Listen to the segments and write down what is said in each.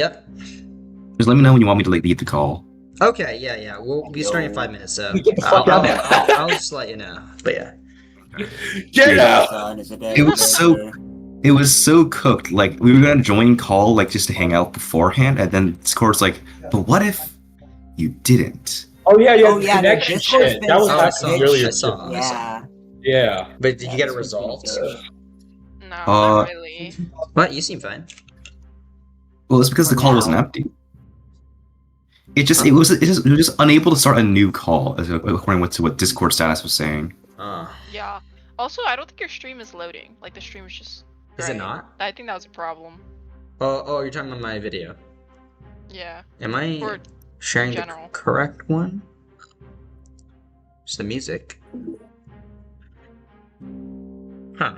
Yep. Just let me know when you want me to leave the call. Okay, yeah. We'll be starting in 5 minutes, so Get the fuck out. I'll just let you know. But yeah. Get out! It was so cooked. Like we were gonna join call like just to hang out beforehand, and then Discord's like, but what if you didn't? Oh yeah, connection shit. That was happening earlier. Yeah. But did you get it resolved? No, not really. What? You seem fine. Well, it's because the call wasn't empty. It was just unable to start a new call, according to what Discord status was saying. Yeah. Also, I don't think your stream is loading. Like the stream is just. Is it not? I think that was a problem. Oh, you're talking about my video. Yeah. Am I Or sharing the general. correct one? It's the music. Huh.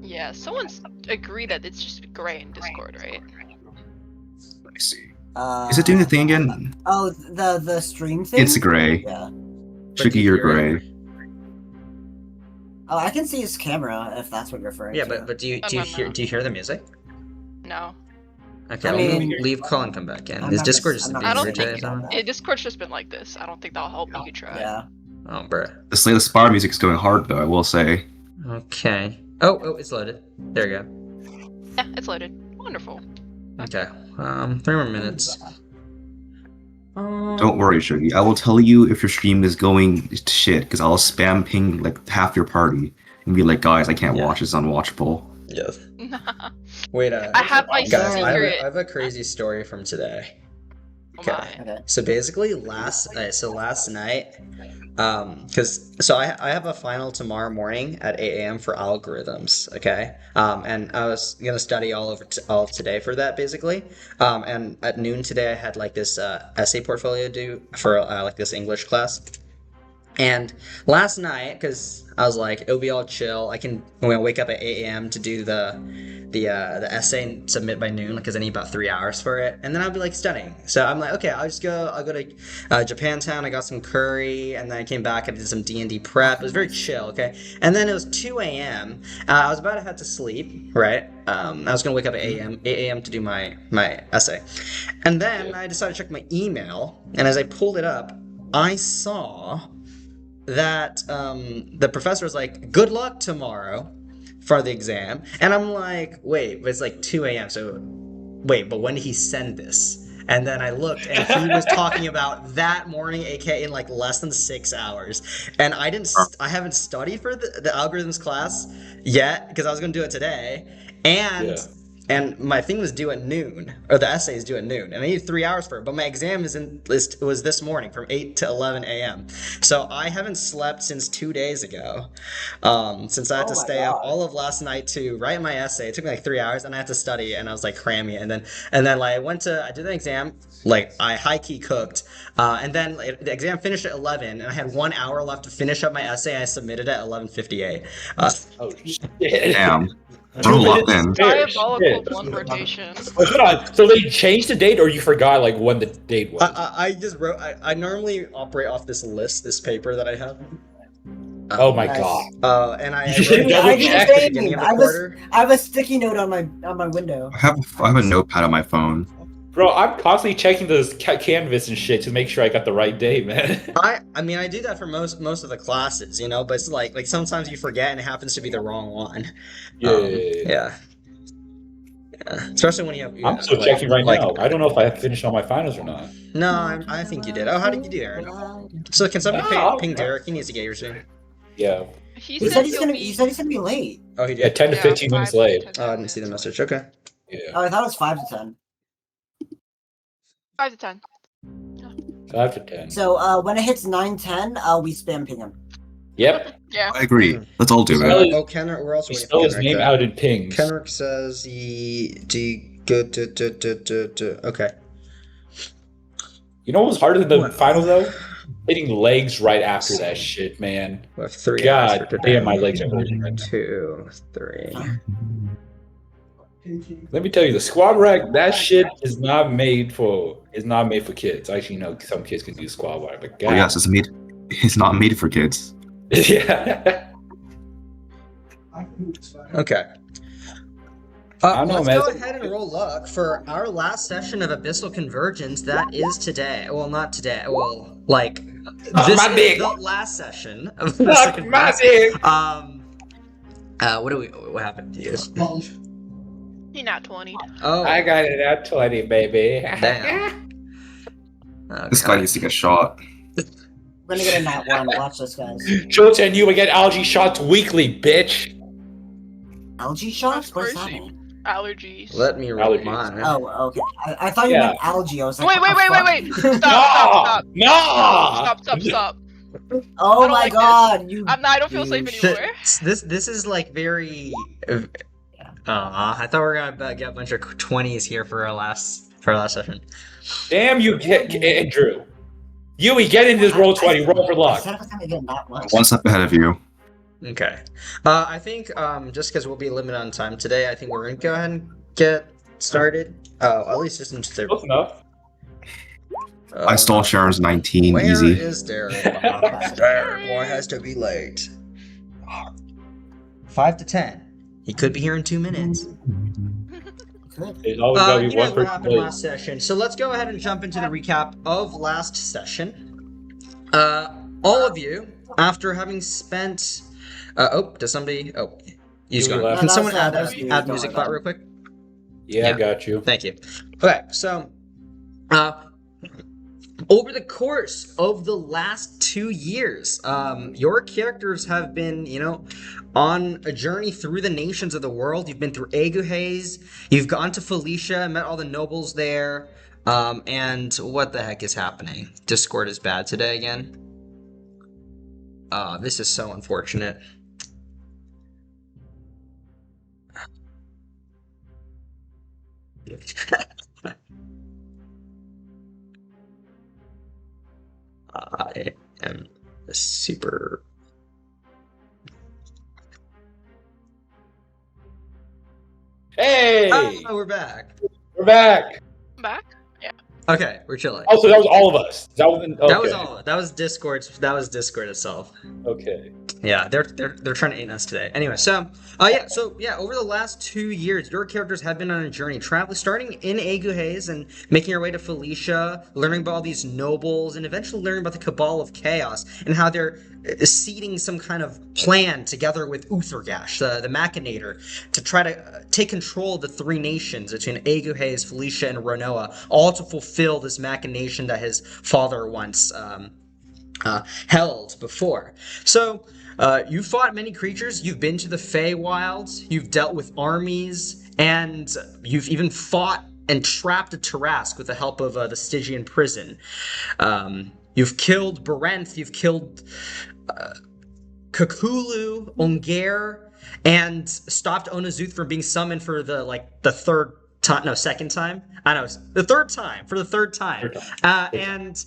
Yeah, someone's agreed that it's just gray in Discord, right? Let me see. Is it doing the thing again? Oh, the stream thing? It's gray. Yeah. Tricky, you're gray. Oh, I can see his camera if that's what you're referring to. Yeah, but do you hear the music? No. Okay, I I'm mean- gonna leave call and come back in. I'm Is not Discord gonna- just I'm not I don't weird think today or something? Discord's just been like this. I don't think that'll help. You could try. Yeah. Oh, bruh. The Slay the Spire music is going hard though, I will say. Okay. Oh, it's loaded. There you go. Yeah, it's loaded. Wonderful. Okay. 3 more minutes. Don't worry, Shuggy. I will tell you if your stream is going to shit, because I'll spam ping like half your party and be like, guys, I can't watch this, unwatchable. Yes. Wait, I have my guys, secret. I have a crazy story from today. Oh Okay. my. Okay. So basically, last night, I have a final tomorrow morning at 8 a.m. for algorithms. Okay. And I was gonna study all of today for that basically. And at noon today, I had like this essay portfolio due for like this English class. And last night, because I was like, it'll be all chill. I'm gonna wake up at 8 a.m. to do the essay and submit by noon, because I need about 3 hours for it, and then I'll be like studying. So I'm like, okay, I'll go to Japantown. I got some curry, and then I came back. I did some D&D prep. It was very chill, okay. And then it was 2 a.m. I was about to head to sleep, right? I was gonna wake up at 8 a.m. to do my essay, and then I decided to check my email, and as I pulled it up, I saw that the professor was like, good luck tomorrow for the exam. And I'm like, wait, but it's like 2 a.m. So wait, but when did he send this? And then I looked, and he was talking about that morning, aka in like less than 6 hours. And I haven't studied for the algorithms class yet, because I was gonna do it today. And my thing was due at noon, or the essay is due at noon, and I need 3 hours for it. But my exam was this morning from 8 to 11 a.m. So I haven't slept since 2 days ago. Since I had to stay up all of last night to write my essay. It took me like 3 hours, and I had to study, and I was like cramming it. And then like I did the exam, like I high key cooked, and then the exam finished at 11, and I had 1 hour left to finish up my essay. And I submitted at 11:58. Oh shit! Damn. Don't lock in. Diabolical one rotation. Hold on. So they changed the date, or you forgot like when the date was? I just wrote. I normally operate off this list, this paper that I have. Oh my Nice. god! And I You should wrote it double at check the the beginning of same. the quarter. I have a sticky note on my window. I have a notepad on my phone. Bro, I'm constantly checking this canvas and shit to make sure I got the right date, man. I mean, I do that for most of the classes, you know, but it's like sometimes you forget and it happens to be the wrong one. Yeah. Especially when you have. I'm still checking right now. I don't know if I have finished all my finals or not. No, I think you did. Oh, how did you do, Aaron? So can somebody ping Derek? He needs to get your soon. Yeah. He He said he's gonna be late. Oh, he Yeah, did. 10 to 15 minutes late. Oh, I didn't see the message. Okay. Yeah. Oh, I thought it was 5 to 10. 5 to 10. 5 to 10. So when it hits 9:10, we spam ping him. Yep. Yeah. I agree. Let's all do Spell it. it. Oh, Kenrick, we're also He waiting spelled for his Kenrick. name out in pings. Kenrick says okay. You know what was harder than the finals though? Hitting legs right after that shit, man. We have 3 hours for God today. damn, my legs are hurting right now. 2, 3. Let me tell you, the squad rack, that shit is not made for kids. Actually, no, some kids can use squad rack, but God. Oh yes, it's not made for kids. Yeah. Okay. I don't know, Let's man. go ahead and roll luck for our last session of Abyssal Convergence. That is today. Well, not today. Well, like Suck this my is dick. the last session of Abyssal Suck my Convergence. dick. What happened to you? He not 20'd. Oh, I got it at 20, baby. damn. This guy needs to get shot. We're gonna get a nat 1. Watch this, guys. Schultz and you will get algae shots weekly, bitch. Algae shots? Of What is course that he- mean? Allergies. Let me roll Allergies. mine. Oh, okay. I thought you Yeah. meant algae. I was like, Wait, what wait, the wait, wait, fuck? wait! Stop! No! No! Stop! Oh I don't my like this. god, you. I don't feel safe Shit, anymore. this is like very. I thought we were gonna get a bunch of 20s here for our last session. Damn you, Andrew. Yui, get in this roll 20. Roll for I luck. said I was gonna get nat 1. One step ahead of you. Okay. I think just because we'll be limited on time today, I think we're gonna go ahead and get started. Oh, at least just into the. Close enough. I stall Sharon's 19, Where easy. is Derek? Derek, boy has to be late. 5 to 10. He could be here in 2 minutes. Good. There's always gotta be You know one what person happened late. last session. So let's go ahead and jump into the recap of last session. All of you, after having spent, does somebody? Oh, you Yui gone. left. Can No, someone that add was you, add don't music worry bot about real quick? Yeah, Yeah. I got you. Thank you. Okay, so, over the course of the last 2 years, your characters have been, on a journey through the nations of the world. You've been through Aeguhean, you've gone to Felicia, met all the nobles there, and what the heck is happening? Discord is bad today again. This is so unfortunate. I am super. Hey! Oh, we're back. We're back! I'm back? Okay, we're chilling. Oh, so that was all of us. That was okay. That was all. That was Discord. That was Discord itself. Okay. Yeah, they're trying to eat us today. Anyway, over the last 2 years, your characters have been on a journey, starting in Aeguhean and making your way to Felicia, learning about all these nobles, and eventually learning about the Cabal of Chaos and how they're seeding some kind of plan together with Outharrgash, the Machinator, to try to take control of the 3 nations between Aeguhean, Felicia, and Ranoan, all to fulfill this machination that his father once held before. So, you fought many creatures, you've been to the Feywilds, you've dealt with armies, and you've even fought and trapped a Tarrasque with the help of the Stygian prison. You've killed Berenth, you've killed Kakulu, Ongare, and stopped Onazuth from being summoned for second time? I know, the third time, for the third time. And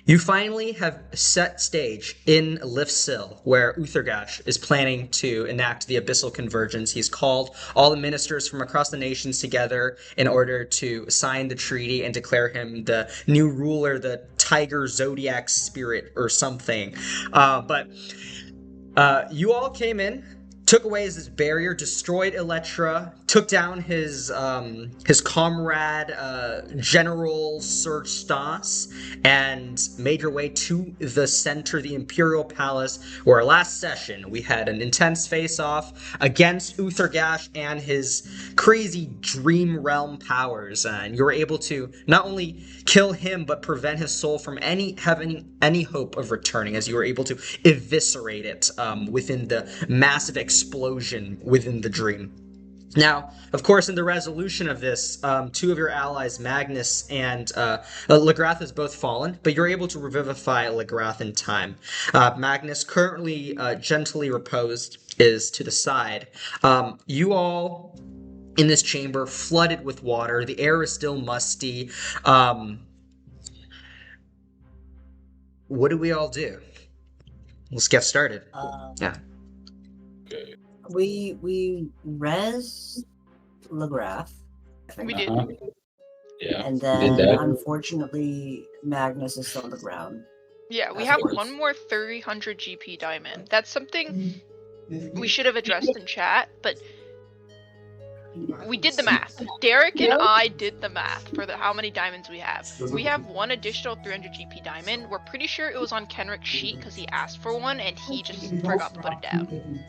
you finally have set stage in Lifsil, where Outharrgash is planning to enact the Abyssal Convergence. He's called all the ministers from across the nations together in order to sign the treaty and declare him the new ruler, the Tiger Zodiac Spirit or something. But you all came in, took away his barrier, destroyed Electra, took down his comrade, General Sir Stas, and made your way to the center, the Imperial Palace, where last session we had an intense face-off against Outharrgash and his crazy Dream Realm powers, and you were able to not only kill him, but prevent his soul from having any hope of returning, as you were able to eviscerate it within the massive explosion within the dream. Now, of course, in the resolution of this, 2 of your allies, Magnus and Lagrath, has both fallen, but you're able to revivify Lagrath in time. Magnus, currently gently reposed, is to the side. You all in this chamber, flooded with water. The air is still musty. What do we all do? Let's get started. Yeah. Okay. We res Lagrath. We did. Yeah. And Did then, that. unfortunately, Magnus is still on the ground. Yeah, we That's have worse. one more 300 GP diamond. That's something we should have addressed in chat, but We did the math. Derek and I did the math for how many diamonds we have. We have one additional 300 GP diamond. We're pretty sure it was on Kenrick's sheet because he asked for one and he just forgot to put it down.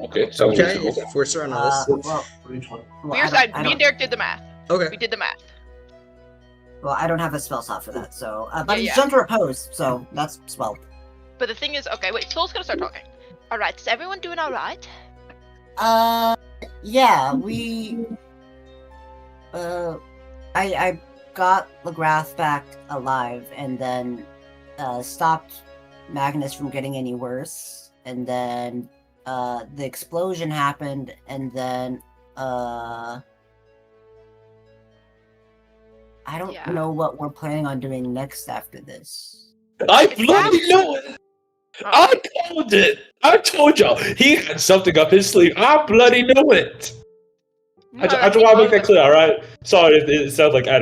Okay, so Okay, reasonable. if we're starting on this. Well, Me and Derek did the math. Okay. We did the math. Well, I don't have a spell slot for that, so but Yeah, it's yeah. under oppose, so that's spell. But the thing is, okay, wait, Soul's gonna start talking. Alright, is everyone doing alright? Yeah, we. I got Lagrath back alive, and then stopped Magnus from getting any worse, and then the explosion happened, and then I don't Yeah. know what we're planning on doing next after this. I bloody know it. I called it. I told y'all he had something up his sleeve. I bloody know it. I just want to make that clear, all right? Sorry if it sounds like I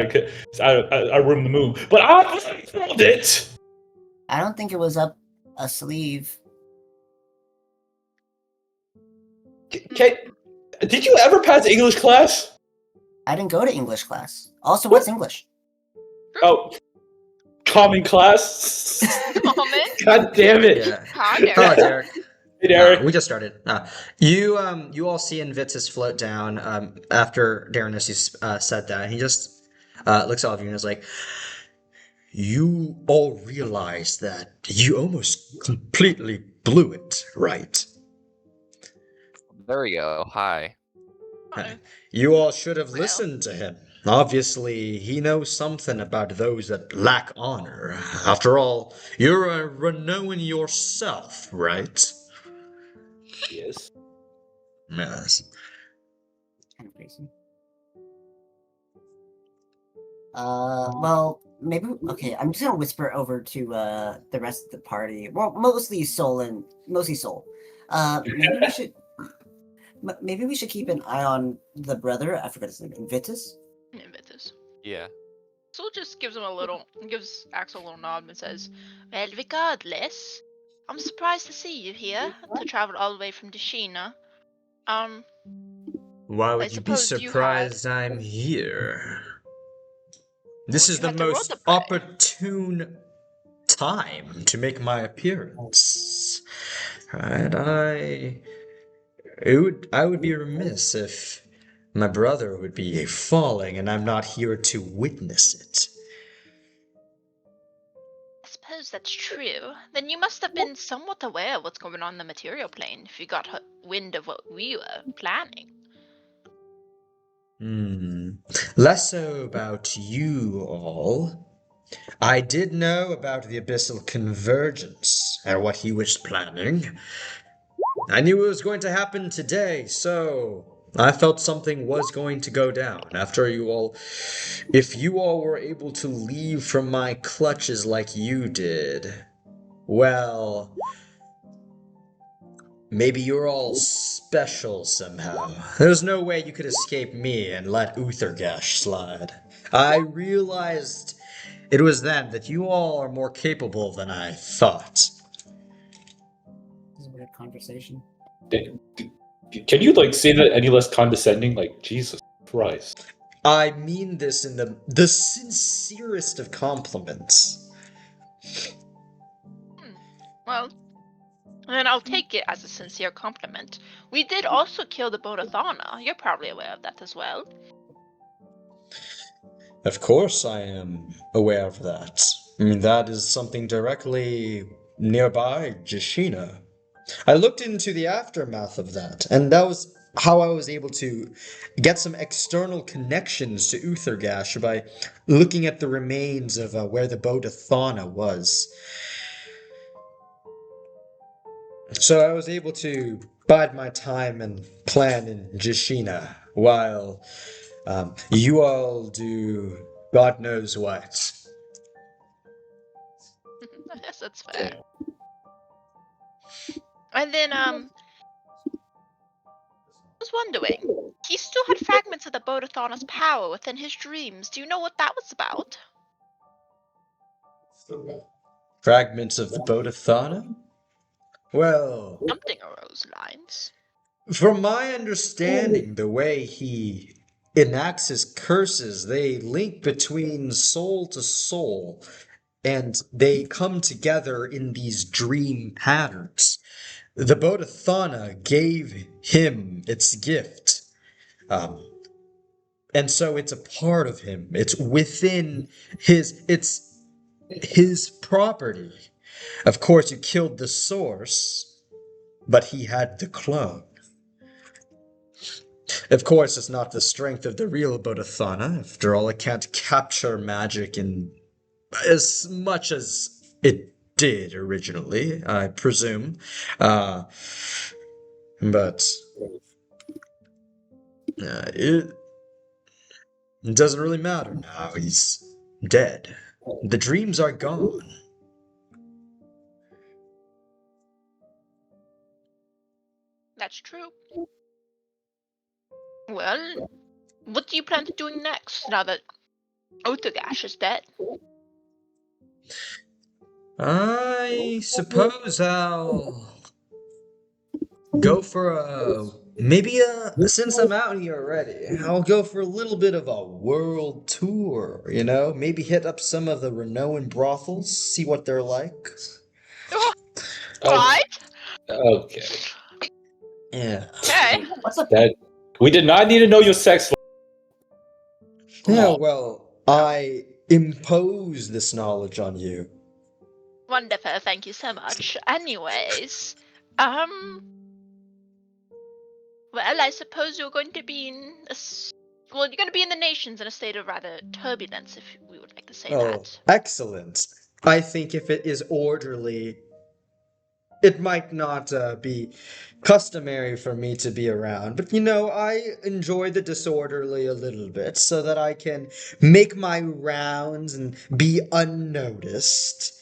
ruined the move, but I told it. I don't think it was up a sleeve. Did you ever pass English class? I didn't go to English class. Also, what's English? Oh, common class. Common? God damn it. Yeah. Hi, Derek. Hello, Derek. Hey, Derek. We just started. You all see Invictus float down after Darrenus said that. And he just looks at all of you and is like, "You all realize that you almost completely blew it, right? There we go. Hi. You all should have Well. listened to him. Obviously, he knows something about those that lack honor. After all, you're a Ranoan yourself, right?" Yes. Yes. Kind of crazy. Well, maybe. Okay, I'm just gonna whisper over to the rest of the party. Well, mostly Soul. Maybe we should keep an eye on the brother. I forgot his name. Invictus. Invictus. Yeah. Soul just gives Axel a little nod and says, well, regardless, I'm surprised to see you here, to travel all the way from Deshina. Why I would you be suppose you surprised I'm here? This Well, is you the had to roll most the play. opportune time to make my appearance. Right? I would be remiss if my brother would be falling and I'm not here to witness it. I suppose that's true. Then you must have been somewhat aware of what's going on in the material plane if you got wind of what we were planning. Less so about you all. I did know about the Abyssal Convergence and what he was planning. I knew it was going to happen today, so I felt something was going to go down. If you all were able to leave from my clutches like you did, well, maybe you're all special somehow. There's no way you could escape me and let Outharrgash slide. I realized it was then that you all are more capable than I thought. This is a weird conversation. Can you say that any less condescending? Jesus Christ. I mean this in the sincerest of compliments. Well, then I'll take it as a sincere compliment. We did also kill the Bodathana. You're probably aware of that as well. Of course I am aware of that. I mean, that is something directly nearby Jashina. I looked into the aftermath of that, and that was how I was able to get some external connections to Outharrgash by looking at the remains of where the Bodathana was. So I was able to bide my time and plan in Jashina, while you all do God knows what. I guess that's fair. And then, I was wondering, he still had fragments of the Bodathana's power within his dreams. Do you know what that was about? Fragments of the Bodathana? Well, Something along those lines. From my understanding, the way he enacts his curses, they link between soul to soul, and they come together in these dream patterns. The Bodhithana gave him its gift. Um, and so it's a part of him. It's within it's his property. Of course, you killed the source, but he had the clone. Of course, it's not the strength of the real Bodhithana. After all, it can't capture magic in as much as it did originally, I presume. Uh, but it doesn't really matter now. He's dead. The dreams are gone. That's true. Well, what do you plan to doing next now that Outharrgash is dead? I suppose I'll go for since I'm out here already, I'll go for a little bit of a world tour, maybe hit up some of the Ranoan brothels, see what they're like. Oh, Right? okay. Yeah. Okay. What's up? That we did not need to know your sex life. Yeah, well, I impose this knowledge on you. Wonderful, thank you so much. Anyways, well, I suppose you're going to be you're going to be in the nations in a state of rather turbulence, if we would like to say Oh, that. excellent. I think if it is orderly, it might not be customary for me to be around, but I enjoy the disorderly a little bit so that I can make my rounds and be unnoticed.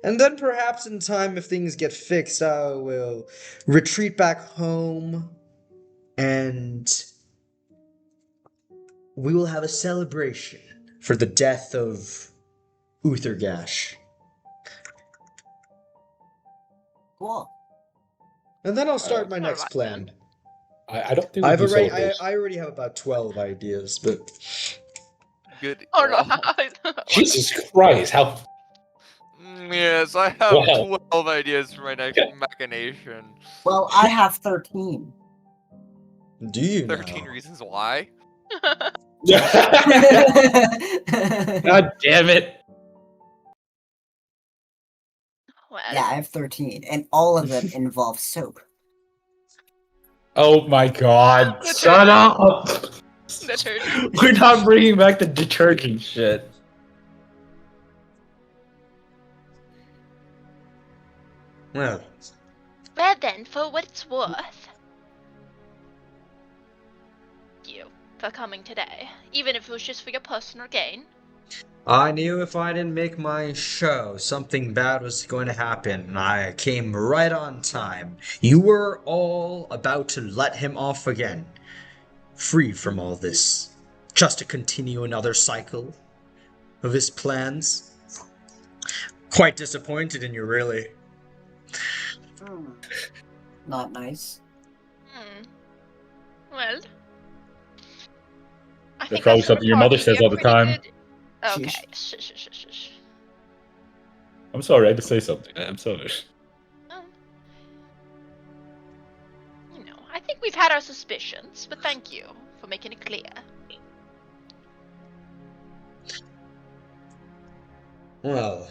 And then perhaps in time, if things get fixed, I will retreat back home and we will have a celebration for the death of Outharrgash. Cool. And then I'll start my All next right, plan. I don't think we I've do already celebration. I already have about 12 ideas, but Good. All Well, right. Jesus Christ! How? yes, I have Wow. 12 ideas for my next machination. Well, I have 13. do you 13 now? reasons why. God damn it! Well, Yeah, I have 13, and all of them involve soap. Oh my God! The Shut up! detergent. We're not bringing back the detergent shit. Well, Well then, for what it's worth, thank you for coming today, even if it was just for your personal gain. I knew if I didn't make my show, something bad was going to happen, and I came right on time. You were all about to let him off again, free from all this, just to continue another cycle of his plans. Quite disappointed in you, really. Not nice. Well, I That's think probably that's gonna something your mother probably be says a all the pretty time. good- Okay. Sheesh. Shh. I'm sorry, I had to say something. I'm sorry. Um, I think we've had our suspicions, but thank you for making it clear. Well,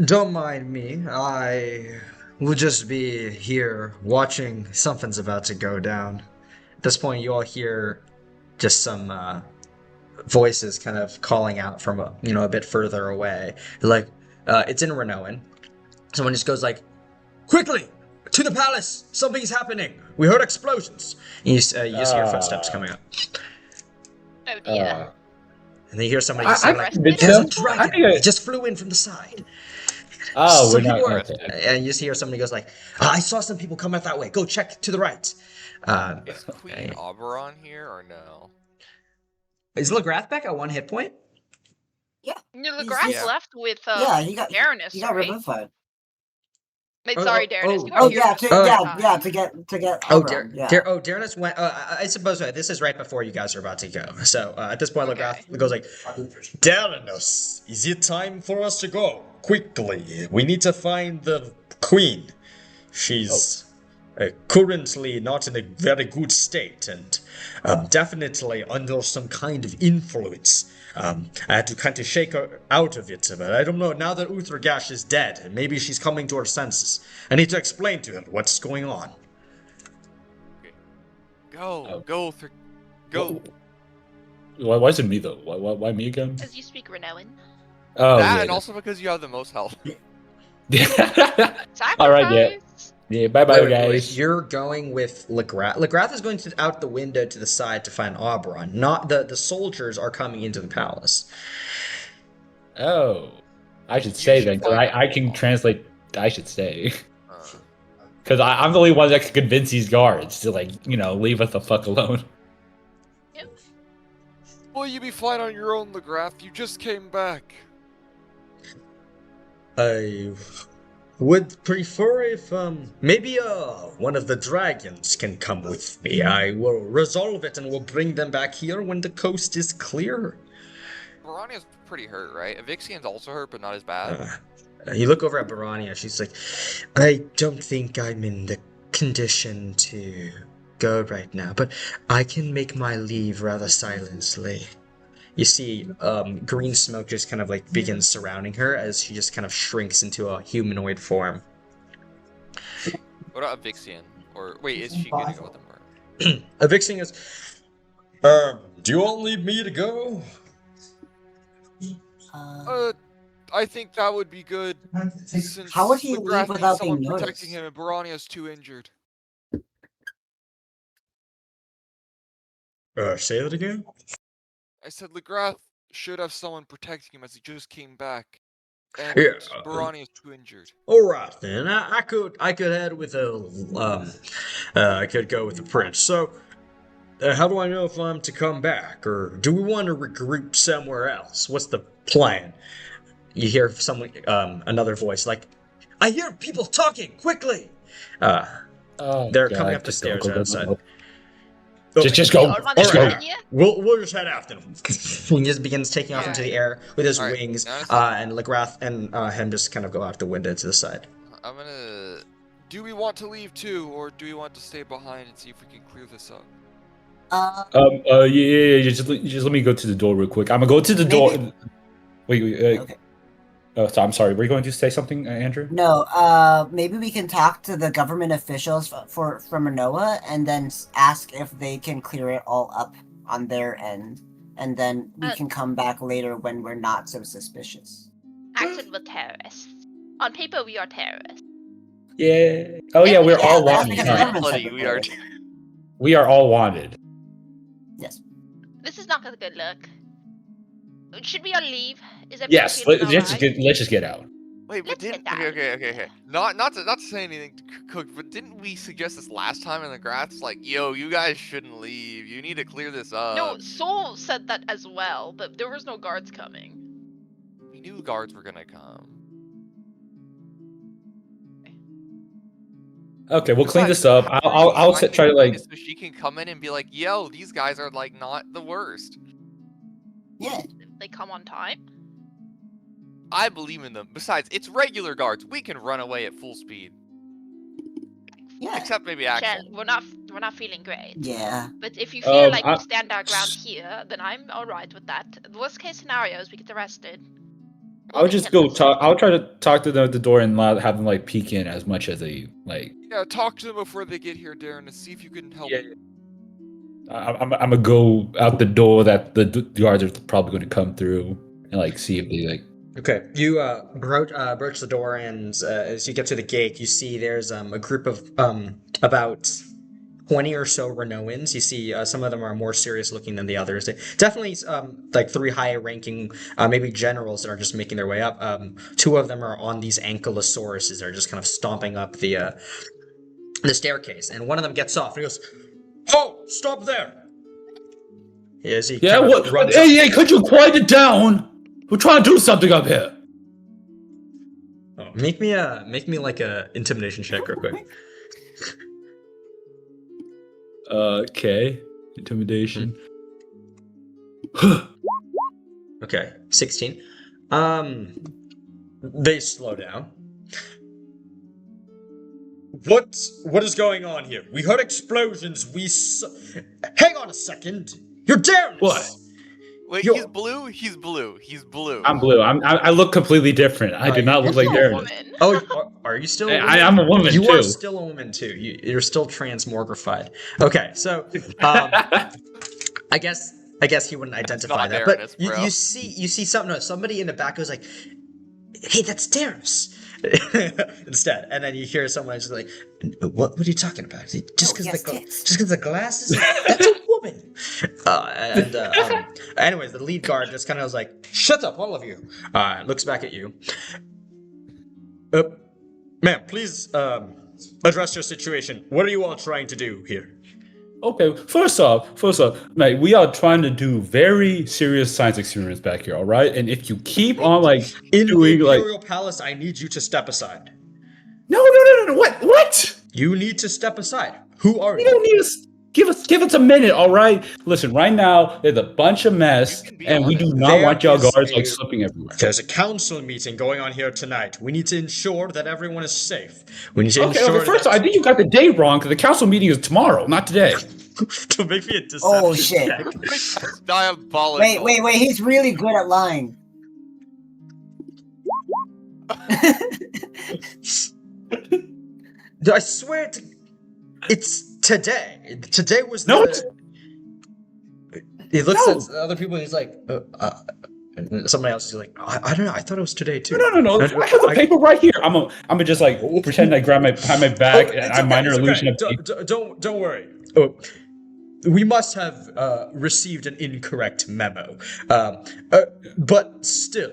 don't mind me. I will just be here watching something's about to go down. At this point, you all hear just some voices kind of calling out from a bit further away. Like, it's in Ranoan. Someone just goes like, "Quickly to the palace! Something's happening. We heard explosions." And you just hear footsteps coming up, Oh dear. and then you hear somebody I just say can like, convince "There's a him. dragon. I think It just flew in from the side." Oh, we're Some not. people are, Okay. and you just hear somebody goes like, "I saw some people come out that way. Go check to the right." Is Queen Oberon here or no? Is Lagrath back at 1 hit point? Yeah. The He's grass Yeah. left with Yeah, he got Baroness, he got right? revivified. Wait, Oh, sorry, oh, Darren. oh, You Oh are here yeah, for to, the yeah, time. yeah, to get Oh, Oberon, yeah. Darnus went. I suppose this is right before you guys are about to go. So at this point, Okay. Legrath goes like, Darnus, is it time for us to go? Quickly, we need to find the queen. She's currently not in a very good state and definitely under some kind of influence. I had to kind of shake her out of it, but I don't know. Now that Outharrgash is dead, maybe she's coming to her senses. I need to explain to her what's going on. Go, Go. Why is it me though? Why me again? Because you speak Ranoan. Oh that, yeah. and also because you have the most health. Sacrifice. All right, yeah. Yeah, bye bye, guys. You're going with Legrath. Legrath is going out the window to the side to find Oberon. Not the soldiers are coming into the palace. Oh, I should You stay should then, because find I can Oberon. translate. I should stay. Uh, Because I'm the only one that can convince these guards to, like, leave us the fuck alone. Will you be fine on your own, Legrath? You just came back. I would prefer if maybe one of the dragons can come with me. I will resolve it and will bring them back here when the coast is clear. Barania's pretty hurt, right? Evixian's also hurt, but not as bad. You look over at Barania. She's like, I don't think I'm in the condition to go right now, but I can make my leave rather silently. You see, green smoke just kind of like begins surrounding her as she just kind of shrinks into a humanoid form. What about Evixian? Or wait, is she gonna go with him? Evixian is, do you all need me to go? I think that would be good. Since How would he Legrath leave needs without someone being protecting noticed? him, and Barania's too injured. Say that again? I said Legrath should have someone protecting him as he just came back, and Yeah. Barania's too injured. All right then. I could head with I could go with the prince. So, how do I know if I'm to come back, or do we want to regroup somewhere else? What's the plan? You hear someone, another voice, like, I hear people talking. Quickly! They're coming up the stairs outside. Just go. Oberon Just is go. in here? We'll just head after him. He just begins taking off Yeah. into the air with his Alright, wings, honestly- and Legrath and him just kind of go out the window to the side. I'm gonna. Do we want to leave too, or do we want to stay behind and see if we can clear this up? Yeah. Just let me go to the door real quick. I'm gonna go to the door. Maybe- Wait. Okay. Oh, so I'm sorry. Were you going to say something, Andrew? No, maybe we can talk to the government officials from Manoa and then ask if they can clear it all up on their end, and then we can come back later when we're not so suspicious. Acted with terrorists. On paper, we are terrorists. Yeah. Oh yeah, we're Yeah, all that's wanted. because All right. government Bloody, said we are. We are all wanted. Yes. This is not a good look. Should we all leave? Is everyone Yes. feeling Let's just get out. Wait, but Let's didn't. get that. Okay. Not to say anything to Cook, but didn't we suggest this last time in the graphs? Like, yo, you guys shouldn't leave. You need to clear this up. No, Soul said that as well, but there was no guards coming. We knew guards were gonna come. Okay, we'll clean Besides, this up. I'll Fine, try to like. so she can come in and be like, yo, these guys are like not the worst. Yeah. They come on time. I believe in them. Besides, it's regular guards. We can run away at full speed. Yeah. Except maybe Shell, Axel. we're not feeling great. Yeah. But if you feel like I- we stand our ground here, then I'm alright with that. The worst case scenario is we get arrested. I'll just go talk. I'll try to talk to them at the door and not have them like peek in as much as they like. Yeah, talk to them before they get here, Darren, to see if you can help. Yeah. I'm gonna go out the door that the guards are probably going to come through and like see if they like. Okay, you broach the door, and as you get to the gate, you see there's a group of about 20 or so Ranoans. You see some of them are more serious looking than the others. They, definitely like 3 higher ranking, maybe generals that are just making their way up. 2 of them are on these ankylosauruses that are just kind of stomping up the staircase, and one of them gets off and he goes, "Oh, stop there!" As he Yeah. kind of What? runs up. Hey! Could you quiet it down? We're trying to do something up here. Oh, Make me like a intimidation check real quick. Okay. Intimidation. Okay, 16. They slow down. What is going on here? We heard explosions. Hang on a second. You're Darren. What? Wait, Yo. he's blue. He's blue. He's blue. I'm blue. I look completely different. I do not look like You're a Darren. woman. Oh, are you still? A woman? I'm a woman You too. are still a woman too. You're still transmogrified. Okay, so I guess he wouldn't identify not that, Darrenus, but you bro. see something. No, somebody in the back goes like, "Hey, that's Darrenus." Instead, and then you hear someone just like, "What are you talking about? Just because the glasses? That's a woman." Anyways, the lead guard just kind of was like, "Shut up, all of you." Looks back at you. Ma'am, please address your situation. What are you all trying to do here? Okay, first off, mate, we are trying to do very serious science experiments back here, all right? And if you keep on like In doing the like Imperial Palace, I need you to step aside. no, what? You need to step aside. Who are You you? don't need us. Give us a minute, all right? Listen, right now there's a bunch of mess, You can be and we do honest. not There want y'all is guards a- like slipping everywhere. There's a council meeting going on here tonight. We need to ensure that everyone is safe. We need to Okay, ensure first that... I think you got the day wrong because the council meeting is tomorrow, not today. to make me a deception Oh, shit. check. That's diabolical. Wait. He's really good at lying. I swear it's today. Today was No, the... He looks No. at other people and he's like, and somebody else is like, I don't know, I thought it was today too. No. I have the paper right here. I'm gonna just like pretend I grab behind my back and it's I minor it's illusion of Don't worry. Oh, we must have received an incorrect memo. But still,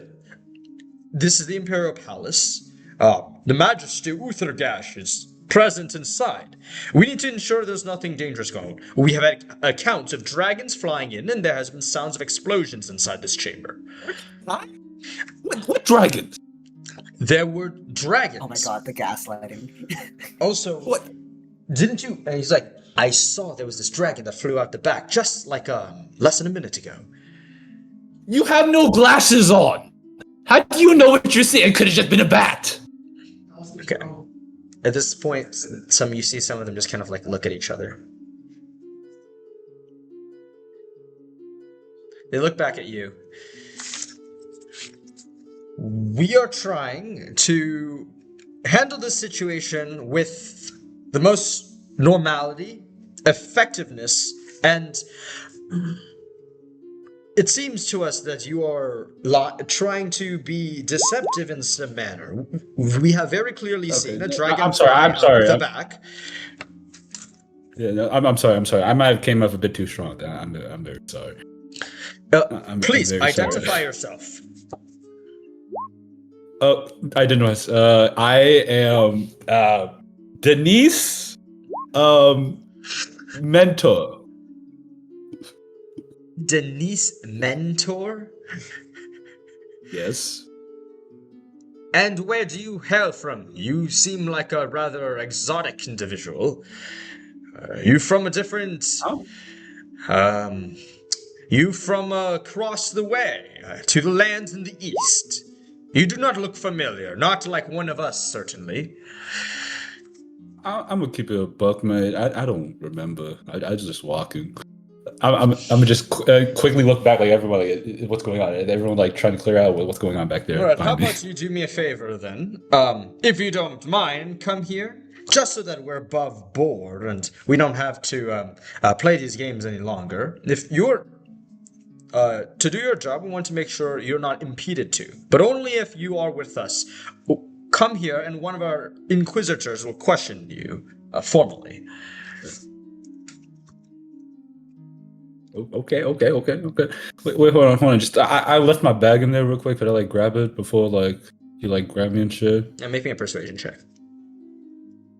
this is the Imperial Palace. The Majesty Outharrgash is present inside. We need to ensure there's nothing dangerous going on. We have had accounts of dragons flying in, and there has been sounds of explosions inside this chamber. What dragons? There were dragons. Oh my god, the gaslighting. Also, What? didn't you? And he's like, I saw there was this dragon that flew out the back just like less than a minute ago. You have no glasses on. How do you know what you're seeing? It could have just been a bat. Okay. At this point, you see some of them just kind of like look at each other. They look back at you. We are trying to handle this situation with the most normality, effectiveness, and it seems to us that you are trying to be deceptive in some manner. We have very clearly seen a dragon I'm sorry. flying out the back. Yeah, no, I'm sorry. I might have came off a bit too strong. I'm very sorry. Please I'm very identify sorry. yourself. I didn't know. I am Denise, mentor. Denise Mentor? Yes. And where do you hail from? You seem like a rather exotic individual. You from a different... Oh. You from across the way, to the lands in the east. You do not look familiar, not like one of us, certainly. I'm gonna keep it a buck, mate. I don't remember. I was just walking. I'm gonna just quickly look back, like everyone, like, what's going on? Everyone like trying to clear out what's going on back there. Alright, how behind me. about you do me a favor then? If you don't mind, come here. Just so that we're above board and we don't have to play these games any longer. If you're to do your job, we want to make sure you're not impeded to. But only if you are with us. Come here and one of our inquisitors will question you formally. Okay. Wait, hold on. Just I left my bag in there real quick. Could I like grab it before like you like grab me and shit? And make me a persuasion check.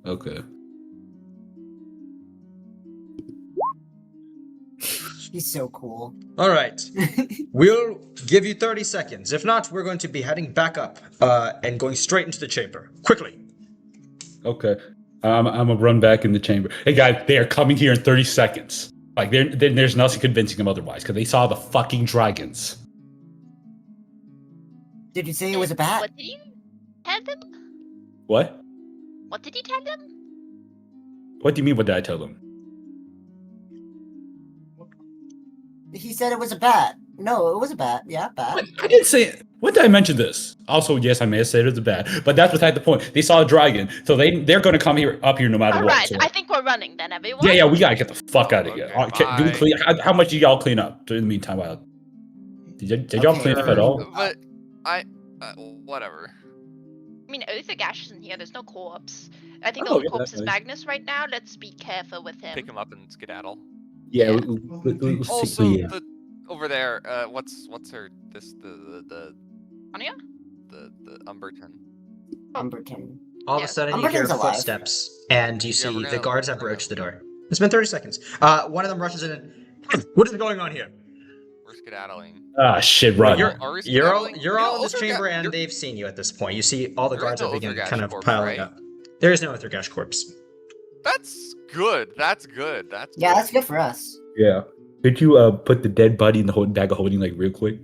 Okay. He's so cool. All right. We'll give you 30 seconds. If not, we're going to be heading back up and going straight into the chamber. Quickly. Okay. I'm gonna run back in the chamber. Hey guys, they are coming here in 30 seconds. Like there's nothing convincing them otherwise because they saw the fucking dragons. Did you say it was a bat? What did you tell them? What? What did you tell them? What do you mean? What did I tell them? He said it was a bat. No, it was a bat. Yeah, bat. I didn't say. When did I mention this? Also, yes, I may have said it was bad, but that's beside the point. They saw a dragon, so they're going to come up here no matter All what. right, So. I think we're running then, everyone. Yeah, we gotta get the fuck out of here. Okay, Do we clean? How much do y'all clean up in the meantime? Did y'all Okay, clean up at all? But whatever. I mean, Outharrgash isn't here. There's no corpse. I think Oh, the only yeah, corpse that's is nice. Magnus right now. Let's be careful with him. Pick him up and skedaddle. Yeah. Also, over there, what's her the Anya? Umberton. Umberton. All of Yeah. a sudden, you hear Umberton's alive. footsteps, and you see we're the gonna- guards have we're gonna- broached the door. It's been 30 seconds. One of them rushes in and, what is going on here? We're skedaddling. Ah, shit, run. Are we You're all, skedaddling? you're all in this Outharrgash- chamber, and you're- they've seen you at this point. You see all the There is guards no have begun Outharrgash kind of corpse, piling right? up. There is no Outharrgash corpse. That's good. That's good. Yeah, that's good for us. Yeah. Could you put the dead body in the bag of holding like real quick?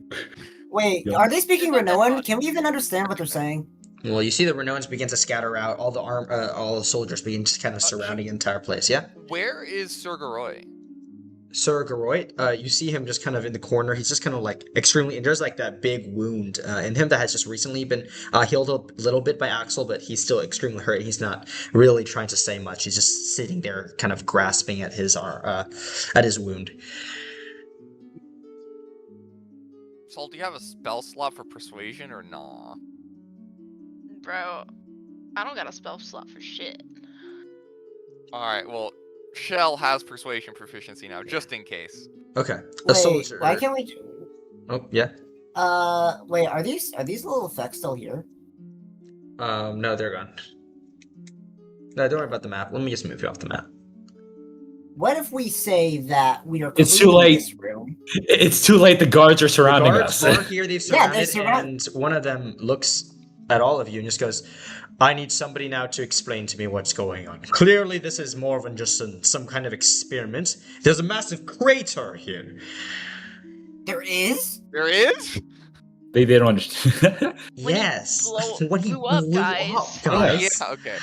Wait, Yeah. are they speaking There's no dead Ranoan? body. Can we even understand what they're saying? Well, you see the Ranoans begin to scatter out. All the soldiers begin to kind of surrounding the entire place. Yeah. Where is Sir Garoy? Sir Garoit, you see him just kind of in the corner. He's just kind of like extremely. There's like that big wound in him that has just recently been healed a little bit by Axel, but he's still extremely hurt. He's not really trying to say much. He's just sitting there, kind of grasping at his wound. Saul, do you have a spell slot for persuasion or nah? Bro, I don't got a spell slot for shit. Alright, well, Shell has persuasion proficiency now, just in case. Okay, a Wait, soldier. why can't we? Oh yeah. Wait, are these little effects still here? No, they're gone. No, don't worry about the map. Let me just move you off the map. What if we say that we are It's too cleaning late. this room? It's too late. The guards are surrounding the guards us. are here. They've Yeah, surrounded, they surround- and one of them looks at all of you and just goes, "I need somebody now to explain to me what's going on. Clearly, this is more than just some kind of experiment. There's a massive crater here." There is? There is? They don't understand. When he Yes. blew up, guys. guys. Yeah, okay.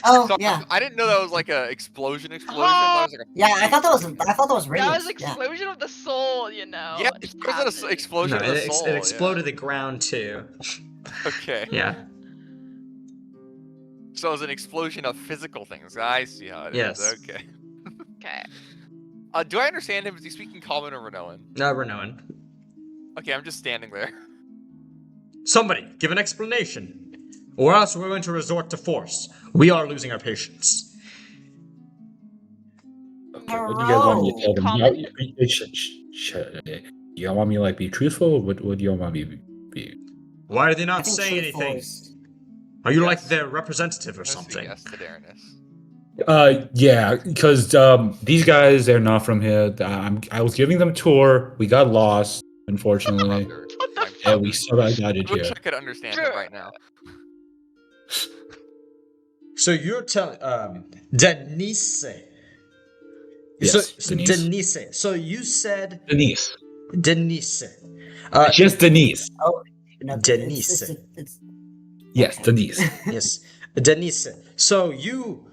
Oh, So, yeah. I didn't know that was like a explosion. That was like a Yeah, I thought that was radius. That was Yeah. explosion of the soul, you know. Yeah, Just it was an happened. explosion No, of the it, soul. it exploded the ground too. Yeah. Okay. Yeah. So it was an explosion of physical things. I see how it is. Yes. Okay. Okay. Do I understand him? Is he speaking common or Ranoan? No, Ranoan. Okay, I'm just standing there. Somebody, give an explanation. Or else we're going to resort to force. We are losing our patience. What do you guys want me to tell them? Common? You want me to like be truthful? What do you want me to be? Why are they I not think saying truthful anything? is- Are you Yes. like their representative or Must be something? Yes, to Darrenus. Yeah, because these guys they're not from here. I was giving them a tour. We got lost, unfortunately. Sure. What the I'm Yeah, sure. we still got I it wish here. I could understand him Sure. right now. So you're telling Denise. Yes, so Denise. Denise. So you said Denise. Denise. Just Denise. No, Denise. It's Yes, Denise. Yes, Denise. So you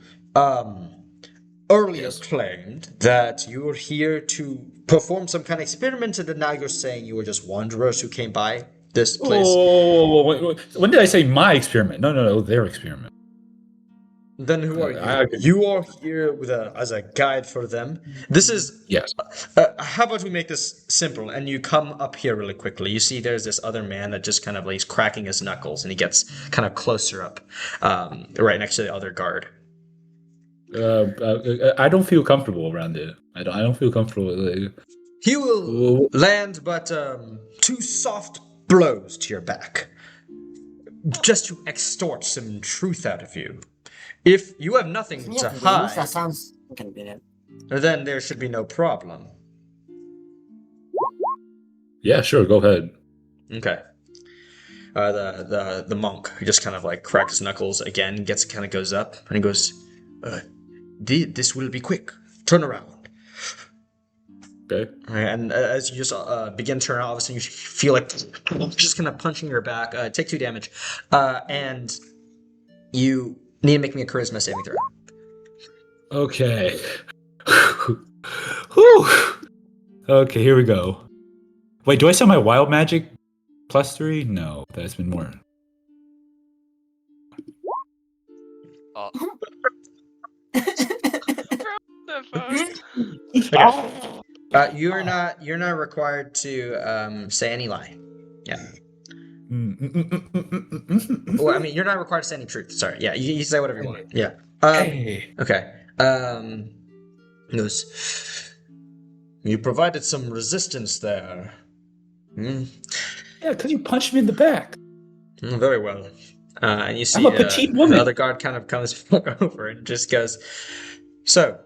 earlier claimed that you were here to perform some kind of experiment, and then now you're saying you were just wanderers who came by this place. Oh, wait. When did I say my experiment? No, their experiment. Then who are I- you? You are here with as a guide for them. This is. Yes. How about we make this simple, and you come up here really quickly. You see there's this other man that just kind of like he's cracking his knuckles, and he gets kind of closer up, right next to the other guard. I don't feel comfortable around it. I don't feel comfortable. He will land but 2 soft blows to your back, just to extort some truth out of you. If you have nothing to That hide, sounds inconvenient. then there should be no problem. Yeah, sure. Go ahead. Okay. The monk just kind of like cracks his knuckles again, goes up, and he goes, "This will be quick. Turn around." Okay. Right, and as you just begin to turn around, all of a sudden you feel like just kind of punching your back. Take 2 damage, and you need to make me a charisma saving throw. Okay. Whew. Okay, here we go. Wait, do I still have my wild magic +3? No, that's been more. Uh, The fuck? You're not required to say any lie. Yeah. Well, I mean, you're not required to say any truth. Sorry. Yeah, you say whatever you want. Yeah. Hey. Okay. He goes, "You provided some resistance there. Hmm. Yeah, because you punched me in the back. Very well." And you see I'm a petite woman. the other guard kind of comes over and just goes, "So,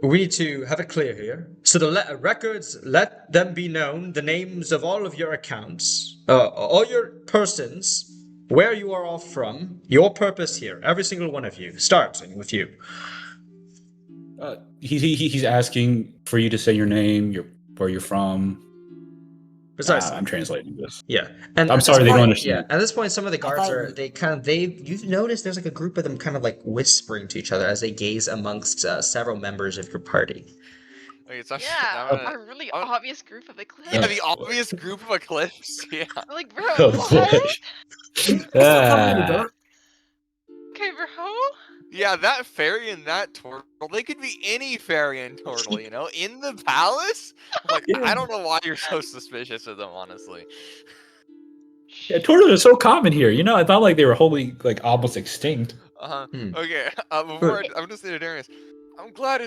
we need to have it clear here. So the records, let them be known, the names of all of your accounts, all your persons, where you are all from, your purpose here, every single one of you, starting with you." He's asking for you to say your name, where you're from. Precisely. I'm translating this. Yeah, and I'm at sorry, this they don't point- understand. Yeah, at this point, some of the guards thought- are you've noticed there's like a group of them kind of like whispering to each other as they gaze amongst several members of your party. okay, it's actually, Yeah, a really obvious group of Eclipse. yeah, the obvious group of Eclipse. Yeah. Like, bro, Oh, what? boy. Okay, bro. Yeah, that fairy and that turtle, they could be any fairy and turtle, you know, in the palace? Like, I don't know why you're so suspicious of them, honestly. Yeah, turtles are so common here. You know, I thought like they were wholly, like, almost extinct. Okay, before I'm gonna say to Darius, I'm glad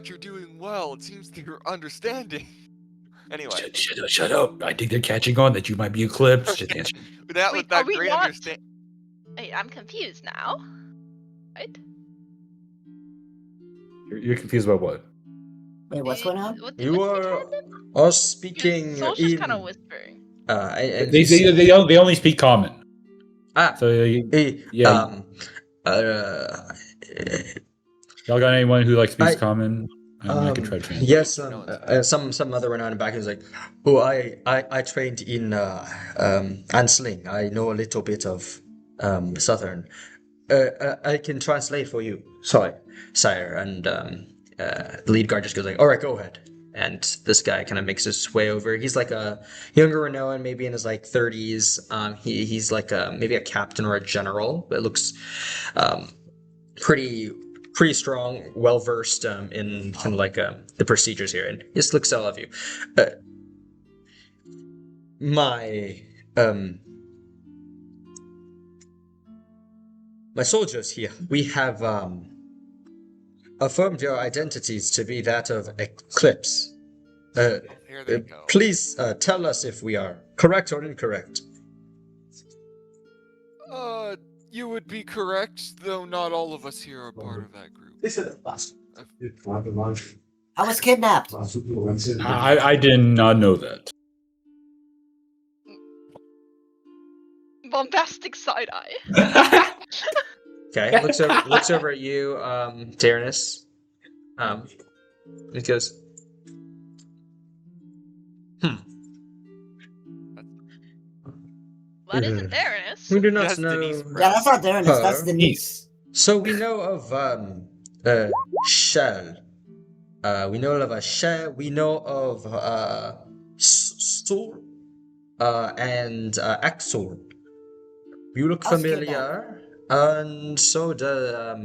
you're doing well. It seems that you're understanding. Anyway, Shut up. I think they're catching on that you might be eclipsed. Just answer. with that Wait, are we great not- understand. Wait, I'm confused now. Right? You're confused about what? Wait, what's going on? You what's are happening? all speaking Soul's just in. kind of whispering. And They, you see- they only speak common. So yeah. y'all got anyone who like speaks I- common? I could try to translate. Yes, some other Ranoan back is like, "Oh, I trained in Ansling. I know a little bit of Southern. I can translate for you. Sorry, sire." And the lead guard just goes like, "All right, go ahead." And this guy kind of makes his way over. He's like a younger Ranoan, maybe in his like 30s. He's like maybe a captain or a general, but looks pretty strong, well versed in kind of like the procedures here, and he just looks at all of you. My soldiers here, we have affirmed your identities to be that of Eclipse. Here they go. Please tell us if we are correct or incorrect. You would be correct, though not all of us here are part of that group. I was kidnapped. I did not know that. Bombastic side eye. Okay, looks over at you, Tyrannus. It goes, That isn't Darius. we do not That's know. Denise Yeah, that's not Darren. That's Her. Denise. So we know of Shell. We know of a Shell. We know of Sur and Axel. You look I'll skip familiar, and so does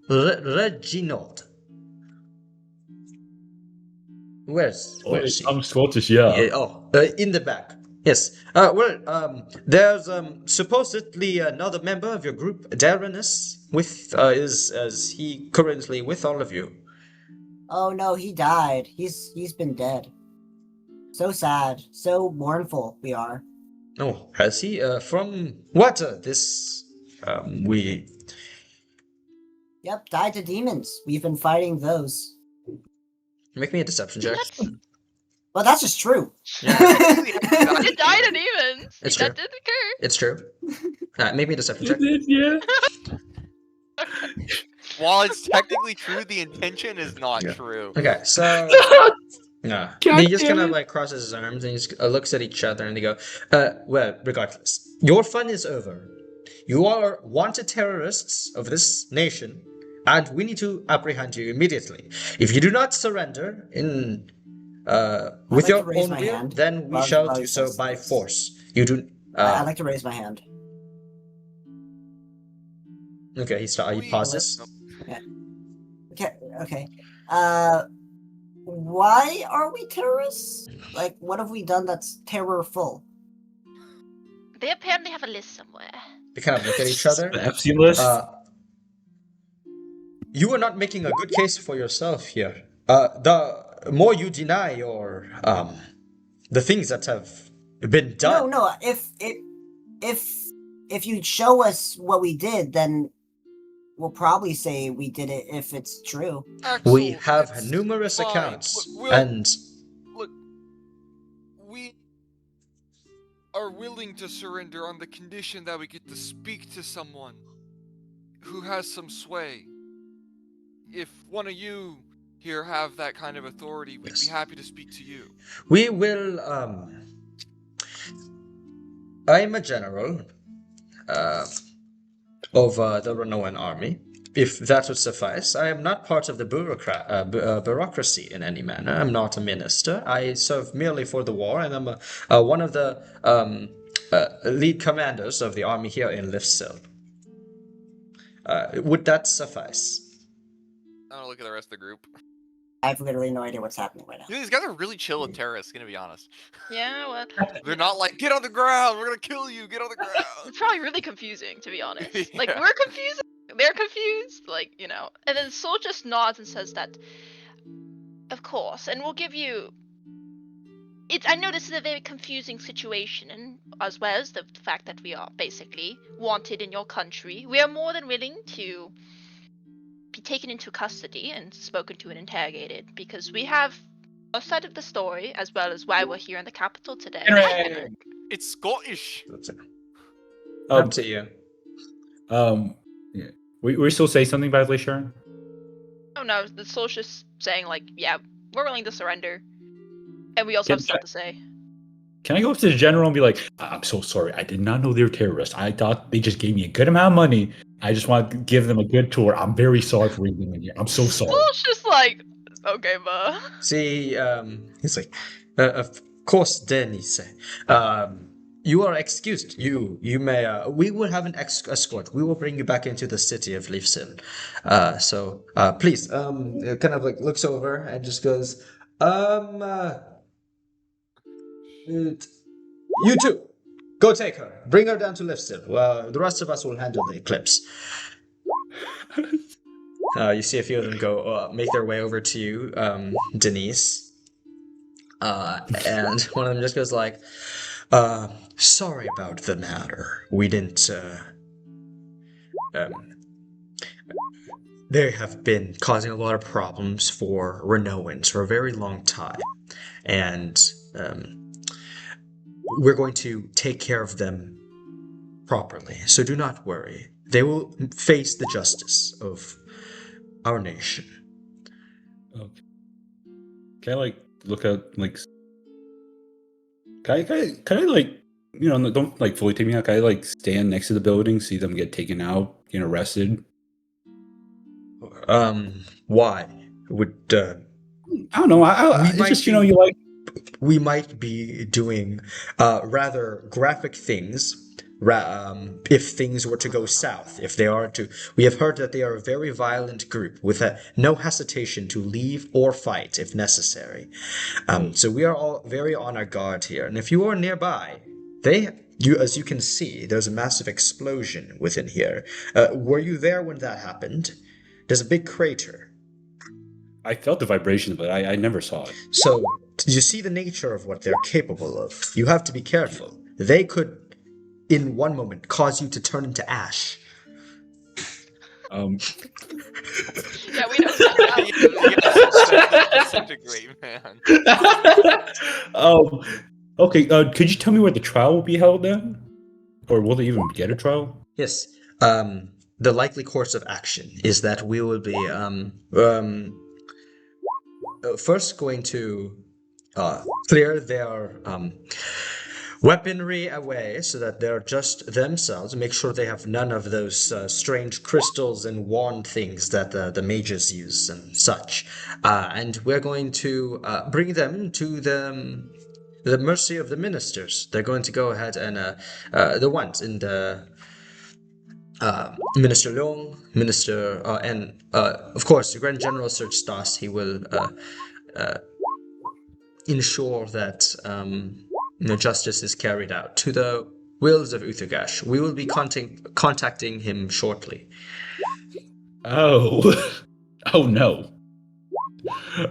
Reginald. Where's she? I'm Scottish, yeah. In the back. Yes. There's supposedly another member of your group, Darius, is he currently with all of you? Oh no, he died. He's been dead. So sad. So mournful we are. Oh, has he? From what? We. Yep, died to demons. We've been fighting those. Make me a deception check. That's Well, that's just true. Yeah. It died in evens. It's That true. did occur. It's true. Make me a deception check. Yeah. While it's technically true, the intention is not Yeah. true. Okay, so no, God he just damn kind of it. like crosses his arms and he just looks at each other and they go, well, regardless, your fun is over. You are wanted terrorists of this nation, and we need to apprehend you immediately. If you do not surrender in with like your to raise own my will, hand then we while- shall while do he so says by this. force. You do. I'd like to raise my hand. Okay, he pauses. Okay. Why are we terrorists? Like, what have we done that's terrorful? They apparently have a list somewhere. They kind of look at each other. The FC list. You are not making a good case for yourself here. The more you deny your the things that have been done. No. If you show us what we did, then we'll probably say we did it if it's true. Axel, We have it's numerous fine. accounts, We'll- and Look, we are willing to surrender on the condition that we get to speak to someone who has some sway. If one of you here have that kind of authority, we'd Yes. be happy to speak to you. we will. I'm a general of the Ranoan army. If that would suffice, I am not part of the bureaucracy in any manner. I'm not a minister. I serve merely for the war, and I'm one of the lead commanders of the army here in Lifsil. Would that suffice? I don't look at the rest of the group. I have literally no idea what's happening right now. Yeah, these guys are really chill with terrorists, gonna be honest. Yeah, well, They're not like, get on the ground, we're gonna kill you, get on the ground. it's probably really confusing, to be honest. Like, Yeah. we're confused, they're confused, like, you know. And then Soul just nods and says that, of course, and we'll give you... I know this is a very confusing situation, and as well as the fact that we are basically wanted in your country, we are more than willing to be taken into custody and spoken to and interrogated, because we have a side of the story, as well as why we're here in the capital today. Henry! It's Scottish. That's it. Um, Up to you. Yeah. We still say something about Felician? Oh no, the soul's just saying like, yeah, we're willing to surrender, and we also have stuff to say. Can I go up to the general and be like, I'm so sorry, I did not know they were terrorists. I thought they just gave me a good amount of money. I just want to give them a good tour. I'm very sorry for bringing them in here. I'm so sorry. Soul's just like, okay, buh. See, he's like, of course, Denise. You are excused. You may. We will have an escort. We will bring you back into the city of Leafsil. So please, it kind of like looks over and just goes, you two, go take her. Bring her down to Leafsil. Well, the rest of us will handle the Eclipse. You see a few of them go make their way over to you, Denise. And one of them just goes like, sorry about the matter. We didn't, they have been causing a lot of problems for Ranoans for a very long time. And, we're going to take care of them properly. So do not worry. They will face the justice of our nation. Okay. Can I like look at like? Can I like, you know, don't like fully take me out. Can I like stand next to the building, see them get taken out, get arrested? Why would I don't know. It's might just, you be- know, you like. we might be doing rather graphic things if things were to go south. If they are to, we have heard that they are a very violent group with no hesitation to leave or fight if necessary. So we are all very on our guard here. And if you are nearby, as you can see, there's a massive explosion within here. Were you there when that happened? There's a big crater. I felt the vibration, but I never saw it. So, you see the nature of what they're capable of. You have to be careful. They could, in one moment, cause you to turn into ash. Yeah, we know so well. Yes, disintegrate, man. Okay. Could you tell me where the trial will be held then, or will they even get a trial? Yes. The likely course of action is that we will be first going to clear their weaponry away so that they're just themselves. Make sure they have none of those strange crystals and wand things that the mages use and such. And we're going to bring them to the mercy of the ministers. They're going to go ahead and the ones in the Minister Long, Minister, and of course, the Grand General Serge Stas. He will ensure that justice is carried out to the wills of Outharrgash. We will be contacting him shortly. Oh, oh no,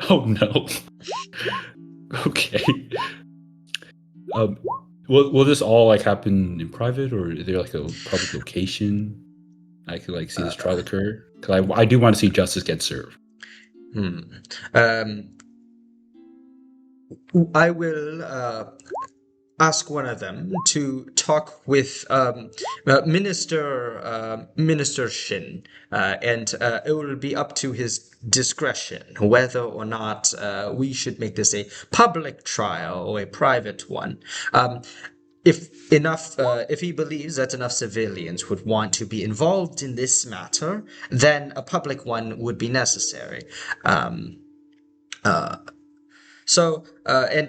oh no. Okay. Will this all happen in private, or is there a public location I could see this trial occur? Because I do want to see justice get served. I will ask one of them to talk with Minister Shin, and it will be up to his discretion whether or not we should make this a public trial or a private one. If he believes that enough civilians would want to be involved in this matter, then a public one would be necessary. And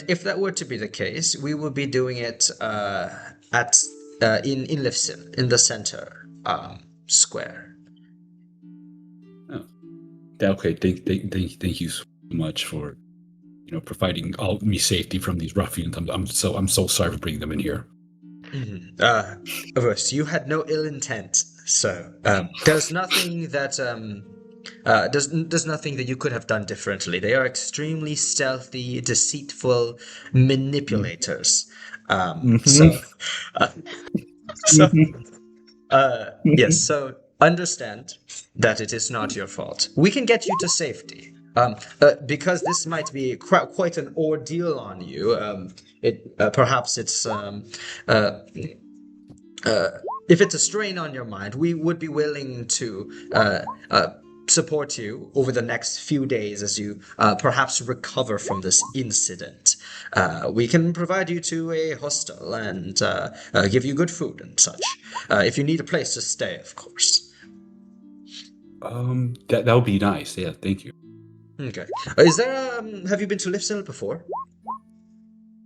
if that were to be the case, we will be doing it in Lifsin, in the center square. Oh. Okay. Thank you so much for providing all me safety from these ruffians. I'm so sorry for bringing them in here. Of course, you had no ill intent, so there's nothing that there's nothing that you could have done differently. They are extremely stealthy, deceitful manipulators. Yes. So understand that it is not your fault. We can get you to safety. Because this might be quite an ordeal on you. Perhaps it's if it's a strain on your mind, we would be willing to support you over the next few days as you perhaps recover from this incident. We can provide you to a hostel and give you good food and such. If you need a place to stay, of course. That would be nice. Yeah, thank you. Okay. Is there have you been to Lifsil before?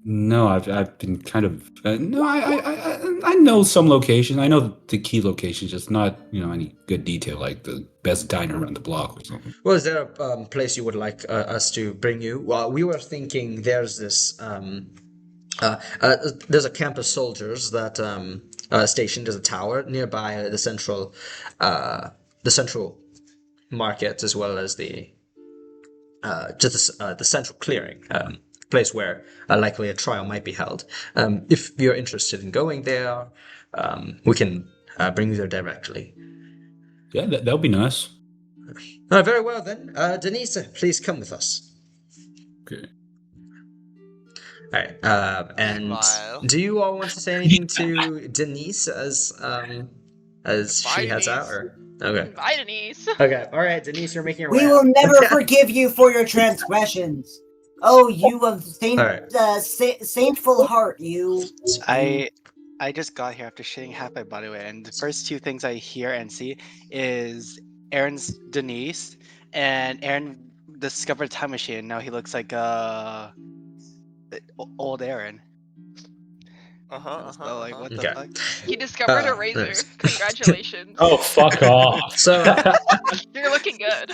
No, I've been kind of no. I know some locations. I know the key locations, just not any good detail like the best diner around the block or something. Well, is there a place you would like us to bring you? Well, we were thinking there's this there's a camp of soldiers that stationed as a tower nearby the central market, as well as the central clearing. Place where likely a trial might be held. If you're interested in going there, we can bring you there directly. Yeah, that would be nice. Very well then. Denise, please come with us. Okay. All right. And Meanwhile- do you all want to say anything to Denise as she heads out? Denise. Or okay. Bye, Denise. Okay. All right, Denise, you're making your We way. will out. never forgive you for your transgressions. Oh, you of saintful heart, you. I just got here after shitting half my body weight, and the first two things I hear and see is Aaron's Denise, and Aaron discovered a time machine. Now he looks like old Aaron. So, like, what the Okay. fuck? He discovered a razor. nice. Congratulations. Oh, fuck off. So You're looking good.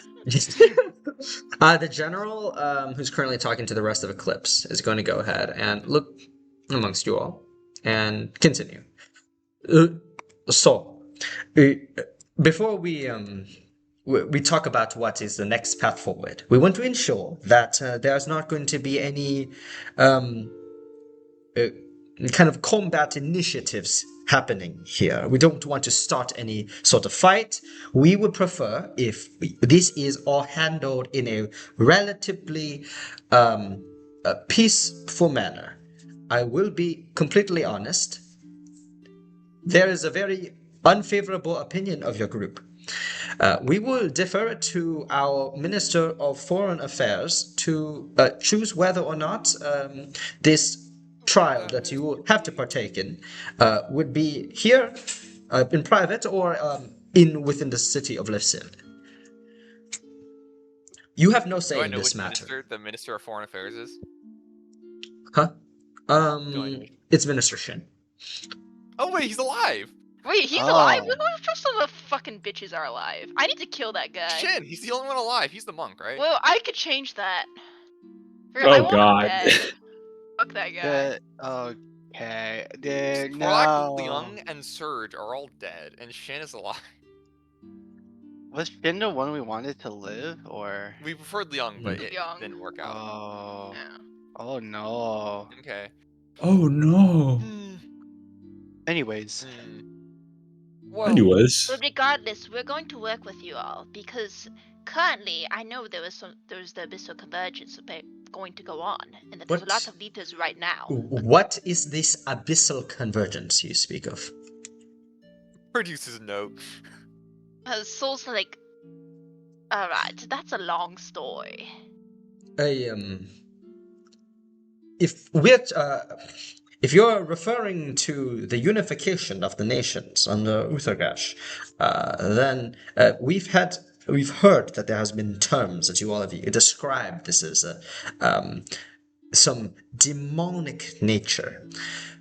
the general, who's currently talking to the rest of Eclipse, is going to go ahead and look amongst you all and continue. Before we talk about what is the next path forward, we want to ensure that there's not going to be any kind of combat initiatives happening here. We don't want to start any sort of fight. We would prefer if this is all handled in a relatively peaceful manner. I will be completely honest. There is a very unfavorable opinion of your group. We will defer to our Minister of Foreign Affairs to choose whether or not this trial that you will have to partake in would be here in private or within the city of Lifsil. You have no Do say I in know this which matter. minister the Minister of Foreign Affairs is? Huh? Do I know? It's Minister Shin. Oh wait, he's alive. Wait, he's alive? Who first of the fucking bitches are alive? I need to kill that guy. Shin, he's the only one alive. He's the monk, right? Well, I could change that. Oh, I want God. him dead. Fuck that guy. Okay. Dude, Porlak, no. Liang, and Surge are all dead, and Shin is alive. Was Shin the one we wanted to live, or? We preferred Liang, but it Liang. didn't work out. Oh. Yeah. Oh no. Okay. Oh no. Anyways. Well, Anyways. But regardless, we're going to work with you all because currently I know there's the Abyssal Convergence going to go on, and that there's a lot of leaders right now. What is this Abyssal Convergence you speak of? produces note. Soul's like, alright, that's a long story. If you're referring to the unification of the nations under Outharrgash, then we've heard that there has been terms that you all have described this as some demonic nature.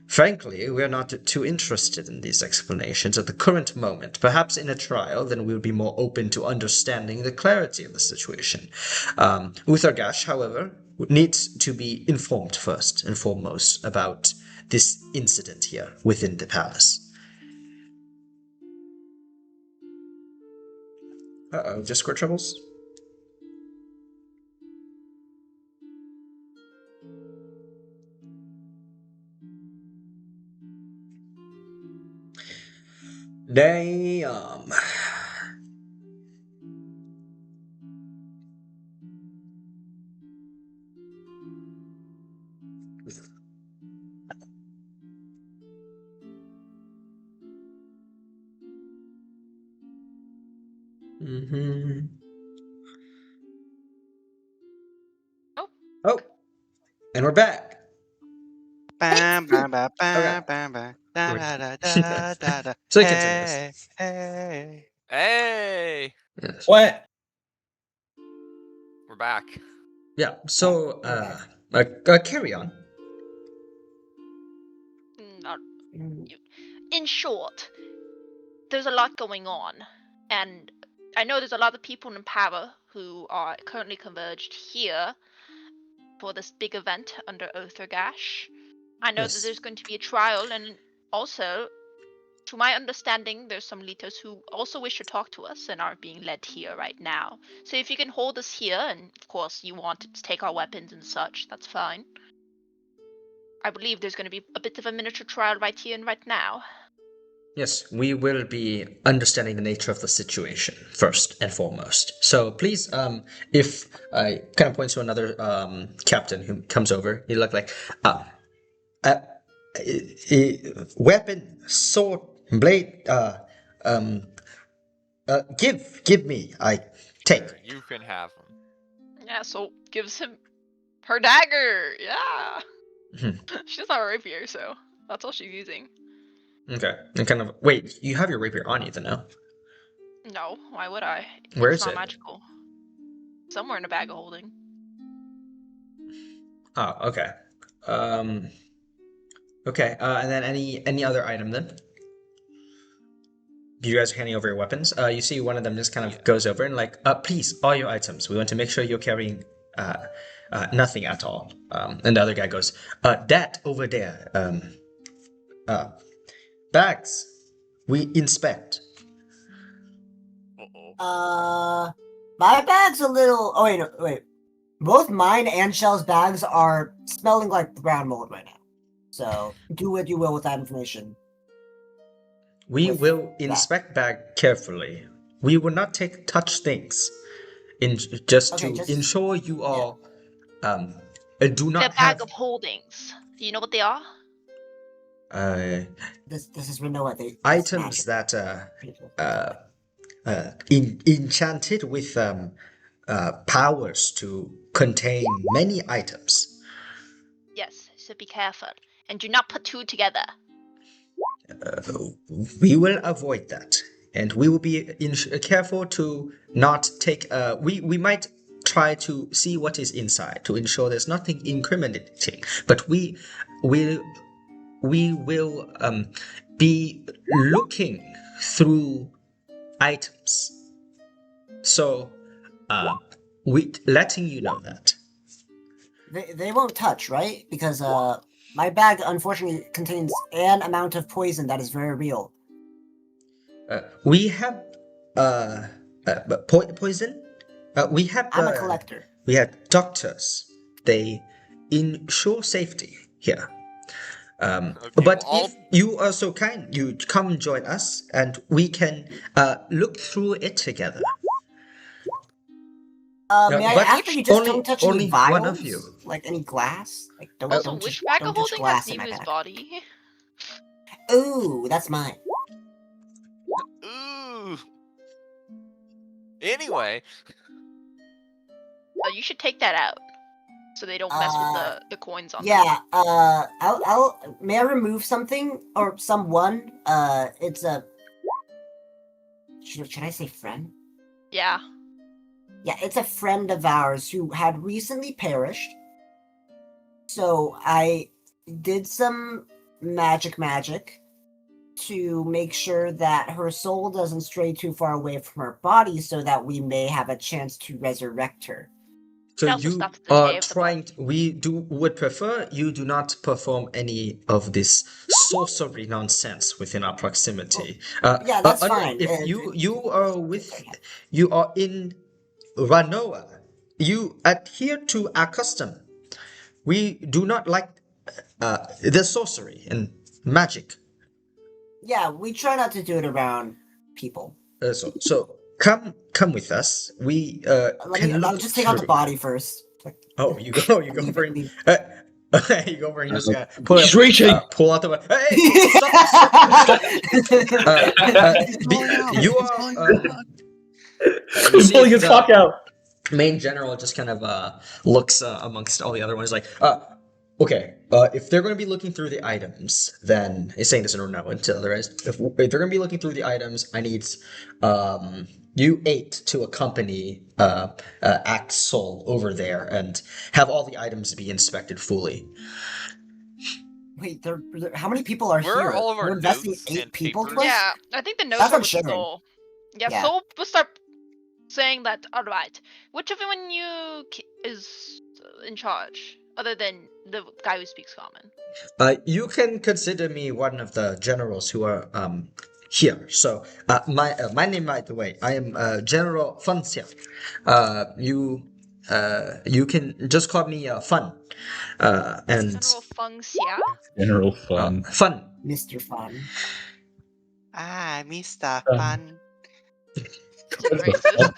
Frankly, we're not too interested in these explanations at the current moment. Perhaps in a trial, then we'll be more open to understanding the clarity of the situation. Outharrgash, however, needs to be informed first and foremost about this incident here within the palace. Uh-oh, Discord troubles? Damn. Mm-hmm. Oh, and we're back. Bam, bam, bam, Okay. bam, bam, bam, da, da, da, da, da. So you continue this. Hey. Hey, Yes. What? we're back. Yeah, so, carry on. In short, there's a lot going on, and I know there's a lot of people in power who are currently converged here for this big event under Outharrgash. I know that there's going to be a trial, and also, to my understanding, there's some leaders who also wish to talk to us and are being led here right now. So if you can hold us here, and of course you want to take our weapons and such, that's fine. I believe there's going to be a bit of a miniature trial right here and right now. Yes, we will be understanding the nature of the situation first and foremost. So please, if I kind of point to another captain who comes over, he looked like, weapon, sword, blade, give me, I take. Sure, you can have him. Yeah, so gives him her dagger. Yeah. Mhm. She doesn't have a rapier, so that's all she's using. Okay, and kind of, wait, you have your rapier on you then, no? No, why would I? Where It's is not it? magical. Somewhere in a bag of holding. Oh, okay. Okay, and then any other item then? You guys are handing over your weapons. You see one of them just kind of goes over and like, please, all your items. We want to make sure you're carrying nothing at all. And the other guy goes, that over there, bags, we inspect. Uh-oh. My bag's a little. Oh wait. Both mine and Shell's bags are smelling like brown mold right now. So do what you will with that information. We with will that. inspect bag carefully. We will not touch things, just Okay, to just- ensure you all do The not bag have of holdings. Do you know what they are? This is Ranoan. It's items magic. that People. enchanted with powers to contain many items. Yes, so be careful. And do not put two together. We will avoid that, and we will be careful to not take. We might try to see what is inside to ensure there's nothing incriminating, but we will be looking through items. So, we letting you know that. They won't touch, right? Because my bag unfortunately contains an amount of poison that is very real. We have poison. We have. I'm a collector. We have doctors. They ensure safety here. Okay, But well, if you are so kind, you come join us, and we can look through it together. May I but ask that you just only- don't touch only any vials? one of you. Like any glass? Like don't Also, don't which touch, bag don't of touch holding has glass in my Nemu's bag. body? Ooh, that's mine. Ooh. Anyway, You should take that out. So they don't mess with the coins on them. Yeah, I'll may I remove something or someone? It's a should I say friend? Yeah. Yeah, it's a friend of ours who had recently perished. So I did some magic to make sure that her soul doesn't stray too far away from her body so that we may have a chance to resurrect her. So It also you stops the are decay of the trying. Would prefer you do not perform any of this sorcery nonsense within our proximity. Yeah, that's fine. If you are in Ranoa, you adhere to our custom. We do not like the sorcery and magic. Yeah, we try not to do it around people. So come with us. We I'll just take out the body first. Oh, you go Leave for it, leave- you go for it. You just He's reaching. pull out the. Hey, stop! You are. You He's see pulling his the cock out. main general just kind of looks amongst all the other ones like, okay, if they're going to be looking through the items, then he's saying this in Ranoan to the others. If they're going to be looking through the items, I need you 8 to accompany Axel over there and have all the items be inspected fully. Wait, how many people are where here? are all of We're our investing notes 8 and people papers? plus? Yeah, I think the notes That's are on with sharing. Soul. Yeah, Yeah. Soul will start saying that, alright, which of you is in charge, other than the guy who speaks common? You can consider me one of the generals who are here. So my name, by the way, I am General Funxia. You can just call me Fun. And General Feng Xia? General fun. Fun. Mr. Fun. Ah, Mr. Um, Fun. Is it racist?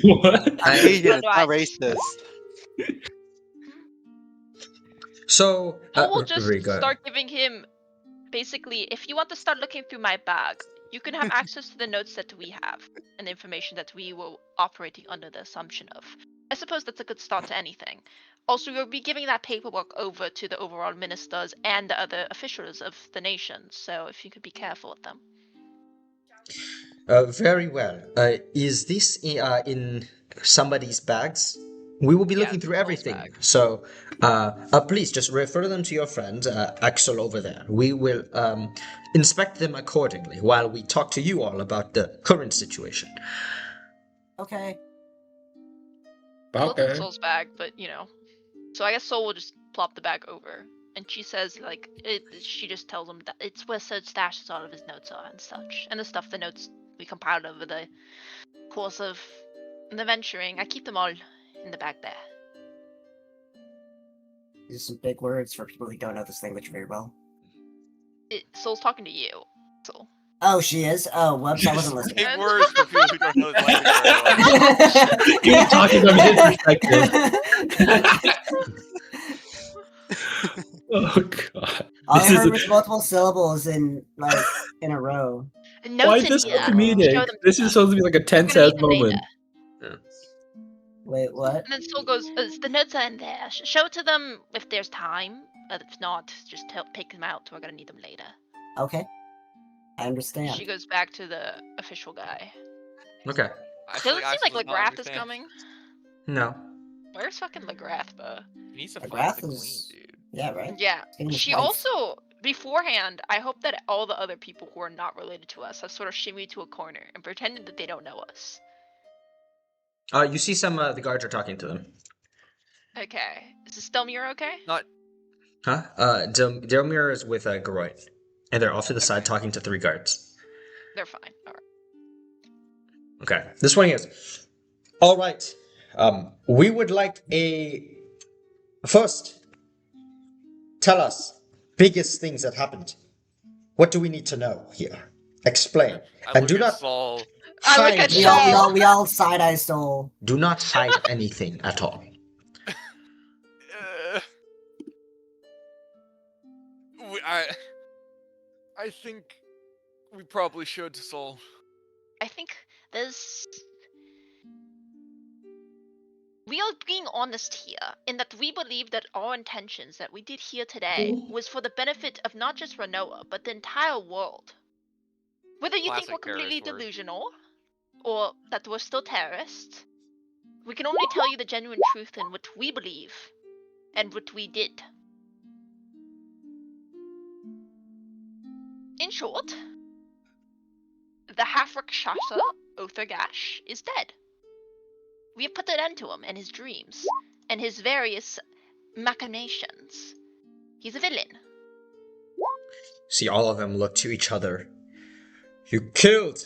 What? I- Asian, it's not Right. racist. So So we'll just very good. start giving him, basically, if you want to start looking through my bag, you can have access to the notes that we have and the information that we were operating under the assumption of. I suppose that's a good start to anything. Also, we'll be giving that paperwork over to the overall ministers and the other officials of the nation, so if you could be careful with them. Very well. Is this in somebody's bags? We will be Yeah, looking it's through Saul's everything. bag. So, please just refer them to your friend Axel over there. We will inspect them accordingly while we talk to you all about the current situation. Okay. Look in Okay. Soul's bag, but you know. So I guess Soul will just plop the bag over. And she says, like, she just tells him that it's where Serge stashes all of his notes are and such. And the notes we compiled over the course of the venturing. I keep them all in the bag there. These are some big words for people who don't know this language very well. Soul's talking to you. Soul. Oh, she is? Oh, whoops, I wasn't listening. Big words for people who don't know his language very well. He was talking from his perspective. Oh god. All I This is heard was multiple syllables in a row. Notes why in is this so here. Show comedic? them This to is them. supposed to be like a We're tense gonna ass need them later. moment. Wait, what? And then Soul goes, the notes are in there. Show it to them if there's time. But if not, just pick them out. We're gonna need them later. Okay. I understand. She goes back to the official guy. Okay. Doesn't it seem like Lagrath is coming? No. Where's fucking Lagrath, bro? He needs to The find graph the queen, is- dude. Yeah, right? Yeah. Getting his She wife. also, beforehand, I hope that all the other people who are not related to us have sort of shimmied to a corner and pretended that they don't know us. You see some the guards are talking to them. Okay. Is this Stelmir okay? Huh? Delmir is with Garoy, and they're off to the side talking to 3 guards. They're fine. Alright. Okay. This one is. All right. We would like first. Tell us biggest things that happened. What do we need to know here? Explain. And do not Saul. I look at hide. Shaw. We all side-eye Soul. Do not hide anything at all. I think we probably should, Saul. I think there's. We are being honest here in that we believe that our intentions that we did here today was for the benefit of not just Ranoa, but the entire world. Whether you think Classic we're completely terrorist word. delusional, or that we're still terrorists, we can only tell you the genuine truth in what we believe, and what we did. In short, the half-Rakshasa, Outharrgash, is dead. We have put an end to him and his dreams, and his various machinations. He's a villain. See, all of them look to each other. You killed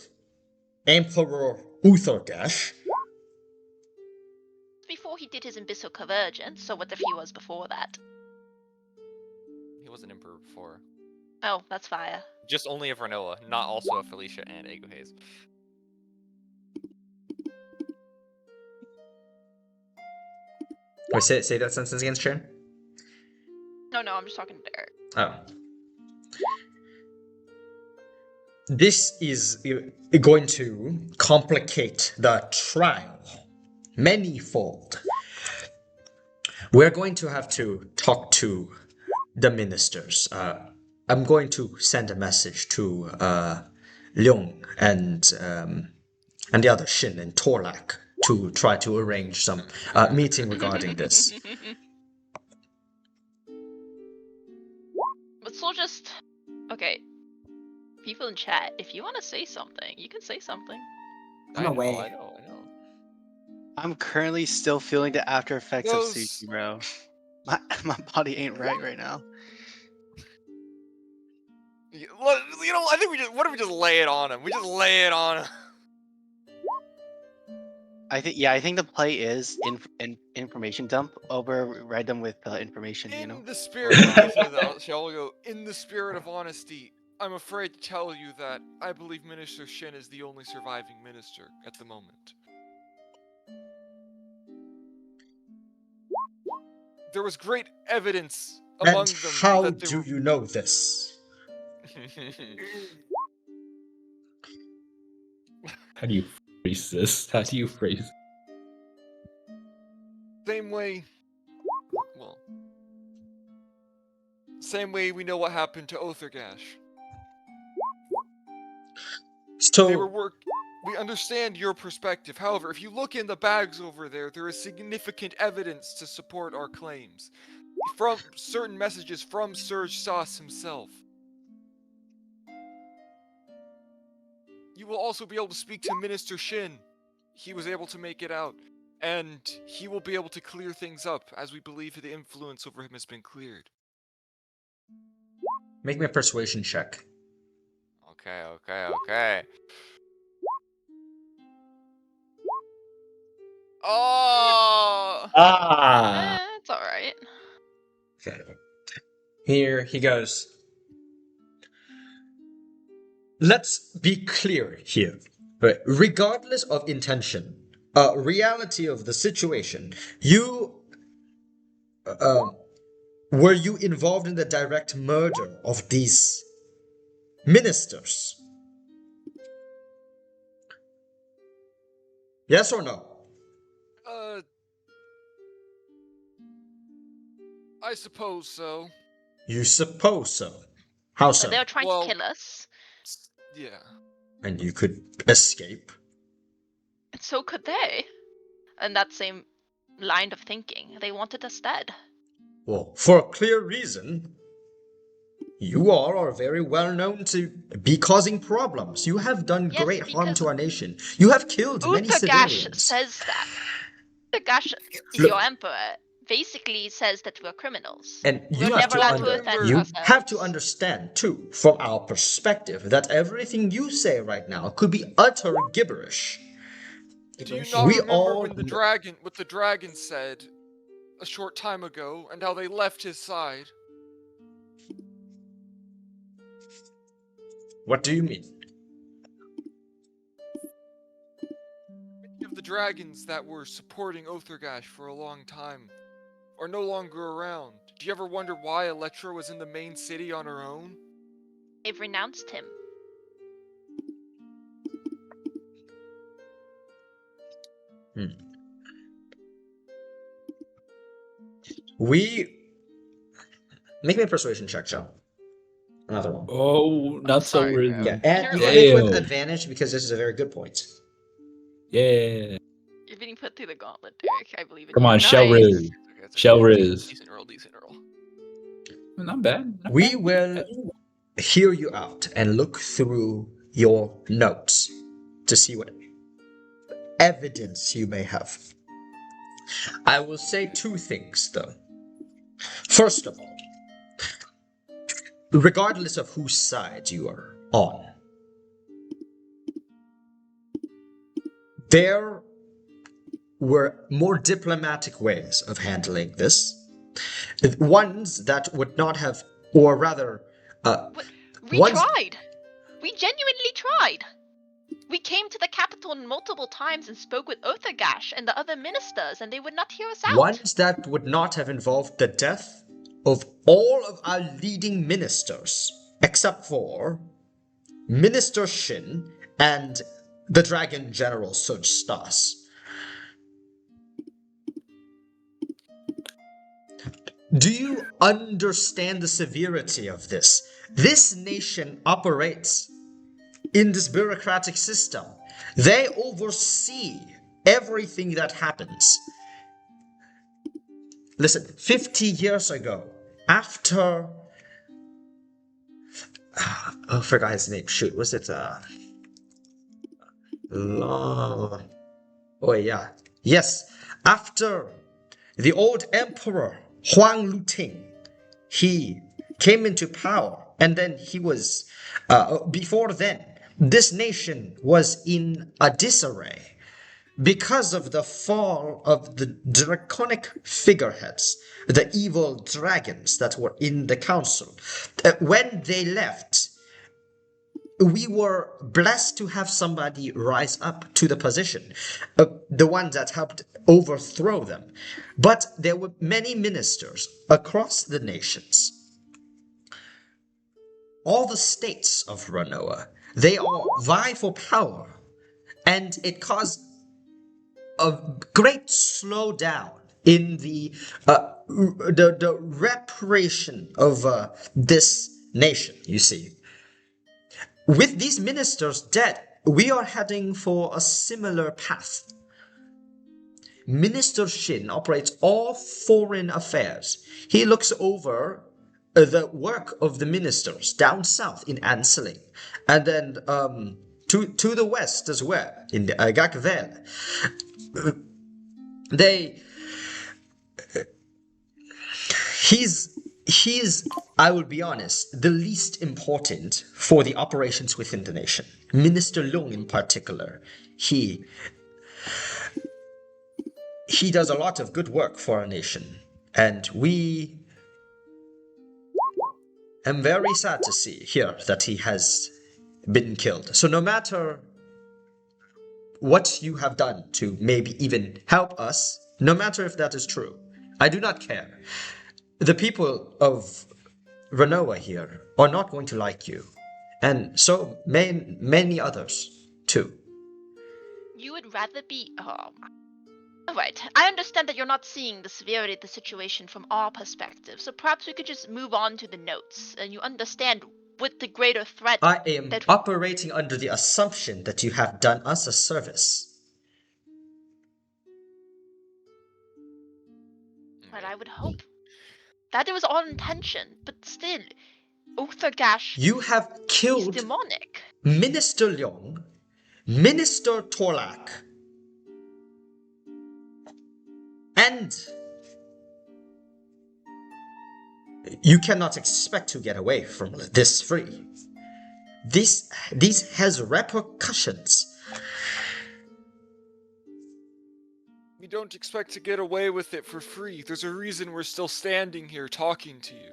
Emperor Outharrgash. Before he did his Abyssal Convergence, so what if he was before that? He was an emperor before. Oh, that's fire. Just only of Ranoa, not also of Felicia and Aeguhean. Wait, say that sentence again, Sharon. No, I'm just talking to Derek. Oh. This is going to complicate the trial manyfold. We're going to have to talk to the ministers. I'm going to send a message to Leung and the other Shin and Torlak to try to arrange some meeting regarding this. But so just okay. People in chat, if you want to say something, you can say something. I'm away. I know. I'm currently still feeling the after effects of Those- sushi, bro. My body ain't right now. You know, I think what if we just lay it on him? We just lay it on him. I think the play is information dump. Override them with information. You know. In the spirit, okay, so shall we go? In the spirit of honesty, I'm afraid to tell you that I believe Minister Shin is the only surviving minister at the moment. There was great evidence among And them how that they do were... you know this? How do you phrase this? How do you phrase? Same way. Well. Same way we know what happened to Outharrgash. They were So, We understand your perspective. However, if you look in the bags over there, there is significant evidence to support our claims. From certain messages from Serge Sauce himself. You will also be able to speak to Minister Shin. He was able to make it out. And he will be able to clear things up, as we believe the influence over him has been cleared. make me a persuasion check. Okay. Oh! It's alright. Okay. Here he goes. let's be clear here. Right. Regardless of intention, reality of the situation, were you involved in the direct murder of these ministers? Yes or no? Uh, I suppose so. You suppose so. How so? They were trying Well- to kill us, Yeah. And you could escape. and so could they. And that same line of thinking, they wanted us dead. Well, for a clear reason. You all are very well known to be causing problems. You have done Yes, great harm because to our nation. You have killed many Outharrgash civilians. says that. Outharrgash, Look- your emperor, basically says that we're criminals. And you We're have never to allowed to under- offend you ourselves. have to understand too, from our perspective, that everything you say right now could be utter gibberish. Do you not We remember all when what the dragon said a short time ago, and how they left his side? What do you mean? Many of the dragons that were supporting Outharrgash for a long time are no longer around. Do you ever wonder why Electra was in the main city on her own? They've renounced him. We make me a persuasion check, Joe. Another one. Oh, not so Sorry, really. bro. Yeah, and you You're can make with Damn. advantage because this is a very good point. Yeah. You're being put through the gauntlet, Derek. I believe in Come you. on, Shell Nice. Riz. Shell Riz. Decent roll, decent roll. Not bad. not We bad. will hear you out and look through your notes to see what evidence you may have. I will say two things, though. First of all, regardless of whose side you are on, there were more diplomatic ways of handling this. Ones that would not have, or rather, We Once- tried. We genuinely tried. We came to the capital multiple times and spoke with Outharrgash and the other ministers, and they would not hear us out. ones that would not have involved the death of all of our leading ministers, except for Minister Shin and the Dragon General Suj Stas. Do you understand the severity of this? This nation operates in this bureaucratic system. They oversee everything that happens. Listen, 50 years ago, after... I forgot his name. Shoot, was it... Oh, yeah. Yes, after the old emperor, Huang Luting, he came into power, and then he was... before then, this nation was in a disarray because of the fall of the draconic figureheads, the evil dragons that were in the council. When they left, we were blessed to have somebody rise up to the position, the one that helped overthrow them. But there were many ministers across the nations. All the states of Ranoa, they all vie for power, and it caused a great slowdown in the reparation of this nation, you see. With these ministers dead, we are heading for a similar path. Minister Shin operates all foreign affairs. He looks over the work of the ministers down south in Anseling, and then to the west as well, in the Aeguhean. He's, I will be honest, the least important for the operations within the nation. Minister Lung in particular, he does a lot of good work for our nation, and I'm very sad to see here that he has been killed. So no matter what you have done to maybe even help us, no matter if that is true, I do not care. The people of Ranoa here are not going to like you, and so many others too. You would rather be. Alright, I understand that you're not seeing the severity of the situation from our perspective, so perhaps we could just move on to the notes, and you understand with the greater threat I am that. operating under the assumption that you have done us a service. Well, I would hope that it was all intention, but still, Outharrgash You have is killed demonic. Minister Leong, Minister Torlak, and you cannot expect to get away from this free. This has repercussions. We don't expect to get away with it for free. There's a reason we're still standing here talking to you.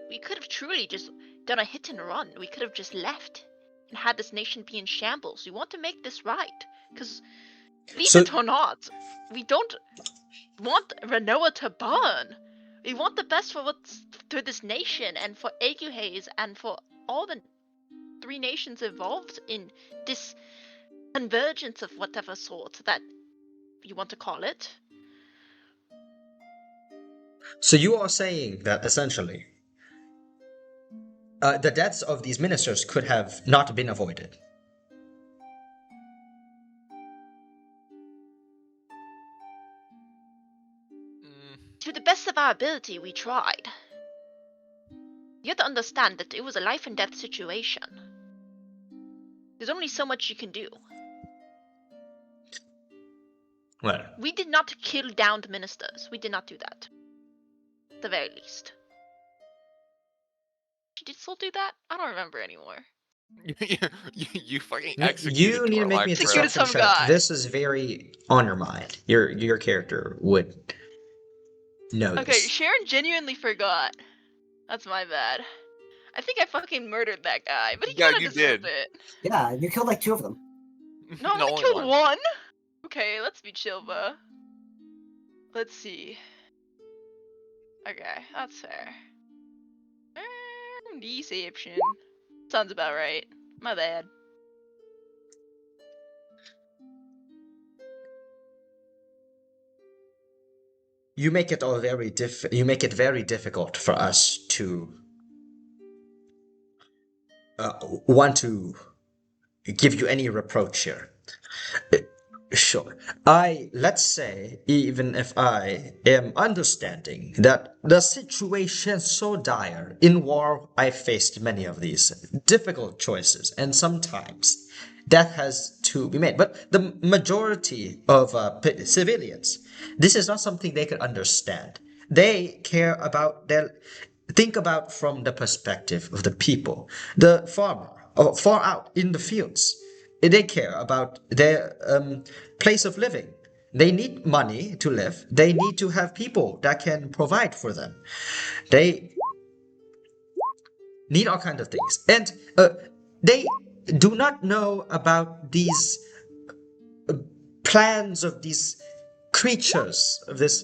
We could have truly just done a hit and run. We could have just left and had this nation be in shambles. We want to make this right, because leave So- it or not, we don't want Ranoa to burn. We want the best for this nation and for Aeguhean and for all the 3 nations involved in this convergence of whatever sort that you want to call it. So you are saying that essentially the deaths of these ministers could have not been avoided. To the best of our ability, we tried. You have to understand that it was a life and death situation. There's only so much you can do. Well, We did not kill downed ministers. We did not do that. At the very least. She did still do that? I don't remember anymore. you fucking you executed need to make me a Torlak, bro. Executed deception some check. guy. This is very on your mind. Your character would know Okay, this. Sharon genuinely forgot. That's my bad. I think I fucking murdered that guy, but he Yeah, kinda you deserved did. it. Yeah, you killed like 2 of them. No, I only only killed one. Okay, let's be chill, bro. Let's see. Okay, that's fair. Deception. Sounds about right. My bad. You make it all you make it very difficult for us to want to give you any reproach here. Sure. Let's say, even if I am understanding that the situation is so dire, in war I faced many of these difficult choices, and sometimes death has to be made. But the majority of civilians, this is not something they can understand. They care about think about from the perspective of the people, the farmer, far out in the fields. They care about their place of living. They need money to live. They need to have people that can provide for them. They need all kinds of things. And they do not know about these plans of these creatures, of this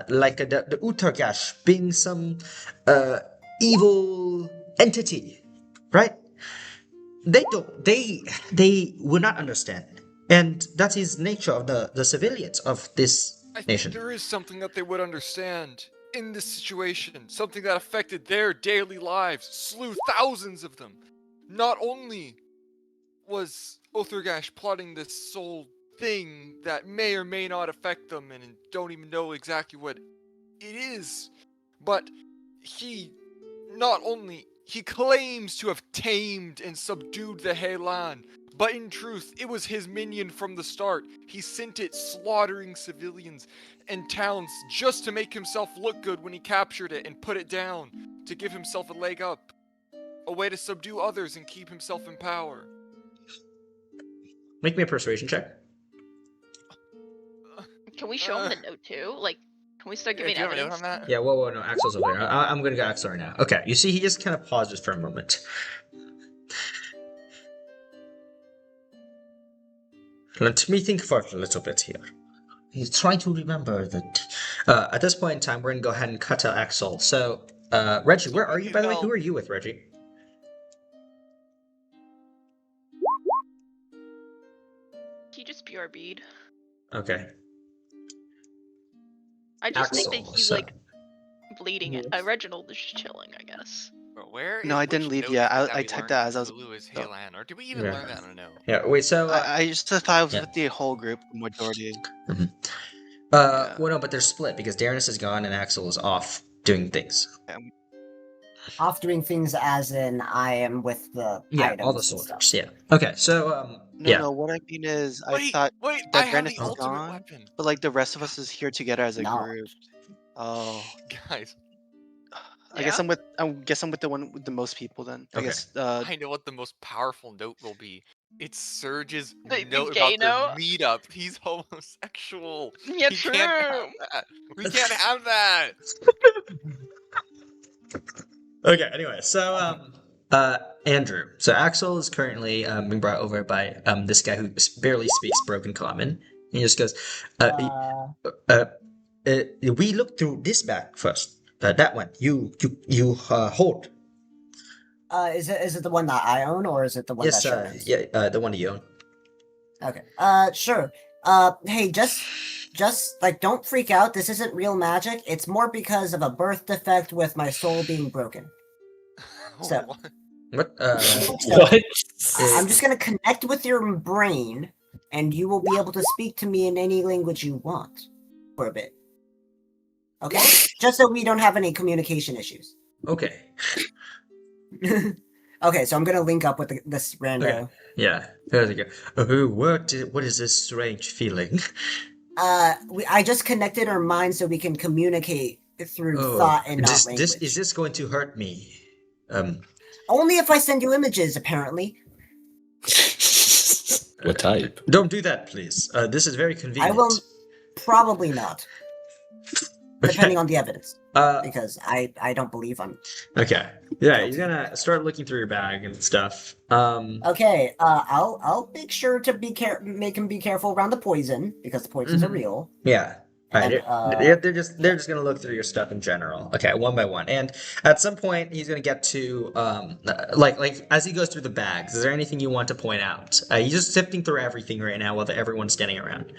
like the Outharrgash being some evil entity, right? They will not understand, and that is nature of the civilians of this I think nation. there is something that they would understand in this situation, something that affected their daily lives, slew thousands of them. Not only was Outharrgash plotting this sole thing that may or may not affect them and don't even know exactly what it is, but he claims to have tamed and subdued the Heilan, but in truth, it was his minion from the start. He sent it slaughtering civilians and towns just to make himself look good when he captured it and put it down, to give himself a leg up, a way to subdue others and keep himself in power. Make me a persuasion check. Can we show him the note too? Like, Can we start Do giving you have a note evidence? on that? Yeah, whoa, no, Axel's over there. I'm gonna go Axel right now. Okay, you see, he just kind of pauses for a moment. Let me think for a little bit here. He's trying to remember that. At this point in time, we're gonna go ahead and cut out Axel. So, Reggie, where are you, by the way? Who are you with, Reggie? He just BRB'd. Okay. I just think that Axel, he's so- like bleeding it. Reginald is just chilling, I guess. Bro, where No, is I didn't which leave note yet. that I we typed learned that as I was. Lulu is Oh. Heylan, or did we even Yeah. learn that on a note? Yeah, wait, so. I just thought I was yeah. with the whole group majority. Mhm. Yeah. Well, no, but they're split because Darrenus is gone and Axel is off doing things. Off doing things as in I am with the Yeah, items all the and stuff. soldiers. Yeah. Okay, so No, yeah. no. What I mean is, I Wait, thought wait, that I have Brandis the is ultimate gone, weapon. but like the rest of us is here together as a No. group. Oh, Guys, I guess I'm with. I guess I'm with the one with the most people then. I Okay. guess. I know what the most powerful note will be. It's Surge's The note gay about their note? meetup. He's homosexual. Yeah, He can't have that. We can't have that. Okay, anyway, so Andrew. So Axel is currently being brought over by this guy who barely speaks broken common. He just goes, we look through this bag first. That one. You hold. Is it the one that I own or is it the one Yes, that Sharon owns? yeah, the one you own. Okay. Sure. Hey, just like don't freak out. This isn't real magic. It's more because of a birth defect with my soul being broken. So- What? What? What? I'm just gonna connect with your brain, and you will be able to speak to me in any language you want for a bit. Okay? Just so we don't have any communication issues. Okay. Okay, so I'm gonna link up with this rando. Okay. Yeah. There you go. What is this strange feeling? I just connected our minds so we can communicate through thought and not language. Is this going to hurt me? Only if I send you images, apparently. What type? Don't do that, please. This is very I convenient. will probably not, depending Okay. on the evidence, Uh, because I don't believe I'm. okay. Yeah, he's gonna start looking through your bag and stuff. Okay, I'll make sure to make him be careful around the poison because the poisons are Mhm. real. Yeah. Right. And, They're just gonna look through your stuff in general. Okay, one by one. And at some point, he's gonna get to like as he goes through the bags. Is there anything you want to point out? He's just sifting through everything right now while everyone's standing around.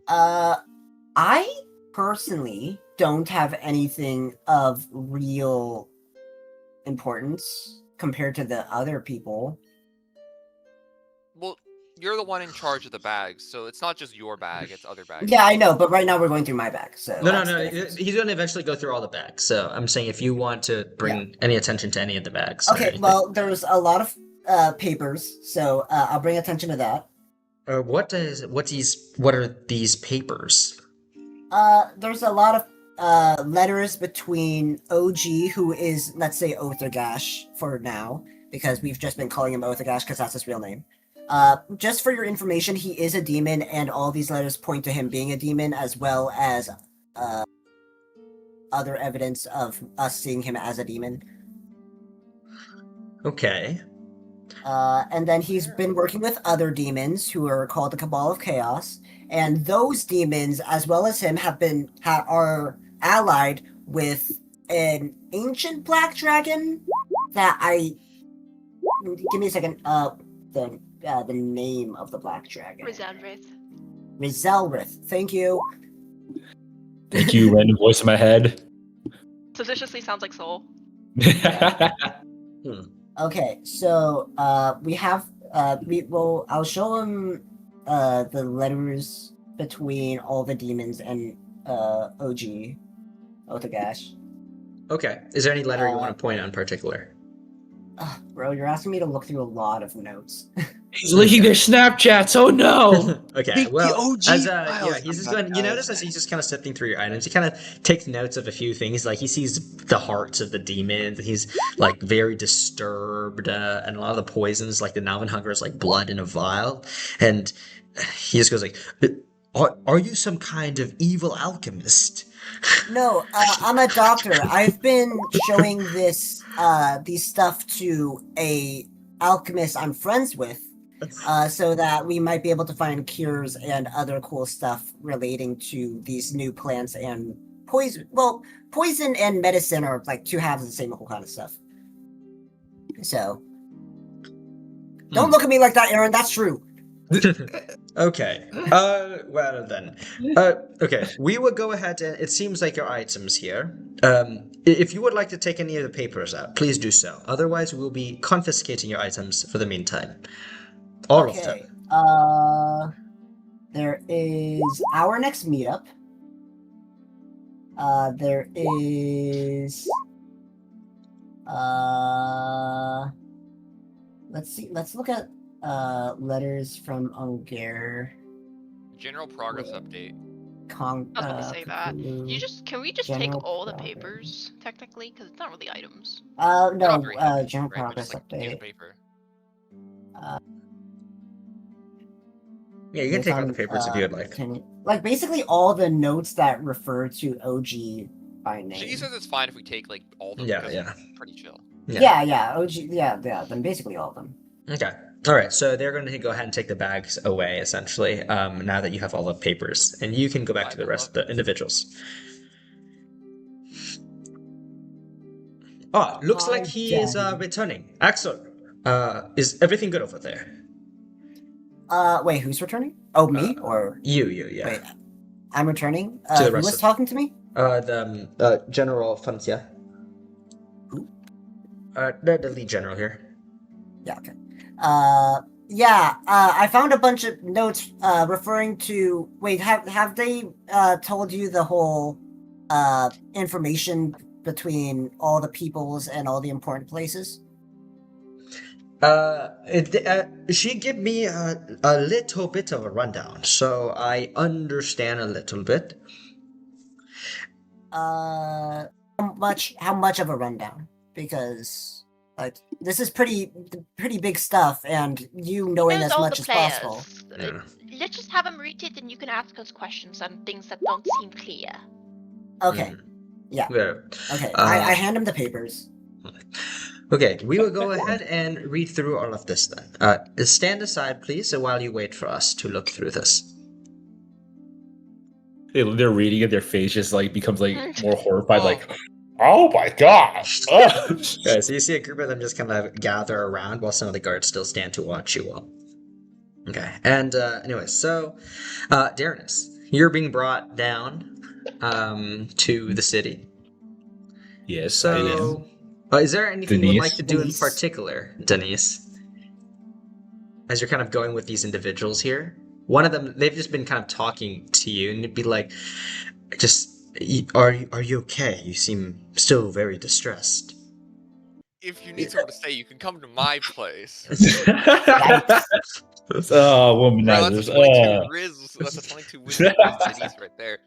I personally don't have anything of real importance compared to the other people. Well, you're the one in charge of the bags, so it's not just your bag; it's other bags. Yeah, I know, but right now we're going through my bag, so No, that's the no. difference. He's gonna eventually go through all the bags. So I'm saying if you want to bring any attention to any of the bags. or Okay, anything. well, there's a lot of papers, so I'll bring attention to that. What are these papers? There's a lot of letters between OG, who is, let's say, Outharrgash for now, because we've just been calling him Outharrgash because that's his real name. Just for your information, he is a demon, and all these letters point to him being a demon, as well as other evidence of us seeing him as a demon. Okay. And then he's been working with other demons who are called the Cabal of Chaos, and those demons, as well as him, are allied with an ancient black dragon that give me a second. The name of the black dragon. Rizalrith. Rizelrith. Thank you. Thank you, random voice in my head. Suspiciously sounds like Soul. Okay, so we have I'll show him the letters between all the demons and OG Outharrgash. Okay. Is there any letter you want to point out in particular? Bro, you're asking me to look through a lot of notes. He's leaking their Snapchats. Oh no! Okay, The well, OG as files he's just come going. back, You guys. notice as he's just kind of sifting through your items, he kind of takes notes of a few things. Like he sees the hearts of the demons, and he's like very disturbed, and a lot of the poisons, like the Nalvan hunger, is like blood in a vial, and he just goes like, Are you some kind of evil alchemist? No, I'm a doctor. I've been showing these stuff to a alchemist I'm friends with, so that we might be able to find cures and other cool stuff relating to these new plants and poison. Well, poison and medicine are like two halves of the same whole kind of stuff. So, don't look at me like that, Aaron. That's true. Okay. Well then. Okay. We will go ahead and it seems like your items here. If you would like to take any of the papers out, please do so. Otherwise, we'll be confiscating your items for the meantime. All of them. There is our next meetup. There is. Let's see. Let's look at letters from Unger. General progress update. I was gonna say that. Cthulhu. Can we just General take all the progress. papers technically? Because it's not really items. No. Not very heavy, General right? But progress just, like, piece of update. paper. Yeah, you can It's take all on, the papers if you would like. Like basically all the notes that refer to OG by name. She says it's fine if we take like all of them. Yeah, because yeah. it's pretty chill. Yeah, OG, yeah, then basically all of them. Okay. All right. So they're going to go ahead and take the bags away, essentially. Now that you have all the papers, and you can go back to the rest of the individuals. Oh, looks like he is returning. Axel, is everything good over there? Wait, who's returning? Oh, me or You, yeah. wait? I'm returning. To the Who rest was of- talking to me? The General Funcia. Who? The lead general here. Yeah. Okay. I found a bunch of notes referring to. Wait, have they told you the whole information between all the peoples and all the important places? She gave me a little bit of a rundown, so I understand a little bit. How much of a rundown? Because like this is pretty big stuff, and you knowing Knows as all much the as possible. players. Yeah. Let's just have him read it, and you can ask us questions on things that don't seem clear. Okay. Yeah. Yeah. Okay. I hand him the papers. Okay, we will go ahead and read through all of this then. Stand aside, please, while you wait for us to look through this. They're reading it, their face just like becomes like more horrified, like, oh my gosh. Yeah, so you see a group of them just kind of gather around while some of the guards still stand to watch you all. Okay, and anyway, so Darrenus, you're being brought down to the city. Yes, I am. So, is there anything you would like to do in Denise? particular, Denise? As you're kind of going with these individuals here, one of them, they've just been kind of talking to you, and it'd be like, are you okay? You seem still very distressed. If you need somewhere to stay, you can come to my place. Oh, Bro, womanizers. that's a 22 Riz. That's a 22 wisdom Riz Denise right there.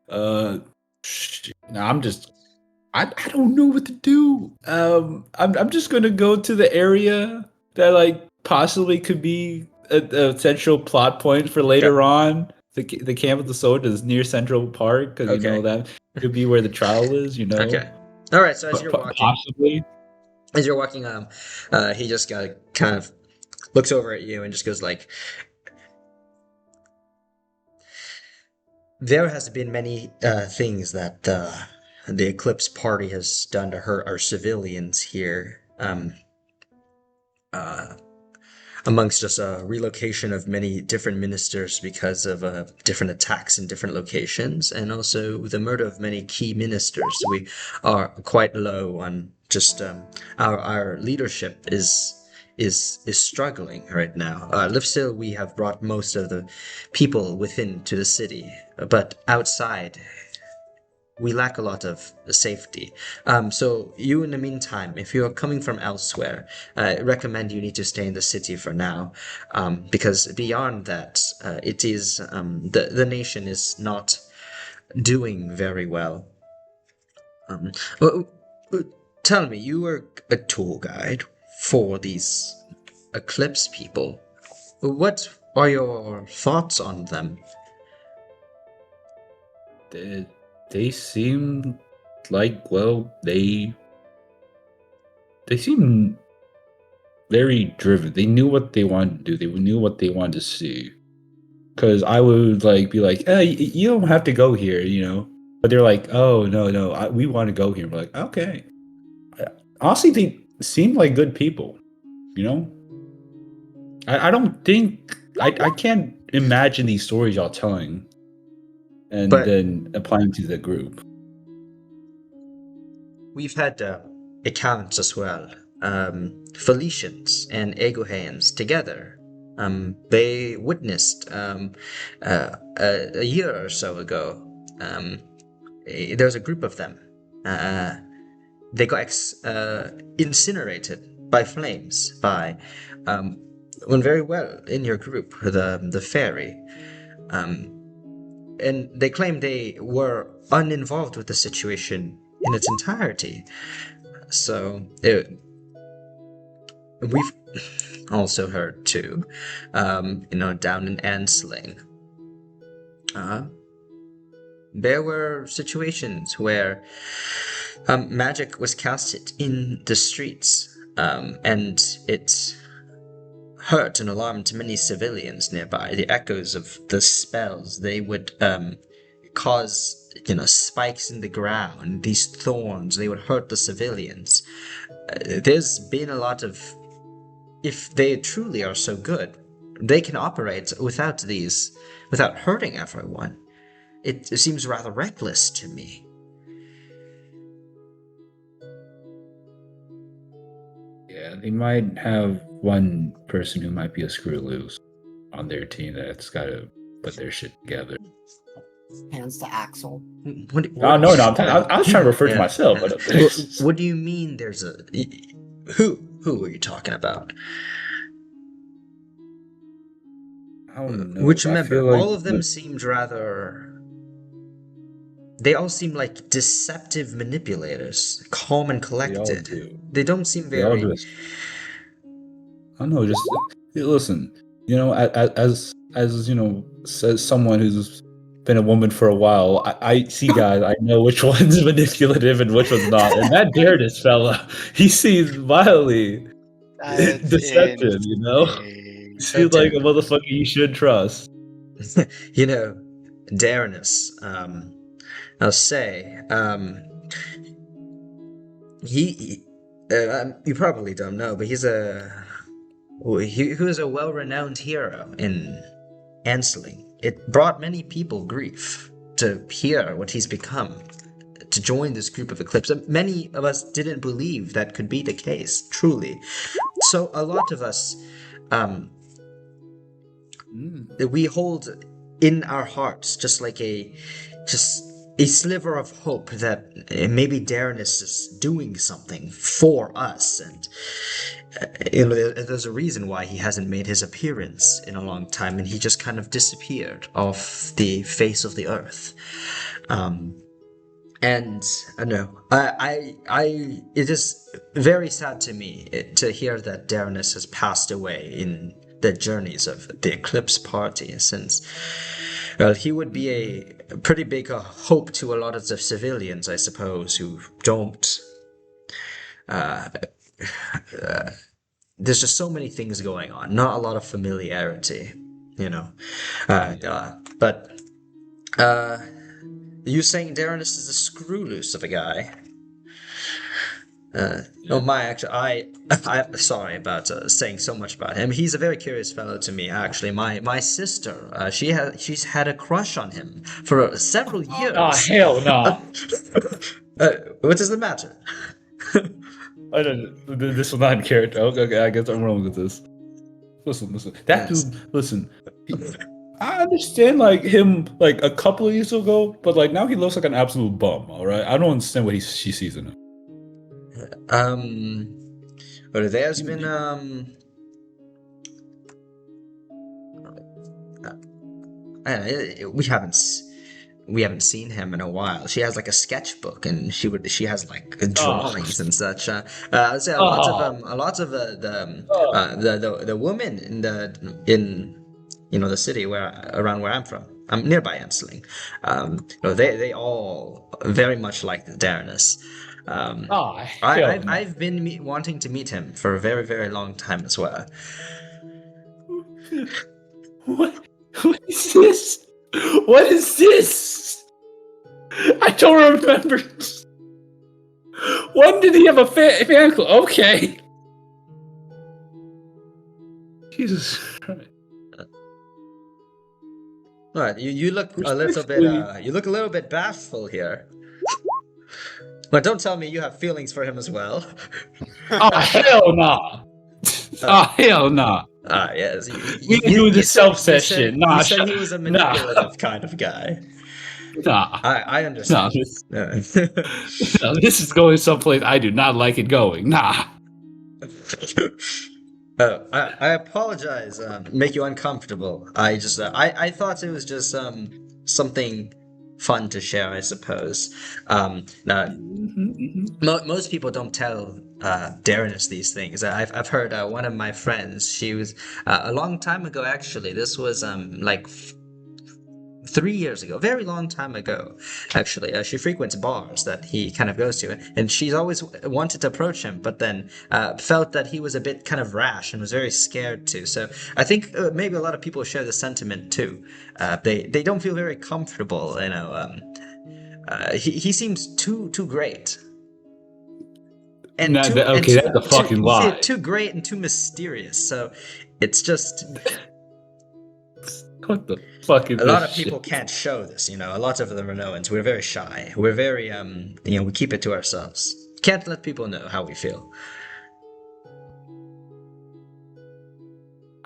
No, I don't know what to do. I'm just gonna go to the area that like possibly could be a central plot point for later on. The camp of the soldiers near Central Park, because you know that could be where the trial is. You know. Okay. All right. So as you're walking, possibly. As you're walking, he just kind of looks over at you and just goes like, "There has been many things that the Eclipse party has done to hurt our civilians here. Amongst just a relocation of many different ministers because of different attacks in different locations, and also the murder of many key ministers. We are quite low on just our leadership is struggling right now. Still, we have brought most of the people within to the city, but outside we lack a lot of safety. So you, in the meantime, if you're coming from elsewhere, I recommend you need to stay in the city for now, because beyond that, it is the nation is not doing very well. Tell me, you were a tour guide for these Eclipse people. What are your thoughts on them? They seem like, well, they seem very driven. They knew what they wanted to do. They knew what they wanted to see. Because I would like be like, hey, you don't have to go here, you know. But they're like, oh no, we want to go here. We're like, okay. Honestly, they seem like good people, you know. I don't think I can't imagine these stories y'all telling and But then applying to the group. we've had accounts as well. Felicians and Aeguheans together. They witnessed a year or so ago. There's a group of them. They got incinerated by flames by one very well in your group, the fairy. And they claim they were uninvolved with the situation in its entirety. So we've also heard too, down in Ansling, there were situations where magic was casted in the streets, and it hurt and alarmed many civilians nearby. The echoes of the spells, they would cause, spikes in the ground, these thorns, they would hurt the civilians. There's been a lot of, if they truly are so good, they can operate without hurting everyone. It seems rather reckless to me. Yeah, they might have one person who might be a screw loose on their team that's got to put their shit together. Hands to Axel. What No, I was trying to refer to myself. But what do you mean there's a... Who are you talking about? I don't know. Which I member? feel like All of them seemed rather... They all seem like deceptive manipulators, calm and collected. They don't seem They all very... do. I know. Just listen. As says someone who's been a woman for a while, I see guys. I know which one's manipulative and which one's not. And that Darius fella, he seems mildly That's deceptive. He seems like a motherfucker you should trust. Darnus, I'll say, you probably don't know, but he was a well-renowned hero in Ansling. It brought many people grief to hear what he's become, to join this group of Eclipse. Many of us didn't believe that could be the case, truly. So a lot of us, we hold in our hearts just a sliver of hope that maybe Darnus is doing something for us, and there's a reason why he hasn't made his appearance in a long time, and he just kind of disappeared off the face of the earth. And I know, it is very sad to me to hear that Darnus has passed away in the journeys of the Eclipse party, since, well, he would be a pretty big hope to a lot of the civilians, I suppose, who don't... there's just so many things going on, not a lot of familiarity, but you saying Darnus is a screw loose of a guy? I'm sorry about saying so much about him. He's a very curious fellow to me, actually. My sister, she's had a crush on him for several years. Oh, hell no. What is the matter? I don't. This was not in character. Okay, I guess I'm wrong with this. Listen. That dude. Listen. I understand him a couple of years ago, but now he looks like an absolute bum. All right, I don't understand what she sees in him. But there's been we haven't seen him in a while. She has a sketchbook, and she has drawings and such. I'd say a lot of the women the city around where I'm from. I'm nearby Ensling. They all very much like the Darnus. Oh, hell no. I've been wanting to meet him for a very, very long time as well. What is this? What is this? I don't remember. When did he have a fan club? Okay. Jesus Christ. What, you look a little bit you look a little bit bashful here. But don't tell me you have feelings for him as well. Oh, hell no. Oh, hell no. Yes. We can do the self-session. You said he was a manipulative kind of guy. Nah. I understand. No, this is going someplace I do not like it going. Nah. I apologize. Make you uncomfortable. I just I thought it was just something fun to share, I suppose. Now, most people don't tell Darrenus these things. I've heard one of my friends. She was a long time ago. Actually, this was like 3 years ago, very long time ago, actually. She frequents bars that he kind of goes to, and she's always wanted to approach him, but then felt that he was a bit kind of rash and was very scared too. So I think maybe a lot of people share the sentiment too. They don't feel very comfortable, he seems too great. And that's a fucking lie. Too great and too mysterious. So it's just. What the fuck is A lot of shit? people can't show this, A lot of the Ranoans, we're very shy. We're very, we keep it to ourselves. Can't let people know how we feel.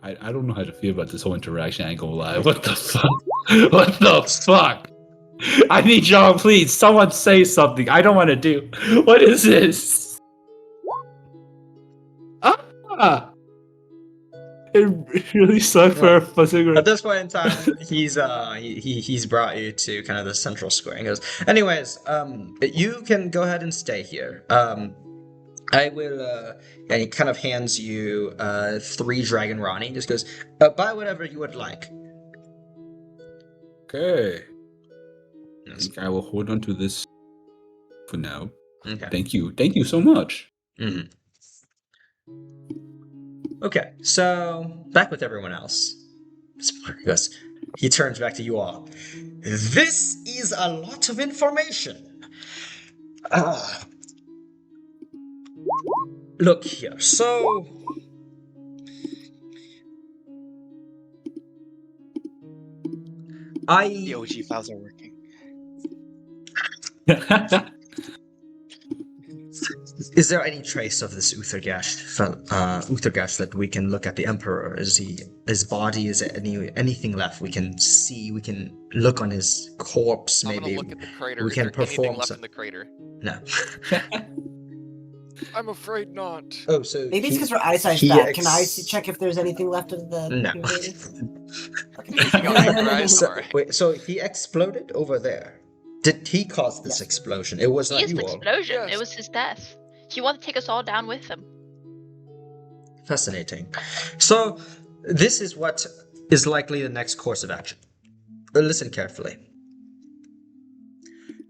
I don't know how to feel about this whole interaction. I ain't gonna lie. What the fuck? What the fuck? I need y'all, please. Someone say something. I don't want to do. What is this? Ah! It really sucked for a cigarette. At this point in time, he's brought you to kind of the central square. And goes, anyways, you can go ahead and stay here. I will, and he kind of hands you 3 Dragon Ronnie. Just goes, buy whatever you would like. Okay. I think I will hold on to this for now. Okay. Thank you so much. Mm-hmm. Okay, so back with everyone else. He turns back to you all. This is a lot of information. Look here, so... The OG files are working. Is there any trace of this Outharrgash that we can look at the Emperor? His body? Is there anything left we can see? We can look on his corpse, maybe. I'm gonna look at the crater. We Is can there anything perform left some... in the crater? No. I'm afraid not. Oh, so Maybe it's because her eyesight's bad. Can I check if there's anything left of the? No. So he exploded over there. Did he cause this explosion? It was not His you all. explosion. Yes. It was his death. He wanted to take us all down with him. Fascinating. So this is what is likely the next course of action. Listen carefully.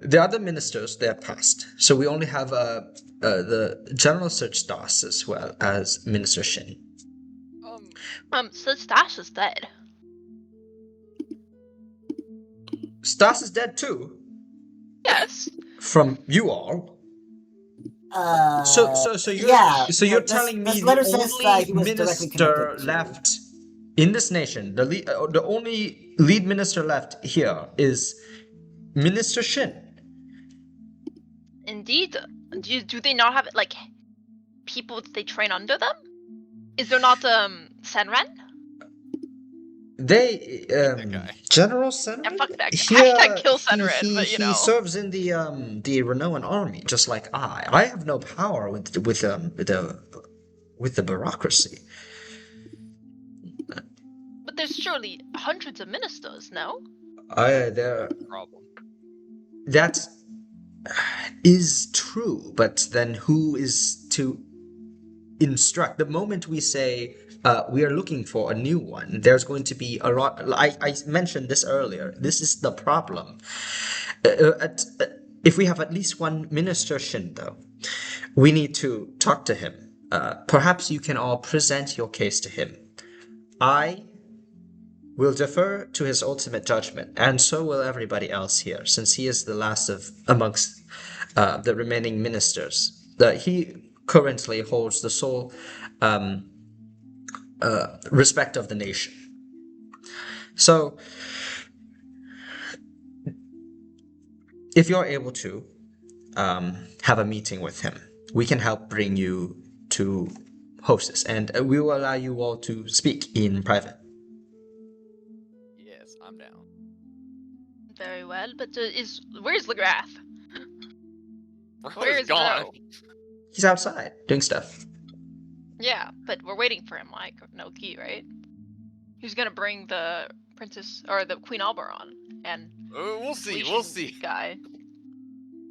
The other ministers, they have passed. So we only have the General Search Stas as well as Minister Shin. So Stash is dead. Stas is dead too. Yes. From you all. So you're yeah. you're This telling me letter the says only he was directly minister connected to- left in this nation, the only lead minister left here is Minister Shin. Indeed. Do they not have like people that they train under them? Is there not Senran? They guy. General Senran? Yeah, fuck that guy. Yeah, Hashtag kill Senran, but you know. He serves in the Ranoan army, just like I. I have no power with the bureaucracy. But there's surely hundreds of ministers, no? There. Problem. That is true, but then who is to instruct? The moment we say we are looking for a new one. There's going to be a lot. I mentioned this earlier. This is the problem. If we have at least one minister Shindo, we need to talk to him. Perhaps you can all present your case to him. I will defer to his ultimate judgment, and so will everybody else here, since he is the last of amongst the remaining ministers. He currently holds the sole respect of the nation. So, if you're able to have a meeting with him, we can help bring you to Hostess, and we will allow you all to speak in private. Yes, I'm down. Very well, but where's Legrath? Bro Where is is gone. Bro? He's outside doing stuff. Yeah, but we're waiting for him, like, no key, right? He's gonna bring the princess, or the Queen Alberon, and We'll see. Felician We'll see. guy.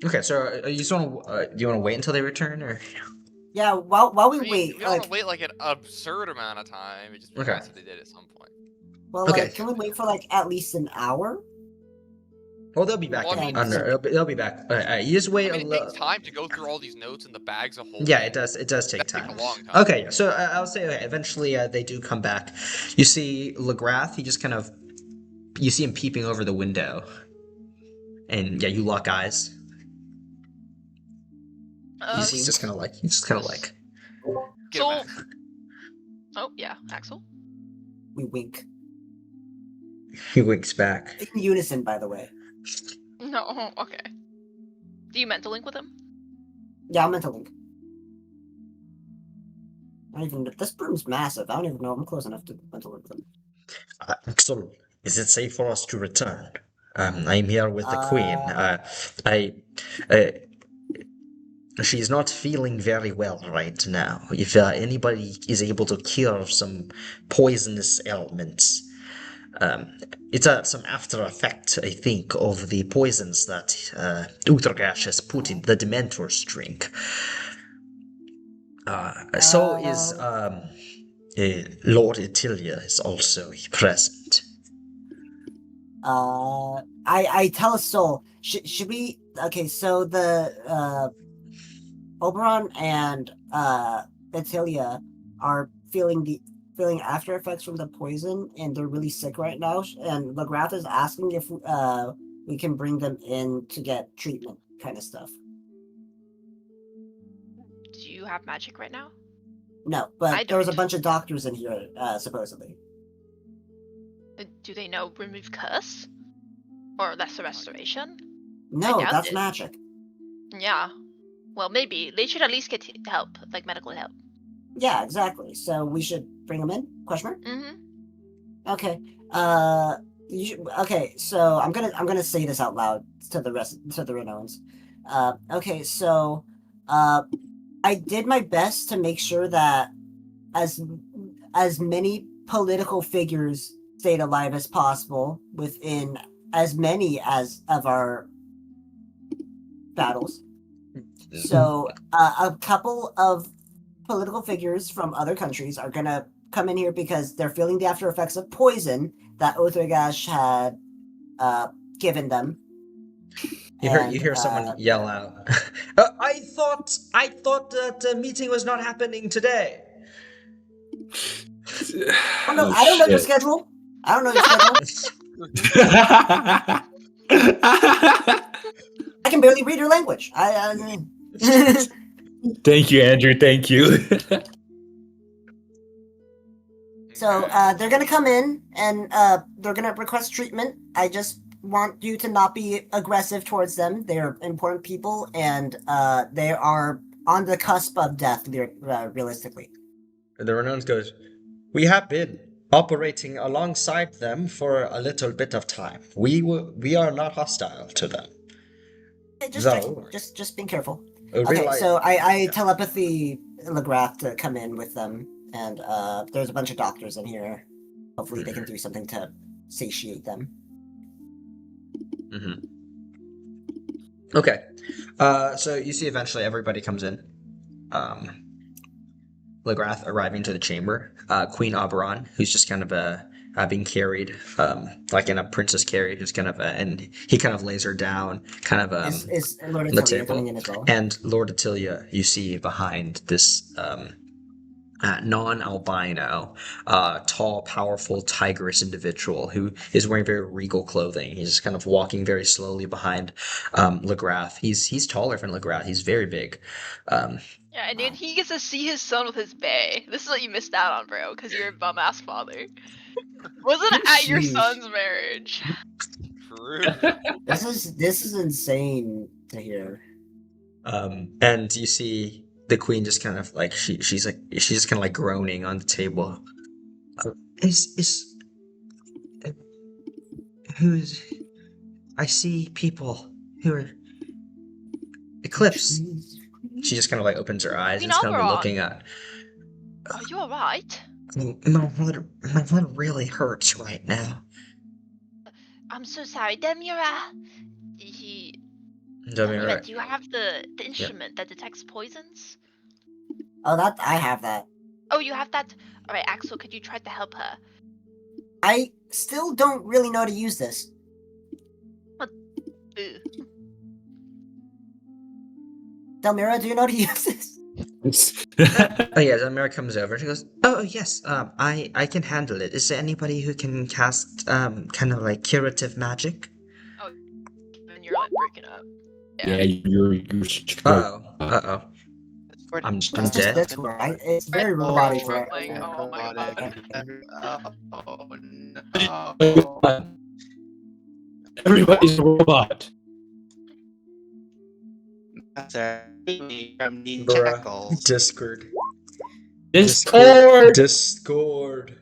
Okay, so you just want to do you want to wait until they return, or Yeah, while we I mean, wait, we don't want like, to wait like an absurd amount of time. It just be Okay. nice if they did at some point. well, Okay. like, can we wait for like at least an hour? well, they'll be back. Well, I mean, they'll be back. You just wait I mean, a it little. takes time to go through all these notes and the bags of holding. Yeah, it does. It does take That takes time. a long time. Okay, so I'll say eventually they do come back. You see Legrath. He just kind of you see him peeping over the window, and yeah, you lock eyes. He's just kind of like Get him So, oh yeah, Axel. We wink. he winks back. In unison, by the way. No, okay. Do you mental link with him? Yeah, I'm mental link. I don't even. This room's massive. I don't even know if I'm close enough to mental link with him. Axel, is it safe for us to return? I'm here with the queen. She's not feeling very well right now. If anybody is able to cure some poisonous ailments, it's some after effect, I think, of the poisons that Outharrgash has put in the Dementor's drink. So is Lord Itilia is also present. I tell a soul. Should we? Okay, so the Oberon and Etilia are feeling after effects from the poison, and they're really sick right now. And Legrath is asking if we can bring them in to get treatment, kind of stuff. Do you have magic right now? No, but I there was a don't. bunch of doctors in here, supposedly. Do they know remove curse? Or lesser restoration? No, doubt that's it. magic. Yeah. Well, maybe. They should at least get help, like medical help. Yeah, exactly. So we should bring them in? Question mark? Mm-hmm. Okay. Okay. So I'm gonna say this out loud to the Ranoans. Okay. So, I did my best to make sure that as many political figures stayed alive as possible within as many of our battles. So, a couple of political figures from other countries are gonna come in here because they're feeling the after effects of poison that Outharrgash had given them. You hear someone yell out. I thought that the meeting was not happening today. I don't know your schedule. I don't know your schedule. I can barely read your language. Thank you, Andrew. Thank you. So they're gonna come in and they're gonna request treatment. I just want you to not be aggressive towards them. They're important people, and they are on the cusp of death, realistically. The Ranoans goes, we have been operating alongside them for a little bit of time. We are not hostile to them. Just Though- checking. Just being careful. I Okay, realize- so I telepathy Legrath to come in with them, and there's a bunch of doctors in here. Hopefully they can do something to satiate them. Mm-hmm. Okay. So you see eventually everybody comes in. Legrath arriving to the chamber, Queen Oberon, who's just kind of being carried, like in a princess carriage, just kind of, and he kind of lays her down, kind of Is Lord on the Atelier coming table. in as well? And Lord Attilia, you see behind this non-albino, tall, powerful, tigress individual who is wearing very regal clothing. He's just kind of walking very slowly behind Legrath. He's taller than Legrath. He's very big. Yeah, and then he gets to see his son with his bae. This is what you missed out on, bro, because you're a bum ass father. Wasn't at your Sheesh. son's marriage. True. This is insane to hear. And you see the queen just kind of like she's just kind of like groaning on the table. Who's I see people who are Eclipse. She just kind of like opens her eyes and is kind of looking at. Are you alright? My head really hurts right now. I'm so sorry, Demira. Demira, Demira, do you have the instrument that detects poisons? Oh, that I have that. Oh, you have that? Alright, Axel, could you try to help her? I still don't really know how to use this. Boo. Delmira, do you know how to use this? oh yeah, Demira comes over. She goes, "Oh yes, I can handle it. Is there anybody who can cast kind of like curative magic?" Oh, and you're like breaking up. Yeah, you're Uh oh. I'm It's dead. just Discord, right? It's very robotic. Like, Right? oh my god. Oh no. Everybody's a robot. From the Bruh. jackals. Discord. Discord. Discord.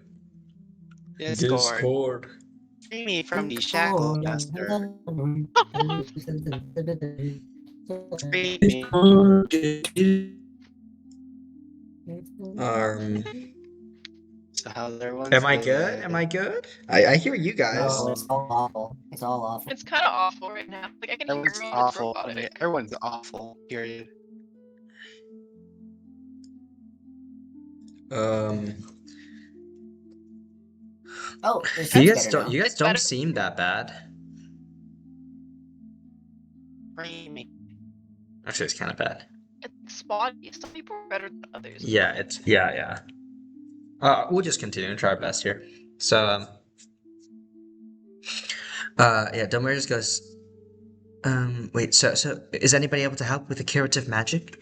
Discord. Free me from the shackle master. Free me. So how's everyone's Am I day? good? Am I good? I hear you guys. No, it's all awful. It's all awful. It's kind of awful right now. Like, I can hear Everyone's everyone. It's awful. robotic. Everyone's awful. Period. Oh, there's You sense guys better don't. now. You guys It's don't better. seem that bad. Free me. Actually, it's kind of bad. It's spotty. Some people are better than others. Yeah, it's yeah. We'll just continue and try our best here. So yeah, Delmira just goes. Wait. So is anybody able to help with the curative magic?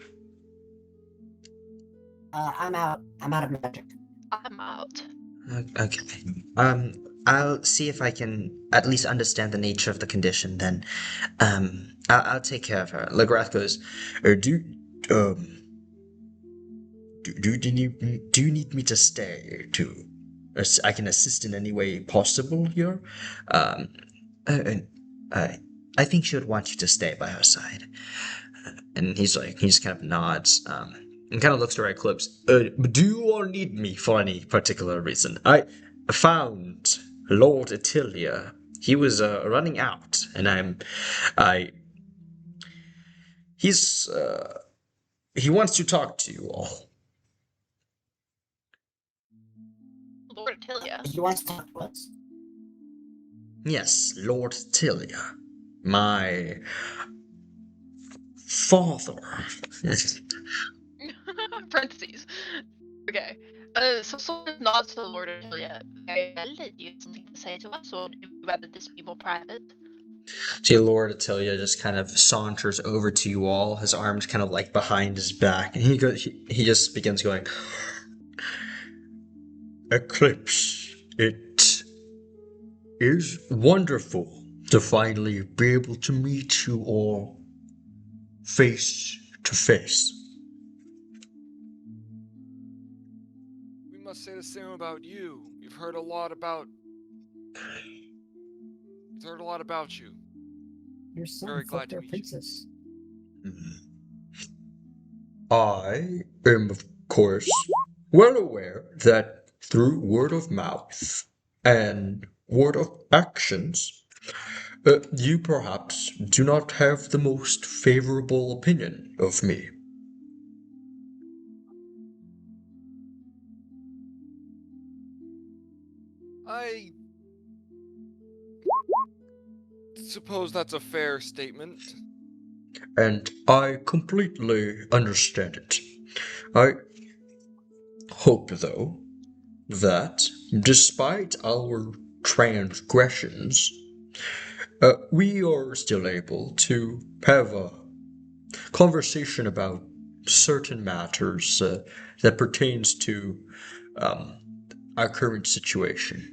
I'm out. I'm out of magic. I'm out. Okay. I'll see if I can at least understand the nature of the condition. Then, I'll take care of her. Legrath goes. Do you need me to stay to? I can assist in any way possible here. I think she would want you to stay by her side. And he just kind of nods. And kind of looks to Eclipse. Do you all need me for any particular reason? I found Lord Attilia. He was running out, and he wants to talk to you all. Lord Attilia. He wants to talk to us. Yes, Lord Attilia. My father. Parentheses. Okay. So someone nods to the Lord Attilia. Very well, do you have something to say to us, or would you rather this be more private? See, Lord Attilia just kind of saunters over to you all, his arms kind of like behind his back, and he just begins going, Eclipse, it is wonderful to finally be able to meet you all face to face. We must say the same about you. We've heard a lot about you. Your son Very glad fucked to our meet you. princess. I am, of course, well aware that through word of mouth and word of actions, you perhaps do not have the most favorable opinion of me. suppose that's a fair statement. And I completely understand it. I hope, though, that despite our transgressions, we are still able to have a conversation about certain matters that pertains to our current situation.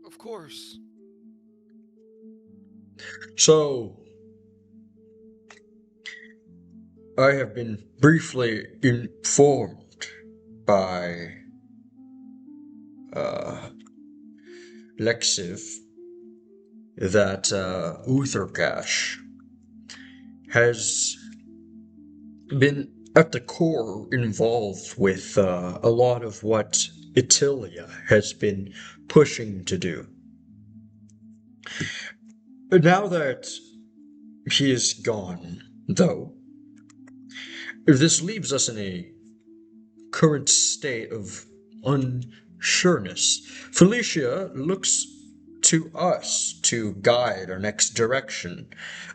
Of course. So, I have been briefly informed by Lexiv that Outharrgash has been at the core involved with a lot of what Italia has been pushing to do. Now that he is gone, though, this leaves us in a current state of unsureness. Felicia looks to us to guide our next direction.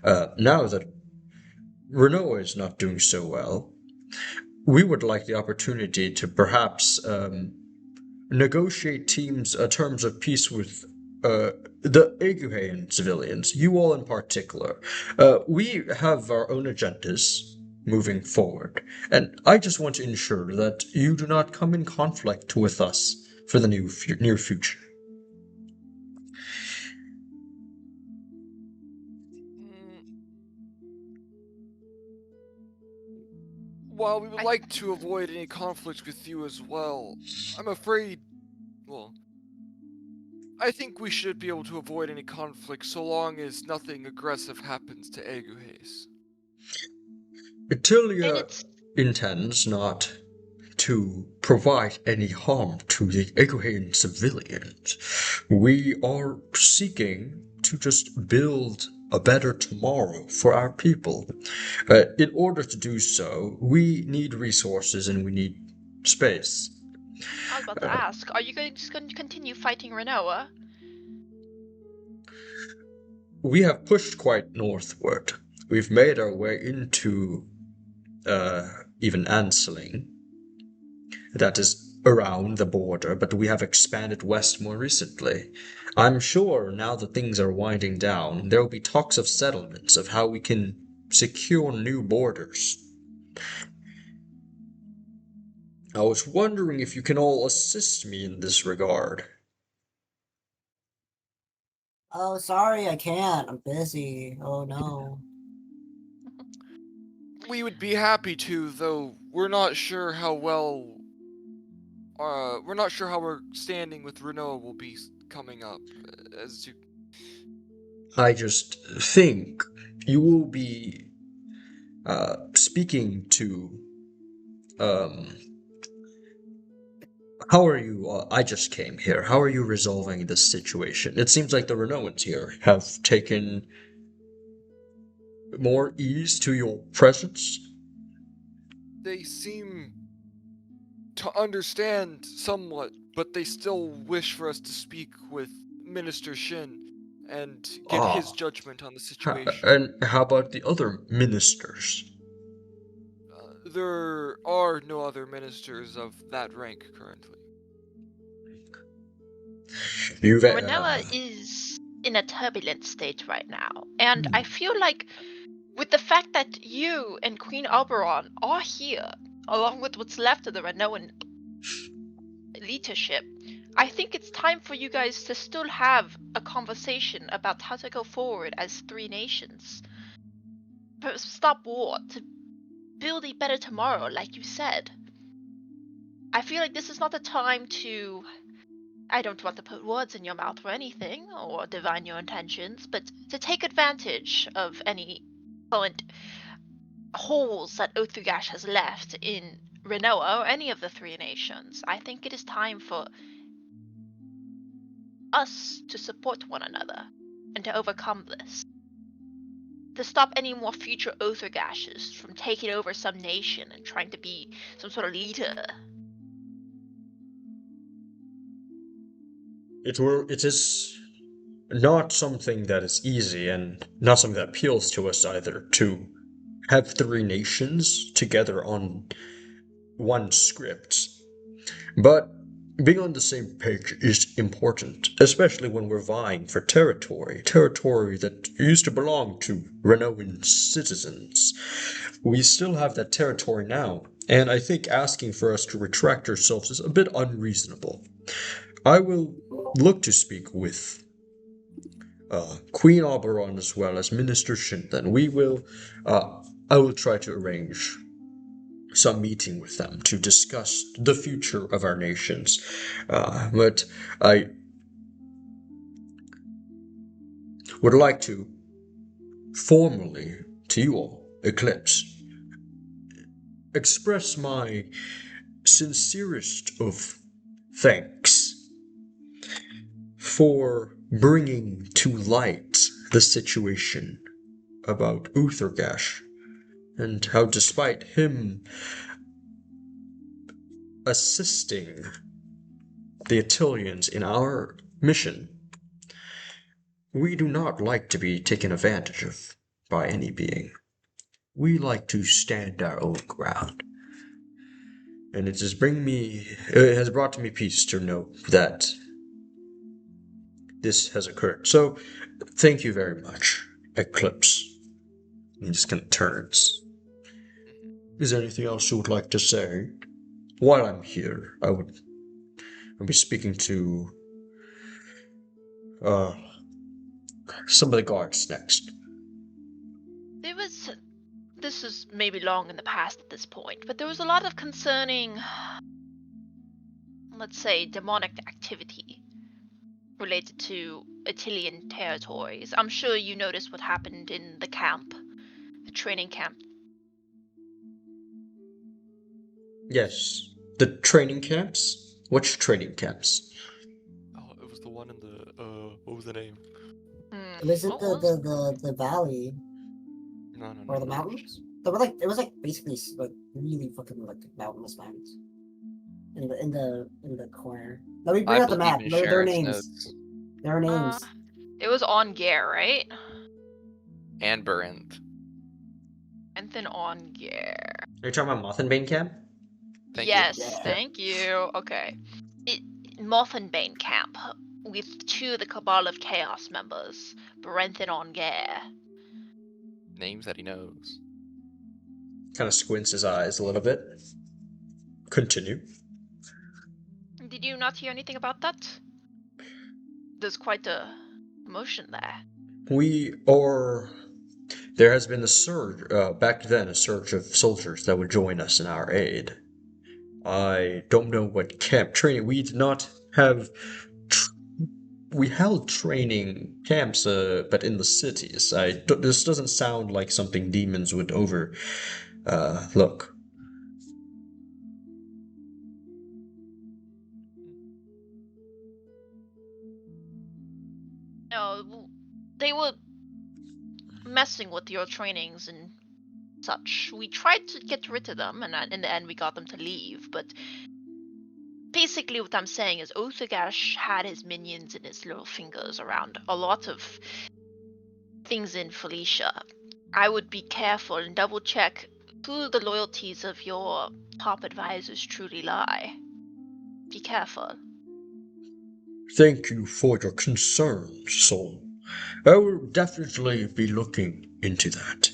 Now that Ranoan is not doing so well, we would like the opportunity to perhaps negotiate terms of peace with the Aeguhean civilians, you all in particular. We have our own agendas moving forward, and I just want to ensure that you do not come in conflict with us for the near future. While we would like to avoid any conflict with you as well, I'm afraid, well, I think we should be able to avoid any conflict so long as nothing aggressive happens to Aeguhean. Italia intends not to provide any harm to the Aeguhean civilians. We are seeking to just build a better tomorrow for our people. In order to do so, we need resources and we need space. I was about to ask, are you just going to continue fighting Ranoa? We have pushed quite northward. We've made our way into even Ansling. That is around the border, but we have expanded west more recently. I'm sure now that things are winding down, there will be talks of settlements, of how we can secure new borders. I was wondering if you can all assist me in this regard. Oh, sorry, I can't. I'm busy. Oh no. We would be happy to, though we're not sure how well. We're not sure how we're standing with Ranoan will be coming up. As you. I just think you will be speaking to. How are you? I just came here. How are you resolving this situation? It seems like the Ranoans here have taken more ease to your presence. They seem to understand somewhat, but they still wish for us to speak with Minister Shin and get his judgment on the situation. And how about the other ministers? There are no other ministers of that rank currently. Ranoa is in a turbulent state right now, and I feel like with the fact that you and Queen Oberon are here, along with what's left of the Ranoan leadership, I think it's time for you guys to still have a conversation about how to go forward as three nations. Stop war, to build a better tomorrow, like you said. I feel like this is not the time to... I don't want to put words in your mouth or anything, or divine your intentions, but to take advantage of any current holes that Outharrgash has left in Ranoa or any of the three nations. I think it is time for us to support one another and to overcome this. To stop any more future Outharrgashes from taking over some nation and trying to be some sort of leader. It is not something that is easy and not something that appeals to us either, to have three nations together on one script. But being on the same page is important, especially when we're vying for territory that used to belong to Ranoan citizens. We still have that territory now, and I think asking for us to retract ourselves is a bit unreasonable. I will look to speak with Queen Oberon as well as Minister Shinten. I will try to arrange some meeting with them to discuss the future of our nations. But I would like to formally, to you all, Eclipse, express my sincerest of thanks for bringing to light the situation about Outharrgash, and how despite him assisting the Attilians in our mission, we do not like to be taken advantage of by any being. We like to stand our own ground. And it has brought me peace to know that this has occurred. So, thank you very much, Eclipse. He just kind of turns. Is there anything else you would like to say? While I'm here, I'll be speaking to some of the guards next. This is maybe long in the past at this point, but there was a lot of concerning, let's say, demonic activity related to Attilian territories. I'm sure you noticed what happened in the camp, the training camp. Yes. The training camps? Which training camps? Oh, it was the one in the what was the name? Was it the valley No. or the mountains? They were it was basically really fucking mountainous mountains in the corner. Let me bring out the map. Their names. Their names. It was on Gare, right? And Barinth. And then on Gare. Are you talking about Mothenbane camp? Yes, Yeah. thank you. Okay. Mothenbane camp with two of the Cabal of Chaos members, Barinth and on Gare. Names that he knows. Kind of squints his eyes a little bit. Continue. Did you not hear anything about that? There's quite a commotion there. There has been a surge, back then, a surge of soldiers that would join us in our aid. I don't know what camp training. We did not have. We held training camps, but in the cities. This doesn't sound like something demons would look. No, they were messing with your trainings and such. We tried to get rid of them, and in the end we got them to leave, but basically what I'm saying is Outharrgash had his minions and his little fingers around a lot of things in Felicia. I would be careful and double check who the loyalties of your top advisors truly lie. Be careful. Thank you for your concern, Soul. I will definitely be looking into that.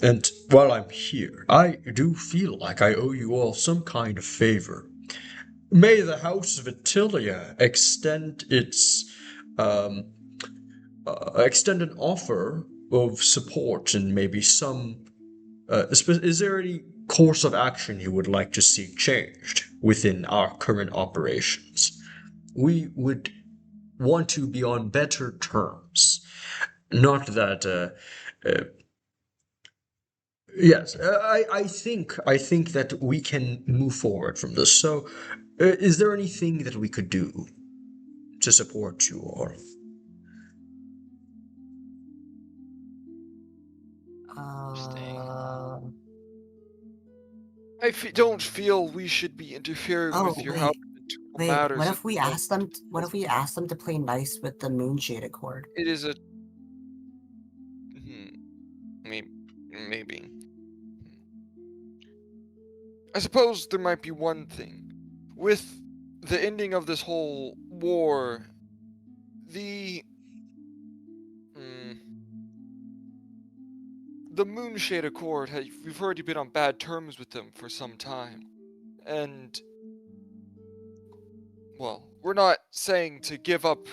And while I'm here, I do feel like I owe you all some kind of favor. May the House of Attilia extend an offer of support and maybe some. Is there any course of action you would like to see changed within our current operations? We would want to be on better terms. Not that. Yes, I think that we can move forward from this. So, is there anything that we could do to support you all? I don't feel we should be interfering with your wait. house internal Wait, matters. what if we ask them? What if we ask them to play nice with the Moonshade Accord? It is a. Maybe. I suppose there might be one thing. With the ending of this whole war, the Moonshade Accord, we've already been on bad terms with them for some time. And, well, we're not saying to give up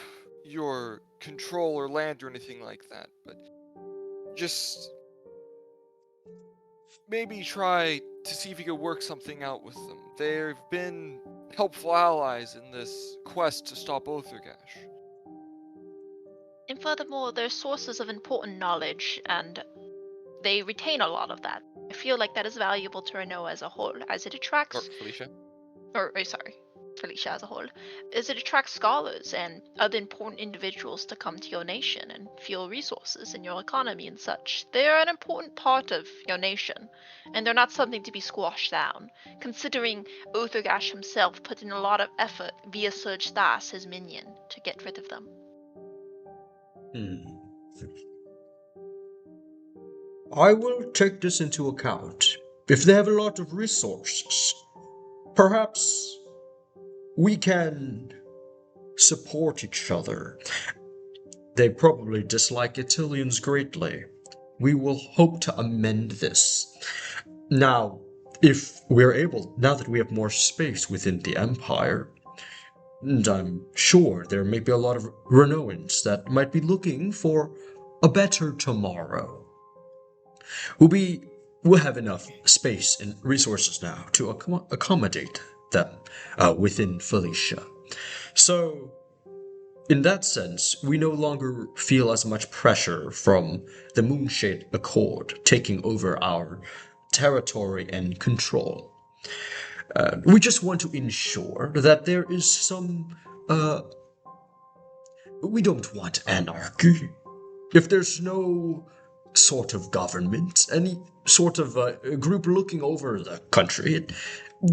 your control or land or anything like that, but just maybe try to see if you could work something out with them. They've been helpful allies in this quest to stop Outharrgash. And furthermore, they're sources of important knowledge, and they retain a lot of that. I feel like that is valuable to Ranoa as a whole, as it attracts. Felicia as a whole, as it attracts scholars and other important individuals to come to your nation and fuel resources in your economy and such. They are an important part of your nation, and they're not something to be squashed down, considering Outharrgash himself put in a lot of effort via Surge Stas, his minion, to get rid of them. I will take this into account. If they have a lot of resources, perhaps we can support each other. They probably dislike Italians greatly. We will hope to amend this. Now, if we're able, now that we have more space within the Empire, and I'm sure there may be a lot of Ranoans that might be looking for a better tomorrow. We'll have enough space and resources now to accommodate them within Felicia. So, in that sense, we no longer feel as much pressure from the Moonshade Accord taking over our territory and control. We just want to ensure that there is some. We don't want anarchy. If there's no sort of government, any sort of group looking over the country, it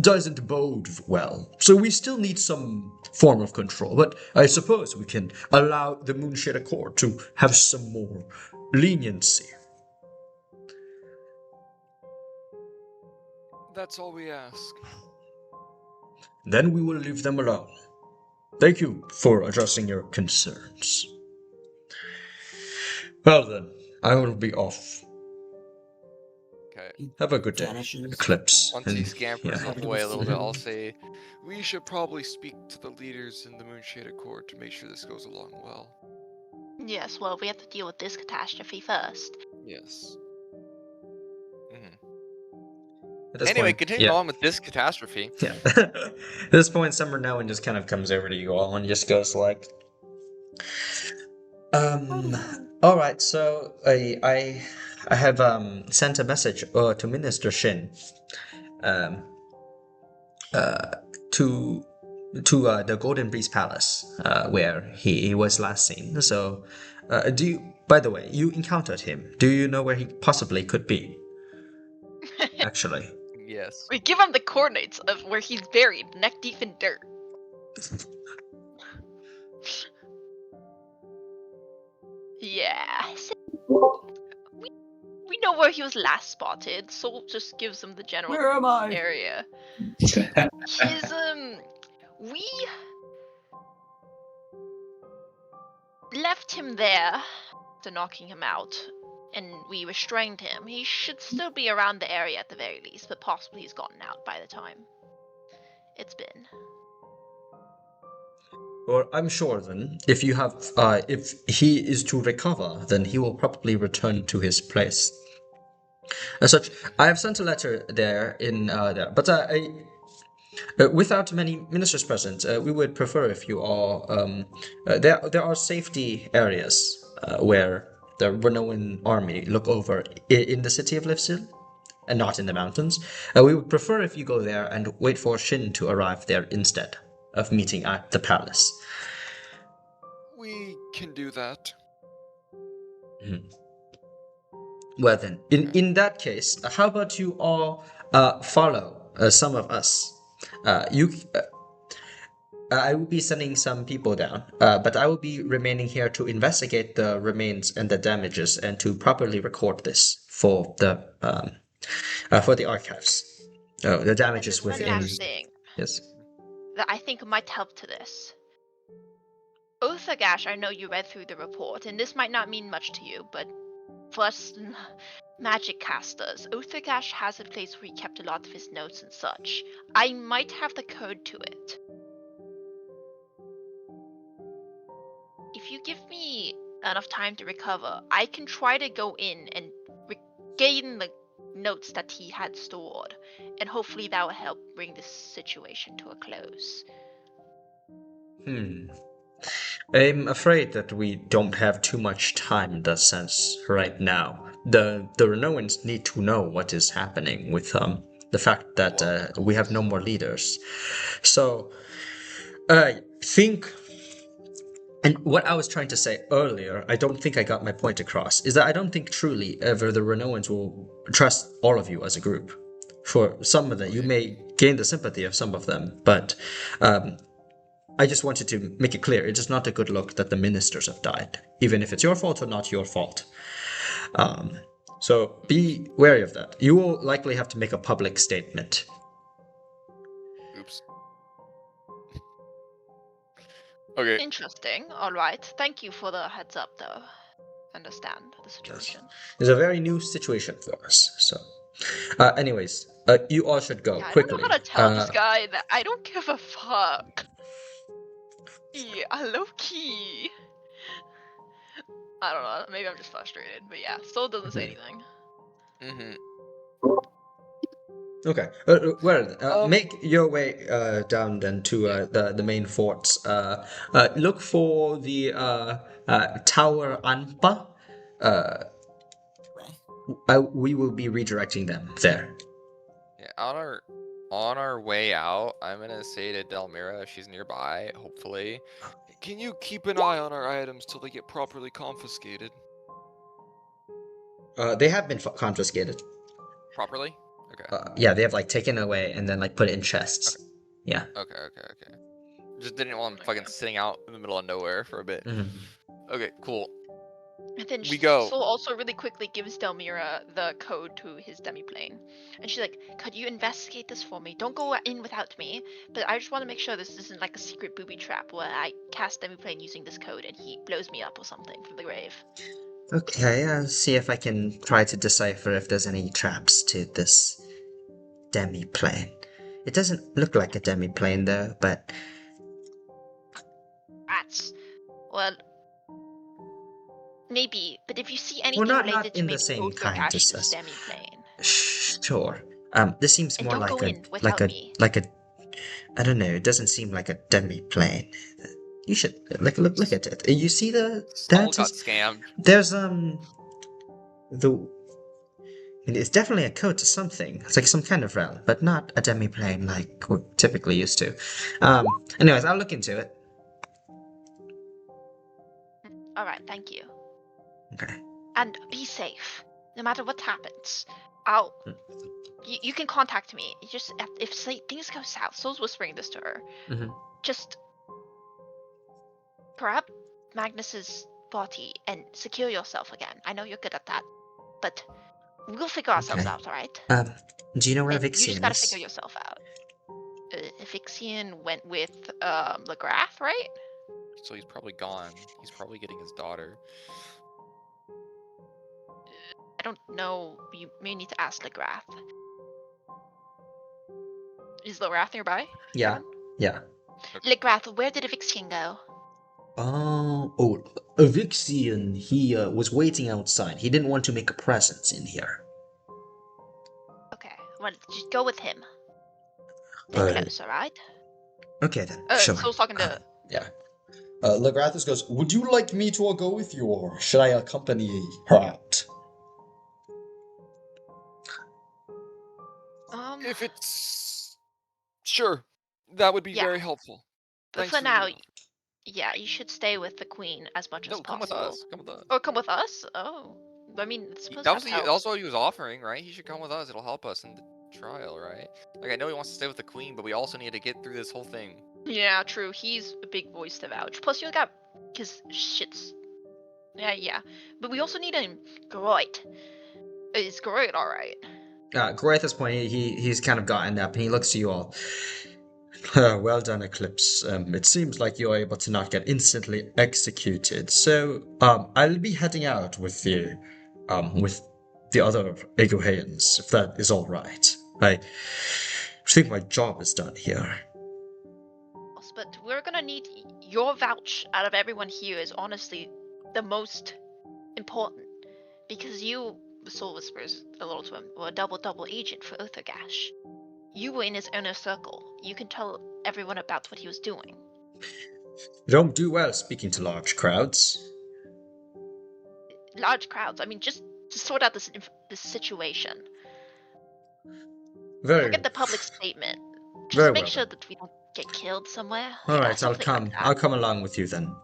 doesn't bode well. So we still need some form of control, but I suppose we can allow the Moonshade Accord to have some more leniency. That's all we ask. Then we will leave them alone. Thank you for addressing your concerns. Well then, I will be off. Okay. Have a good day, Eclipse. Once he scampers yeah. away a little bit, I'll say, we should probably speak to the leaders in the Moonshade Accord to make sure this goes along well. Yes, well, we have to deal with this catastrophe first. Yes. Anyway, continuing on with this catastrophe. Yeah. At this point, Summer Ranoan just kind of comes over to you all and just goes like, all right, so I have sent a message to Minister Shin to the Golden Breeze Palace where he was last seen. So by the way, you encountered him. Do you know where he possibly could be? Actually. Yes. We give him the coordinates of where he's buried, neck deep in dirt. Yeah. We know where he was last spotted, so just gives him the general Where am I? area. We left him there after knocking him out, and we restrained him. He should still be around the area at the very least, but possibly he's gotten out by the time it's been. Well, I'm sure then, if he is to recover, then he will probably return to his place. As such, I have sent a letter there but without many ministers present, we would prefer if you all. There are safety areas where the Ranoan army look over in the city of Lifsil, and not in the mountains. We would prefer if you go there and wait for Shin to arrive there instead of meeting at the palace. We can do that. Mm-hmm. Well then, in that case, how about you all follow some of us? I will be sending some people down, but I will be remaining here to investigate the remains and the damages and to properly record this for the archives. The damages There's one within. last thing Yes. that I think might help to this. Outharrgash, I know you read through the report, and this might not mean much to you, but for us magic casters, Outharrgash has a place where he kept a lot of his notes and such. I might have the code to it. If you give me enough time to recover, I can try to go in and regain the notes that he had stored, and hopefully that will help bring this situation to a close. I'm afraid that we don't have too much time in that sense right now. The Ranoans need to know what is happening with the fact that we have no more leaders. So I think, and what I was trying to say earlier, I don't think I got my point across, is that I don't think truly ever the Ranoans will trust all of you as a group. For some of them, you may gain the sympathy of some of them, but I just wanted to make it clear, it is not a good look that the ministers have died, even if it's your fault or not your fault. So be wary of that. You will likely have to make a public statement. Oops. Okay. Interesting. All right. Thank you for the heads up, though. Understand the situation. It's a very new situation for us. So, anyways, you all should go I quickly. don't know how to tell this guy that I don't give a fuck. Yeah, low key. I don't know. Maybe I'm just frustrated, but yeah, Soul doesn't say anything. Okay. Make your way down then to the main forts. Look for the Tower Anpa. We will be redirecting them there. Yeah, on our way out, I'm gonna say to Delmira if she's nearby, hopefully. Can you keep an eye on our items till they get properly confiscated? They have been confiscated. Properly? Okay. Yeah, they have like taken away and then like put it in chests. Okay. Yeah. Okay. Just didn't want them fucking sitting out in the middle of nowhere for a bit. Okay, cool. And then we go. Soul also really quickly gives Delmira the code to his demiplane. And she's like, could you investigate this for me? Don't go in without me, but I just want to make sure this isn't like a secret booby trap where I cast demiplane using this code and he blows me up or something from the grave. Okay, I'll see if I can try to decipher if there's any traps to this demiplane. It doesn't look like a demiplane though, but... Rats. Well... maybe, but if you see anything related to maybe Outharrgash's demiplane. Sure. This seems more like a I don't know, it doesn't seem like a demiplane. You should look at it. You see Someone got scammed. There's it's definitely a code to something. It's like some kind of realm, but not a demiplane like we're typically used to. Anyways, I'll look into it. Alright, thank you. Okay. And be safe. No matter what happens. You can contact me. Just if things go south, Soul's whispering this to her. Just grab Magnus's body and secure yourself again. I know you're good at that. But we'll figure ourselves out, alright? Do you know where Vixian is? You just gotta figure yourself out. Vixian went with Legrath, right? So he's probably gone. He's probably getting his daughter. I don't know. You may need to ask Legrath. Is Legrath nearby? Yeah. Yeah. Legrath, where did Vixian go? Vixian, he was waiting outside. He didn't want to make a presence in here. Okay, well, just go with him. They're close, alright? Okay then, sure. Soul's talking to... yeah. Legrathus goes, would you like me to go with you, or should I accompany her out? If it's... Sure. That would be very helpful. But for now, yeah, you should stay with the queen as much as possible. Come with us. Come with us. Or come with us? Oh. I mean, that's what he was offering, right? He should come with us. It'll help us in the trial, right? Like, I know he wants to stay with the queen, but we also need to get through this whole thing. Yeah, true. He's a big voice to vouch. Plus, you got his shits. Yeah. But we also need him. Groit. Is Groit alright? Groy at this point, he's kind of gotten up and he looks to you all. Well done, Eclipse. It seems like you're able to not get instantly executed. So, I'll be heading out with the other Aeguheans, if that is all right. I think my job is done here. But we're gonna need your vouch out of everyone here is honestly the most important. Because you, Soul Whispers a little to him, were a double agent for Outharrgash. You were in his inner circle. You can tell everyone about what he was doing. You don't do well speaking to large crowds. Large crowds. I mean, just to sort out this situation. Forget the public statement. Just Very make well sure then. that we don't get killed somewhere. All right, I'll something come. Like that. I'll come along with you then.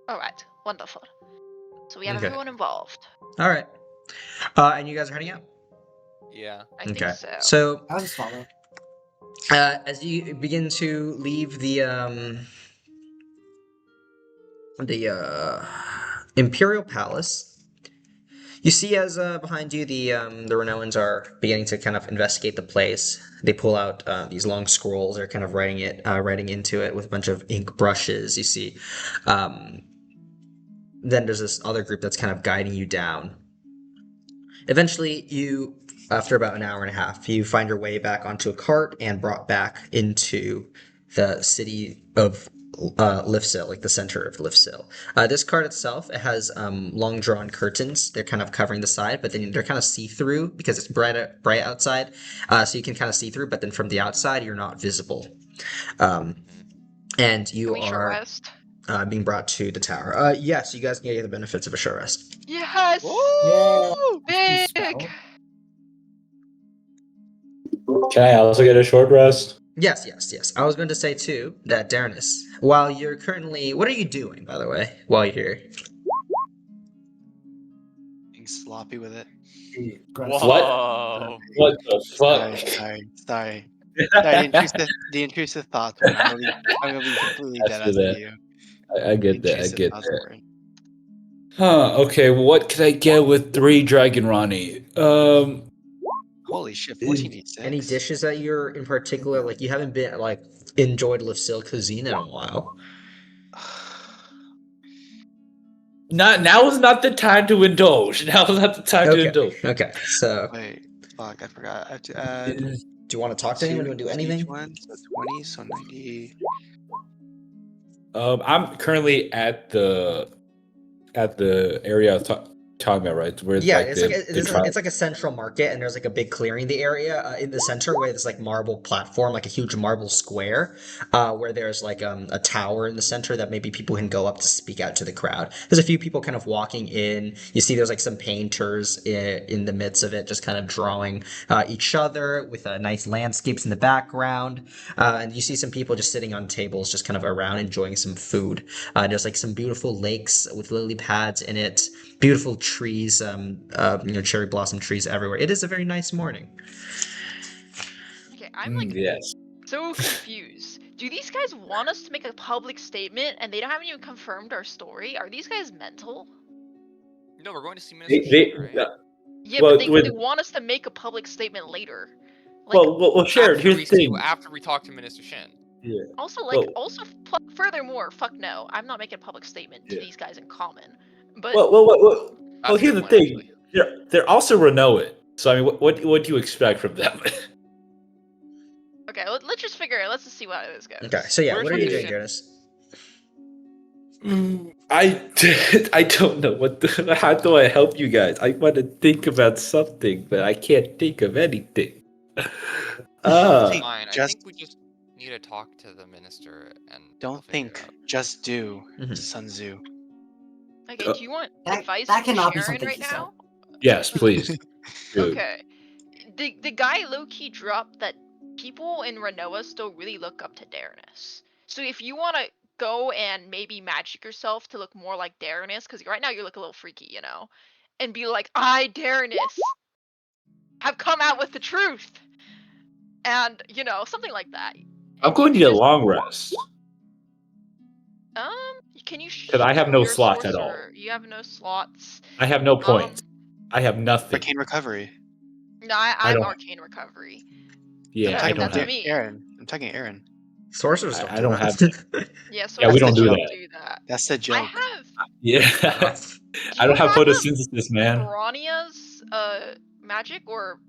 All right, wonderful. So we have Okay. everyone involved. All right. And you guys are heading out. Yeah. I think so. So I'll just follow. as you begin to leave the Imperial Palace, you see as behind you the Ranoans are beginning to kind of investigate the place. They pull out these long scrolls. They're kind of writing into it with a bunch of ink brushes. You see. Then there's this other group that's kind of guiding you down. Eventually, you, after about an hour and a half, you find your way back onto a cart and brought back into the city of Lifsil, like the center of Lifsil. This cart itself, it has long drawn curtains. They're kind of covering the side, but then they're kind of see through because it's bright outside, so you can kind of see through. But then from the outside, you're not visible, and you Can we short are rest? being brought to the tower. Yes, you guys can get the benefits of a short rest. Yes! Yeah. Big! Spell. Can I also get a short rest? Yes. I was going to say too that Darnus, while you're currently, what are you doing, by the way, while you're here? Being sloppy with it. Whoa. What the fuck? Sorry. The intrusive thoughts. Man. I'm gonna be completely dead After as that. you. I get that. I Intrusive get thoughts that. weren't. Huh. Okay. What can I get with 3 Dragon Ronnie? Holy shit! 1486. Any dishes that you're in particular, like you haven't been like enjoyed Lifsil cuisine in a while? Now is not the time to indulge. Now is not the time to indulge. Okay. So, Wait, fuck! I forgot. I have to add. do you want to talk to anyone? Do you want to do anything? Each one, so 20, so 90. I'm currently at the area I was talking about, right? Where Yeah, like it's like a central market, and there's like a big clearing the area in the center where there's like marble platform, like a huge marble square, where there's like a tower in the center that maybe people can go up to speak out to the crowd. There's a few people kind of walking in. You see there's like some painters in the midst of it, just kind of drawing each other with nice landscapes in the background, and you see some people just sitting on tables, just kind of around enjoying some food. There's like some beautiful lakes with lily pads in it. Beautiful trees, cherry blossom trees everywhere. It is a very nice morning. Okay, I'm like yes. so confused. Do these guys want us to make a public statement and they haven't even confirmed our story? Are these guys mental? No, we're going to see Minister Shin, right? Yeah, Well, but they want us to make a public statement later. Like, well, Sharon, here's the thing. After we talk to Minister Shin. Yeah. Also, furthermore, fuck no, I'm not making a public statement to these guys in common. But Well, here's the thing. They're also Ranoan. So I mean, what do you expect from them? Okay, let's just figure it. Let's just see what this goes. Okay, so yeah, what are you doing, Jonas? I don't know how do I help you guys? I want to think about something, but I can't think of anything. Fine. I think we just need to talk to the minister and don't think, just do. Sun Tzu. Okay, do you want advice that from cannot be Sharon something right he said. now? Yes, please. Okay. The guy low-key dropped that people in Ranoa still really look up to Darnus. So if you want to go and maybe magic yourself to look more like Darnus, because right now you look a little freaky, you know, and be like, I, Darnus, have come out with the truth. And, you know, something like that. I'm going to need a long rest. Can you 'Cause I have no you're a slots at all. sorcerer. You have no slots. I have no points. I have nothing. Arcane recovery. No, I I'm don't- arcane recovery. Yeah, I That's don't have. me. Aaron. I'm talking Aaron. Sorcerers don't I do don't that. have. Yeah, Yeah, we sorcerers don't do don't that. do that. That's the I joke. have. Yeah. Do I don't you have a photosynthesis, man. Bronia's magic or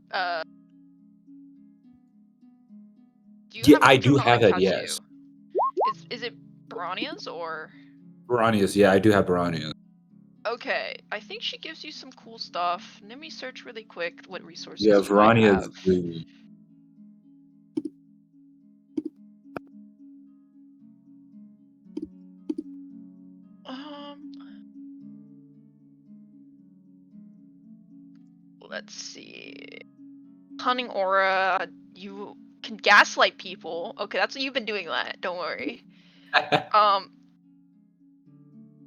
do you Yeah, have a I picture do of have that. tattoo? Yes. Is it Bronia's or? Baranias. Yeah, I do have Baranias. Okay, I think she gives you some cool stuff. Let me search really quick what resources Yeah, you might Baranias. have. Um, let's see. Cunning aura. You can gaslight people. Okay, that's what you've been doing. That. Don't worry.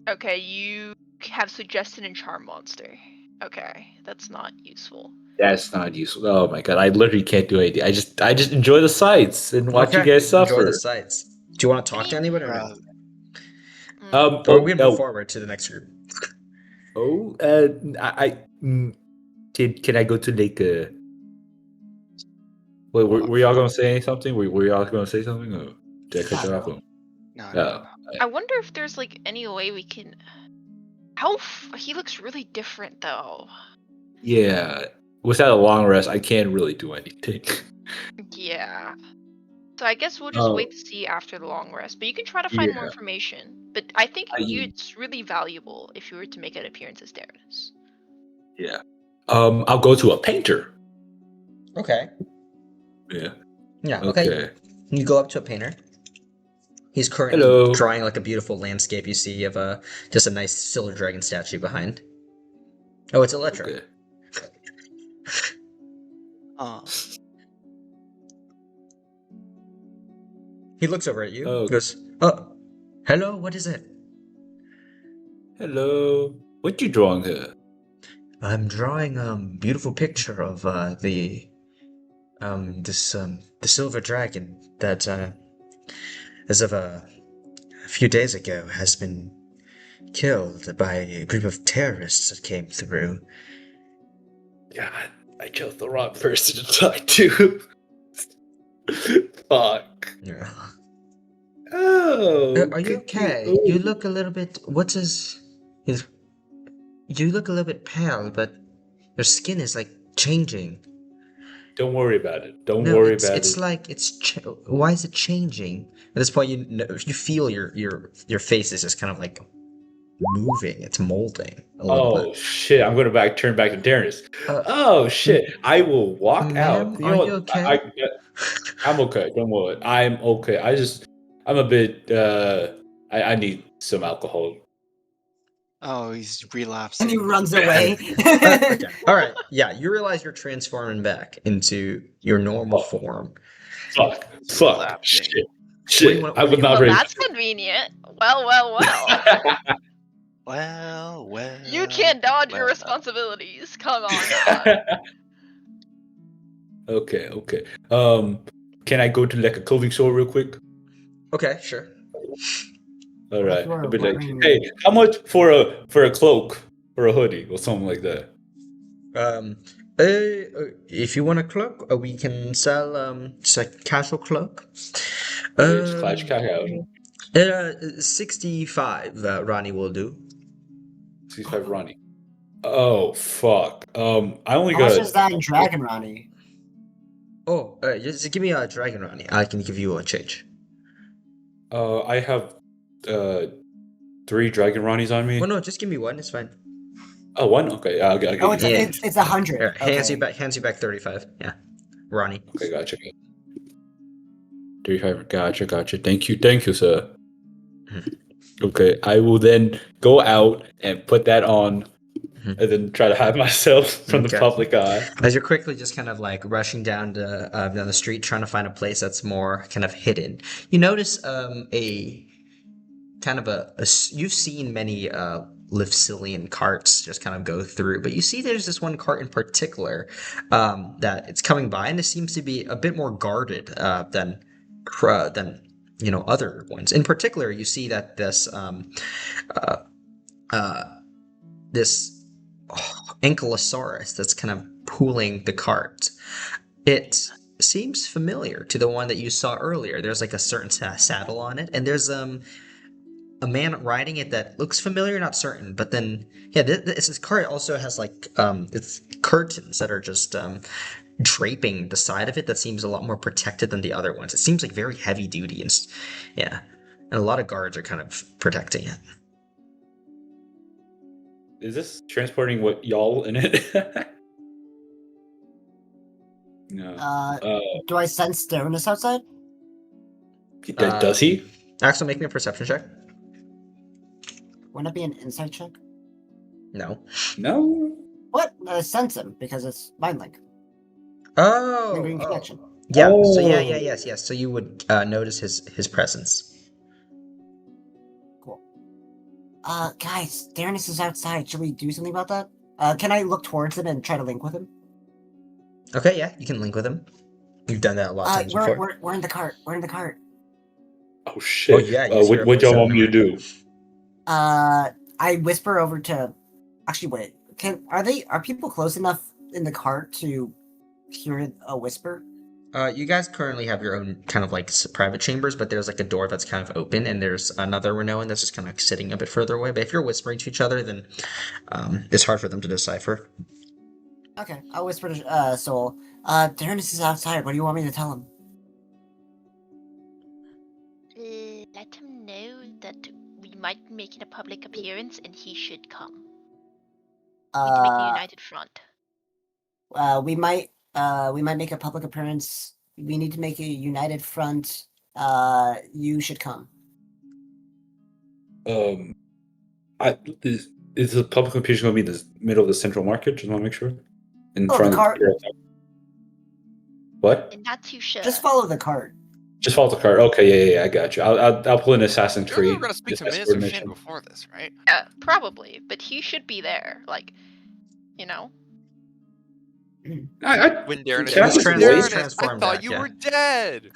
Okay, you have suggested and charm monster. Okay, that's not useful. That's not useful. Oh my god, I literally can't do anything. I just enjoy the sights and watch you guys suffer. Enjoy the sights. Do you want to talk to anyone or no? Or we can move forward to the next group. Can I go to like Wait, were y'all gonna say something? Were y'all gonna say something? Or did I cut you off? No. I wonder if there's like any way we can. He looks really different though. Yeah. Without a long rest, I can't really do anything. Yeah. So I guess we'll just wait to see after the long rest. But you can try to find more information. But I think it's really valuable if you were to make an appearance as Darius. Yeah. I'll go to a painter. Okay. Yeah. Yeah. Okay. You go up to a painter. He's currently drawing like a beautiful landscape. You see of just a nice silver dragon statue behind. Oh, it's Electra. Okay. Oh. He looks over at you. Oh. Goes, "Oh, hello. What is it?" Hello. What you drawing here? I'm drawing a beautiful picture of the silver dragon that as of a few days ago has been killed by a group of terrorists that came through. God, I chose the wrong person to talk to. Fuck. Yeah. Oh. Are you okay? You look a little bit. You look a little bit pale, but your skin is like changing. Don't worry about it. Don't No, worry it's about it's it. like why is it changing? At this point, you feel your face is just kind of like moving. It's molding a little bit. Oh shit! I'm gonna turn back to Darius. Oh shit! I will walk out. You are know you what? okay? I'm okay. Don't worry. I'm okay. I'm a bit. I need some alcohol. Oh, he's relapsing. And he runs away. Okay. All right. Yeah, you realize you're transforming back into your normal form. Fuck. Relapsing. Shit. I would not Well, raise. that's convenient. Well. Well. You can't dodge your responsibilities. Come on now. Okay. Can I go to like a clothing store real quick? Okay, sure. All right. Sure, I'll be like, whatever. hey, how much for a cloak or a hoodie or something like that? If you want a cloak, we can sell just a casual cloak. It's Clash Cacao. 65 Ronnie will do. 65 Ronnie. Oh fuck. I only How much got. is that in Dragon Ronnie? Oh, just give me a dragon Ronnie. I can give you a change. I have 3 Dragon Ronnies on me. Oh no, just give me one. It's fine. Oh, one. Okay. I'll get. Oh, it's 100. Here, hands Okay. you back 35. Yeah, Ronnie. Okay, gotcha. 35. Gotcha. Thank you, sir. Okay, I will then go out and put that on, and then try to hide myself from the public eye. As you're quickly just kind of like rushing down the street, trying to find a place that's more kind of hidden, you notice a kind of you've seen many Livsilian carts just kind of go through, but you see there's this one cart in particular that it's coming by, and it seems to be a bit more guarded than than other ones. In particular, you see that this this ankylosaurus that's kind of pulling the cart. It seems familiar to the one that you saw earlier. There's like a certain saddle on it, and there's a man riding it that looks familiar, not certain. But then, yeah, this cart also has like it's curtains that are just draping the side of it. That seems a lot more protected than the other ones. It seems like very heavy duty, and yeah, and a lot of guards are kind of protecting it. Is this transporting what y'all in it? No. Do I sense stareness outside? Does he? Axel, make me a perception check. Wouldn't it be an insight check? No. No. What? I sense him because it's mind link. Oh. Lingering connection. Yeah. So Oh. yes. So you would notice his presence. Cool. Guys, stareness is outside. Should we do something about that? Can I look towards him and try to link with him? Okay. Yeah, you can link with him. You've done that a lot of times before. We're in the cart. We're in the cart. Oh shit. Oh, yeah, you see our what y'all voice want me to do? I whisper over to. Actually, wait. Are people close enough in the cart to hear a whisper? You guys currently have your own kind of like private chambers, but there's like a door that's kind of open, and there's another Ranoan that's just kind of sitting a bit further away. But if you're whispering to each other, then it's hard for them to decipher. Okay, I'll whisper to Soul. Darnus is outside. What do you want me to tell him? Let him know that we might be making a public appearance and he should come. We need to make a united front. We might make a public appearance. We need to make a united front. You should come. Is the public appearance going to be in the middle of the central market? Just want to make sure. In Oh, front the of cart. What? And not too sure. Just follow the cart. Just follow the cart. Okay, yeah, I got you. I'll pull an Assassin's You Creed. were gonna speak to That's Minister coordination. Shin before this, right? Yeah, probably, but he should be there. Like, you know. When Darren Yeah, is he's like, trans- "Darren, I transformed thought back, you yeah. were dead.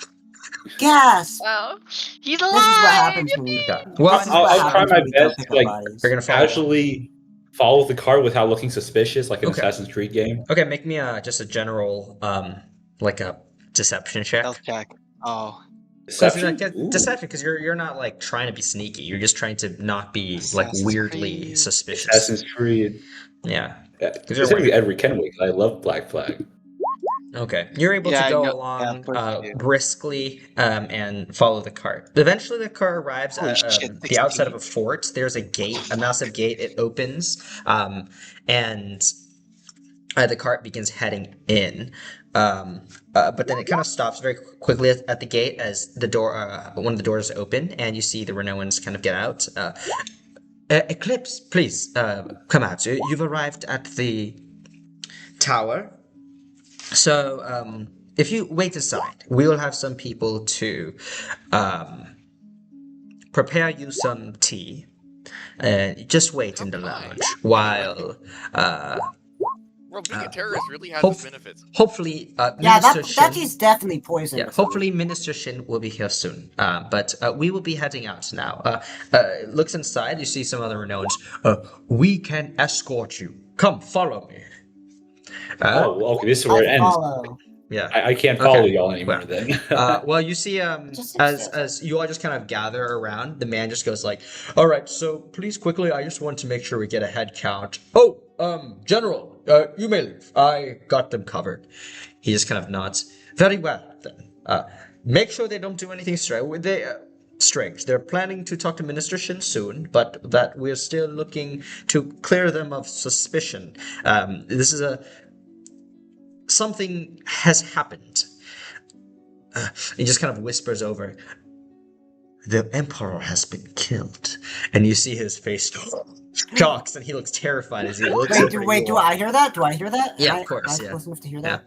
Gas. Well, he's alive. This is what happens when we. Okay. Well, This is I'll what try happens my when we go best pick to, up like, bodies. You're gonna follow. Casually follow the cart without looking suspicious, like an Okay. Assassin's Creed game. Okay, make me just a general like a deception check. Stealth check. Oh. Deception. Deception, because you're not like trying to be sneaky. You're just trying to not be like Assassin's weirdly Creed. suspicious. Assassin's Creed. Yeah. Yeah, you're specifically Edward Kenwick. I love Black Flag. Okay. You're able Yeah, to I go know. along Yeah, of course you do. briskly and follow the cart. Eventually, the car arrives Holy at shit, the outside 16. of a fort. There's a gate, a massive gate. It opens, and the cart begins heading in. But then it kind of stops very quickly at the gate as the door, one of the doors open, and you see the Ranoans kind of get out. Eclipse, please come out. You've arrived at the tower. So, if you wait aside, we will have some people to prepare you some tea. Just wait in the lounge while. Well, being a terrorist really has hope- its benefits. Hopefully, Yeah, Minister that Shin. is definitely poison. Yeah, hopefully Minister Shin will be here soon. But we will be heading out now. Looks inside, you see some other Ranoans. We can escort you. Come, follow me. Okay, this is where it ends. Follow. Yeah. I can't follow Okay. y'all anymore Well, then. Well, you see, Just as you all just kind of gather around, the man just goes like, "All right, so please quickly, I just want to make sure we get a head count. Oh, General, you may leave. I got them covered." He just kind of nods. Very well, then. Make sure they don't do anything strange. They're planning to talk to Minister Shin soon, but that we're still looking to clear them of suspicion. This is something has happened. He just kind of whispers over, "The Emperor has been killed." And you see his face shocks, and he looks terrified as he looks over Wait, you do all. I hear that? Do I hear that? Yeah, Am of course, Am I yeah. close enough to hear Yeah.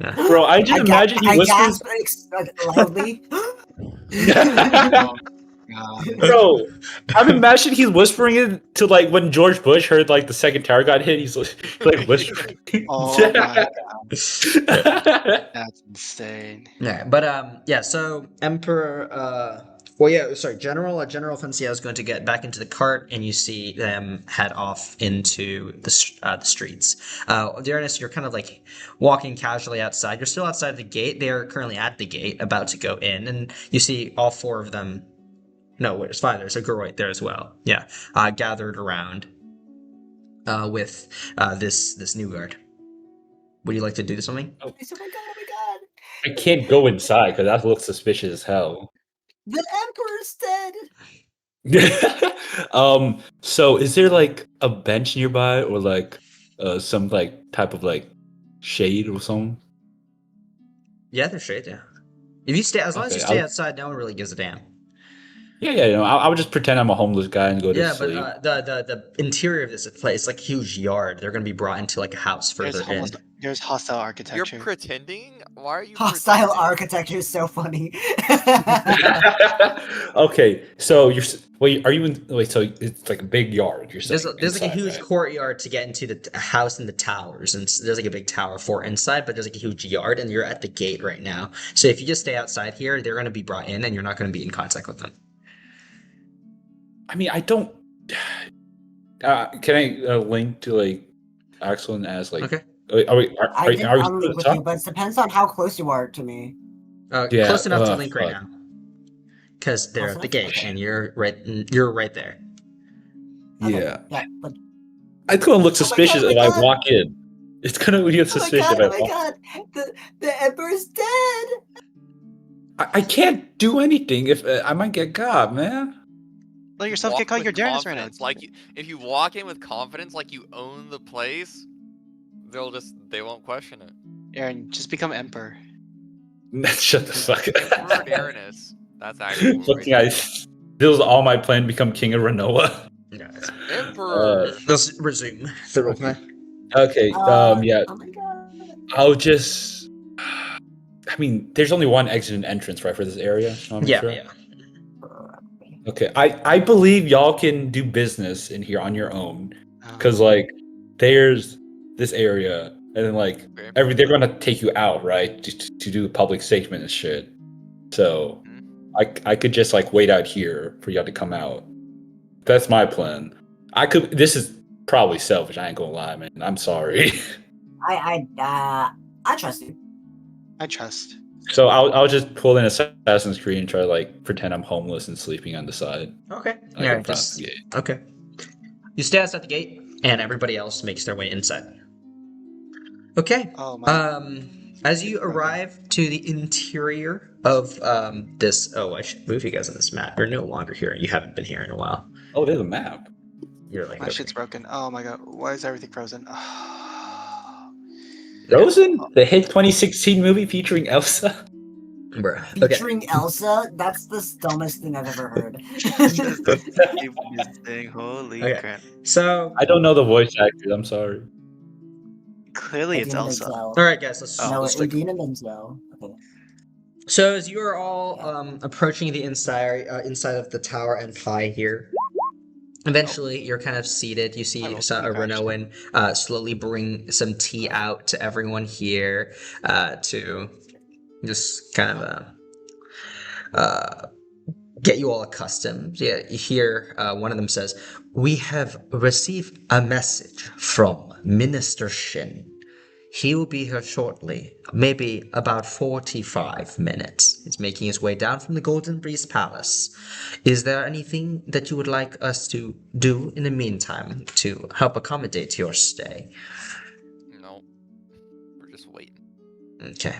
that? Bro, I just imagine he I whispers. gasp loudly. Bro, I'm imagining he's whispering it to like when George Bush heard like the second tower got hit. He's like whispering. Oh my, that's insane. Yeah, but yeah. So Emperor, well, yeah. Sorry, General Foncia is going to get back into the cart, and you see them head off into the streets. Uranus, you're kind of like walking casually outside. You're still outside the gate. They are currently at the gate, about to go in, and you see all four of them. No, wait, there's five. There's a girl right there as well. Yeah, gathered around with this new guard. Would you like to do something? Oh my god! Oh my god! I can't go inside because that looks suspicious as hell. The Emperor's dead. So is there like a bench nearby or like some like type of like shade or something? Yeah, there's shade. Yeah, if you stay, as long as Okay, you stay I'll- outside, no one really gives a damn. Yeah. You know, I would just pretend I'm a homeless guy and go to Yeah, sleep. but the interior of this place, like a huge yard. They're gonna be brought into like a house further in. There's hostile You're architecture. pretending? Why are you Hostile pretending? architecture is so funny. Okay, so wait. Are you in? Wait, so it's like a big yard. You're saying There's like a inside, huge right? courtyard to get into the house and the towers, and there's like a big tower for inside, but there's like a huge yard, and you're at the gate right now. So if you just stay outside here, they're gonna be brought in, and you're not gonna be in contact with them. I mean, I don't. Can I link to like Axel and as like? Okay. Are we I think are we I'll still link at with the you, top? but it depends on how close you are to me. Yeah, Close enough to link right fuck. now, because they're Close at the enough? gate, Okay. and you're right there. Okay, Yeah. Yeah. But, It's gonna look Oh my God, suspicious oh my if I God. walk in. It's gonna look oh my suspicious god! if I Oh my walk. god! The Emperor's dead. I can't do anything if I might get got, man. Let yourself Walk get caught. with You're Darnus right now. confidence. Like if you walk in with confidence, like you own the place, they won't question it. Aaron, just become emperor. Shut the fuck Emperor up. Darnus. That's actually what we Fucking I. This was all my plan. Become king of Ranoa. Yeah. Emperor. Let's resume the roleplay. Okay. Yeah. Oh my god. I'll just. I mean, there's only one exit and entrance, right, for this area. Just wanna make sure? Yeah. Okay. I believe y'all can do business in here on your own, because like there's this area, and then like Okay. they're gonna take you out, right, to do public statement and shit. So I could just like wait out here for y'all to come out. That's my plan. This is probably selfish. I ain't gonna lie, man. I'm sorry. I trust you. I trust. So I'll just pull in Assassin's Creed and try to like pretend I'm homeless and sleeping on the side. Okay. Like, Yeah. in front of Just the gate. okay. You stay outside the gate, and everybody else makes their way inside. Okay. Oh my. As you arrive to the interior of this, oh, I should move you guys on this map. You're no longer here. You haven't been here in a while. Oh, there's a map. You're like My over shit's here. broken. Oh my god. Why is everything frozen? Frozen, the hit 2016 movie featuring Elsa. Bruh. Okay. Featuring Elsa, that's the dumbest thing I've ever heard. Holy Okay. crap. So, I don't know the voice actors. I'm sorry. Clearly it's Idina Elsa. Menzel. all right, guys. Let's. No, let's take- Idina Menzel. Okay. So as you are all approaching the inside of the tower and pie here, eventually you're kind of seated. You see I will a speak, Ranoan slowly bring some tea out to everyone here to just kind of get you all accustomed. Yeah, you hear one of them says, "We have received a message from Minister Shin. He will be here shortly, maybe about 45 minutes. He's making his way down from the Golden Breeze Palace. Is there anything that you would like us to do in the meantime to help accommodate your stay?" No. We're just waiting. Okay.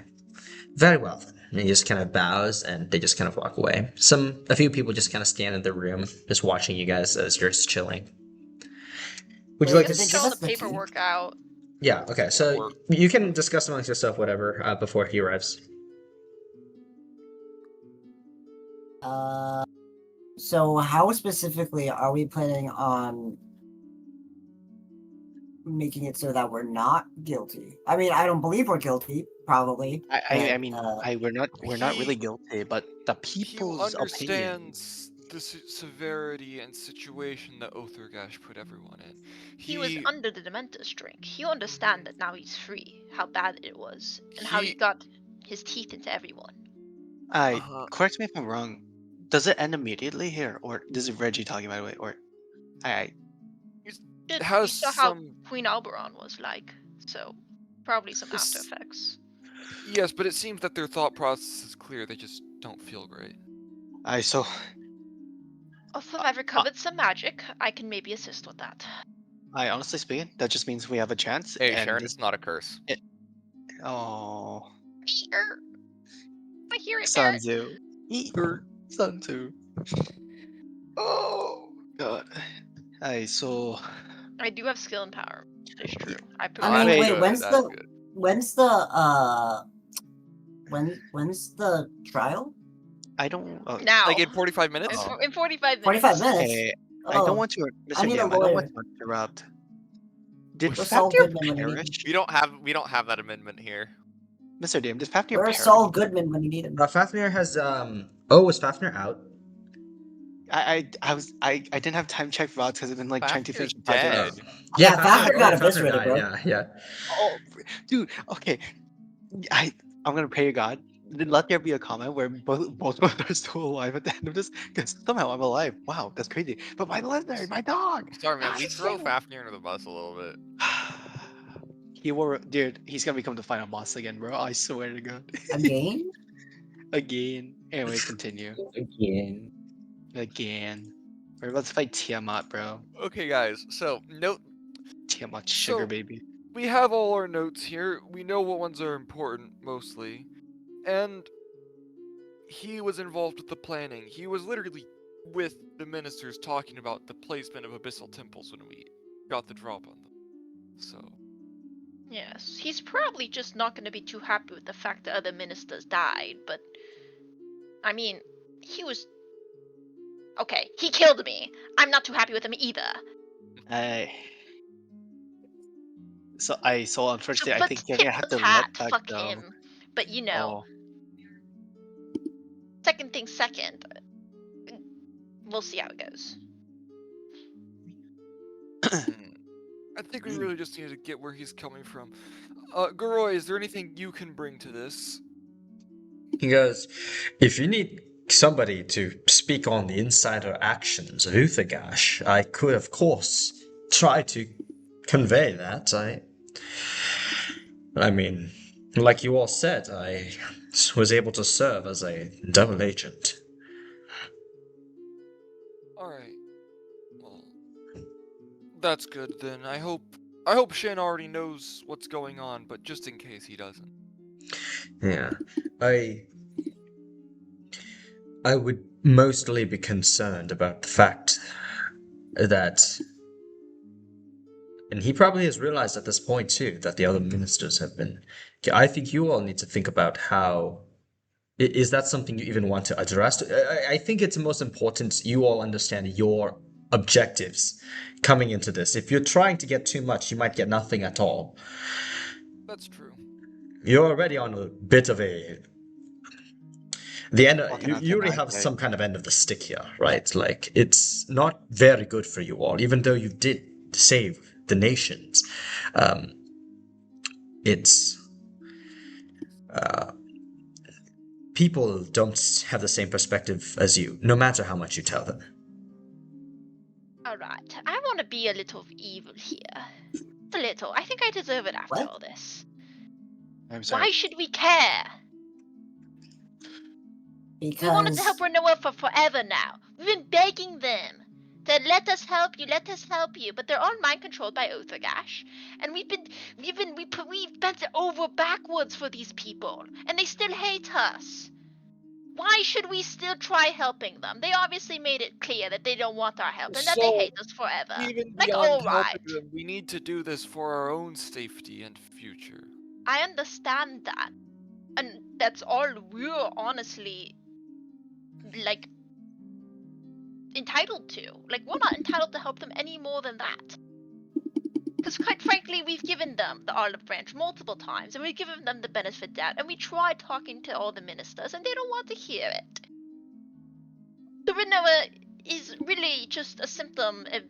Very well then. And he just kind of bows and they just kind of walk away. A few people just kind of stand in the room, just watching you guys as you're just chilling. Would you like to Did they Just give fill us the the tea? paperwork out. Yeah, okay. So you can discuss amongst yourself whatever before he arrives. So how specifically are we planning on making it so that we're not guilty? I mean, I don't believe we're guilty, probably. I mean, but, we're not really guilty, but the He people's opinion. understands the severity and situation that Outharrgash put everyone in. He was under the Dementor's drink. He'll understand that now he's free, how bad it was, and how he got his teeth into everyone. Correct me if I'm wrong. Does it end immediately here, or this is Reggie talking by the way, or You has saw how some. Queen Alberon was like, so probably some after effects. Yes, but it seems that their thought process is clear. They just don't feel great. so Also, I've recovered some magic. I can maybe assist with that. honestly speaking, that just means we have a chance. Hey, and Sharon, it's not a curse. Oh, I hear it, Barrett. Sanzu. Sanzu. Oh god. So I do have skill and power. It's true. I provide mean, it. wait, good, when's that's the good. when's the when's the trial? I don't Now. Like in 45 minutes? In 45 minutes. 45 minutes. Okay, I Oh, don't want to. I Mr. need a DM, I don't want lawyer. to interrupt. Did Where's Saul Fafnir Goodman when you need him? perish? We don't have that amendment here. Mr. DM, did Fafnir Where's perish? Saul Goodman when you need him? Fafnir has was Fafnir out? I didn't have time to check VODs because I've been like trying to Fafnir's finish the project. dead. Yeah, Fafnir got Fafnir eviscerated, died, bro. Yeah. Oh, dude. Okay, I'm gonna pray to God. Let there be a comment where both of us are still alive at the end of this, because somehow I'm alive. Wow, that's crazy. But my listener, my dog. Sorry, man. God We throw damn. Fafnir under the bus a little bit. He will, dude. He's gonna become the final boss again, bro. I swear to God. Again? Again. Anyways, continue. Again. We're about to fight Tiamat, bro. Okay, guys. So note. Tiamat, sugar So- baby. We have all our notes here. We know what ones are important, mostly. And he was involved with the planning. He was literally with the ministers talking about the placement of abyssal temples when we got the drop on them. So, Yes, he's probably just not going to be too happy with the fact that other ministers died, but I mean, he was okay. He killed me. I'm not too happy with him either. So unfortunately, I But think you're gonna have to tat, let that fuck go. him. But you know, second thing second. We'll see how it goes. I think we really just need to get where he's coming from. Garoi, is there anything you can bring to this? He goes, if you need somebody to speak on the insider actions of Outharrgash, I could, of course, try to convey that. I mean, like you all said, I was able to serve as a double agent. Alright. Well, that's good then. I hope Shin already knows what's going on, but just in case he doesn't. Yeah. I would mostly be concerned about the fact that, and he probably has realized at this point too, that the other ministers have been. I think you all need to think about how. Is that something you even want to address? I think it's most important you all understand your objectives coming into this. If you're trying to get too much, you might get nothing at all. That's true. You're already on a bit of the end. Walking out You already tonight, have right? some kind of end of the stick here, right? Like, it's not very good for you all, even though you did save the nations. It's people don't have the same perspective as you, no matter how much you tell them. Alright, I want to be a little evil here. A little. I think I deserve it after What? all this. I'm sorry. Why should we care? We wanted to help Because Ranoan for forever now. We've been begging them to let us help you, but they're all mind controlled by Outharrgash, and we've bent it over backwards for these people, and they still hate us. Why should we still try helping them? They obviously made it clear that they don't want our help and that they So, hate us forever. Even Like, beyond alright. helping them, we need to do this for our own safety and future. I understand that. And that's all we're honestly, like, entitled to. Like, we're not entitled to help them any more than that. Because quite frankly, we've given them the olive branch multiple times, and we've given them the benefit of doubt, and we tried talking to all the ministers, and they don't want to hear it. So Ranoa is really just a symptom of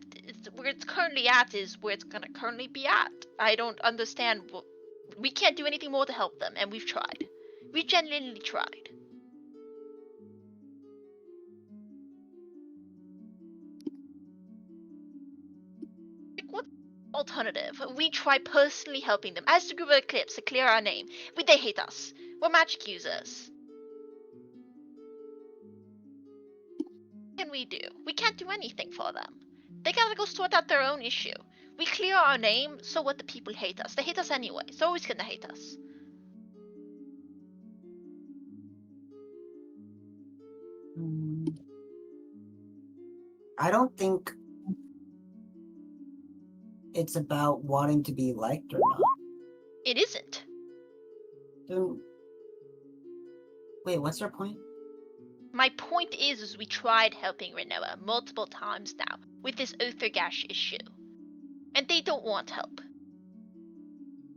where it's currently at is where it's gonna currently be at. I don't understand. We can't do anything more to help them, and we've tried. We genuinely tried. Like, what alternative? We try personally helping them as the group of Eclipse to clear our name. They hate us. We're magic users. What can we do? We can't do anything for them. They gotta go sort out their own issue. We clear our name, so what? The people hate us. They hate us anyway. They're always gonna hate us. I don't think it's about wanting to be liked or not. It isn't. Then... Wait, what's your point? My point is we tried helping Ranoan multiple times now with this Outharrgash issue. And they don't want help.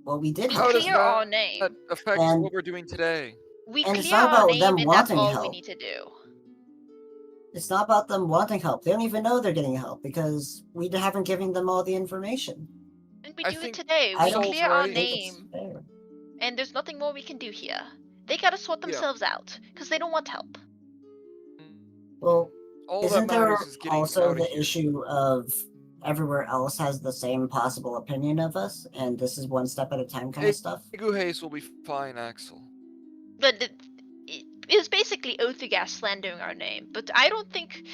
Well, we did How does Clear our name. that affect And- what we're doing today? We And it's clear not our about name, them and that's wanting all we help. need to do. It's not about them wanting help. They don't even know they're getting help because we haven't given them all the information. And we I do it think today. I We don't clear our right. think it's name, fair. and there's nothing more we can do here. They gotta sort Yeah. themselves out, because they don't want help. Well, All isn't that there matters is getting also out of the here. issue of everywhere else has the same possible opinion of us, and this is one step at a time kind of stuff? Aeguhean will be fine, Axel. But it was basically Outharrgash slandering our name. But I don't think...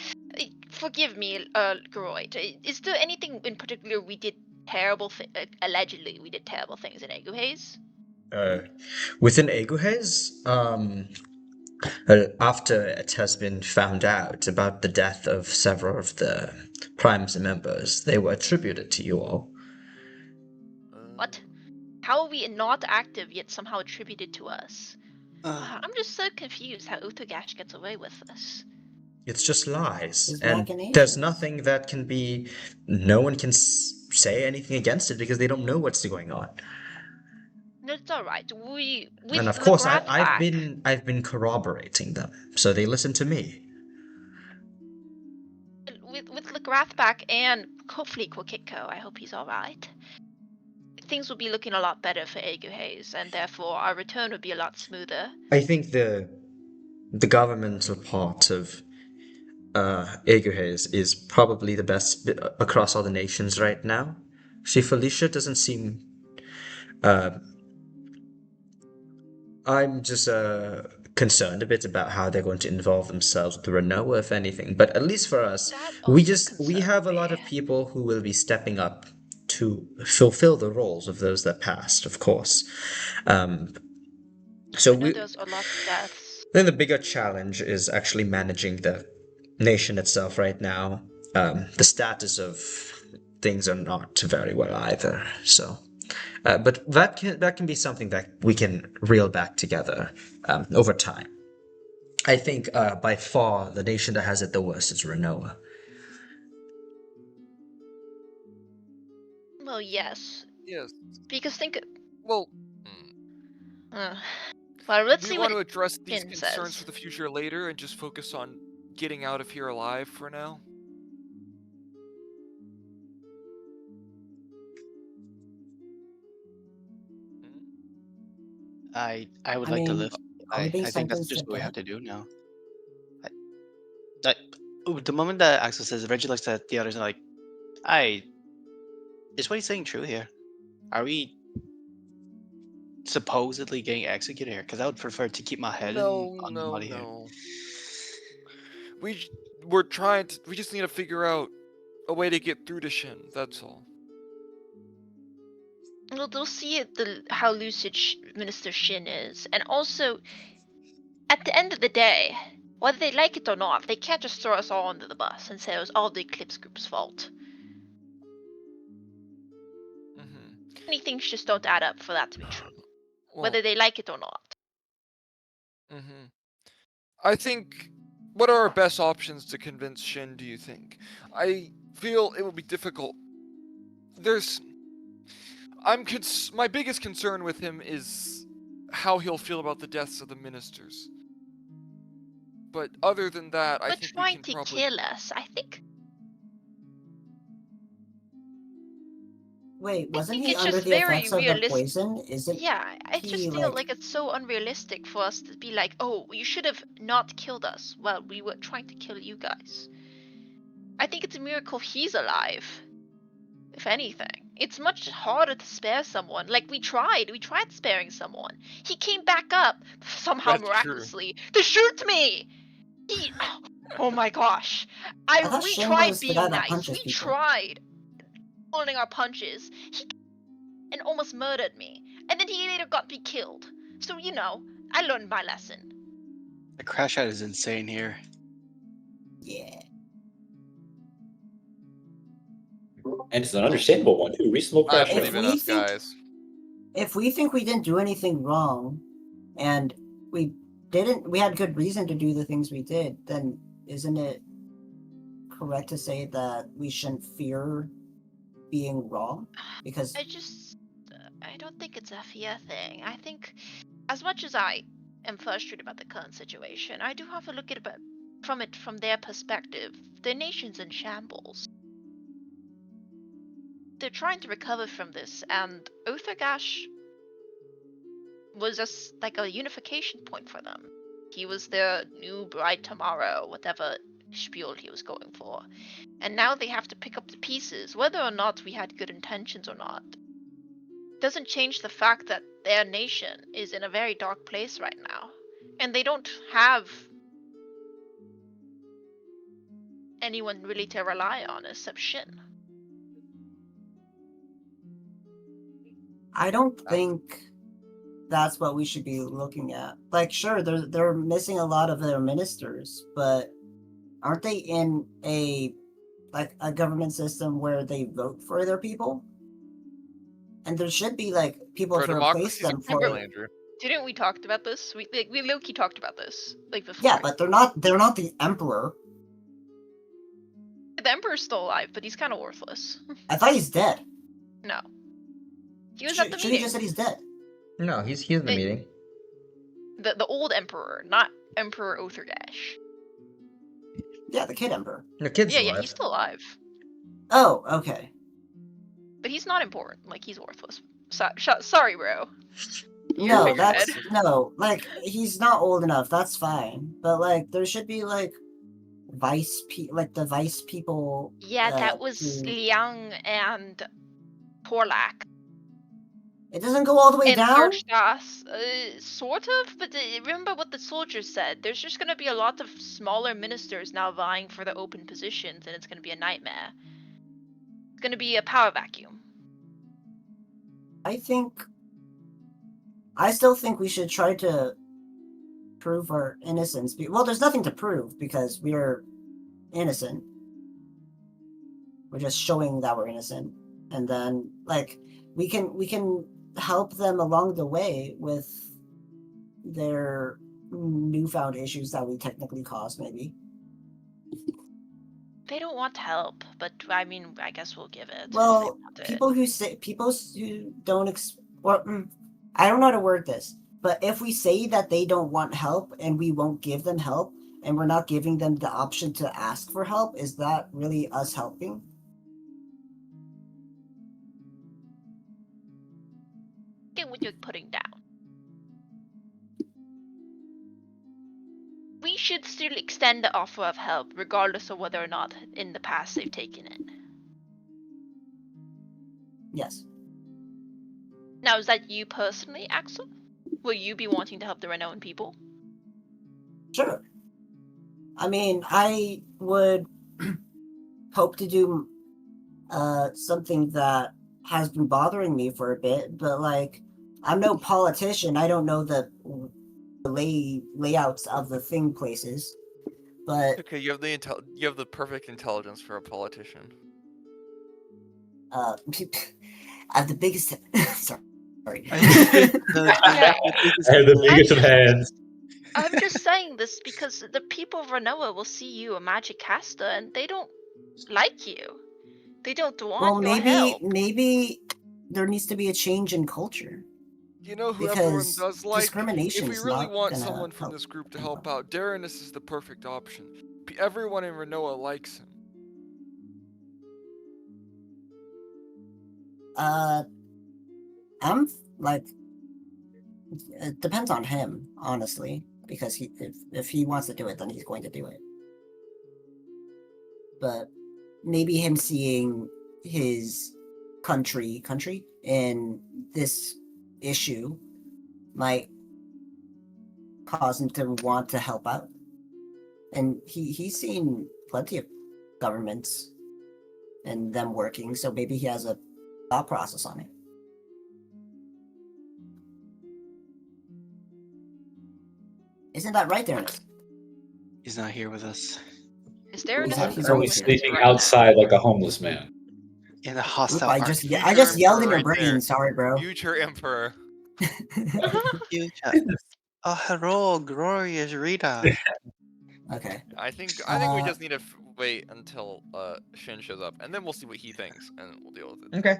Forgive me, Groid. Is there anything in particular we did terrible allegedly we did terrible things in Aeguhean? Within Aeguhean, after it has been found out about the death of several of the Prime's members, they were attributed to you all. What? How are we not active yet somehow attributed to us? I'm just so confused how Outharrgash gets away with this. It's just lies, It's and machinations. there's nothing that can be. No one can say anything against it because they don't know what's going on. No, it's all right. With And of course, Lagrath I've back, been corroborating them, so they listen to me. with Lagrath back and hopefully Kokitko, I hope he's all right. Things will be looking a lot better for Aeguhean, and therefore our return will be a lot smoother. I think the governmental part of Aeguhean is probably the best across all the nations right now. See, Felicia doesn't seem. I'm just concerned a bit about how they're going to involve themselves with Ranoa, if anything. But at least for us, That we also have a concerns lot me. of people who will be stepping up to fulfill the roles of those that passed, of course. So I know we. there's a lot of deaths. Then the bigger challenge is actually managing the nation itself right now. The status of things are not very well either. So, but that can be something that we can reel back together over time. I think by far the nation that has it the worst is Ranoa. Well, yes, Yes. because think. Well, Well, let's do see you what want to address these Finn concerns says. for the future later and just focus on getting out of here alive for now? I would I like to mean, live. are we being I think that's sentenced just to what we have death? to do now. The moment that Axel says, Reggie looks at the others and like, is what he's saying true here? Are we supposedly getting executed here? Because I would prefer to keep my head on the body here. No. We just need to figure out a way to get through to Shin. That's all. Well, they'll see how lucid Minister Shin is, and also, at the end of the day, whether they like it or not, they can't just throw us all under the bus and say it was all the Eclipse group's fault. Many things just don't add up for that to be true, whether they like it or not. I think. What are our best options to convince Shin, do you think? I feel it will be difficult. My biggest concern with him is how he'll feel about the deaths of the ministers. But other than that, I But think we trying can to probably. kill us, I think. Wait, I wasn't think he it's under just the very effects of the realistic. poison? Isn't Yeah, I he just feel like it's so unrealistic for us to be like, oh, you should have not killed us. Well, we were trying to kill you guys. I think it's a miracle he's alive. If anything, it's much harder to spare someone. Like we tried sparing someone. He came back up somehow That's true. miraculously to shoot me. He, oh my gosh, I thought we Shin tried was the being guy that nice. punches We people. tried holding our punches. He and almost murdered me, and then he later got me killed. So you know, I learned my lesson. The crash out is insane here. Yeah. And it's an understandable one too. Reasonable I crash. believe If in we us, think- guys. If we think we didn't do anything wrong, and we had good reason to do the things we did, then isn't it correct to say that we shouldn't fear being wrong? Because I don't think it's a fear thing. I think, as much as I am frustrated about the current situation, I do have to look at it from their perspective. Their nation's in shambles. They're trying to recover from this, and Outharrgash was just like a unification point for them. He was their new bride tomorrow, whatever spiel he was going for. And now they have to pick up the pieces, whether or not we had good intentions or not. Doesn't change the fact that their nation is in a very dark place right now. And they don't have anyone really to rely on except Shin. I don't think that's what we should be looking at. Like, sure, they're missing a lot of their ministers, but aren't they in a government system where they vote for their people? And there should be like people For to replace democracy's them a real, for. Andrew. Didn't we talk about this? We low-key talked about this like before. Yeah, but they're not the emperor. The Emperor's still alive, but he's kind of worthless. I thought he's dead. No. He was at the Should meeting. he just said he's dead? No, he's in the meeting. The old Emperor, not Emperor Outharrgash. Yeah, the kid emperor. The kid's Yeah, alive. he's still alive. Oh, okay. But he's not important. Like, he's worthless. Sorry, bro. No, You're that's figurehead. no. Like, he's not old enough. That's fine. But like, there should be like the vice people. Yeah, that was who- Liang and Porlak. It doesn't go all the way And down. Archdas, sort of, but remember what the soldiers said. There's just gonna be a lot of smaller ministers now vying for the open positions, and it's gonna be a nightmare. It's gonna be a power vacuum. I still think we should try to prove our innocence. Well, there's nothing to prove because we're innocent. We're just showing that we're innocent, and then like we can help them along the way with their newfound issues that we technically caused, maybe. They don't want help, but I mean, I guess we'll give it. Well, if they want it. people who don't I don't know how to word this, but if we say that they don't want help and we won't give them help and we're not giving them the option to ask for help, is that really us helping? Get what you're putting down. We should still extend the offer of help, regardless of whether or not in the past they've taken it. Yes. Now, is that you personally, Axel? Will you be wanting to help the Ranoan people? Sure. I mean, I would hope to do something that has been bothering me for a bit, but like, I'm no politician. I don't know the layouts of the thing places, but Okay, you have the perfect intelligence for a politician. I have the biggest. Sorry. I have the biggest of hands. I'm just saying this because the people of Ranoa will see you a magic caster, and they don't like you. They don't want Well, your help. maybe there needs to be a change in culture. You know who everyone Because does like? If we discrimination's really not want gonna someone from help this group to anyone. help out, Darrenus is the perfect option. Everyone in Ranoa likes him. I'm like, it depends on him, honestly, because if he wants to do it, then he's going to do it. But maybe him seeing his country in this issue might cause him to want to help out. And he's seen plenty of governments and them working, so maybe he has a thought process on it. Isn't that right, Darren? He's not here with us. Is there He's an not- He's only he's sleeping right now? outside like a homeless man. In the Oop, hostile I just yelled in your brain. Sorry, bro. Future Emperor. future. Oh, hello, glorious Rita. Okay. I think we just need to wait until Shin shows up, and then we'll see what he thinks, and we'll deal with it. Okay.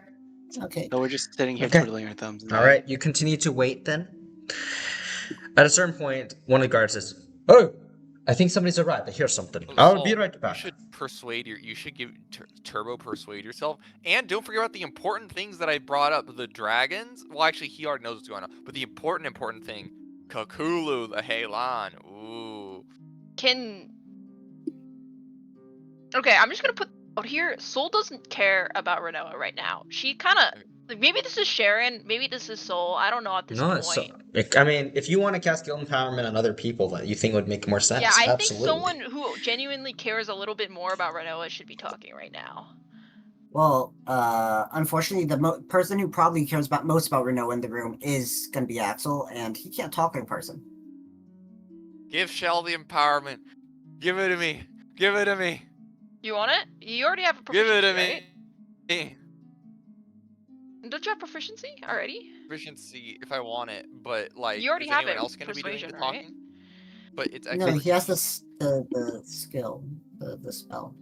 Okay. So we're just sitting here Okay. twiddling our thumbs. All right. You continue to wait then. At a certain point, one of the guards says, "Oh, I think somebody's arrived. I hear something. I'll be right back." You should you should give Turbo persuade yourself, and don't forget about the important things that I brought up. The dragons. Well, actually, he already knows what's going on. But the important thing, Kakulu, the Heilan. Ooh. Okay, I'm just gonna put out here. Soul doesn't care about Ranoa right now. She kind of maybe this is Sharon, maybe this is Soul. I don't know at this No, point. so, I mean, if you want to cast guild empowerment on other people that you think would make more sense, Yeah, I think absolutely. someone who genuinely cares a little bit more about Ranoa should be talking right now. Well, unfortunately, the person who probably cares most about Ranoa in the room is going to be Axel, and he can't talk in person. Give Shell the empowerment. Give it to me. Give it to me. You want it? You already have a Give proficiency, it to right? me. Don't you have proficiency already? Proficiency if I want it, but like, You already is have anyone it. else going to be doing the Persuasion, talking? right? But it's No, extra. he has the skill, the spell.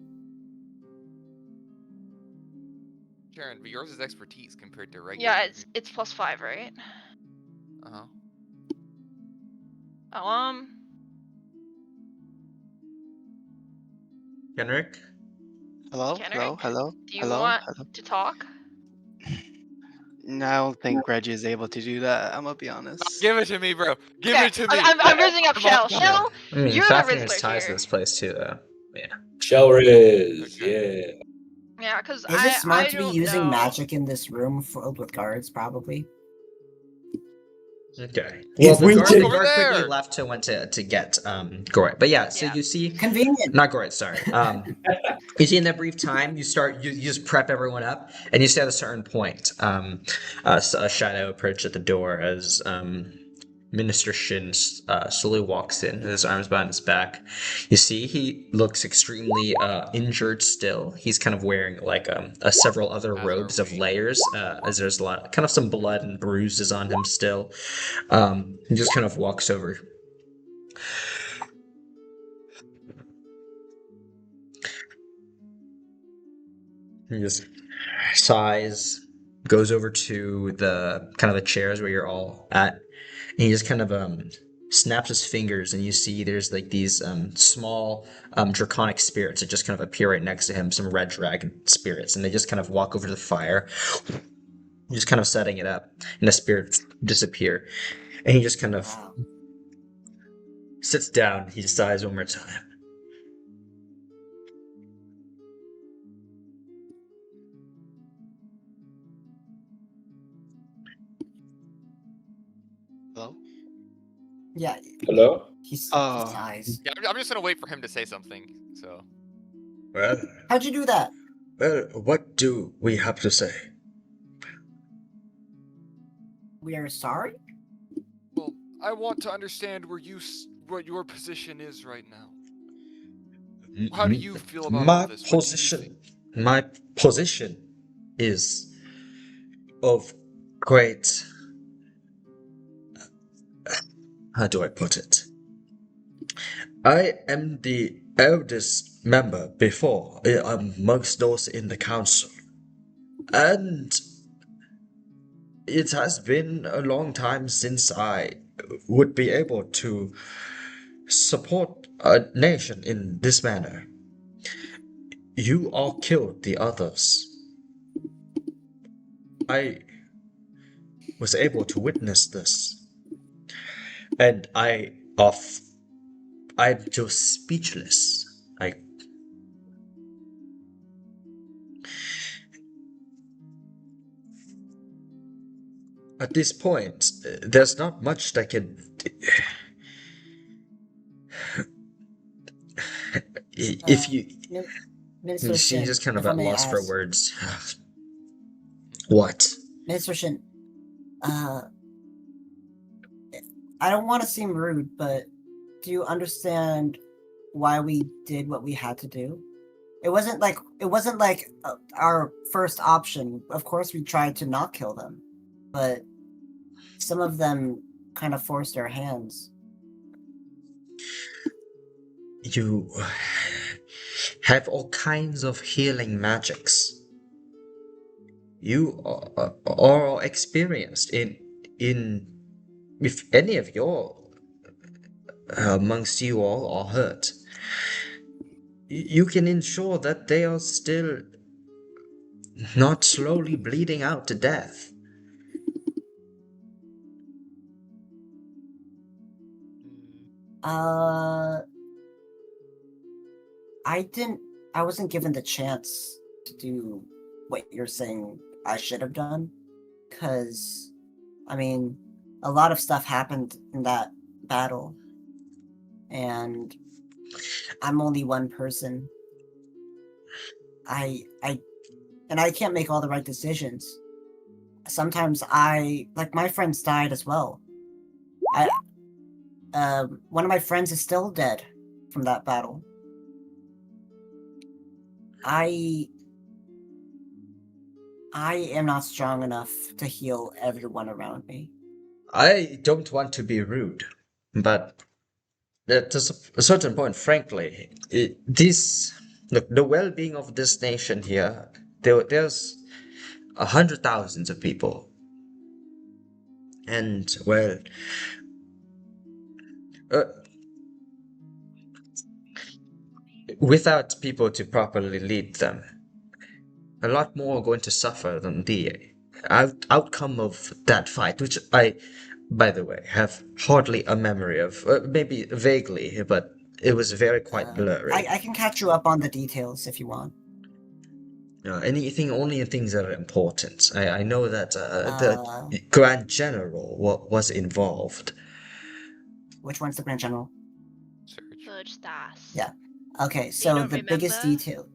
Sharon, but yours is expertise compared to regular. Yeah, it's +5, right? Uh-huh. Oh, Henrik? Hello? Kenrick, Hello? do you Hello? want Hello? to talk? No, I don't think Reggie is able to do that. I'm gonna be honest. Give it to me, bro. Give Okay, it to me. I'm raising up Come on, Shell. come on. Shell, I mean, you're the Fafnir's Riddler ties to here. this place too, though. Yeah. Shelriz, Okay. yeah. Yeah, because Is it smart I to be don't using know. magic in this room filled with guards? Probably. Okay. If Well, we the guard, did- the guard Over quickly there! left to went to get Goret. But yeah, so Yeah. you see, Convenient. not Goret, sorry. You see, in that brief time, you just prep everyone up, and you see at a certain point, a shadow approach at the door as Minister Shin slowly walks in, his arms behind his back. You see, he looks extremely injured still. He's kind of wearing like several other As robes are of we. layers, as there's a lot, kind of some blood and bruises on him still. He just kind of walks over. He just sighs, goes over to the kind of the chairs where you're all at, and he just kind of snaps his fingers, and you see there's like these small draconic spirits that just kind of appear right next to him, some red dragon spirits, and they just kind of walk over to the fire, just kind of setting it up, and the spirits disappear, and he just kind of Wow. sits down. He sighs one more time. Hello? Yeah. Hello? He Oh. sighs. Yeah, I'm just gonna wait for him to say something. So. Well, How'd you do that? what do we have to say? We are sorry. Well, I want to understand what your position is right now. How do you feel about my all this? What do you position? think? My position is of great. How do I put it? I am the eldest member before amongst those in the council, and it has been a long time since I would be able to support a nation in this manner. You all killed the others. I was able to witness this, and I'm just speechless. At this point, there's not much that can. If you, Minister she's Shin, just kind of if I at may loss for ask, words. What? Minister Shin, I don't want to seem rude, but do you understand why we did what we had to do? It wasn't like our first option. Of course, we tried to not kill them, but some of them kind of forced our hands. You have all kinds of healing magics. You are experienced in if any of your amongst you all are hurt, you can ensure that they are still not slowly bleeding out to death. I wasn't given the chance to do what you're saying I should have done, because, I mean, a lot of stuff happened in that battle, and I'm only one person. I can't make all the right decisions. Sometimes my friends died as well. One of my friends is still dead from that battle. I am not strong enough to heal everyone around me. I don't want to be rude, but at a certain point, frankly, look, the well-being of this nation here, there's 100,000 of people, and well, uh, without people to properly lead them, a lot more are going to suffer than the outcome of that fight, which I, by the way, have hardly a memory of. Maybe vaguely, but it was very quite blurry. I can catch you up on the details if you want. Only things that are important. I know that the Grand General was involved. Which one's the Grand General? Surge Stas. Yeah. Okay, so the biggest detail.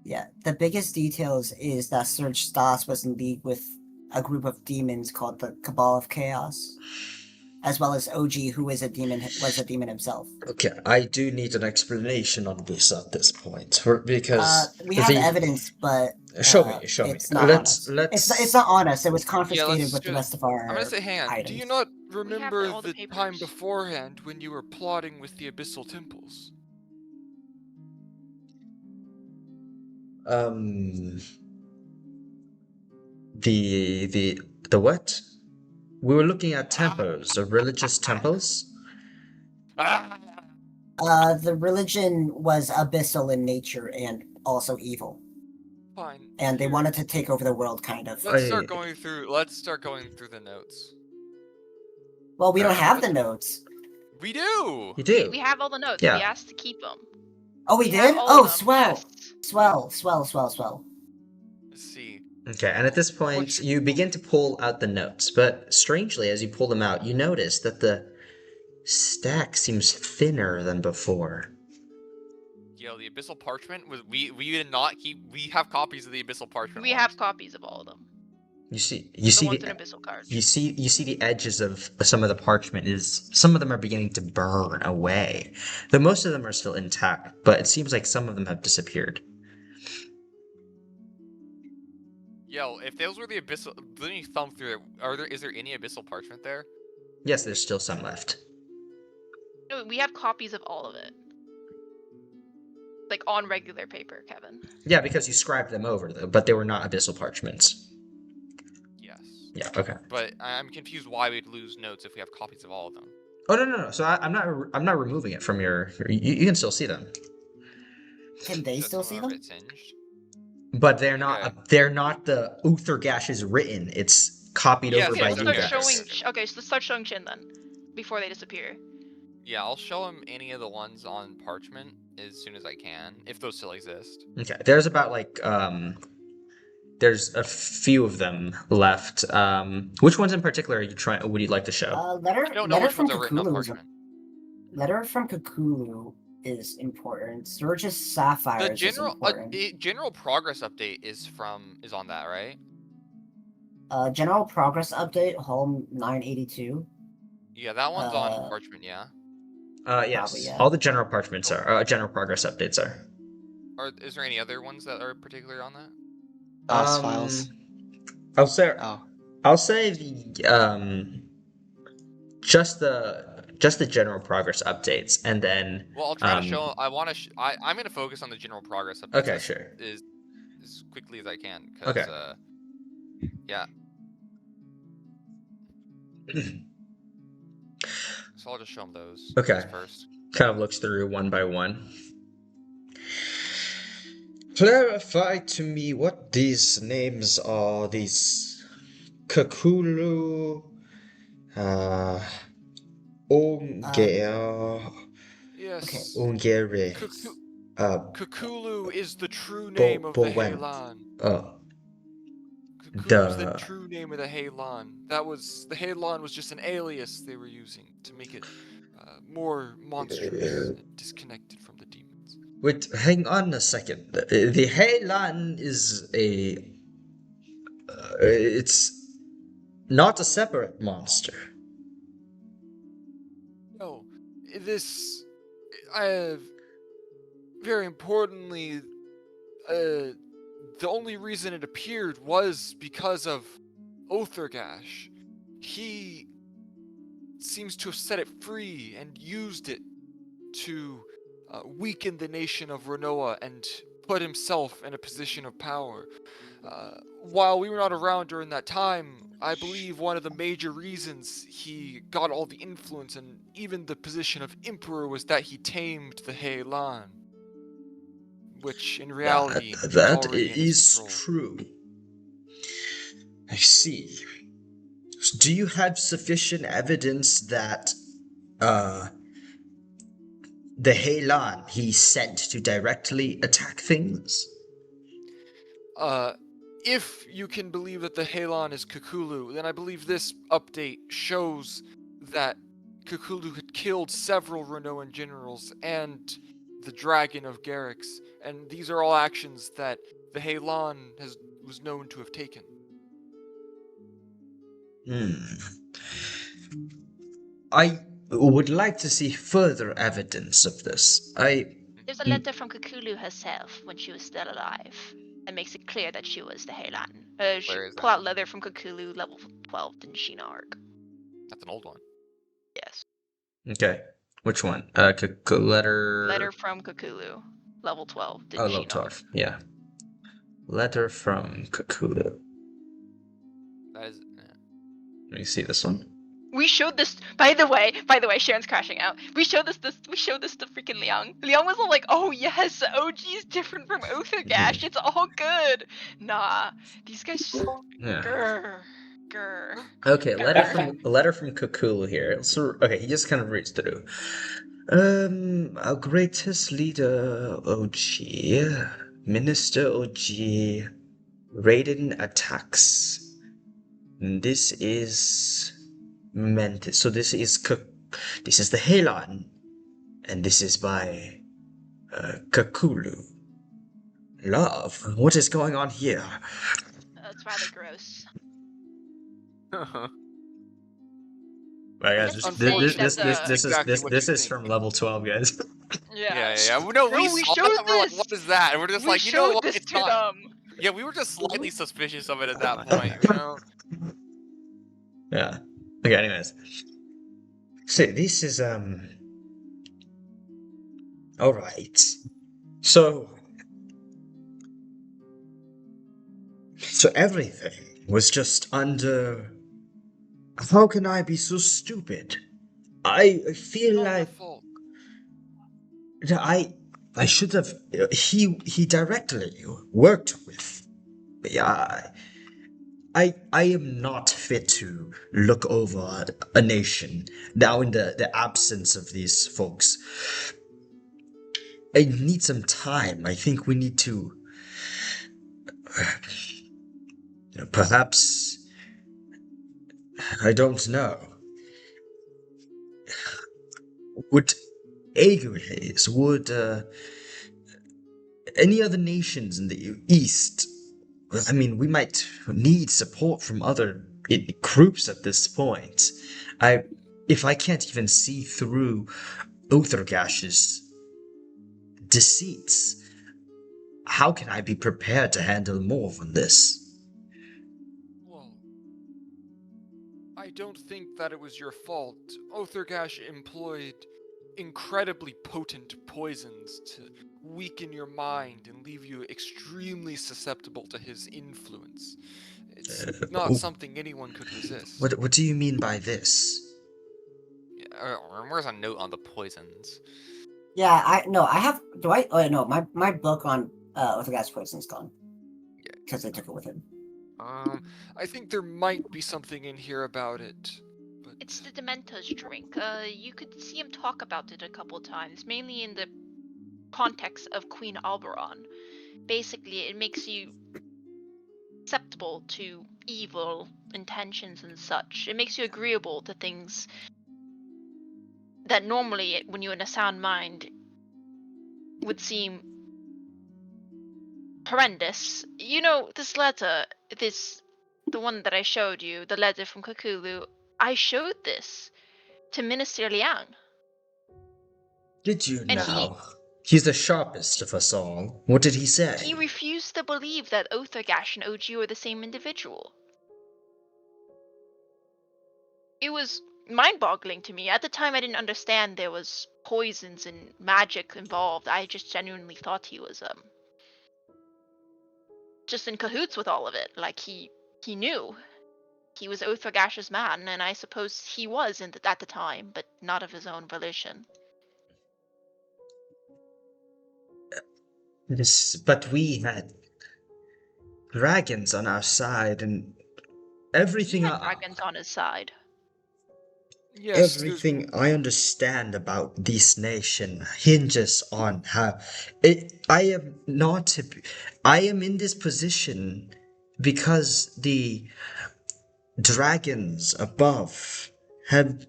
Yeah, the biggest details is that Surge Stas was in league with a group of demons called the Cabal of Chaos, as well as OG, who was a demon himself. Okay, I do need an explanation on this at this point, because we have evidence, but show me. It's not on us. It's not on us. It was confiscated with the rest of our. I'm gonna say, hang on. Items. Do you not remember all the the time beforehand when you were plotting with the Abyssal Temples? The what? We were looking at temples, religious temples. The religion was abyssal in nature and also evil. Fine. And they wanted to take over the world, kind of. Let's start going through the notes. Well, we don't have the notes. We do. You do. We have all the notes. Yeah. We asked to keep them. Oh, we did? Oh, swell. Swell. Let's see. Okay, and at this point, you begin to pull out the notes, but strangely, as you pull them out, you notice that the stack seems thinner than before. Yo, the Abyssal Parchment was we did not keep. We have copies of the Abyssal Parchment. We have copies of all of them. You see ones in Abyssal cards. You see the edges of some of the parchment some of them are beginning to burn away. Though most of them are still intact, but it seems like some of them have disappeared. Yo, if those were the Abyssal, let me thumb through it. Is there any Abyssal Parchment there? Yes, there's still some left. No, we have copies of all of it. Like on regular paper, Kevin. Yeah, because you scribed them over, though, but they were not Abyssal Parchments. Yes. Yeah. Okay. But I'm confused why we'd lose notes if we have copies of all of them. Oh no. So I'm not. I'm not removing it from your. You can still see them, Can they Just still some see of them are them? a bit singed. but they're not. Okay. They're not the Outharrgash is written. It's copied Yes, over Okay, by yes, you start okay. showing. guys. Okay, so start showing Chin then, before they disappear. Yeah, I'll show him any of the ones on parchment as soon as I can, if those still exist. Okay. There's about like There's a few of them left. Which ones in particular are you trying? Would you like to show? I don't know Letter which from ones are written on Cthulhu parchment. Letter from Cthulhu is important. Sturgis Sapphires The is important. general progress update is on that, right? General progress update, home 982. Yeah, that one's on parchment. Yeah. Yes. Probably, yeah. All the general parchments are. General progress updates are. Or is there any other ones that are particularly on that? Boss files. I'll say. Oh, I'll say the just the general progress updates, and then. Well, I'll try to show. I want to. I'm gonna focus on the general progress updates. Okay, sure. As quickly as I can, because Okay. yeah. So I'll just show them those. Okay. First. Kind of looks through one by one. Clarify to me what these names are. These Kakulu, Ongea, Yes. Ungere, Cthulhu is the true name of the Bowen. Halan. The- Cthulhu's the true name of the Halan. The Halan was just an alias they were using to make it more monstrous and disconnected from the demons. Wait, hang on a second. The Heilan is a. It's not a separate monster. No, this, very importantly, the only reason it appeared was because of Outharrgash. He seems to have set it free and used it to weaken the nation of Ranoa and put himself in a position of power. While we were not around during that time, I believe one of the major reasons he got all the influence and even the position of emperor was that he tamed the Heilan, which in reality was That already in his is control. true. I see. Do you have sufficient evidence that the Heilan he sent to directly attack things? If you can believe that the Halan is Cthulhu, then I believe this update shows that Cthulhu had killed several Ranoan generals and the Dragon of Garrix, and these are all actions that the Halan was known to have taken. I would like to see further evidence of this. There's a letter from Cthulhu herself when she was still alive. That makes it clear that she was the Heilan. She Where is pull that? out leather from Cthulhu, level 12, didn't she, Narg? That's an old one. Yes. Okay. Which one? Letter. Letter from Cthulhu, level 12, Oh, didn't she, level Narg? 12. Yeah. Letter from Cthulhu. That is. Let me see this one. We showed this. By the way, Sharon's crashing out. We showed this to freaking Liang. Liang was all like, "Oh yes, OG is different from Outharrgash. It's all good." Nah, these guys just Yeah. grr. Okay, Grr. letter from Cthulhu here. So okay, he just kind of reads through. Our greatest leader, OG, Minister OG, Raiden attacks. This is meant. So this is the Helan, and this is by Cthulhu. Love, what is going on here? That's rather gross. Right, guys, Let's just say that this is from level 12, guys. Yeah. No, No, we saw showed that. We're like, this. what is that? And we're just we like, you know showed what? this It's to not. them. Yeah, we were just slightly suspicious of it at that point, you know? Yeah. Okay, anyways. So this is Alright. So So everything was just under. How can I be so stupid? I feel Not your like fault. I should have. He directly worked with. Yeah, I am not fit to look over a nation now in the absence of these folks. I need some time. I think we need to. Perhaps. I don't know. Would would any other nations in the east? I mean, we might need support from other groups at this point. If I can't even see through Outharrgash's deceits, how can I be prepared to handle more than this? Well, I don't think that it was your fault. Outharrgash employed incredibly potent poisons to weaken your mind and leave you extremely susceptible to his influence. It's not something anyone could resist. What do you mean by this? Where's a note on the poisons? Yeah, I have. Do I? Oh no, my book on Outharrgash poison's gone because they took it with him. I think there might be something in here about it. But It's the Dementor's drink. You could see him talk about it a couple times, mainly in the context of Queen Alberon. Basically, it makes you acceptable to evil intentions and such. It makes you agreeable to things that normally, when you're in a sound mind, would seem horrendous. You know, this letter, the one that I showed you, the letter from Cthulhu, I showed this to Minister Liang. Did you And now? He's the sharpest of us all. What did he say? He refused to believe that Outharrgash and OG were the same individual. It was mind-boggling to me. At the time, I didn't understand there was poisons and magic involved. I just genuinely thought he was just in cahoots with all of it. Like he knew he was Outharrgash's man, and I suppose he was at the time, but not of his own volition. But we had dragons on our side, and everything. He had dragons on his side. yes, Everything I understand about this nation hinges on how I am not. I am in this position because the dragons above have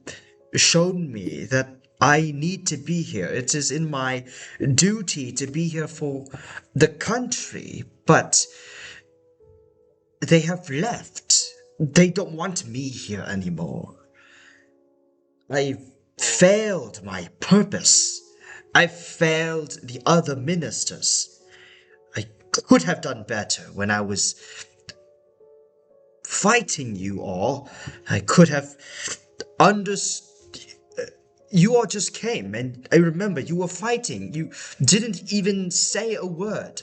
shown me that I need to be here. It is in my duty to be here for the country, but they have left. They don't want me here anymore. I failed my purpose. I failed the other ministers. I could have done better when I was fighting you all. I could have understood. You all just came, and I remember you were fighting. You didn't even say a word.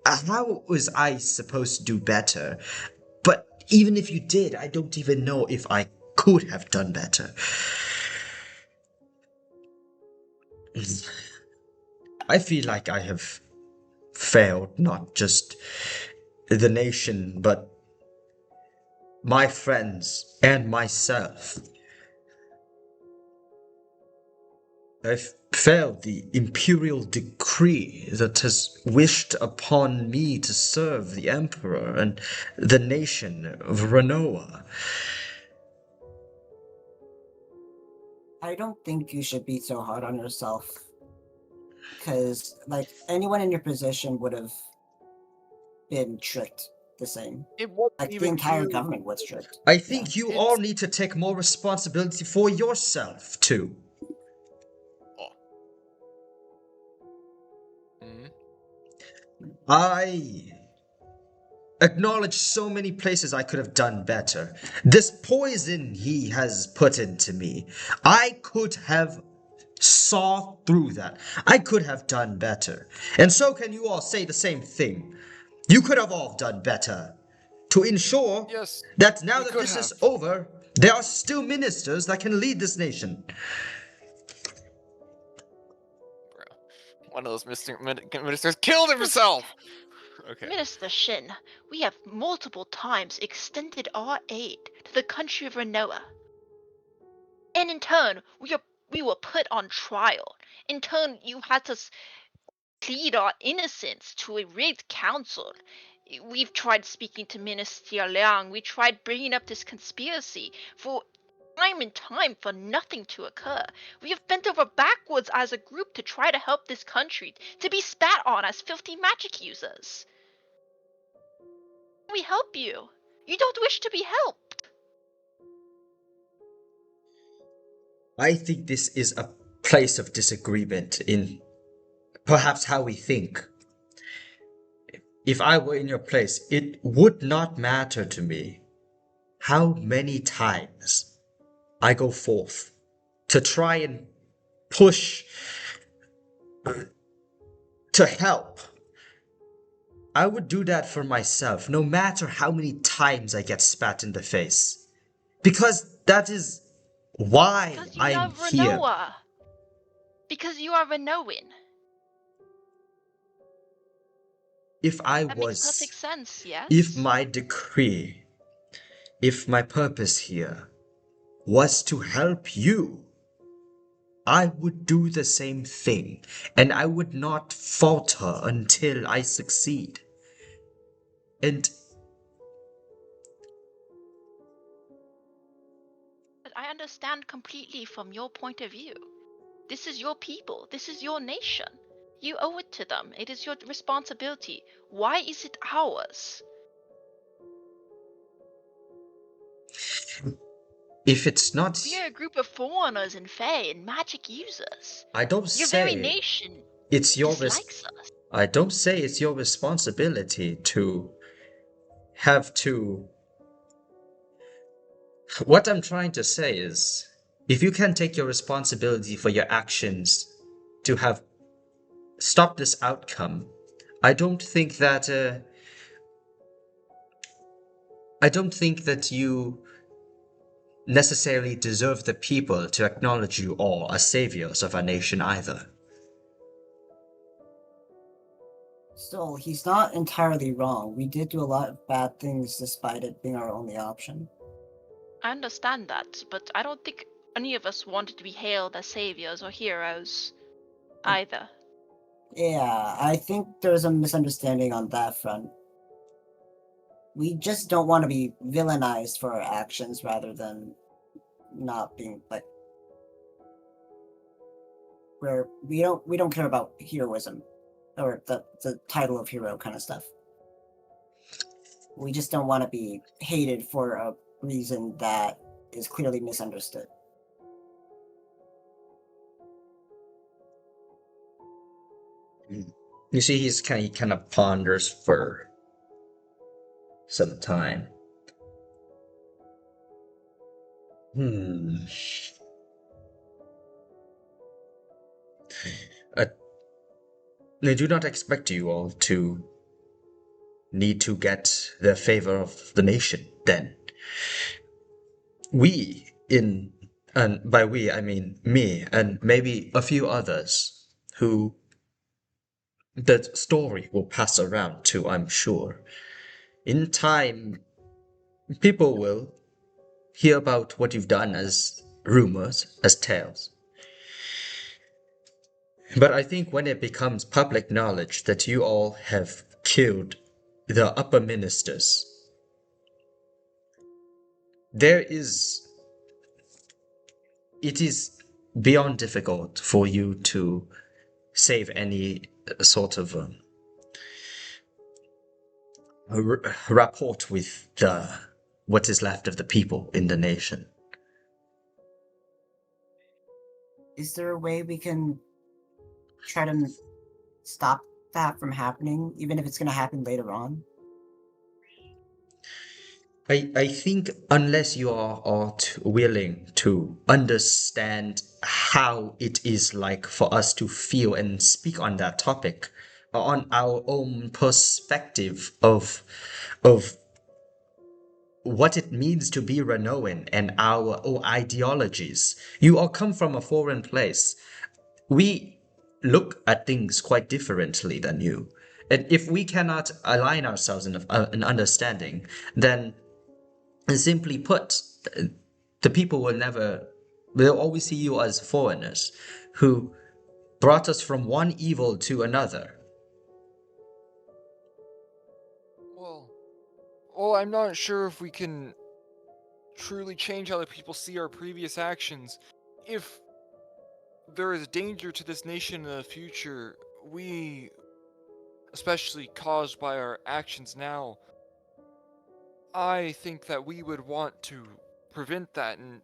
How was I supposed to do better? But even if you did, I don't even know if I could have done better. I feel like I have failed not just the nation, but my friends and myself. I've failed the imperial decree that has wished upon me to serve the emperor and the nation of Ranoa. I don't think you should be so hard on yourself. Because, like, anyone in your position would have been tricked the same. it wasn't Like, the even entire you. government was tricked. I think you it's- all need to take more responsibility for yourself, too. I acknowledge so many places I could have done better. This poison he has put into me, I could have saw through that. I could have done better. And so can you all say the same thing. You could have all done better to ensure Yes, that now we that could this is have. over, there are still ministers that can lead this nation. Bro, one of those ministers killed himself. Okay. Minister Shin, we have multiple times extended our aid to the country of Ranoa. And in turn, we were put on trial. In turn, you had to plead our innocence to a rigged council. We've tried speaking to Minister Liang. We tried bringing up this conspiracy for time and time for nothing to occur. We have bent over backwards as a group to try to help this country, to be spat on as filthy magic users. We help you. You don't wish to be helped. I think this is a place of disagreement in perhaps how we think. If I were in your place, it would not matter to me how many times I go forth to try and push to help. I would do that for myself, no matter how many times I get spat in the face. Because that is why Because you I'm love here. Ranoa. Because you are Ranoan. If I That makes was, perfect sense, yes? if my decree, if my purpose here was to help you, I would do the same thing, and I would not falter until I succeed. And But I understand completely from your point of view. This is your people. This is your nation. You owe it to them. It is your responsibility. Why is it ours? if it's not, We are a group of foreigners and fae and magic users. I don't Your very say nation it's your dislikes us. I don't say it's your responsibility to have to. What I'm trying to say is, if you can take your responsibility for your actions to have stopped this outcome, I don't think that you necessarily deserve the people to acknowledge you all as saviors of our nation either. Still, he's not entirely wrong. We did do a lot of bad things despite it being our only option. I understand that, but I don't think any of us wanted to be hailed as saviors or heroes either. Yeah, I think there's a misunderstanding on that front. We just don't want to be villainized for our actions rather than not being like where we don't care about heroism or the title of hero kind of stuff. We just don't want to be hated for a reason that is clearly misunderstood. You see, he kind of ponders for some time. I do not expect you all to need to get the favor of the nation, then. We, and by we I mean me and maybe a few others who the story will pass around to, I'm sure. In time, people will hear about what you've done as rumors, as tales. But I think when it becomes public knowledge that you all have killed the upper ministers, it is beyond difficult for you to save any sort of rapport with what is left of the people in the nation. Is there a way we can try to stop that from happening, even if it's going to happen later on? I think unless you are willing to understand how it is like for us to feel and speak on that topic, on our own perspective of what it means to be Ranoan and our ideologies. You all come from a foreign place. We look at things quite differently than you. And if we cannot align ourselves in an understanding, then simply put, the people they'll always see you as foreigners who brought us from one evil to another. Well, I'm not sure if we can truly change how the people see our previous actions. If there is danger to this nation in the future, we, especially caused by our actions now, I think that we would want to prevent that in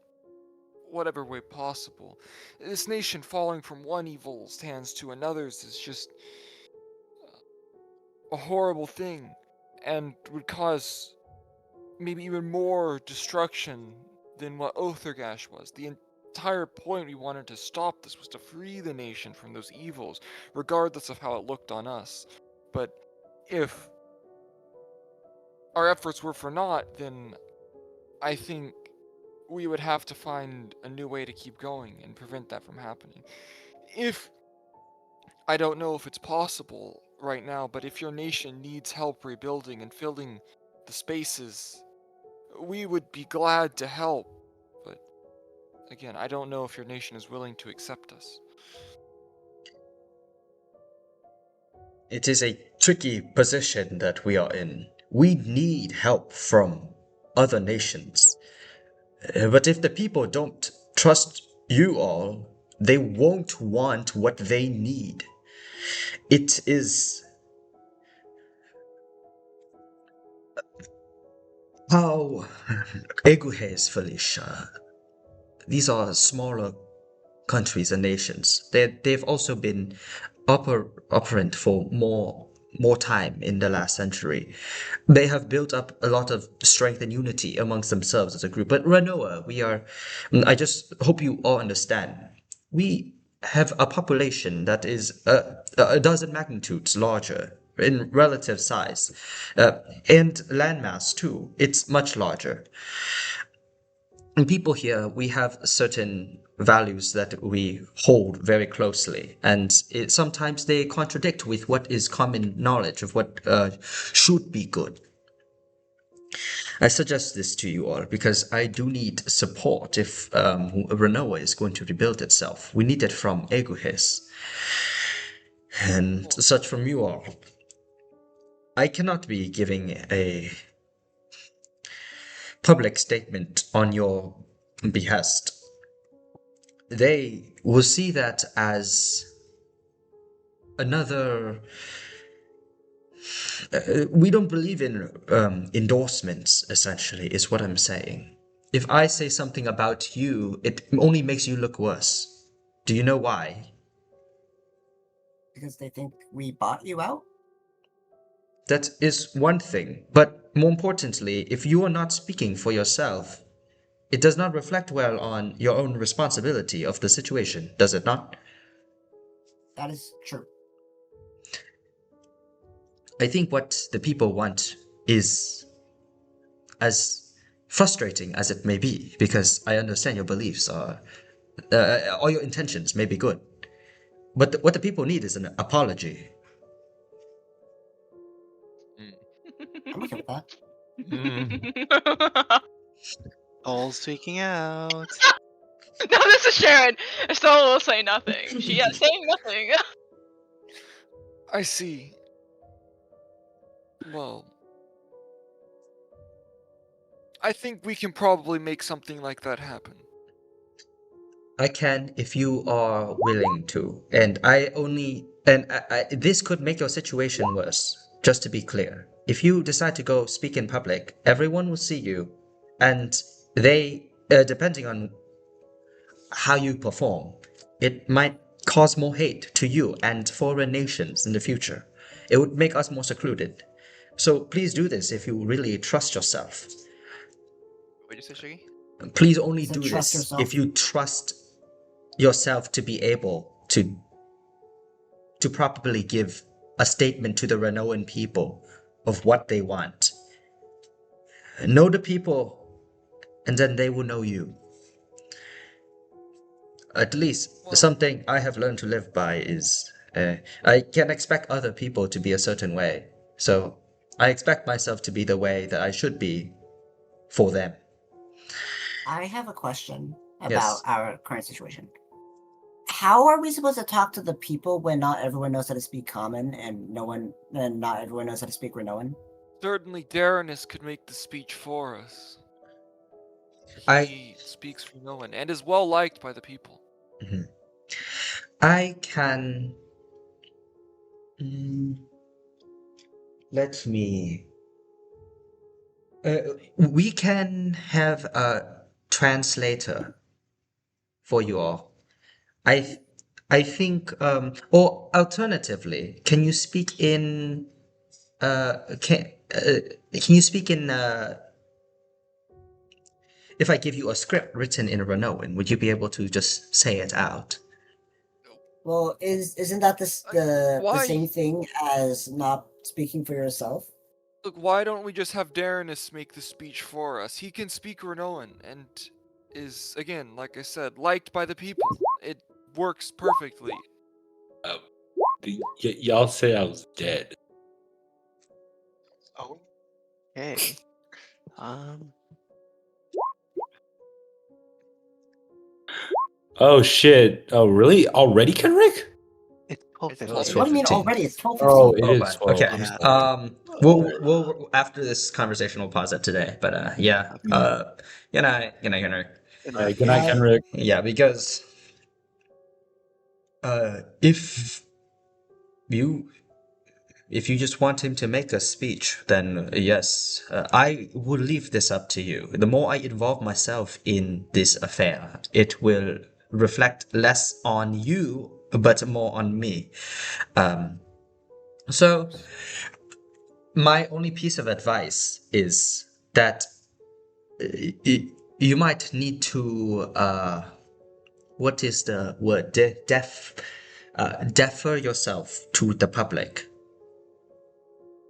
whatever way possible. This nation falling from one evil's hands to another's is just a horrible thing, and would cause maybe even more destruction than what Outharrgash was. The entire point we wanted to stop this was to free the nation from those evils, regardless of how it looked on us. But if our efforts were for naught, then I think we would have to find a new way to keep going and prevent that from happening. I don't know if it's possible right now, but if your nation needs help rebuilding and filling the spaces, we would be glad to help. But again, I don't know if your nation is willing to accept us. It is a tricky position that we are in. We need help from other nations. But if the people don't trust you all, they won't want what they need. It is how Aeguhean, Felicia. These are smaller countries and nations. They've also been operant for more time in the last century. They have built up a lot of strength and unity amongst themselves as a group. But Ranoa, I just hope you all understand, we have a population that is a dozen magnitudes larger in relative size, and landmass too. It's much larger. And people here, we have certain values that we hold very closely, and sometimes they contradict with what is common knowledge of what should be good. I suggest this to you all because I do need support if Ranoa is going to rebuild itself. We need it from Aeguhean and such from you all. I cannot be giving a public statement on your behest. They will see that as another. We don't believe in endorsements, essentially, is what I'm saying. If I say something about you, it only makes you look worse. Do you know why? Because they think we bought you out? That is one thing, but more importantly, if you are not speaking for yourself, it does not reflect well on your own responsibility of the situation, does it not? That is true. I think what the people want is as frustrating as it may be, because I understand your beliefs are, all your intentions may be good, but what the people need is an apology. I'm okay with that. All's tweaking out. No, this is Sharon. Estella will say nothing. She is saying nothing. I see. Well, I think we can probably make something like that happen. I can if you are willing to, and this could make your situation worse, just to be clear. If you decide to go speak in public, everyone will see you, and they, depending on how you perform, it might cause more hate to you and foreign nations in the future. It would make us more secluded. So please do this if you really trust yourself. What did you say, Shiggy? Please only So do trust this yourself. if you trust yourself to be able to properly give a statement to the Ranoan people of what they want. Know the people, and then they will know you. At least Well- something I have learned to live by is I can expect other people to be a certain way. So I expect myself to be the way that I should be for them. I have a question Yes. about our current situation. How are we supposed to talk to the people when not everyone knows how to speak Common and not everyone knows how to speak Ranoan? Certainly Darrenus could make the speech for us. I- He speaks for no one and is well liked by the people. Mhm. I can. Mm, let me. We can have a translator for you all. I I think, or alternatively, can you speak in can you speak in if I give you a script written in Ranoan, would you be able to just say it out? Well, isn't that the Why? same thing as not speaking for yourself? Look, why don't we just have Darrenus make the speech for us? He can speak Ranoan and is, again, like I said, liked by the people. It works perfectly. Y'all said I was dead. Oh. Okay. Um. Oh shit! Oh really? Already, Kenrick? It's It's 12:50. What do you mean 12:15. already? It's 12:15. Oh, it Oh, is but 12. okay. I'm Yeah. sorry. We'll after this conversation we'll pause it today. But yeah. Good night, Henry. Good All right, night. good night, Kenrick. Yeah, because if you if you just want him to make a speech, then yes, I will leave this up to you. The more I involve myself in this affair, it will reflect less on you, but more on me. So, my only piece of advice is that you might need to, what is the word? Defer yourself to the public.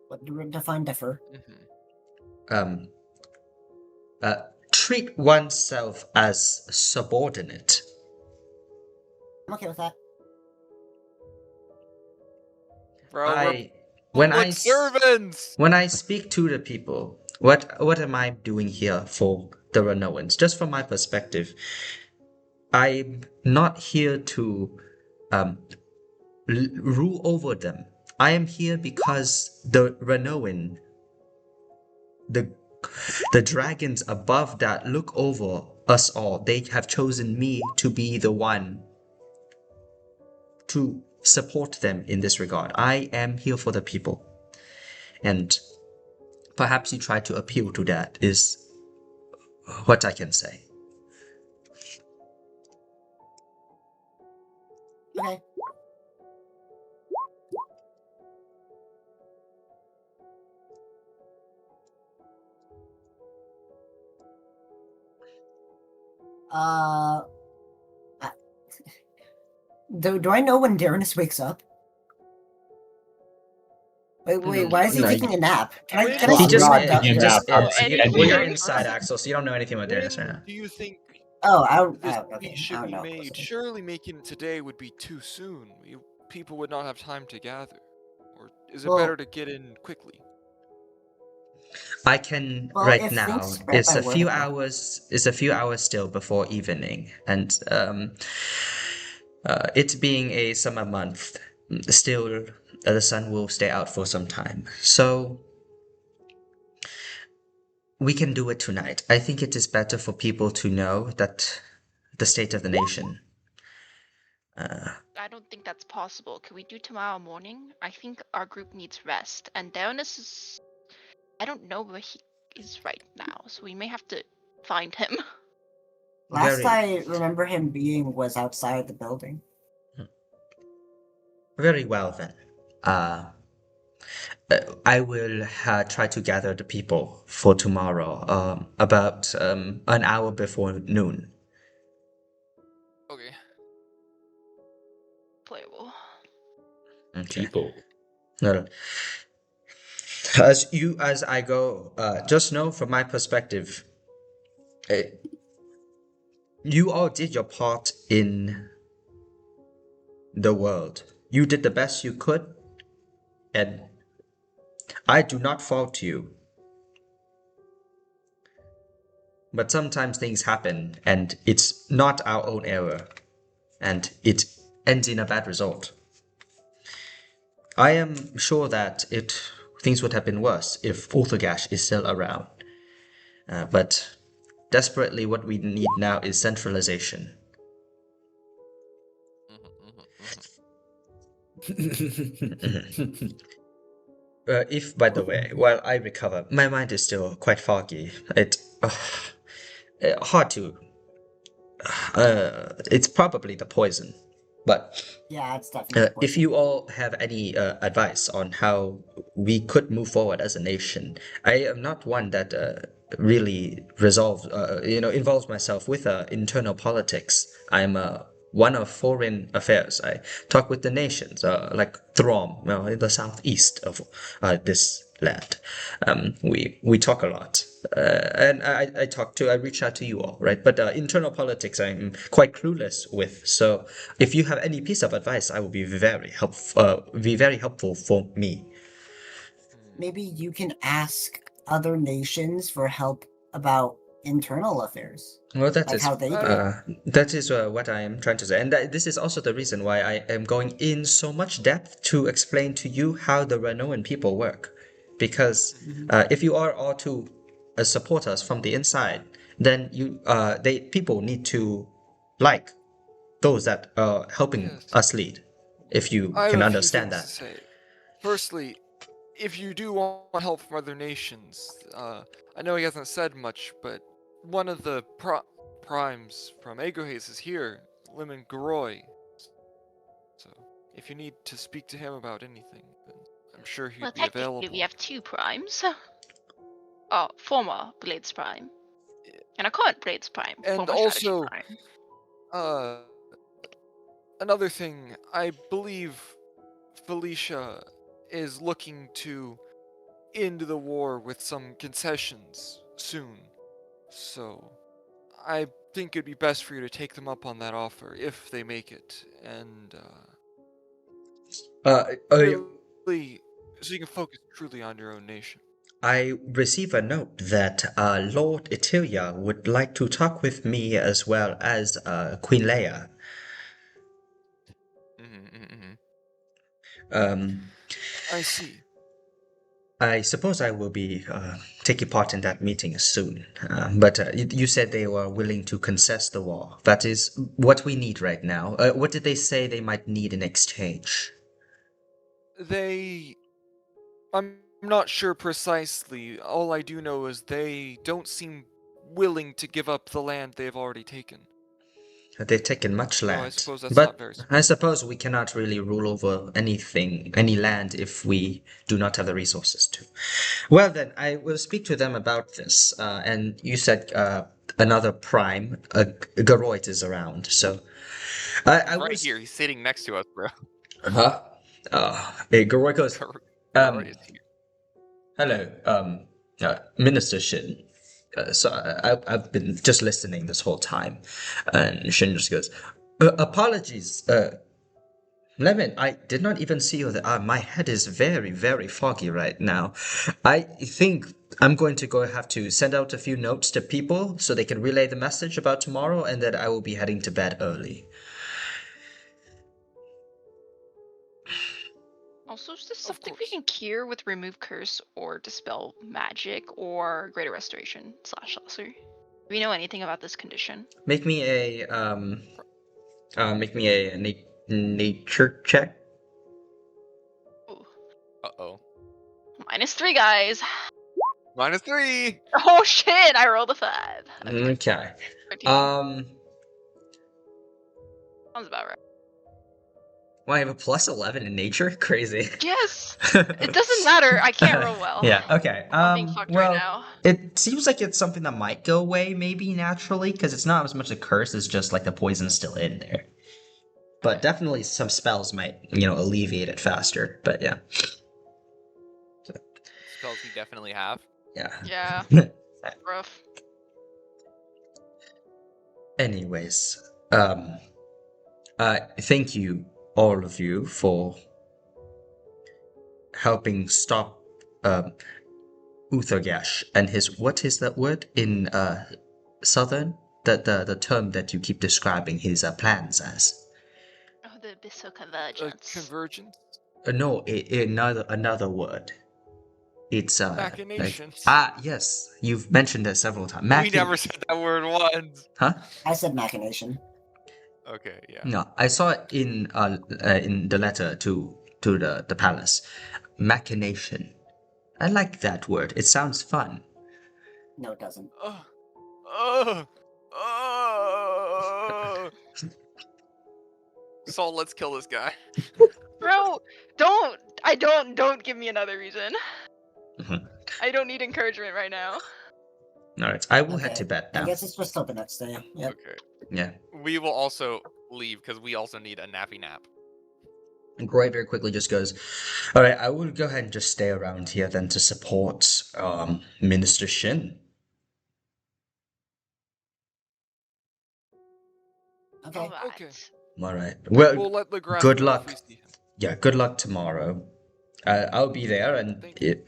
What do we define defer? Um, treat oneself as subordinate. I'm okay with that. Bro, I we're public servants! when I speak to the people, what am I doing here for the Ranoans? Just from my perspective, I'm not here to um, rule over them. I am here because the Ranoan, the dragons above that look over us all. They have chosen me to be the one to support them in this regard. I am here for the people. And perhaps you try to appeal to that, is what I can say. Okay. Uh, do I know when Darrenus wakes up? Wait, why is he No, taking a nap? Can I Well, He see just, what taking a he nap. just I'm is. anything Well, you're or inside, person. Axel, so you don't know anything about Dennis right now. When do you think Oh, this okay. speech should I don't be know. made? Surely making it today would be too soon. People would not have time to gather. Or is it Well- better to get in quickly? I can Well, right if now. things spread It's by a few word of mouth- hours. It's a few hours still before evening, and it being a summer month, still the sun will stay out for some time. So we can do it tonight. I think it is better for people to know that the state of the nation. I don't think that's possible. Can we do tomorrow morning? I think our group needs rest. And Darrenus is. I don't know where he is right now, so we may have to find him. Last Very- I remember him being was outside the building. Very well then. I will try to gather the people for tomorrow, about an hour before noon. Okay. Playable. Okay. People. Well, As I go, just know from my perspective, uh, you all did your part in the world. You did the best you could, and I do not fault you. But sometimes things happen, and it's not our own error, and it ends in a bad result. I am sure that things would have been worse if Outharrgash is still around. But desperately, what we need now is centralization. If, by the way, while I recover, my mind is still quite foggy. Hard to. It's probably the poison. But Yeah, it's definitely. if you all have any advice on how we could move forward as a nation, I am not one that really involves myself with internal politics. I'm one of foreign affairs. I talk with the nations, like Throm, in the southeast of this land. We talk a lot. And I reach out to you all, right? But internal politics, I'm quite clueless with. So if you have any piece of advice, I will be very helpful for me. Maybe you can ask other nations for help about internal affairs. Well, that Like is how they do what I am trying to say, and this is also the reason why I am going in so much depth to explain to you how the Ranoan people work, because if you are all to support us from the inside, then people need to like those that are helping Yes. us lead. If you I have can a few understand things that. to say. Firstly, if you do want help from other nations, I know he hasn't said much, but one of the primes from Aeguhean is here, Lemon Garoy. So if you need to speak to him about anything, then I'm sure he'd Well, be technically, available. we have 2 primes. Oh, former Blades Prime. And a current Blades Prime. And former also, Strategy Prime. another thing, I believe Felicia is looking to end the war with some concessions soon. So, I think it'd be best for you to take them up on that offer if they make it, and really, so you can focus truly on your own nation. I receive a note that Lord Etilia would like to talk with me as well as Queen Leia. I see. I suppose I will be taking part in that meeting soon. But you said they were willing to concess the war. That is what we need right now. What did they say they might need in exchange? I'm not sure precisely. All I do know is they don't seem willing to give up the land they've already taken. They've taken much So land. I suppose that's But not very I suppose we cannot really rule over any land, if we do not have the resources to. Well, then, I will speak to them about this. And you said another prime, Garoit, is around. So I right was... here. He's sitting next to us, bro. Huh? Hey, Garoit goes... Garoit is here. Hello, Minister Shin. I've been just listening this whole time, and Shin just goes, "Apologies, Lemon. I did not even see you. My head is very, very foggy right now. I think I'm going to have to send out a few notes to people so they can relay the message about tomorrow, and then I will be heading to bed early." Also, is this something we can cure with Remove Curse or Dispel Magic or Greater Restoration / Sorcery? Do we know anything about this condition? Make me a nature check. Ooh. Uh-oh. -3, guys. -3. Oh shit! I rolled a 5. Okay. 13. Sounds about right. Well, I have a +11 in nature? Crazy. Yes! It doesn't matter. I can't roll well. Yeah, okay. I'm being fucked right now. It seems like it's something that might go away, maybe, naturally, because it's not as much a curse as just, like, the poison's still in there. But definitely some spells might, alleviate it faster, but yeah. Spells definitely have. Yeah. Yeah. Rough. Anyways, thank you, all of you, for helping stop Outharrgash and his, what is that word in Southern? The term that you keep describing his plans as. Oh, the Abyssal Convergence. Convergence? No, another word. It's Machinations. yes, you've mentioned it several times. We never said that word once. Huh? I said machination. Okay, yeah. No, I saw it in the letter to the palace. Machination. I like that word. It sounds fun. No, it doesn't. Saul, let's kill this guy. Bro, don't give me another reason. I don't need encouragement right now. Alright, I will head Okay, to bed I now. guess it's just till the next day. Yep. Okay. Yeah. We will also leave because we also need a nappy nap. And Groy very quickly just goes, alright, I will go ahead and just stay around here then to support Minister Shin. Okay. Alright. Okay. Alright. We'll Well, let Legrand good know luck. if we see him. Yeah, good luck tomorrow. I'll be there, and Thank you.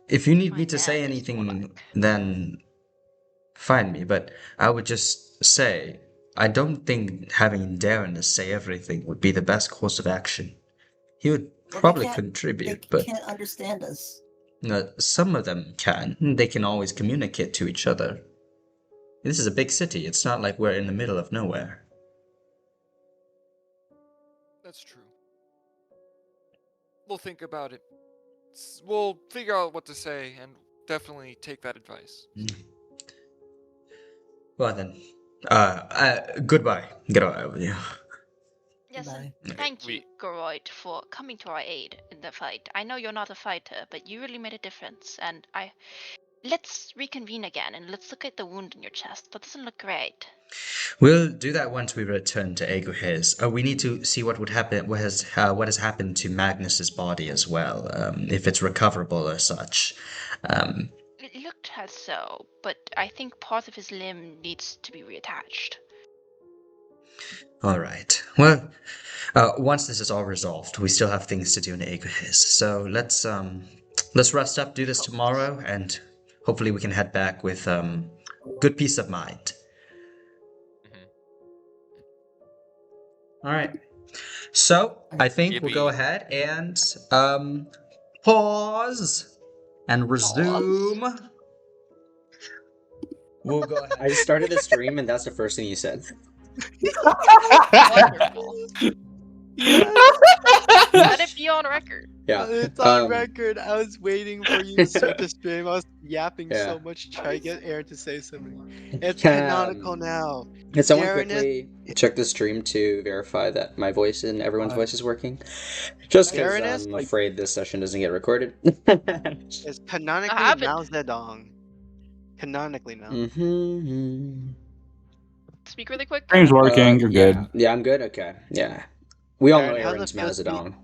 if you need My me to say dad is anything, black. then find me. But I would just say, I don't think having Darren say everything would be the best course of action. He would Well, probably they contribute, but can't understand us. no, some of them can. They can always communicate to each other. This is a big city. It's not like we're in the middle of nowhere. That's true. We'll think about it. We'll figure out what to say and definitely take that advice. Well then, goodbye. Goodbye with you. Yes, and Goodbye. thank you, Goroid, for coming to our aid in the fight. I know you're not a fighter, but you really made a difference, and let's reconvene again and let's look at the wound in your chest. That doesn't look great. We'll do that once we return to Aeguhean. We need to see what would happen. What has happened to Magnus's body as well, if it's recoverable or such. It looked as so, but I think part of his limb needs to be reattached. All right. Well, once this is all resolved, we still have things to do in Aeguhean. So let's rest up, do this tomorrow, and hopefully we can head back with good peace of mind. All right. So I think we'll go Yippee. ahead and pause and resume. We'll go ahead. I just started the stream, and that's the first thing you said. Wonderful. Let it be on record. Yeah. It's on record. I was waiting for you to start the stream. I was yapping Yeah. so much to try to get Aaron to say something. It's Can, canonical now. Can someone Darren quickly check the stream to verify that my voice and everyone's voice is working? Just because Darren is, I'm like- afraid this session doesn't get recorded. It's canonically happened. Mao Zedong. Canonically now. Mm-hmm. Speak really quick. Stream's working. You're yeah. good. Yeah, I'm good. Okay. Yeah. We all know Aaron, how's Aaron's it feel to be- Mazedong.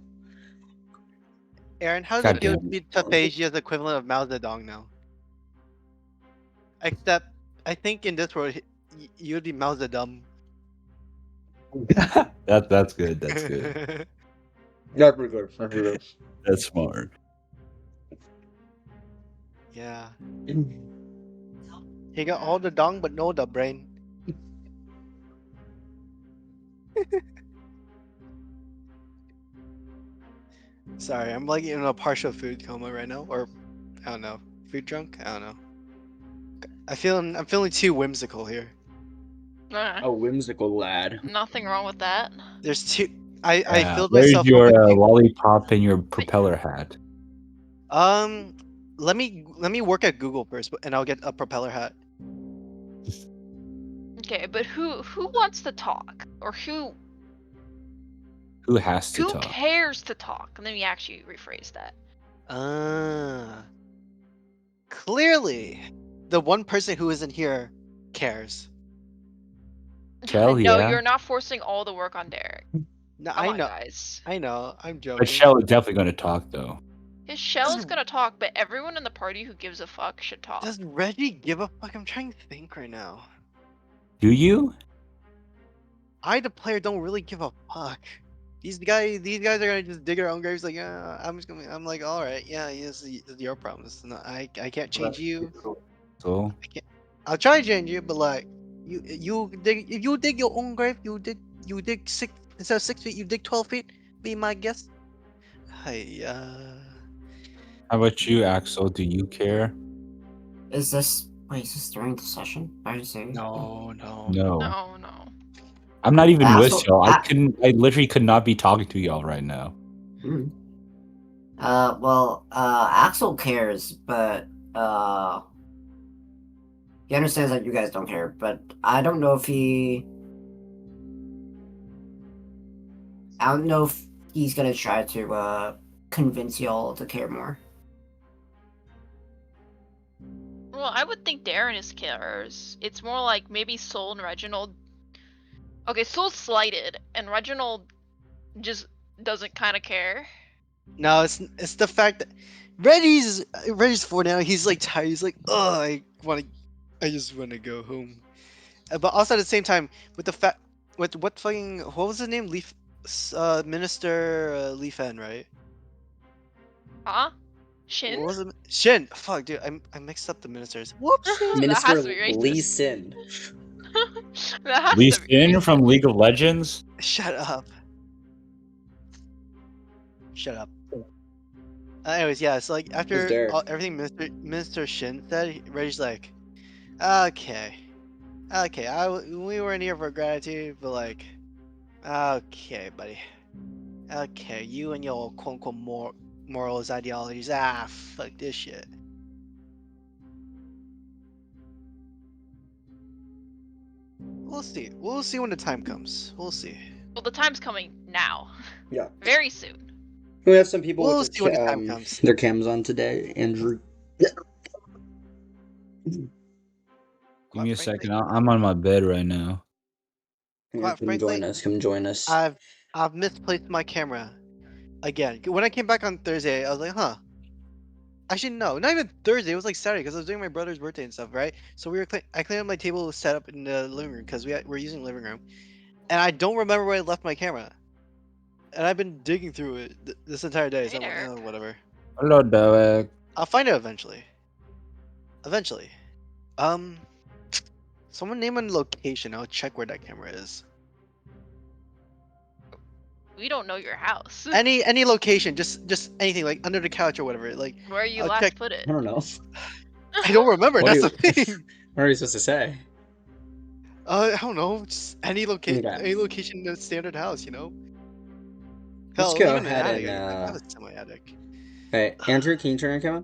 Aaron, how does God it feel damn to be Taphasia's equivalent of Mao Zedong now? Except, I think in this world, you'd be Mao Zedong. That's good. That's good. Yeah, pretty good. Pretty good. That's smart. Yeah. He got all the dong but no the brain. Sorry, I'm like in a partial food coma right now, or I don't know, food drunk. I don't know. I'm feeling too whimsical here. A whimsical lad. Nothing wrong with that. There's two. I Yeah. filled Where's myself your up with lollipop and your propeller hat? let me work at Google first, and I'll get a propeller hat. Okay, but who wants to talk, or who has to talk? cares to talk? Let me actually rephrase that. Clearly, the one person who isn't here cares. Kel, No, yeah. you're not forcing all the work on Derek. No, Come I on, know. guys. I know. I'm joking. But Shell is definitely going to talk, though. His shell is gonna talk, but everyone in the party who gives a fuck should talk. Does Reggie give a fuck? I'm trying to think right now. Do you? I, the player, don't really give a fuck. These guys are gonna just dig their own graves. Like, yeah, I'm like, all right, yeah, it's your problem. It's not, I can't change you. So I can't. I'll try to change you, but like, you dig, if you dig your own grave, you dig six, instead of 6 feet, you dig 12 feet. Be my guest. Hey, how about you, Axel? Do you care? Is this during the session? Are you serious? no. No. No. I'm not even with Axel- y'all. I literally could not be talking to y'all right now. Axel cares, but he understands that you guys don't care, but I don't know if he's gonna try to convince y'all to care more. Well, I would think Darren is cares. It's more like maybe Soul and Reginald. Okay, Soul's slighted, and Reginald just doesn't kind of care. No, it's the fact that Reggie's for now. He's like tired. He's like, oh, I just want to go home. But also at the same time, with the fact, what was his name? Minister Leafan, right? Huh? Shin? What was it? Shin. Fuck, dude, I mixed up the ministers. Whoops. That Minister has to be racist. Lee Sin. That has Lee to be Sin racist. from League of Legends? Shut up. Shut up. Anyways, yeah. So like after Derek? everything Minister Shin said, Reggie's like, okay, we weren't here for gratitude, but like, okay, buddy, okay, you and your quote unquote morals, ideologies, fuck this shit. We'll see. We'll see when the time comes. We'll see. Well, the time's coming now. Yeah. Very soon. We have some people We'll with see when the time comes. their cams on today. Andrew. Give me a second. I'm on my bed right now. Yeah, come join us. Come join us. I've misplaced my camera again. When I came back on Thursday, I was like, huh. Actually, no, not even Thursday. It was like Saturday because I was doing my brother's birthday and stuff, right? So I cleaned up my table set up in the living room because we're using the living room, and I don't remember where I left my camera. And I've been digging through it this entire day. So I'm like, oh, whatever. Hello, Derek. I'll find it eventually. Someone name a location. I'll check where that camera is. We don't know your house. Any location, just anything, like under the couch or whatever. Like Where you I'll last check. put it. I don't know. I don't remember. What That's do the thing. What are you supposed to say? I don't know. Just any location, Okay. any location in the standard house, you know. Let's Hell, go even an ahead attic. and, I have a semi-attic. Hey, Andrew, can you turn your camera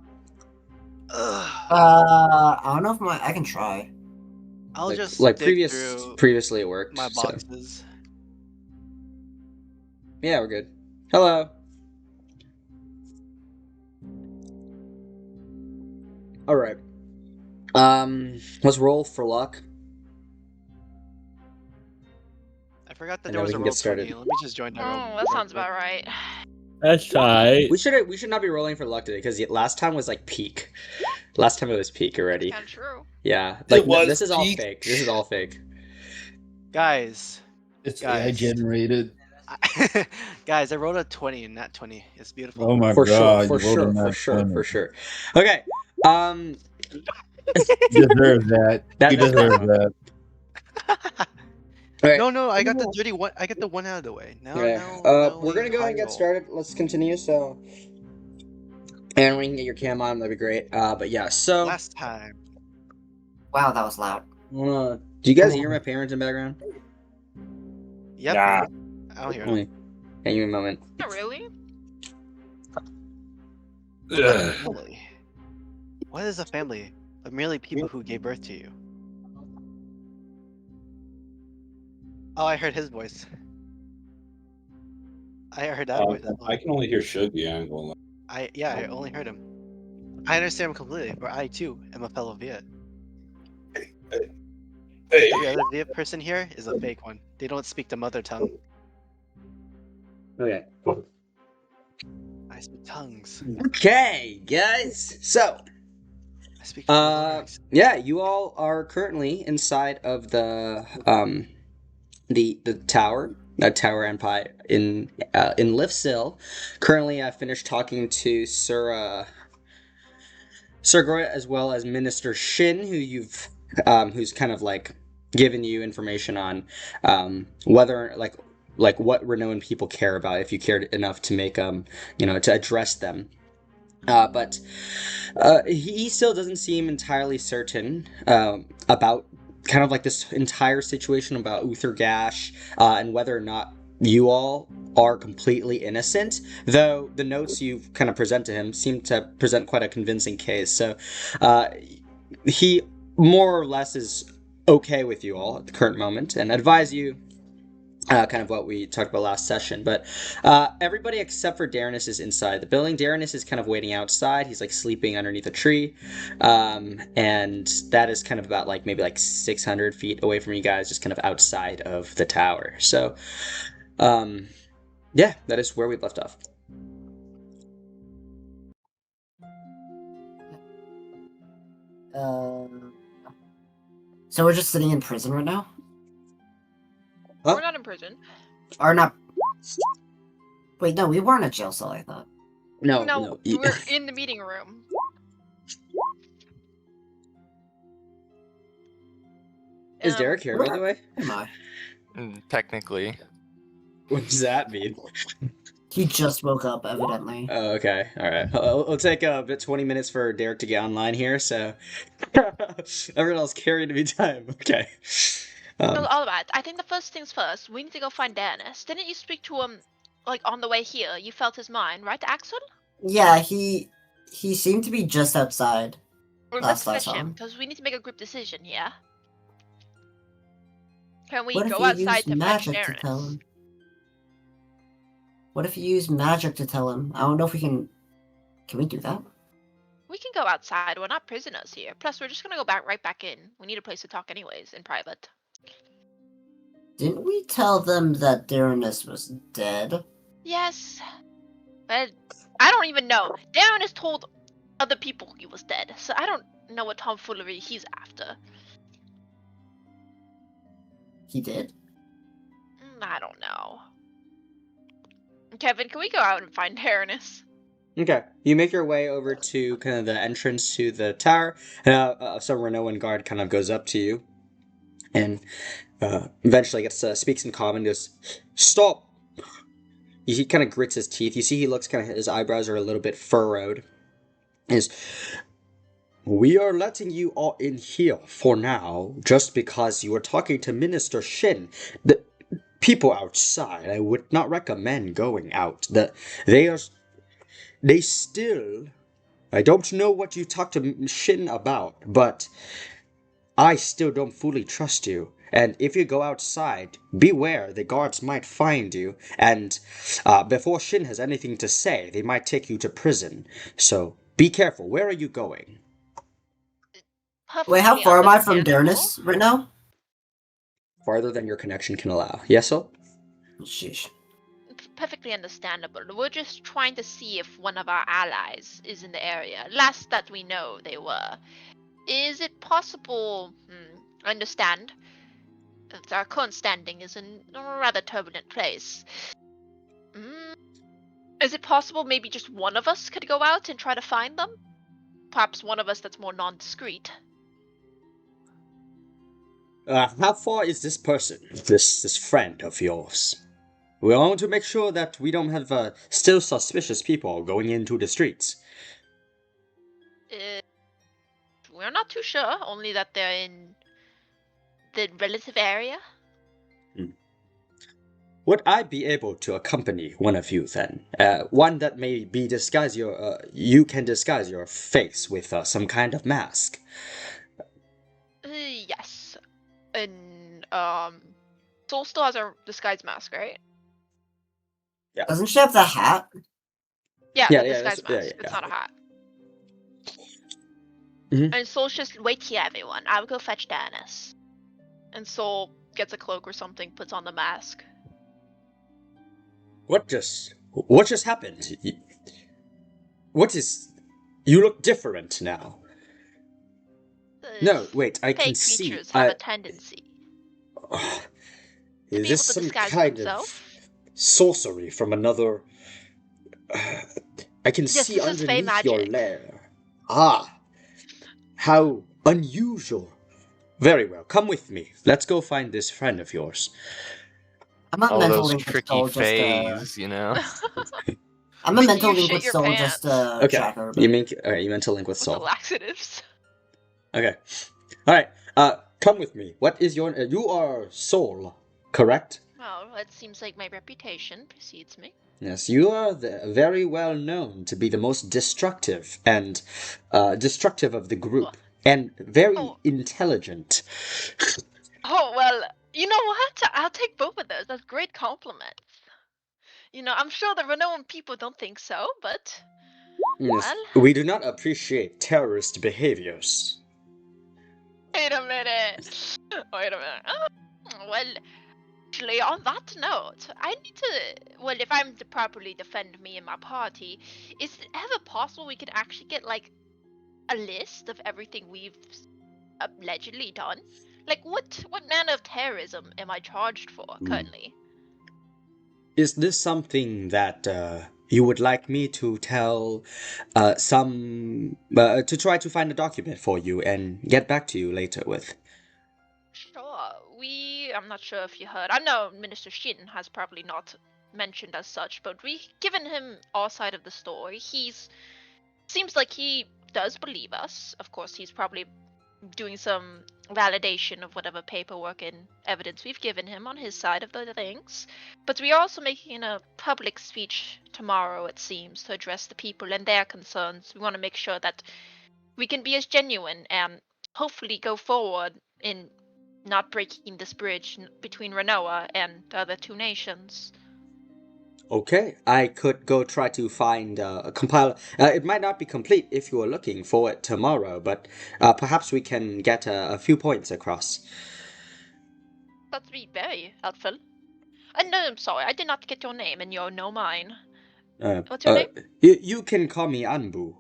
I don't know if I can try. I'll on? just Like dig through previously it worked. my so- boxes. Yeah, we're good. Hello. All right. Let's roll for luck. I forgot that And there then was we a can roll get started. 20. Let me just join that roll. Oh, that sounds about right. That's right. We should not be rolling for luck today because last time was like peak. Last time it was peak already. Kind of true. Yeah, like was this is all peak. fake. This is all fake. Guys, It's AI generated. guys, I rolled a 20 and not 20. It's beautiful. Oh my For god. sure, for you rolled a sure, for nat sure, 20. for sure. Okay. You deserve that. That- You that's deserve fine. that. All right. No, I got the dirty one. I got the one out of the way. Now, Okay. now We're gonna go ahead and get started. Let's continue. So, and we can get your cam on. That'd be great. But yeah. So, Last time. Wow, that was loud. do you guys hear my parents in the background? Yep. Nah. I don't hear it. Only. Hang you a moment. Not really. Family. What is a family? Of merely people who gave birth to you. Oh, I heard his voice. I heard that voice. I can only hear Shuggy. I ain't gonna lie. I only heard him. I understand him completely, for I too am a fellow Viet. Hey, Every other Viet person here is a fake one. They don't speak the mother tongue. Okay. I speak tongues. Okay, guys. So, I speak tongues. yeah, you all are currently inside of the tower, Tower Empire in Liftsil. Currently, I finished talking to Sir Groit as well as Minister Shin, who's kind of like given you information on whether like what Ranoan people care about if you cared enough to make to address them. But he still doesn't seem entirely certain about kind of like this entire situation about Outharrgash and whether or not you all are completely innocent, though the notes you've kind of present to him seem to present quite a convincing case. So he more or less is okay with you all at the current moment and advise you kind of what we talked about last session. But everybody except for Darrenus is inside the building. Darrenus is kind of waiting outside. He's like sleeping underneath a tree. And that is kind of about like maybe like 600 feet away from you guys, just kind of outside of the tower. So, yeah, that is where we left off. So we're just sitting in prison right now? Huh? We're not in prison. Or not? Wait, no, we weren't a jail cell, I thought. No. We're in the meeting room. Is Derek here, by the way? Am I? Technically. What does that mean? He just woke up, evidently. Oh, okay. All right. It'll take a bit 20 minutes for Derek to get online here, so everyone else carry to be time. Okay. All right. I think the first things first. We need to go find Dennis. Didn't you speak to him, like on the way here? You felt his mind, right, Axel? Yeah, he seemed to be just outside. Well, Last I let's saw fetch him, him. because we need to make a group decision here. Can we What if go you outside use to fetch magic to Dennis? tell him? What if you use magic to tell him? I don't know if we can. Can we do that? We can go outside. We're not prisoners here. Plus, we're just gonna go right back in. We need a place to talk anyways, in private. Didn't we tell them that Darrenus was dead? Yes. But I don't even know. Darren has told other people he was dead, so I don't know what tomfoolery he's after. He did? I don't know. Kevin, can we go out and find Darrenus? Okay, you make your way over to kind of the entrance to the tower. Some Ranoan guard kind of goes up to you, and eventually gets speaks in common. And goes, "Stop!" He kind of grits his teeth. You see, he looks kind of his eyebrows are a little bit furrowed. We are letting you all in here for now, just because you are talking to Minister Shin. The people outside, I would not recommend going out. They still. I don't know what you talked to Shin about, but I still don't fully trust you. And if you go outside, beware, the guards might find you, and before Shin has anything to say, they might take you to prison. So be careful. Where are you going? Wait, how far am I from Darrenus right now? Farther than your connection can allow. Yes, sir? Sheesh. Perfectly understandable. We're just trying to see if one of our allies is in the area. Last that we know, they were. Is it possible? I understand that our current standing is in a rather turbulent place. Is it possible maybe just one of us could go out and try to find them? Perhaps one of us that's more non-discreet. How far is this person? This friend of yours? We want to make sure that we don't have still suspicious people going into the streets. We're not too sure, only that they're in the relative area. Would I be able to accompany one of you then? One that may be disguise your. You can disguise your face with some kind of mask. Yes. And Soul still has a disguise mask, right? Yeah. Doesn't she have the hat? Yeah, Yeah, the yeah, disguise that's- mask. yeah, It's yeah. not a hat. Mhm. And Soul's just wait here, everyone. I will go fetch Dennis. And Soul gets a cloak or something, puts on the mask. What just happened? What is... You look different now. No, wait, I can Fake see. creatures have a tendency to Is be this able to some disguise kind themselves. of sorcery from another... I can Yes, see this is fey underneath your magic. lair. Ah, how unusual. Very well, come with me. Let's go find this friend of yours. I'm a All mental those link with tricky Soul just phase, you know. I'm a Make mental you link shit with your Soul just pants. Okay, track her. you mean to link with With the Soul. laxatives. Okay, all right. Come with me. What is your? You are Soul, correct? Well, it seems like my reputation precedes me. Yes, you are very well known to be the most destructive and destructive of the group, and very intelligent. Oh, well, you know what? I'll take both of those. That's great compliments. I'm sure the Ranoan people don't think so, but... Yes, Well... we do not appreciate terrorist behaviors. Wait a minute. Wait a minute. Well, actually, on that note, I need to... Well, if I'm to properly defend me and my party, is it ever possible we could actually get, like, a list of everything we've allegedly done? Like, what manner of terrorism am I charged for currently? Is this something that you would like me to tell to try to find a document for you and get back to you later with? Sure. I'm not sure if you heard. I know Minister Shin has probably not mentioned as such, but we given him our side of the story. Seems like he does believe us. Of course, he's probably doing some validation of whatever paperwork and evidence we've given him on his side of the things. But we are also making a public speech tomorrow, it seems, to address the people and their concerns. We want to make sure that we can be as genuine and hopefully go forward in not breaking this bridge between Ranoa and the other two nations. Okay, I could go try to find a compiler. It might not be complete if you are looking for it tomorrow, but perhaps we can get a few points across. That'd be very helpful. And no, I'm sorry, I did not get your name, and you know mine. What's your name? You can call me Anbu.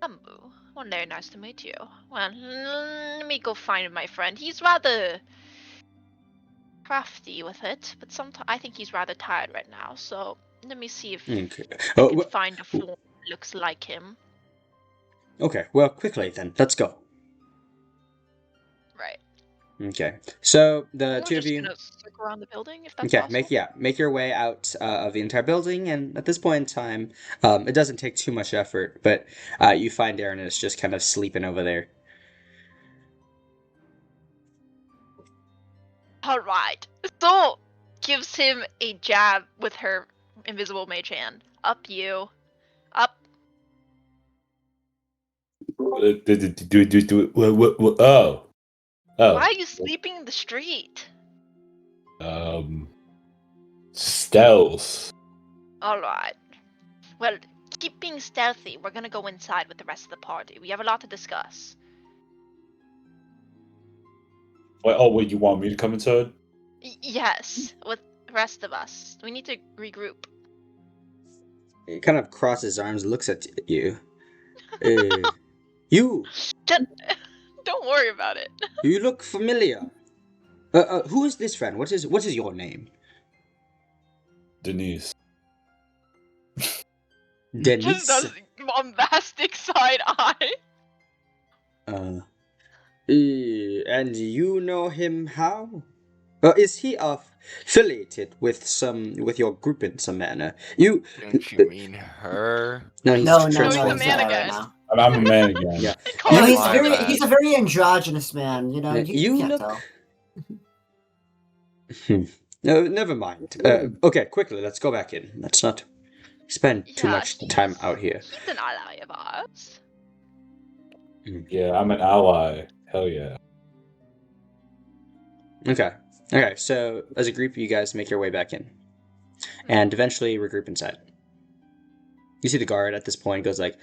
Ambu. Well, very nice to meet you. Well, let me go find my friend. He's rather crafty with it, but sometimes I think he's rather tired right now. So let me see if Okay. I can find a form that looks like him. Okay, well, quickly then. Let's go. Right. Okay, so the We're two of just you. gonna look around the building if that's Okay, possible. make your way out of the entire building, and at this point in time, it doesn't take too much effort, but you find Aaron is just kind of sleeping over there. All right. So gives him a jab with her invisible mage hand. Up you. Up. Oh. Why are you sleeping in the street? Stealth. All right. Well, keep being stealthy. We're gonna go inside with the rest of the party. We have a lot to discuss. Wait, you want me to come inside? Yes, with the rest of us. We need to regroup. He kind of crosses his arms, looks at you. You Don't worry about it. you look familiar. Who is this friend? What is your name? Denise. Denise. Just does bombastic side eye. And you know him how? Is he affiliated with your group in some manner? Don't you mean her? No, he's No, he's a man right again. now. I'm a man again. Yeah. Call No, him he's my Marvin. bad. he's a very androgynous man. You You can't look. tell. No, never mind. Okay, quickly, let's go back in. Let's not spend too much time out here. He's an ally of ours. Yeah, I'm an ally. Hell yeah. Okay. Okay, so as a group, you guys make your way back in. And eventually regroup inside. You see the guard at this point goes like,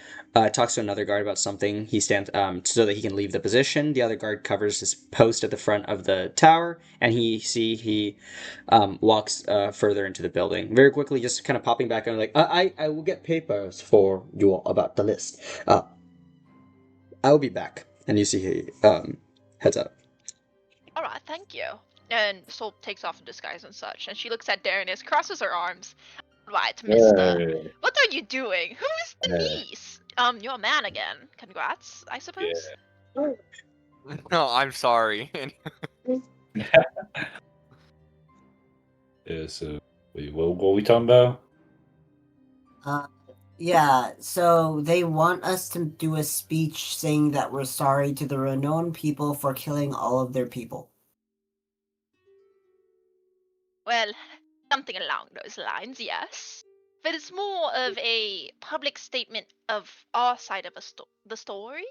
talks to another guard about something. He stands so that he can leave the position. The other guard covers his post at the front of the tower, and he walks further into the building very quickly, just kind of popping back and like, I will get papers for you all about the list. I will be back. And you see he heads up. Alright, thank you. And Sol takes off in disguise and such, and she looks at Darrenus, crosses her arms. Right, mister. Hey, What are you doing? Who is hey, Denise? You're a man again. Congrats, I suppose. yeah. No, I'm sorry. Yeah, so wait, what were we talking about? Yeah, so they want us to do a speech saying that we're sorry to the Ranoan people for killing all of their people. Well, something along those lines, yes. But it's more of a public statement of our side of the story.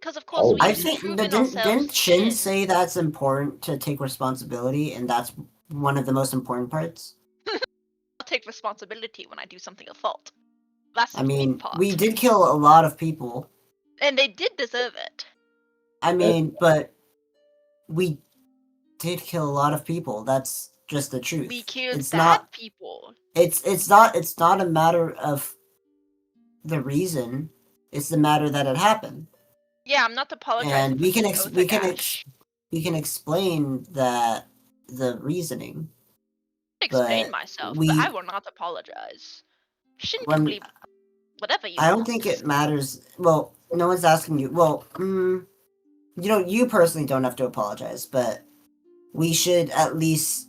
Because of course Oh, we I have think, proven but ourselves didn't Shin in. say that's important to take responsibility, and that's one of the most important parts? I'll take responsibility when I do something of fault. That's the I big mean, part. we did kill a lot of people. And they did deserve it. I mean, but we did kill a lot of people. That's just the truth. We killed It's bad not. people. It's not. It's not a matter of the reason. It's the matter that it happened. Yeah, I'm not apologizing And for we can Outharrgash. we can explain that the reasoning. Explain But myself, but we I will not apologize. Shin can when believe whatever you I don't want. think it matters. Well, no one's asking you. Well, you personally don't have to apologize, but we should at least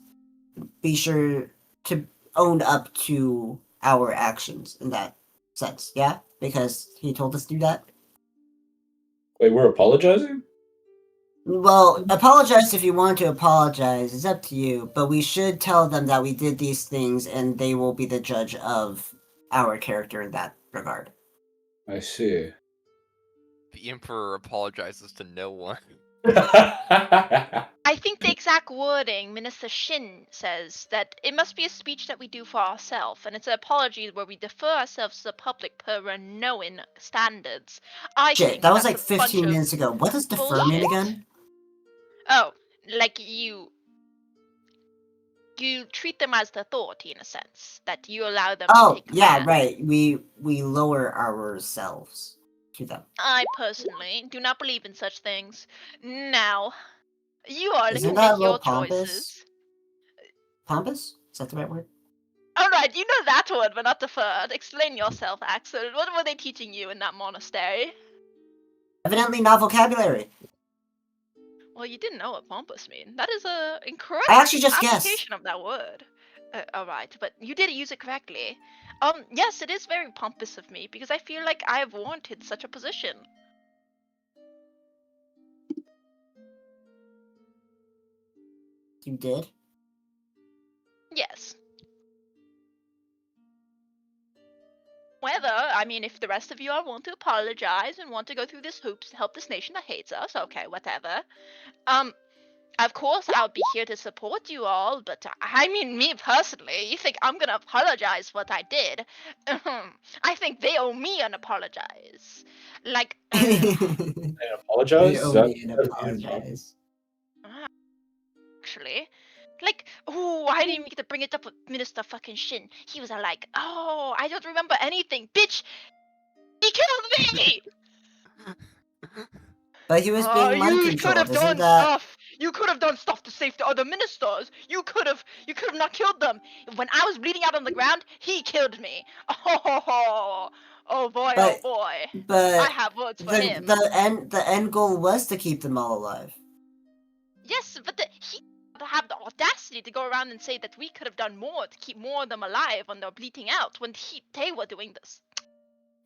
be sure to own up to our actions in that sense. Yeah, because he told us to do that. Wait, we're apologizing? Well, apologize if you want to apologize. It's up to you. But we should tell them that we did these things, and they will be the judge of our character in that regard. I see. The Emperor apologizes to no one. I think the exact wording Minister Shin says that it must be a speech that we do for ourselves, and it's an apology where we defer ourselves to the public per Ranoan standards. I Shit, think that was that's like a bunch 15 of minutes ago. What does defer mean bullshit. again? Oh, like you treat them as the authority in a sense that you allow them to Oh, take yeah, command. right. We lower ourselves to them. I personally do not believe in such things. Now, you all Isn't can that a make little your pompous? choices. Pompous? Is that the right word? Alright, you know that word, but not the third. Explain yourself, Axel. What were they teaching you in that monastery? Evidently not vocabulary. Well, you didn't know what pompous mean. That is a incorrect I actually just guessed. application of that word. Alright, but you did use it correctly. Yes, it is very pompous of me because I feel like I have warranted such a position. You did? Yes. Whether, I mean, if the rest of you all want to apologize and want to go through this hoops to help this nation that hates us, okay, whatever. Of course I'll be here to support you all, but I mean, me personally, you think I'm gonna apologize for what I did? I think they owe me an apologize. Like, And apologize? They Is owe that- me an that- apologize. actually, like, oh, I didn't even get to bring it up with Minister fucking Shin. He was like, oh, I don't remember anything, bitch. He killed me. But he was being mind You could have controlled, done isn't that? stuff. You could have done stuff to save the other ministers. You could have not killed them. When I was bleeding out on the ground, he killed me. Oh boy, oh But boy. I but have words for him. the end goal was to keep them all alive. Yes, but he have the audacity to go around and say that we could have done more to keep more of them alive when they're bleeding out when they were doing this.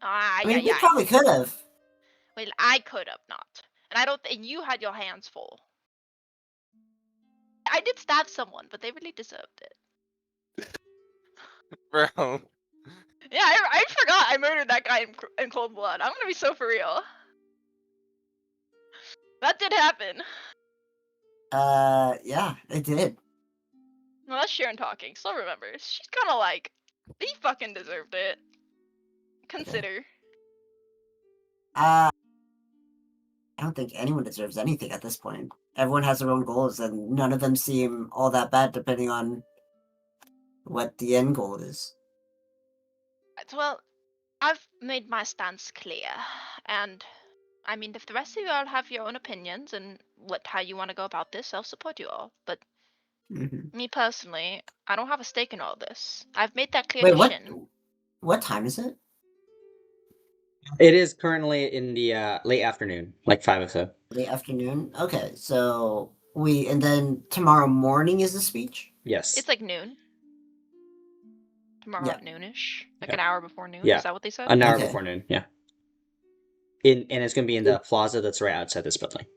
I mean, we probably could have. Well, I could have not. And I don't think you had your hands full. I did stab someone, but they really deserved it. Bro. Yeah, I forgot I murdered that guy in cold blood. I'm gonna be so for real. That did happen. Yeah, it did. Well, that's Sharon talking. Still remembers. She's kind of like, he fucking deserved it. Consider. I don't think anyone deserves anything at this point. Everyone has their own goals, and none of them seem all that bad, depending on what the end goal is. Well, I've made my stance clear, and I mean, if the rest of you all have your own opinions and how you want to go about this, I'll support you all. But me personally, I don't have a stake in all this. I've made that clear Wait, to what? Shin. What time is it? It is currently in the late afternoon, like 5 or so. Late afternoon. Okay, so and then tomorrow morning is the speech. Yes. It's like noon. Tomorrow Yeah. at noonish, like Yeah. an hour before noon. Yeah. Is that what they said? An hour Okay. before noon, yeah. And it's going to be in the plaza that's right outside this building.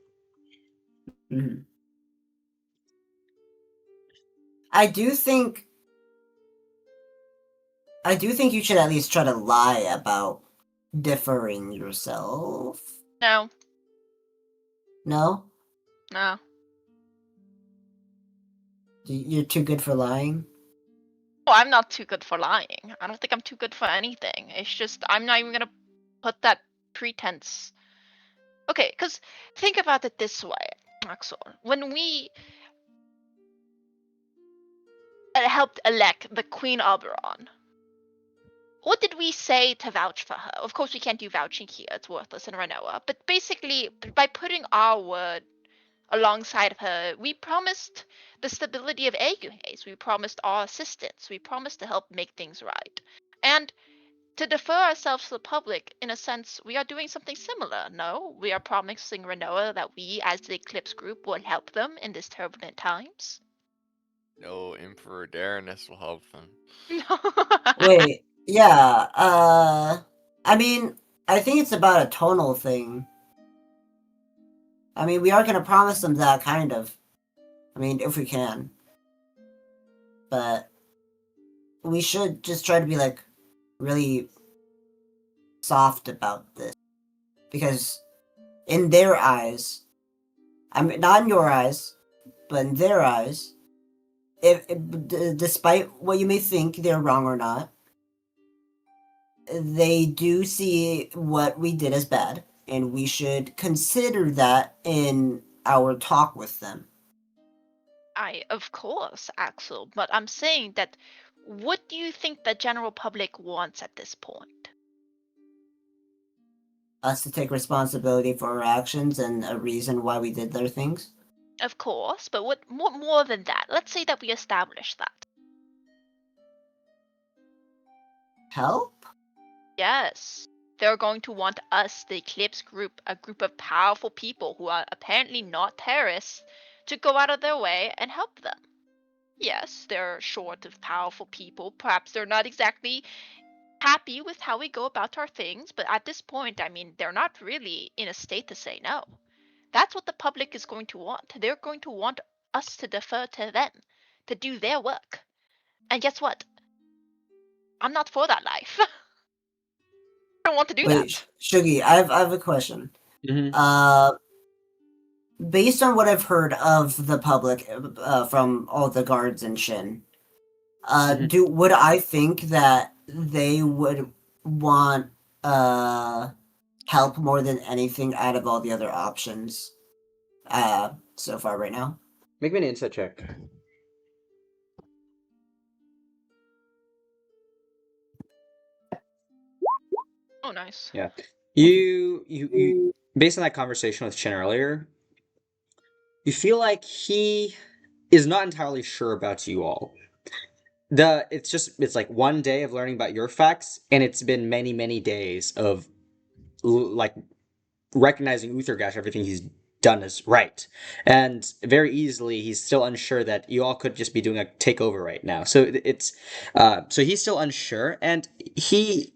Mhm. I do think you should at least try to lie about differing yourself. No, No? no. You're too good for lying? Well, I'm not too good for lying. I don't think I'm too good for anything. It's just I'm not even gonna put that pretense. Okay, because think about it this way, Axel. When we helped elect the Queen Oberon, what did we say to vouch for her? Of course, we can't do vouching here. It's worthless in Ranoa. But basically, by putting our word alongside of her, we promised the stability of Aeguhean. We promised our assistance. We promised to help make things right. And to defer ourselves to the public, in a sense, we are doing something similar. No, we are promising Ranoa that we, as the Eclipse group, will help them in these turbulent times. No, Emperor Darrenus will help them. Wait, yeah, I mean, I think it's about a tonal thing. I mean, we are gonna promise them that, kind of. I mean, if we can. But we should just try to be, like, really soft about this. Because in their eyes, I mean, not in your eyes, but in their eyes, despite what you may think they're wrong or not, they do see what we did as bad, and we should consider that in our talk with them. Of course, Axel, but I'm saying that what do you think the general public wants at this point? Us to take responsibility for our actions and a reason why we did their things? Of course, but what more than that? Let's say that we establish that. Help? Yes. They're going to want us, the Eclipse group, a group of powerful people who are apparently not terrorists, to go out of their way and help them. Yes, they're short of powerful people. Perhaps they're not exactly happy with how we go about our things, but at this point, I mean, they're not really in a state to say no. That's what the public is going to want. They're going to want us to defer to them, to do their work. And guess what? I'm not for that life. I don't want to do that. Shuggy, I have a question. Based on what I've heard of the public, from all the guards and Shin, would I think that they would want help more than anything out of all the other options so far right now? Make me an insight check. Oh, nice. Yeah. You based on that conversation with Chin earlier, you feel like he is not entirely sure about you all. It's like one day of learning about your facts, and it's been many days of like recognizing Outharrgash, everything he's done is right, and very easily he's still unsure that you all could just be doing a takeover right now. So so he's still unsure, and he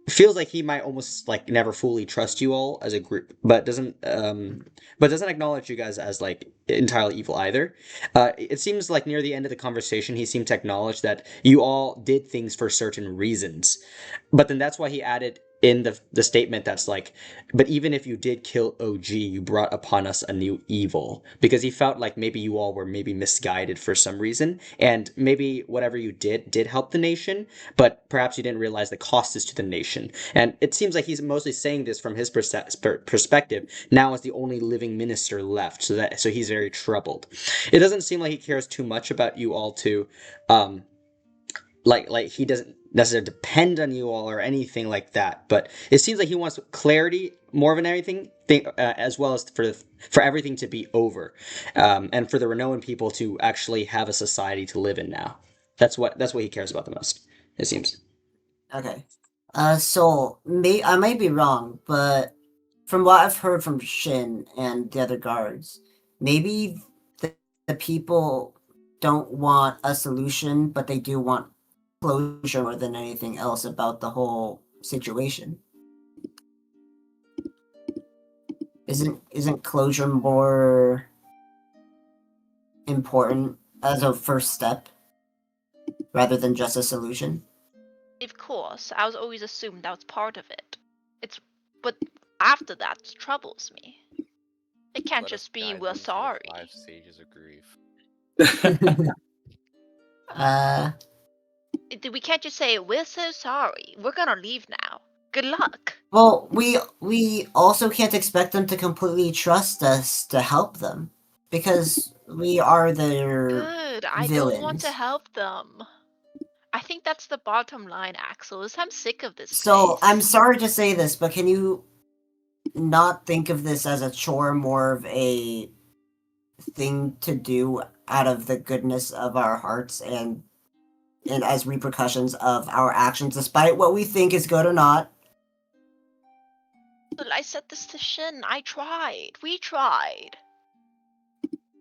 feels like he might almost like never fully trust you all as a group, but doesn't acknowledge you guys as like entirely evil either. It seems like near the end of the conversation he seemed to acknowledge that you all did things for certain reasons, but then that's why he added in the statement that's like, but even if you did kill OG, you brought upon us a new evil, because he felt like maybe you all were maybe misguided for some reason, and maybe whatever you did help the nation, but perhaps you didn't realize the cost is to the nation. And it seems like he's mostly saying this from his perspective now as the only living minister left, so he's very troubled. It doesn't seem like he cares too much about you all to like he doesn't necessarily depend on you all or anything like that, but it seems like he wants clarity more than anything, as well as for everything to be over, and for the Ranoan people to actually have a society to live in now. That's what he cares about the most, it seems. Okay. So I may be wrong, but from what I've heard from Shin and the other guards, maybe the people don't want a solution, but they do want closure more than anything else about the whole situation. Isn't closure more important as a first step rather than just a solution? Of course, I was always assumed that was part of it. But after that troubles me. It can't Let us just be dive we're into the sorry. 5 stages of grief. We can't just say we're so sorry. We're gonna leave now. Good luck. Well, we also can't expect them to completely trust us to help them, because we are their Good. I don't want to villains. help them. I think that's the bottom line, Axel. Is I'm sick of this So place. I'm sorry to say this, but can you not think of this as a chore, more of a thing to do out of the goodness of our hearts and as repercussions of our actions, despite what we think is good or not? I said this to Shin. I tried. We tried.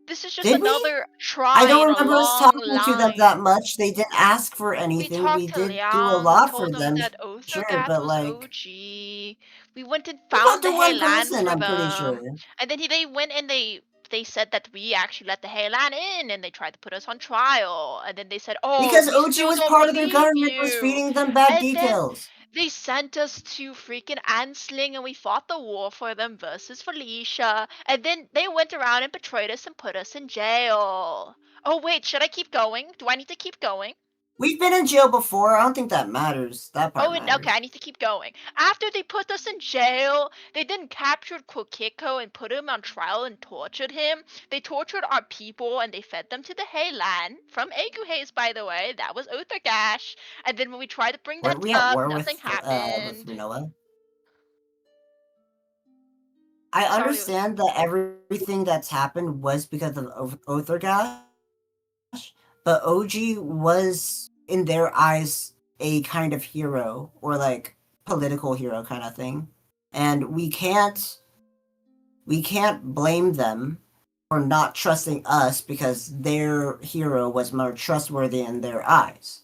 This is just Did we? another try I don't in a remember us long talking to them line. that much. They didn't ask for We anything. talked We to did do a Liang. We lot for told them. them that Sure, Outharrgash but was like, OG. We went and we found talked the to one Heilan person, for I'm pretty them. sure. And then they went and they said that we actually let the Heilan in, and they tried to put us on trial. And then they said, "Oh, Because we OG still was don't part of their believe government, was you." feeding them bad And details. then they sent us to freaking Ansling, and we fought the war for them versus Felicia. And then they went around and betrayed us and put us in jail. Oh wait, should I keep going? Do I need to keep going? We've been in jail before. I don't think that matters. That part matters. Okay, I need to keep going. After they put us in jail, they then captured Kokeko and put him on trial and tortured him. They tortured our people and they fed them to the Heilan from Aeguhean, by the way. That was Outharrgash. And then when we tried to bring Weren't that we at up, war nothing with happened. Ranoa? I Sorry, understand that everything that's happened was because of Outharrgash, but OG was, in their eyes, a kind of hero, or like political hero kind of thing. And we can't blame them for not trusting us because their hero was more trustworthy in their eyes.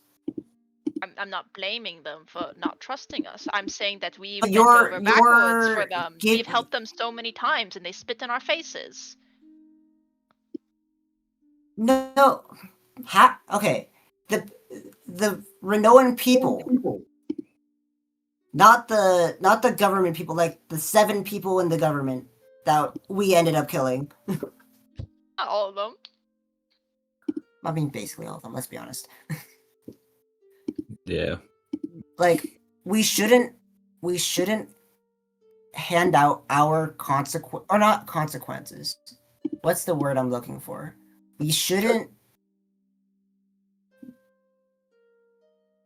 I'm not blaming them for not trusting us. I'm saying that we've But bent over backwards for them. We've helped them so many times and they spit in our faces. No. Okay. The Ranoan people. Not the government people, like the 7 people in the government that we ended up killing. Not all of them. I mean, basically all of them, let's be honest. Yeah. Like, we shouldn't hand out our not consequences. What's the word I'm looking for? We shouldn't.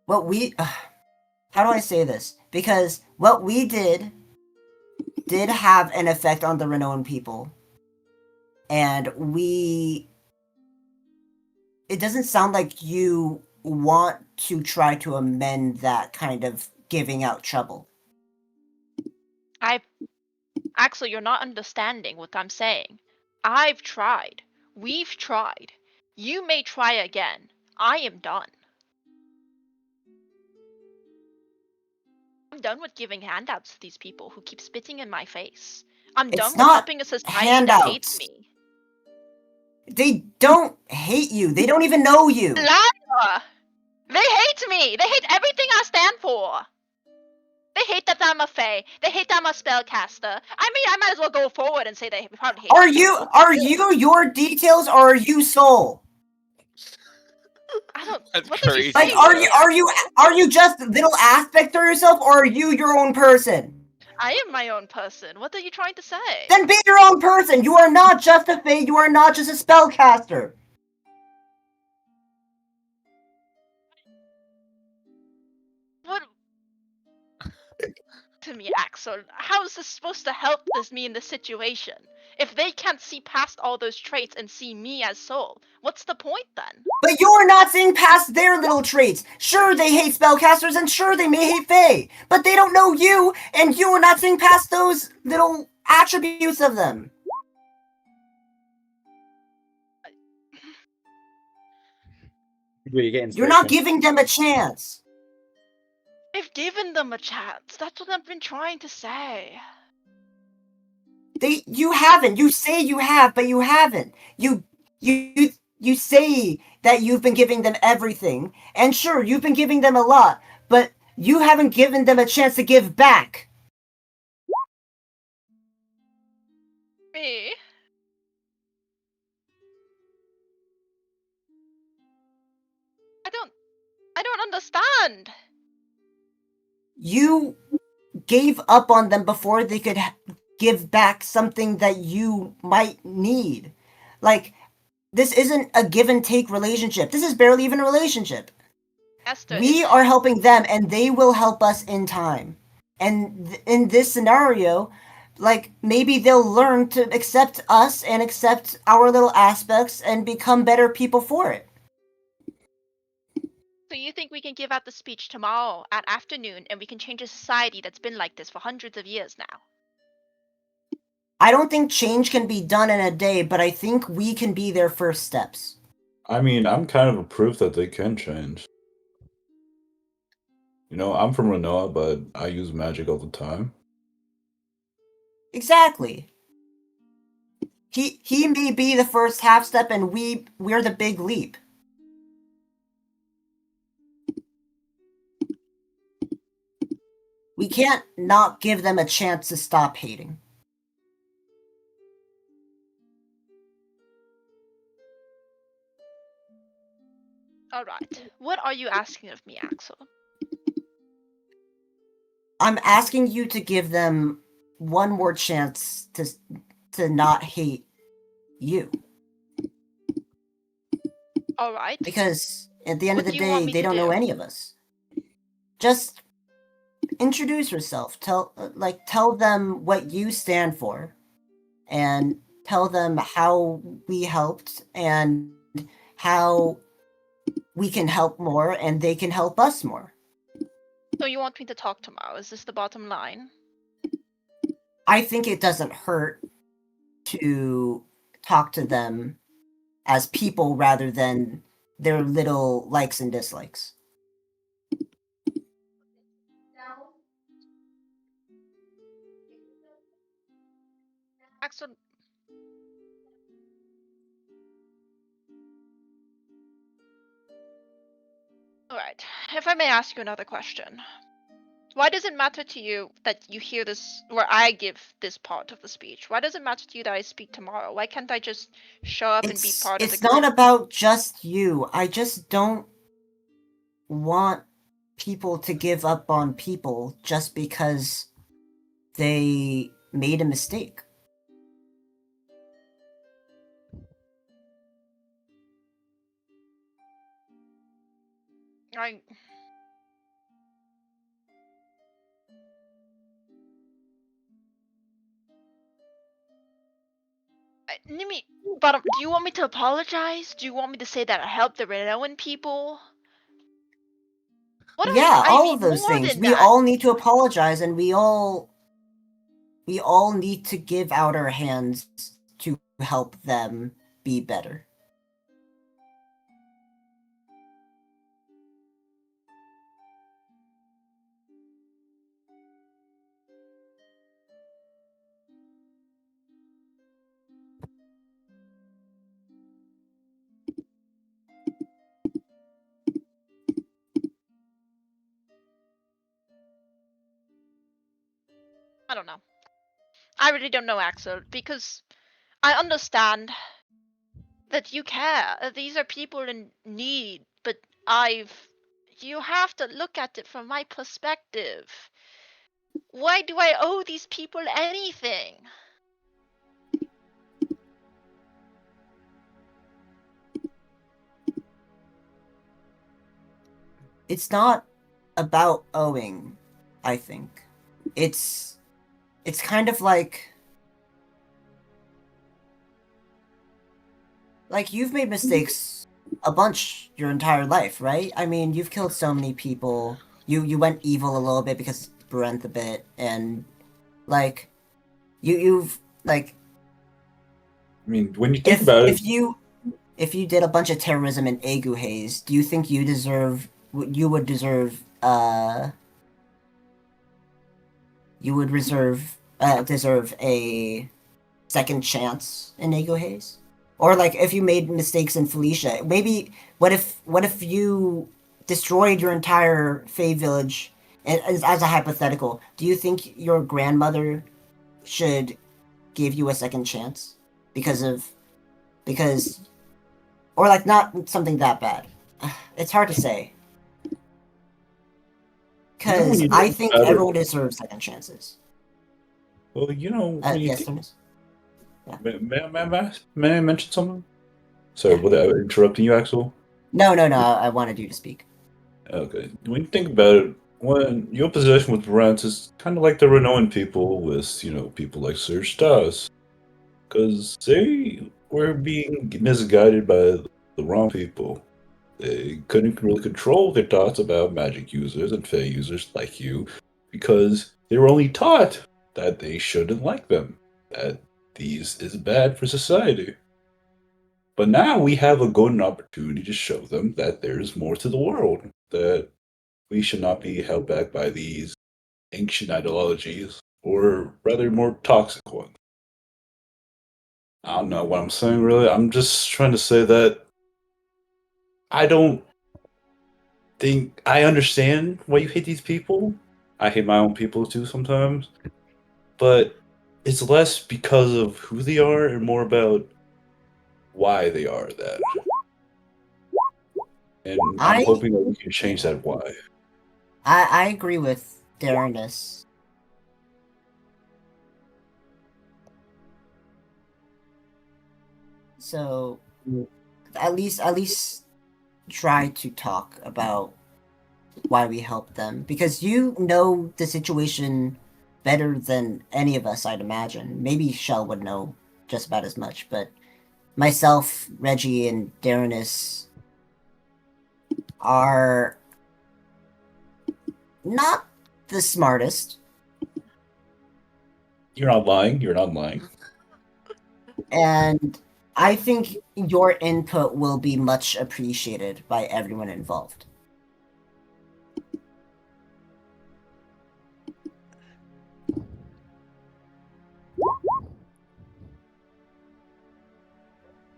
How do I say this? Because what we did have an effect on the Ranoan people. And it doesn't sound like you want to try to amend that kind of giving out trouble. Axel, you're not understanding what I'm saying. I've tried. We've tried. You may try again. I am done. I'm done with giving handouts to these people who keep spitting in my face. I'm done with helping a society that hates me. They don't hate you. They don't even know you. Liar! They hate me! They hate everything I stand for! They hate that I'm a fae. They hate that I'm a spellcaster. I mean, I might as well go forward and say they probably hate Are me you too. your details or are you Soul? I don't. That's What did you crazy, say? Like, bro. are you just little aspect of yourself, or are you your own person? I am my own person. What are you trying to say? Then be your own person. You are not just a fae. You are not just a spellcaster. What? To me, Axel, how is this supposed to help me in this situation? If they can't see past all those traits and see me as Soul, what's the point then? But you're not seeing past their little traits. Sure, they hate spellcasters, and sure, they may hate fae, but they don't know you, and you are not seeing past those little attributes of them. Where you get You're not inspiration. giving them a chance. I've given them a chance. That's what I've been trying to say. You haven't. You say you have, but you haven't. You say that you've been giving them everything, and sure, you've been giving them a lot, but you haven't given them a chance to give back. Me? I don't understand. You gave up on them before they could give back something that you might need. Like, this isn't a give and take relationship. This is barely even a relationship. Esther, We are helping them, and they will help us in time. And in this scenario, like, maybe they'll learn to accept us and accept our little aspects and become better people for it. So you think we can give out the speech tomorrow at afternoon and we can change a society that's been like this for hundreds of years now? I don't think change can be done in a day, but I think we can be their first steps. I mean, I'm kind of a proof that they can change. You know, I'm from Ranoa, but I use magic all the time. Exactly. He may be the first half step, and we're the big leap. We can't not give them a chance to stop hating. Alright. What are you asking of me, Axel? I'm asking you to give them one more chance to not hate you. Alright. Because at the end What of do the you want day, me they to don't know do? any of us. Just introduce yourself. Tell them what you stand for, and tell them how we helped and how we can help more and they can help us more. So you want me to talk tomorrow? Is this the bottom line? I think it doesn't hurt to talk to them as people rather than their little likes and dislikes. Axel. Alright. If I may ask you another question. Why does it matter to you that you hear this, or I give this part of the speech? Why does it matter to you that I speak tomorrow? Why can't I just show up and be part of the It's group? not about just you. I just don't want people to give up on people just because they made a mistake. Nimi, but do you want me to apologize? Do you want me to say that I helped the Ranoan people? What else? Yeah, I all of mean, those more things. than We that. all need to apologize, and we all need to give out our hands to help them be better. I don't know. I really don't know, Axel, because I understand that you care. These are people in need, but you have to look at it from my perspective. Why do I owe these people anything? It's not about owing, I think. It's kind of like you've made mistakes a bunch your entire life, right? I mean, you've killed so many people. You went evil a little bit because Brent a bit, and like you've like I mean, when you think about it, if you did a bunch of terrorism in Aeguhean, do you think you would deserve deserve a second chance in Aeguhean? Or like if you made mistakes in Felicia, maybe what if you destroyed your entire Fae village as a hypothetical? Do you think your grandmother should give you a second chance because or like not something that bad? It's hard to say. Because I think everyone deserves second chances. well, when you Yes, think, Thomas? Yeah. may I mention something? Sorry, without interrupting you, Axel. No, I wanted you to speak. Okay, when you think about it, when your position with Brent is kind of like the Ranoan people with, people like Sir Stas, because they were being misguided by the wrong people. They couldn't really control their thoughts about magic users and Fey users like you because they were only taught that they shouldn't like them, that these is bad for society. But now we have a golden opportunity to show them that there's more to the world, that we should not be held back by these ancient ideologies, or rather more toxic ones. I don't know what I'm saying really. I'm just trying to say that I don't think I understand why you hate these people. I hate my own people too sometimes. But it's less because of who they are and more about why they are that. And I'm hoping that we can change that why. I agree with Darrenus. So at least try to talk about why we help them, because you know the situation better than any of us, I'd imagine. Maybe Shell would know just about as much, but myself, Reggie, and Darrenus are not the smartest. You're not lying. You're not lying. And I think your input will be much appreciated by everyone involved.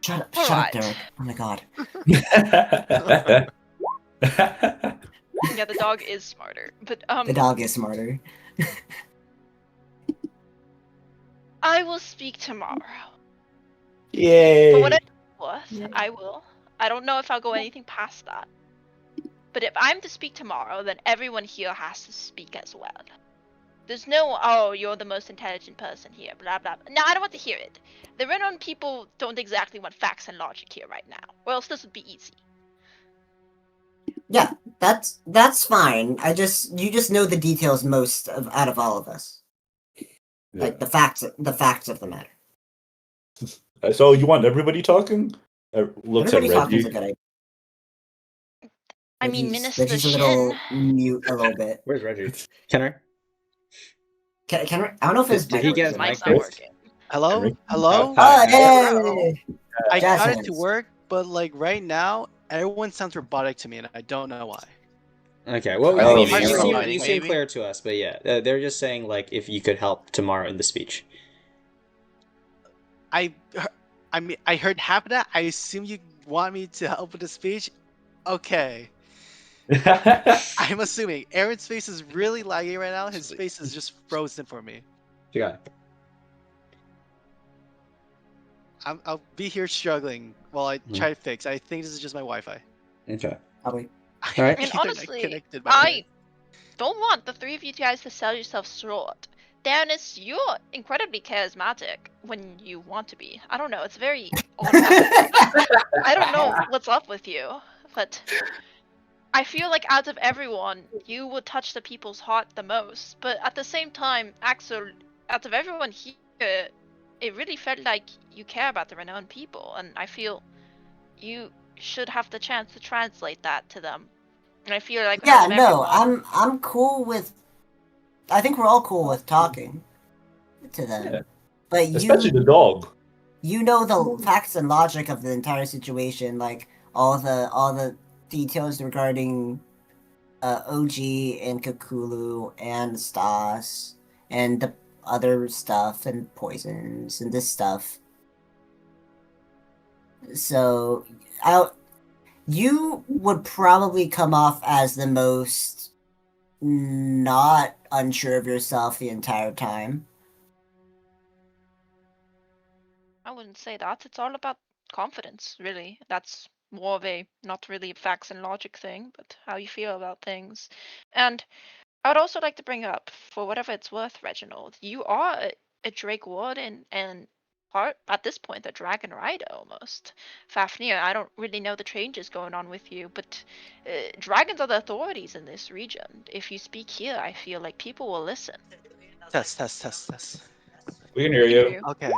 Shut up, Derek. Oh my god. Yeah, the dog is smarter, but The dog is smarter. I will speak tomorrow. Yay! For what it's worth, I will. I don't know if I'll go anything past that. But if I'm to speak tomorrow, then everyone here has to speak as well. There's no, oh, you're the most intelligent person here, blah blah. No, I don't want to hear it. The Ranoan people don't exactly want facts and logic here right now, or else this would be easy. Yeah, that's fine. You just know the details most out of all of us. Yeah. Like the facts of the matter. So you want everybody talking? Looks Everybody at talking is Reggie. a good idea. I mean, Minister Reggie's a Shin. little mute a little bit. Where's Reggie? Kenner? Can I don't know if his Did he get his mic's mic not fixed? working. Hello? Hello? Hi. Hey! I got it Jazzens. to work, but like right now, everyone sounds robotic to me, and I don't know why. Okay, well, Oh, you maybe seem, robotic, you seem maybe? clear to us, but yeah, they're just saying like if you could help tomorrow in the speech. I mean, I heard half of that. I assume you want me to help with the speech. Okay. I'm assuming Aaron's face is really laggy right now. His face is just frozen for me. You got it. I'll be here struggling while I Mhm. try to fix. I think this is just my Wi-Fi. Okay. Probably. All right. And Ethernet honestly, connected, by the way. I don't want the three of you guys to sell yourself short. Dennis, you're incredibly charismatic when you want to be. I don't know, it's very odd. I don't know what's up with you, but I feel like out of everyone, you would touch the people's heart the most. But at the same time, Axel, out of everyone here, it really felt like you care about the Ranoan people, and I feel you should have the chance to translate that to them. And I feel like Yeah, out of no, everyone, I'm cool with. I think we're all cool with talking to them, Yeah. but Especially the dog. you know the facts and logic of the entire situation, like all the details regarding OG and Cthulhu and Stas and the other stuff and poisons and this stuff. So, you would probably come off as the most not unsure of yourself the entire time. I wouldn't say that. It's all about confidence, really. That's more of a not really facts and logic thing, but how you feel about things. And I would also like to bring up, for whatever it's worth, Reginald, you are a Drake Warden and part at this point a Dragon Rider almost. Fafnir, I don't really know the changes going on with you, but dragons are the authorities in this region. If you speak here, I feel like people will listen. Test. We can hear We can hear you. you. Okay.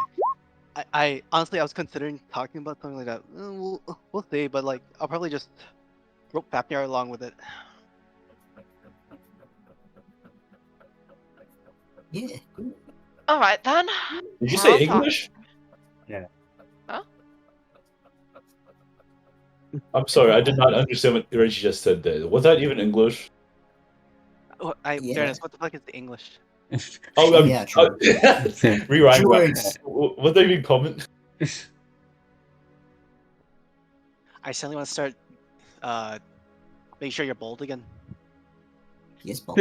I honestly I was considering talking about something like that. We'll see, but like I'll probably just rope Fafnir along with it. Yeah. All right then. Did you We're say all talking. English? Yeah. Huh? I'm sorry, I did not understand what Reggie just said there. Was that even English? Yeah. Fairness, what the fuck is the English? Oh, Yeah, true. rewind. George. Was that even comment? I suddenly want to start make sure you're bold again. Yes, bold.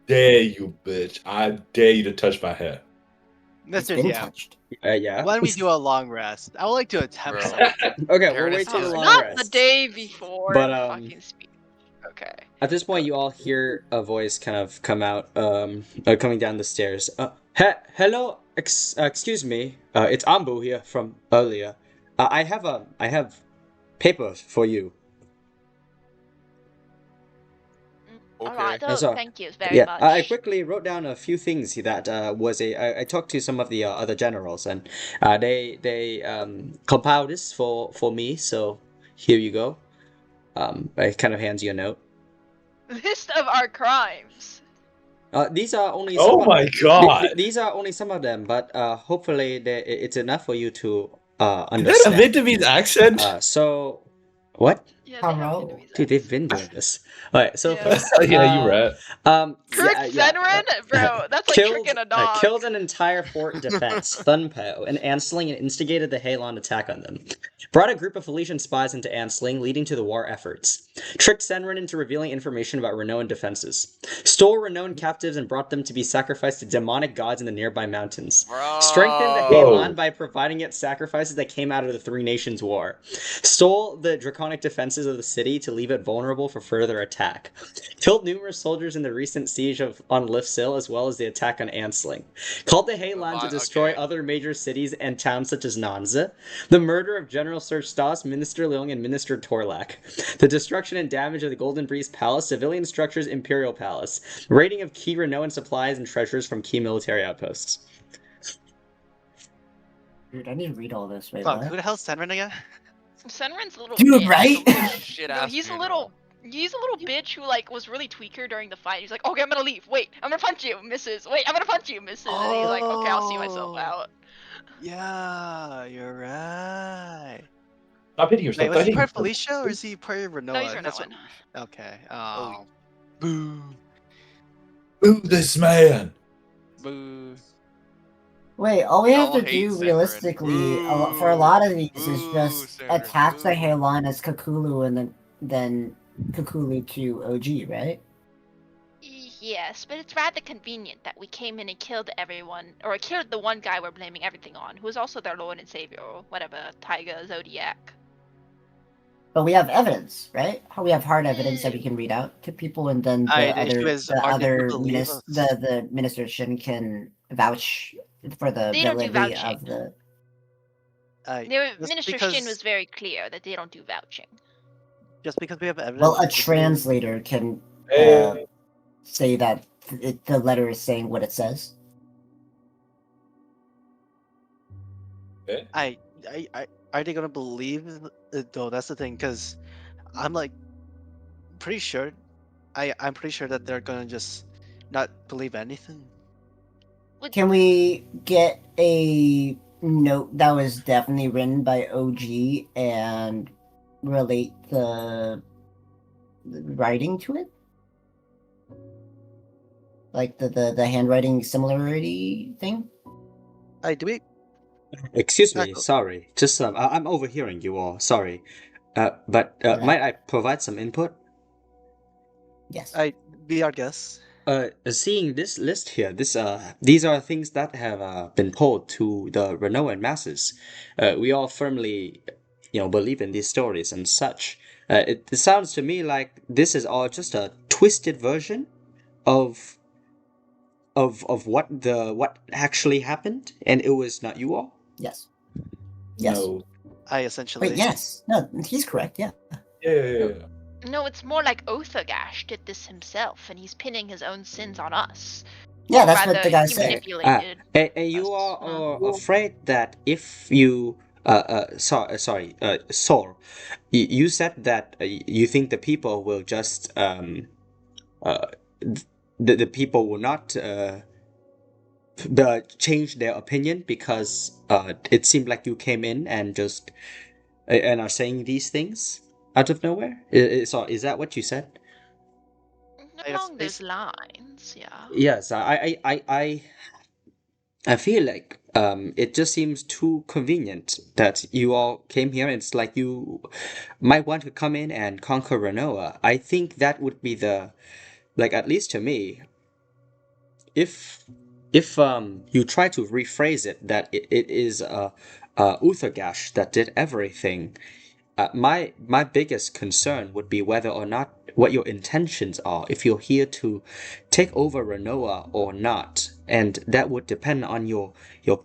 Dare you, bitch. I dare you to touch my hair. It's Mr. been Yeah. touched. Yeah. Why don't we do a long rest? I would like to attempt Bro. something. Okay, we'll Terrence wait till the is- long Not rest. the day before But, the fucking speech. Okay. At this point, you all hear a voice kind of come out, coming down the stairs. Hello, excuse me. It's Ambu here from earlier. I have paper for you. All right. Okay. Oh, So, thank you very yeah, much. I quickly wrote down a few things that I talked to some of the other generals, and they compiled this for me. So here you go. I kind of hands you a note. List of our crimes. These are only Oh some my god! these are only some of them, but hopefully it's enough for you to Is that a understand. Vietnamese accent? So, what? Yeah, they have Hello. Vietnamese Dude, they've accents. been doing this. Alright, so Yeah. first, Yeah, you're right. Kurt Fenrin? Bro, that's like tricking a dog. Killed an entire fort defense, Thunpo, and Ansling and instigated the Halon attack on them. Brought a group of Felician spies into Ansling, leading to the war efforts. Tricked Senrin into revealing information about Ranoan defenses. Stole Ranoan captives and brought them to be sacrificed to demonic gods in the nearby mountains. Bro. Strengthened the Whoa. Halon by providing it sacrifices that came out of the Three Nations War. Stole the draconic defenses of the city to leave it vulnerable for further attack. Killed numerous soldiers in the recent siege on Lifsil as well as the attack on Ansling. Called the Halon to destroy Okay. other major cities and towns such as Nanze. The murder of General Sir Stas, Minister Leung, and Minister Torlak. The destruction and damage of the Golden Breeze Palace, civilian structures, Imperial Palace. Raiding of key Ranoan supplies and treasures from key military outposts. Dude, I need to read all this. Wait, Fuck, what? who the hell's Senrin again? Senrin's a little Dude, bitch. right? Shit No, ass he's a funeral. little bitch who like was really tweaker during the fight. He's like, okay, I'm gonna leave. Wait, I'm gonna punch you, misses. Wait, I'm gonna punch you, misses. And he's like, okay, I'll see myself Oh. out. Yeah, you're right. Stop hitting yourself. Wait, was Stop he hitting part of yourself. Felicia or is he part of Ranoa? No, he's That's Ranoan. what- Okay. Oh. Oh. Boo. Boo this man! Boo. Wait, all we have Y'all to hate do Senrin. realistically for a lot of these is Boo, just Senrin, attack the boo. Halon as Cthulhu and then Cthulhu to OG, right? Yes, but it's rather convenient that we came in and killed everyone, or killed the one guy we're blaming everything on, who is also their lord and savior, or whatever, Tiger, Zodiac. But we have evidence, right? We have hard evidence that we can read out to people, and then The issue is, are they gonna believe us? the minister Shin can vouch for the They don't do validity vouching. of the. Minister Shin was very clear that they don't do vouching. Just because we have evidence. Well, a translator can say that the letter is saying what it says. Are they gonna believe it though? That's the thing, because I'm like pretty sure. I'm pretty sure that they're gonna just not believe anything. Can we get a note that was definitely written by OG and relate the writing to it? Like the handwriting similarity thing? Do we? Excuse me, sorry. Just I'm overhearing you all. Sorry, but might I provide some input? Yes. Be our guest. Seeing this list here, these are things that have been told to the Ranoan masses. We all firmly, believe in these stories and such. It sounds to me like this is all just a twisted version of what actually happened, and it was not you all. Yes. Yes. No. I essentially. Wait, yes. No, he's correct. Yeah. Yeah. No, it's more like Outharrgash did this himself, and he's pinning his own sins on us. Yeah, Or that's what rather, the guy he said. manipulated And you are afraid that if you Saul, you said that you think the people will just the people will not change their opinion because it seemed like you came in and just and are saying these things out of nowhere. So is that what you said? along those lines. Yeah. Yes, I feel like it just seems too convenient that you all came here. It's like you might want to come in and conquer Ranoa. I think that would be at least to me, if you try to rephrase it that it is Outharrgash that did everything. My biggest concern would be whether or not what your intentions are, if you're here to take over Ranoa or not, and that would depend on your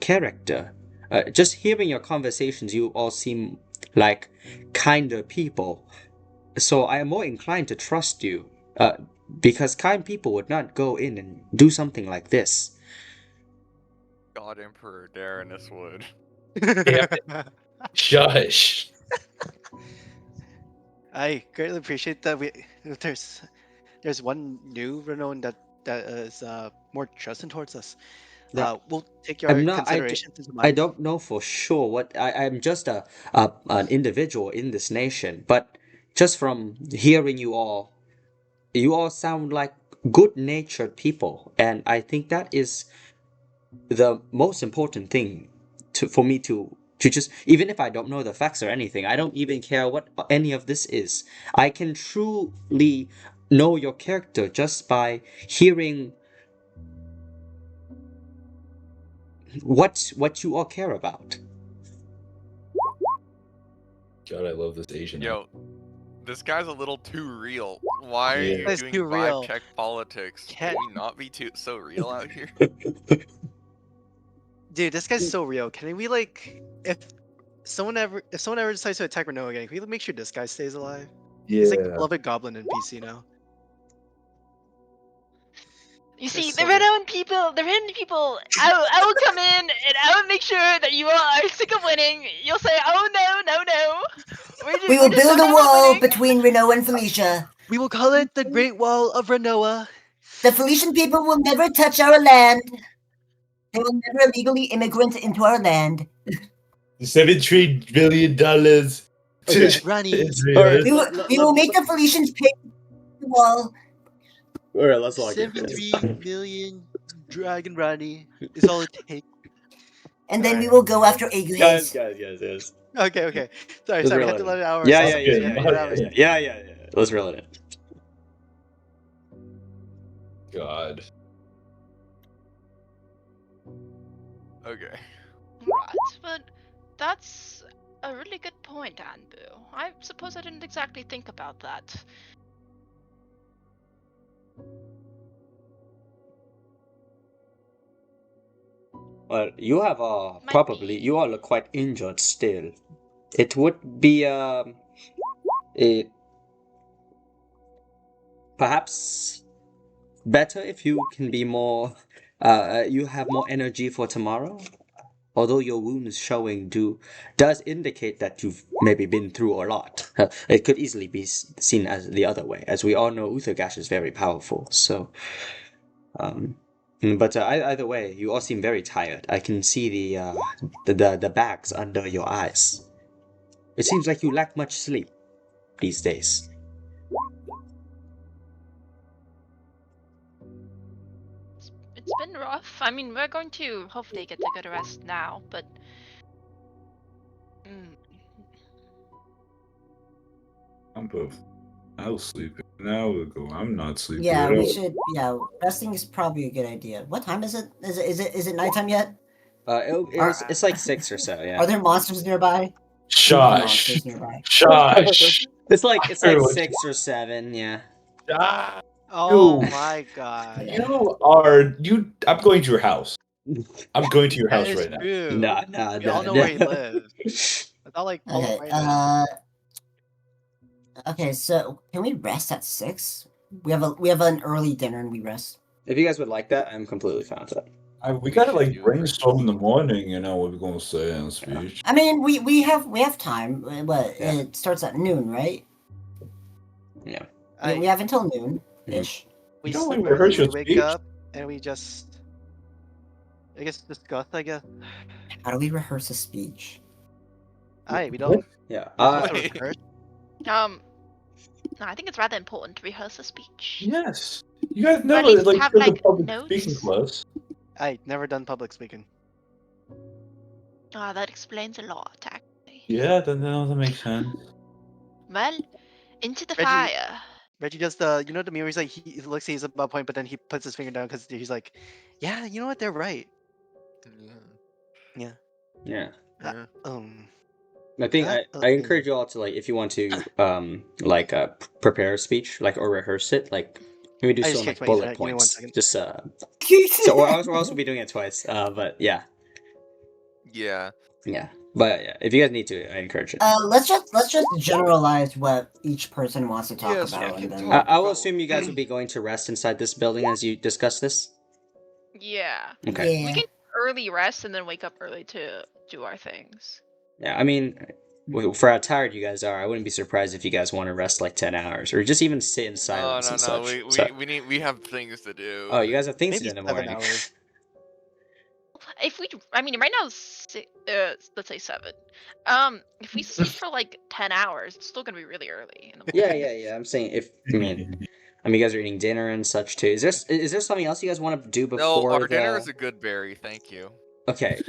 character. Just hearing your conversations, you all seem like kinder people, so I am more inclined to trust you, because kind people would not go in and do something like this. God Emperor Darrenus would. Shush. I greatly appreciate that there's one new Ranoan that is more trusting towards us. We'll take your considerations into mind. I don't know for sure what I'm just an individual in this nation, but just from hearing you all sound like good-natured people, and I think that is the most important thing for me to just, even if I don't know the facts or anything, I don't even care what any of this is. I can truly know your character just by hearing what you all care about. God, I love this Asian. Yo, this guy's a little too real. Why are you That's doing too real. vibe check politics? Can we not be so real out here? Dude, this guy's so real. Can we if someone ever decides to attack Ranoa again, can we make sure this guy stays alive? Yeah. He's like the beloved goblin in PC now. You see, so the Ranoan people, I will come in and I will make sure that you all are sick of winning. You'll say, oh no. We will build a wall between Ranoa and Felicia. We will call it the Great Wall of Ranoa. The Felician people will never touch our land. They will never illegally immigrant into our land. $73 billion. Ronnie. We will make the Felicians pay the wall. Alright, let's log 73 million Dragon Ronnie is all it takes. And then we will go after Aeguhean. Guys. Okay. Sorry, we have to let it out. Yeah. Let's reel it in. God. Okay. Right, but that's a really good point, Anbu. I suppose I didn't exactly think about that. Well, you have Might probably be. you all look quite injured still. It would be a, perhaps better if you can be more you have more energy for tomorrow. Although your wounds showing does indicate that you've maybe been through a lot. It could easily be seen as the other way, as we all know Outharrgash is very powerful. So, um, but either way, you all seem very tired. I can see the bags under your eyes. It seems like you lack much sleep these days. It's been rough. I mean, we're going to hopefully get a good rest now, but. Mm, I'm both. I'll sleep. Now we'll go. I'm not sleepy Yeah, at we all. should. Yeah, resting is probably a good idea. What time is it? Is it nighttime yet? It's like 6 or so. Yeah. Are there monsters nearby? Shush. Monsters nearby. Shush. It's like Everyone 6 or 7. Yeah. Ah, Oh you. my god. I'm going to your house. I'm going to your That house is right now. true. Nah. We all know where he lives. It's not like Okay. right Okay. So can we rest at 6? We have an early dinner and we rest. If you guys would like that, I'm completely fine with that. We gotta should like do brainstorm in the morning, what we're gonna say in speech. I mean, we have time. But Yeah. it starts at noon, right? Yeah. We have until noon ish. We You know, sleep we rehearse early, we your wake speech. up, and we just, I guess, discuss, I guess. How do we rehearse a speech? Aye, we don't. Yeah. we're supposed to Wait. rehearse. No, I think it's rather important to rehearse a speech. Yes. You guys Or at never least like have, took a like, public notes. speaking class. Aye, never done public speaking. That explains a lot, actually. Yeah, that makes sense. Well, into the Reggie- fire. Reggie does you know the meme where he's like, he looks, he's about point, but then he puts his finger down because he's like, yeah, you know what, they're right. Yeah. Yeah. Yeah. I think I encourage you all to like if you want to prepare a speech or rehearse it maybe do I just some kicked my bullet Ethernet, give me 1 points second. just so or else we'll be doing it twice but yeah but yeah if you guys need to I encourage it. Let's just generalize what each person wants to talk Yes, we about. can And then... talk. I will assume you guys will be going to rest inside this building as you discuss this. Yeah. Okay. We can early rest and then wake up early to do our things. Yeah, I mean, for how tired you guys are, I wouldn't be surprised if you guys want to rest like 10 hours or just even sit in silence and No. such. We have things to do. Oh, you guys have things to Maybe do in the 7 morning. hours. I mean, right now it's let's say 7. If we sleep for like 10 hours, it's still gonna be really early in the morning. Yeah. I'm saying you guys are eating dinner and such too. Is there something else you guys want to do No, before our the? dinner is a good berry. Thank you. Okay.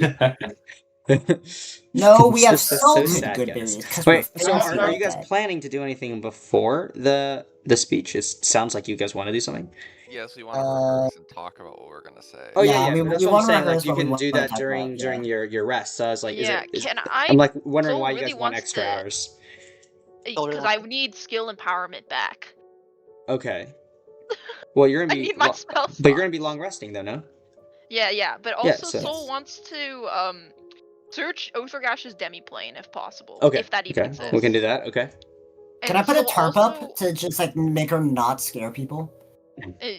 No, we have That's so salted sad, good guys. berries. 'cause Wait, we're so fancy are like you guys that. planning to do anything before the speech? It sounds like you guys want to do something. Yes, we want to rehearse and talk about what we're gonna say. Oh Yeah, yeah. we- But that's we what I'm wanna saying. Like rehearse you what we can do wanna that talk during about, your rest. So I was like, Yeah, I'm like wondering Soul why you guys really want wants extra to- hours. Because I need skill empowerment back. Okay. Well, you're gonna I be, need my spell but you're gonna slots. be long resting though, no? Yeah, but Yeah, also so- Soul wants to search Outharrgash's demiplane if possible. Okay. If that even Okay. exists. We can do that. Okay. Can And I put a Soul tarp also- up to just like make her not scare people?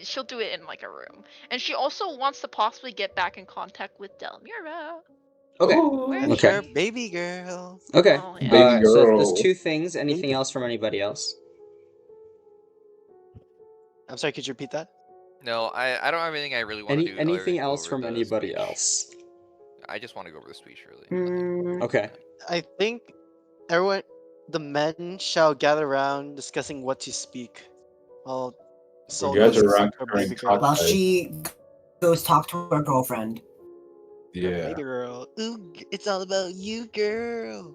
She'll do it in like a room. And she also wants to possibly get back in contact with Delmira. Okay. Where is That's Okay. her baby girl. Okay. Oh, yeah. Baby So girl. there's 2 things. Anything Baby. else from anybody else? I'm sorry, could you repeat that? No, I don't have anything I really want to do. Anything go else over from the anybody speech. else? I just want to go over the speech really. Okay. I think everyone, the men shall gather around discussing what to speak. Well, Soul gather goes to around seek her during baby girl. talk While time. she goes talk to her girlfriend. Yeah. Baby girl. Ooh, it's all about you, girl.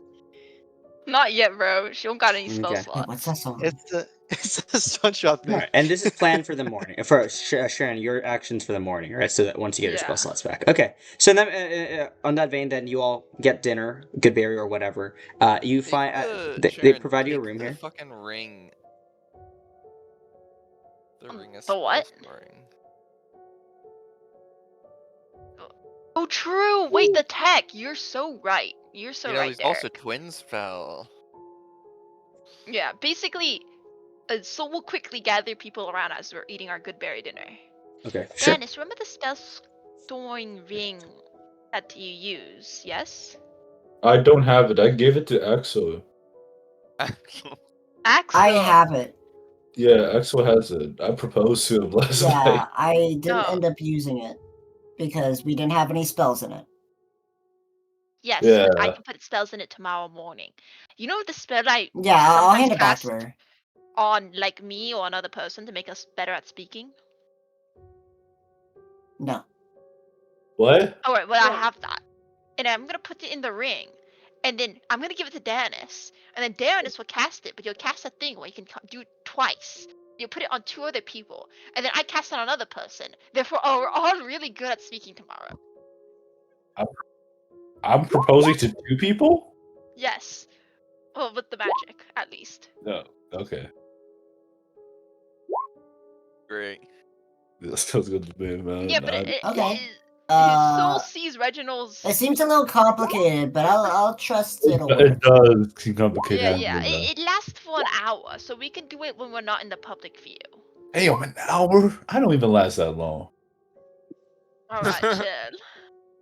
Not yet, bro. She don't got any spell Okay. slots. Wait, what's that song? It's It's a SpongeBob thing. Alright, and this is planned for the morning. For Sharon, your actions for the morning, right? So that once you get your spell Yeah. slots back. Okay. So then, on that vein, then you all get dinner, good berry or whatever. You Take find they Sharon, provide you a take room the here. fucking ring. The ring of The what? spellscoring. Oh, true. Wait, the tech. You're so right. You're so You know, right there's there. also twin spell. Yeah, basically, so we'll quickly gather people around as we're eating our good berry dinner. Okay. Sure. Dennis, remember the spell storing ring that you use? Yes. I don't have it. I gave it to Axel. Axel. I have it. Yeah, Axel has it. I proposed to him last night. Yeah, I didn't Oh. end up using it because we didn't have any spells in it. Yes, Yeah. I can put spells in it tomorrow morning. You know the spell I Yeah, I'll sometimes hand it back cast to her. on like me or another person to make us better at speaking? No. What? Alright, well I have that. And I'm gonna put it in the ring. And then I'm gonna give it to Dennis. And then Dennis will cast it, but you'll cast a thing where you can do it twice. You put it on 2 other people. And then I cast it on another person. Therefore, we're all really good at speaking tomorrow. I'm proposing to 2 people? Yes. Well, with the magic, at least. No. Okay. Great. That sounds good to me, man. Yeah, but Okay. his soul sees Reginald's. It seems a little complicated, but I'll trust it'll It work. does seem complicated. Yeah. It lasts for an hour, so we can do it when we're not in the public view. Hey, an hour? I don't even last that long. Alright, chill.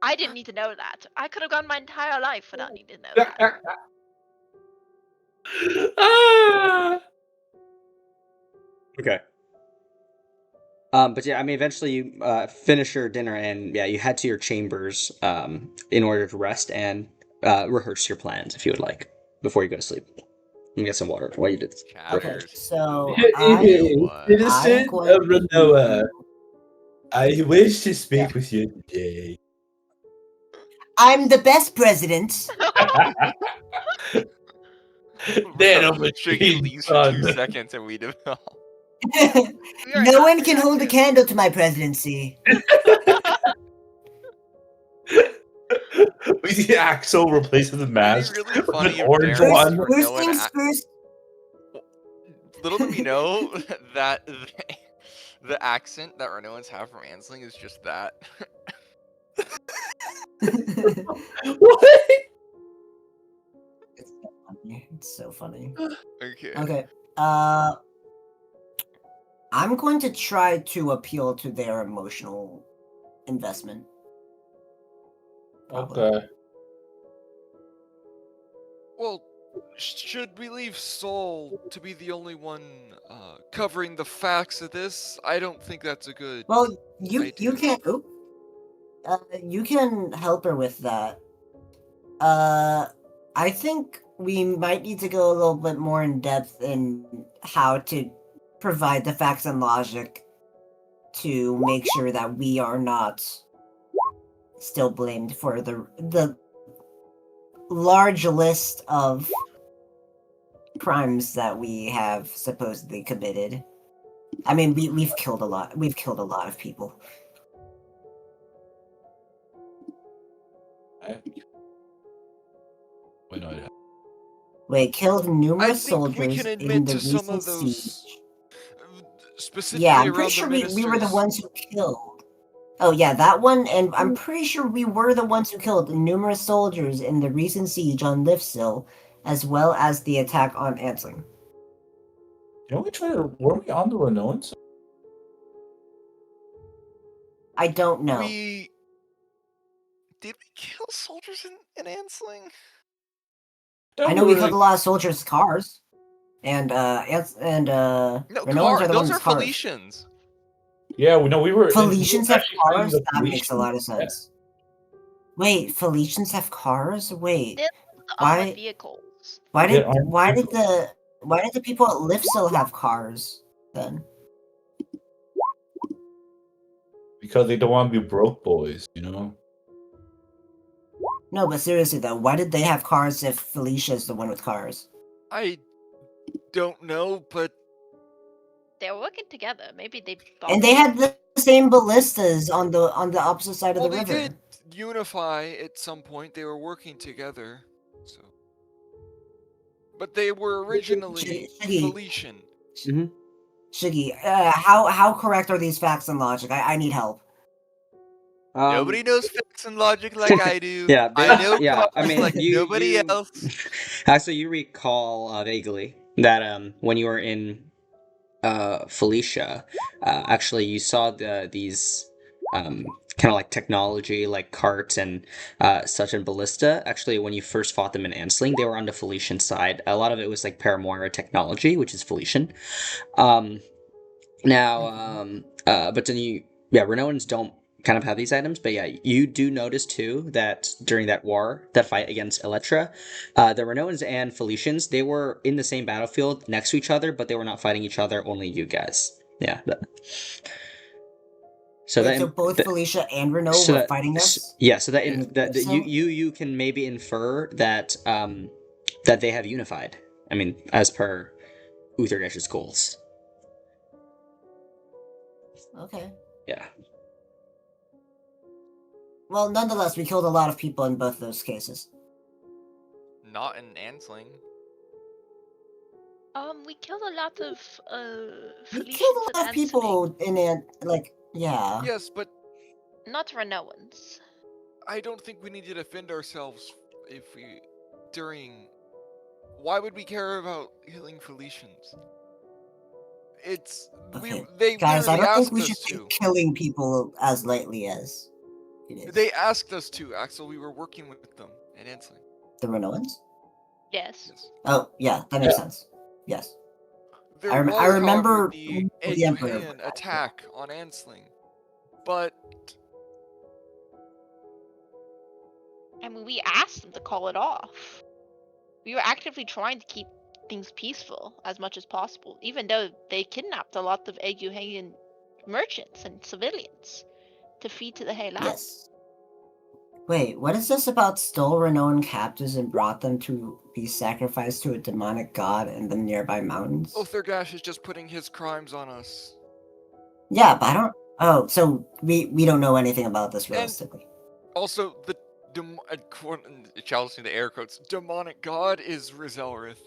I didn't need to know that. I could have gone my entire life without needing to know that. Okay. But yeah, I mean, eventually you finish your dinner and yeah, you head to your chambers in order to rest and rehearse your plans if you would like before you go to sleep. And get some water while you do this. Okay, so Citizen of Ranoan, I wish to speak with you today. I'm the best president. Shiggy leaves for 2 seconds and we develop. No one can hold a candle to my presidency. We see Axel replacing the mask It'd be really with funny an if orange Darren one. or First no one things first. Little do we know that the accent that Ranoans have from Ansling is just that. What? It's so funny. Okay. Okay. I'm going to try to appeal to their emotional investment. Probably. Okay. Well, should we leave Soul to be the only one covering the facts of this? I don't think that's a good. Well, you can you can help her with that. I think we might need to go a little bit more in depth in how to provide the facts and logic to make sure that we are not still blamed for the large list of crimes that we have supposedly committed. I mean, we've killed a lot. We've killed a lot of people. Wait, no, I Wait, killed I numerous think we soldiers can in admit the to some recent of those. siege. Specifically Yeah, I'm around pretty the sure ministers. we were the ones who killed. Oh yeah, that one, and I'm pretty sure we were the ones who killed numerous soldiers in the recent siege on Lifsil, as well as the attack on Ansling. were we on the Ranoans? I don't know. Did we kill soldiers in Ansling? I know we killed a lot of soldiers' cars, and No, Ranoans are the those ones are with cars. Felicians. Yeah, we were. Felicians have actually fighting cars? the That makes a lot of Felicians. sense. Wait, Felicians have cars? Wait, They're why? armored vehicles. Why They're did armored the people at Lifsil have cars then? Because they don't want to be broke boys, you know? No, but seriously though, why did they have cars if Felicia's the one with cars? I don't know, but they were working together. Maybe they. And they had the same ballistas on the opposite side of Well, the they river. did unify at some point. They were working together. So, but they were originally Shiggy. Felician. Shiggy, how correct are these facts and logic? I need help. Nobody knows facts and logic like I do. Yeah, I know yeah. I causes mean, like nobody else. Actually, you recall vaguely that when you were in Felicia, actually you saw these kind of like technology, like carts and such and ballista. Actually, when you first fought them in Ansling, they were on the Felician side. A lot of it was like Paramoira technology, which is Felician. But then Ranoans don't kind of have these items, but yeah, you do notice too that during that fight against Elettra, the Ranoans and Felicians, they were in the same battlefield next to each other, but they were not fighting each other, only you guys. Yeah. So both Felicia and Renault were fighting us? Yeah, so you can maybe infer that that they have unified. I mean, as per Outharrgash's goals. Okay. Yeah. Well, nonetheless, we killed a lot of people in both those cases. Not in Ansling. We killed a lot of We Felicians killed a lot of and people in it, like, yeah. Yes, but not Ranoans. I don't think we need to defend ourselves during. Why would we care about killing Felicians? Okay. They Guys, I literally don't think asked we us should to. be killing people as lightly as it is. They asked us to, Axel. We were working with them in Ansling. The Renoans? Yes. Oh, yeah, that makes sense. Yes. There I was, remember however, the the Emperor. Aeguhean attack on Ansling, but I mean, we asked them to call it off. We were actively trying to keep things peaceful as much as possible, even though they kidnapped a lot of Aeguhean merchants and civilians to feed to the High Land. Yes. Wait, what is this about stole Renoan captives and brought them to be sacrificed to a demonic god in the nearby mountains? Outharrgash is just putting his crimes on us. Yeah, but I don't... Oh, so we don't know anything about this realistically. Also, the Challenging the air quotes. demonic god is Rizelrith.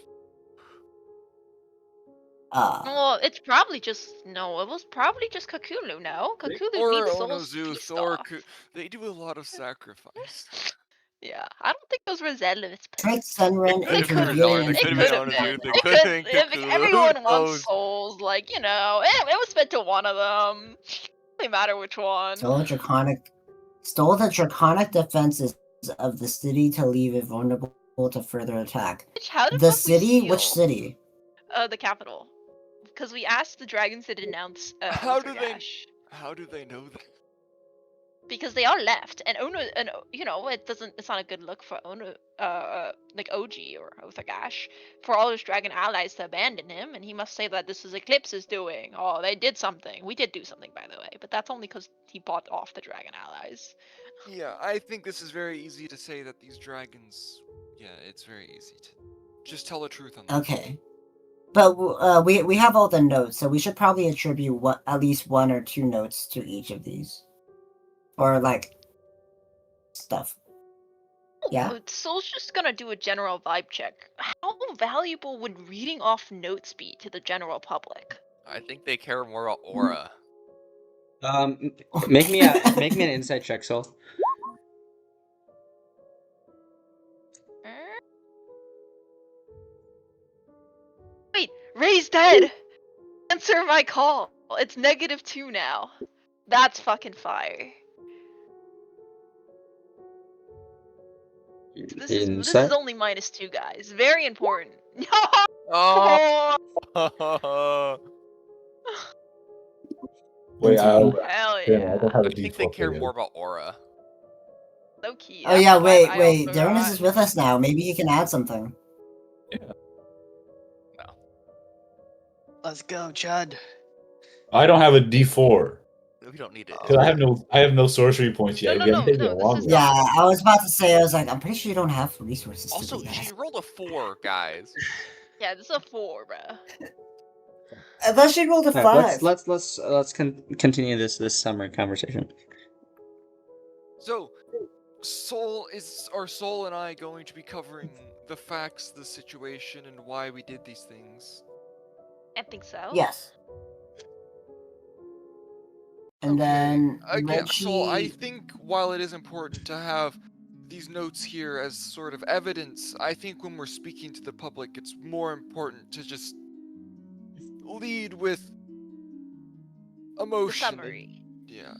Well, it's probably just it was probably just Cthulhu. No, Cthulhu Or needs souls Onozuth, they do a lot of sacrifice. Yeah, I don't think those were Zealots. Trick Sunren They could have interviewing been. They could have been. Everyone wants souls, like, it was meant to one of them. Doesn't matter which one. Stole the draconic defenses of the city to leave it vulnerable to further attack. How did the we city? steal? Which city? The capital. Because we asked the dragons to denounce How do they know that? Because they all left, and it's not a good look for like OG or Outharrgash, for all his dragon allies to abandon him, and he must say that this is Eclipse's doing. Oh, they did something. We did do something, by the way, but that's only because he bought off the dragon allies. Yeah, I think this is very easy to say that these dragons. Yeah, it's very easy to just tell the truth on that. Okay. But we have all the notes, so we should probably attribute at least one or two notes to each of these. Or, like, stuff. Yeah? Soul's just gonna do a general vibe check. How valuable would reading off notes be to the general public? I think they care more about aura. Make me an insight check, Soul. Wait, Ray's dead! Answer my call. It's -2 now. That's fucking fire. This is only -2, guys. Very important. Oh. Wait, hell yeah. I think they care more about aura. Low key. Oh yeah, wait. Darnus is with us now. Maybe he can add something. Yeah. No. Let's go, Chud. I don't have a D4. We don't need it. Because I have no sorcery points yet. No, yeah, I was about to say, I'm pretty sure you don't have resources. Also, she rolled a 4, guys. Yeah, this is a 4, bro. I thought she rolled a All right, 5. let's continue this summer conversation. So, Soul and I going to be covering the facts, the situation, and why we did these things? I think so. Yes. And Okay. then Again, Soul, I Reggie. think while it is important to have these notes here as sort of evidence, I think when we're speaking to the public, it's more important to just lead with The emotion. summary. Yeah.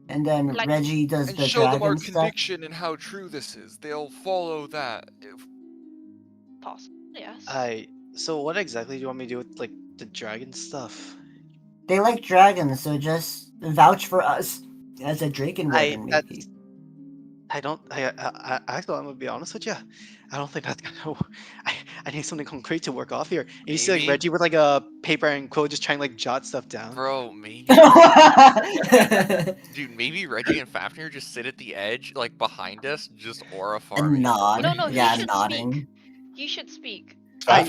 And then Like- Reggie does And the show them our dragon stuff. conviction and how true this is. They'll follow that. Possible. Yes. So what exactly do you want me to do with like the dragon stuff? They like dragons, so just vouch for us as a dragon warden, maybe. I actually, I'm gonna be honest with you. I don't think that's gonna. I need something concrete to work off here. And you see like Maybe. Reggie with like a paper and quill just trying to like jot stuff down. Bro, maybe. Dude, maybe Reggie and Fafnir just sit at the edge, like behind us, just aura And farming. nod. No, Yeah, he should nodding. speak. He should speak. So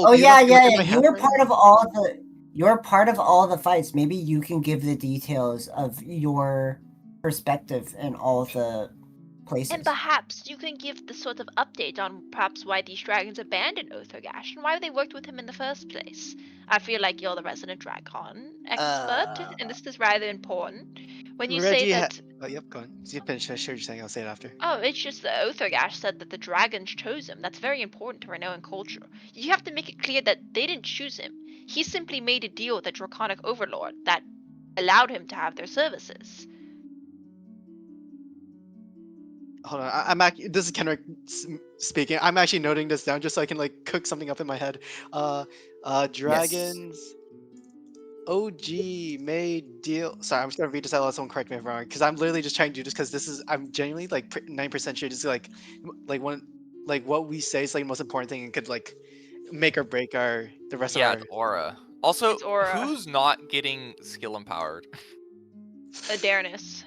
Oh do you yeah, not feel yeah, like yeah. my hand You're right part now? of all the. You're part of all the fights. Maybe you can give the details of your perspective in all the places. And perhaps you can give the sort of update on perhaps why these dragons abandoned Outharrgash and why they worked with him in the first place. I feel like you're the resident dragon expert, and this is rather important. When you say Reggie that, oh, yep, go on. You finish what you're saying. I'll say it after. oh, it's just that Outharrgash said that the dragons chose him. That's very important to Ranoan culture. You have to make it clear that they didn't choose him. He simply made a deal with the draconic overlord that allowed him to have their services. Hold on, I'm actually. This is Kenrick speaking. I'm actually noting this down just so I can like cook something up in my head. Dragons. OG made deal. Sorry, I'm just gonna read this out loud. Someone correct me if I'm wrong, because I'm literally just trying to do this because this is. I'm genuinely like 9% sure this is like what we say is like the most important thing and could like make or break the rest Yeah, of it's aura. Also, It's aura. who's not getting skill empowered? Adarnis.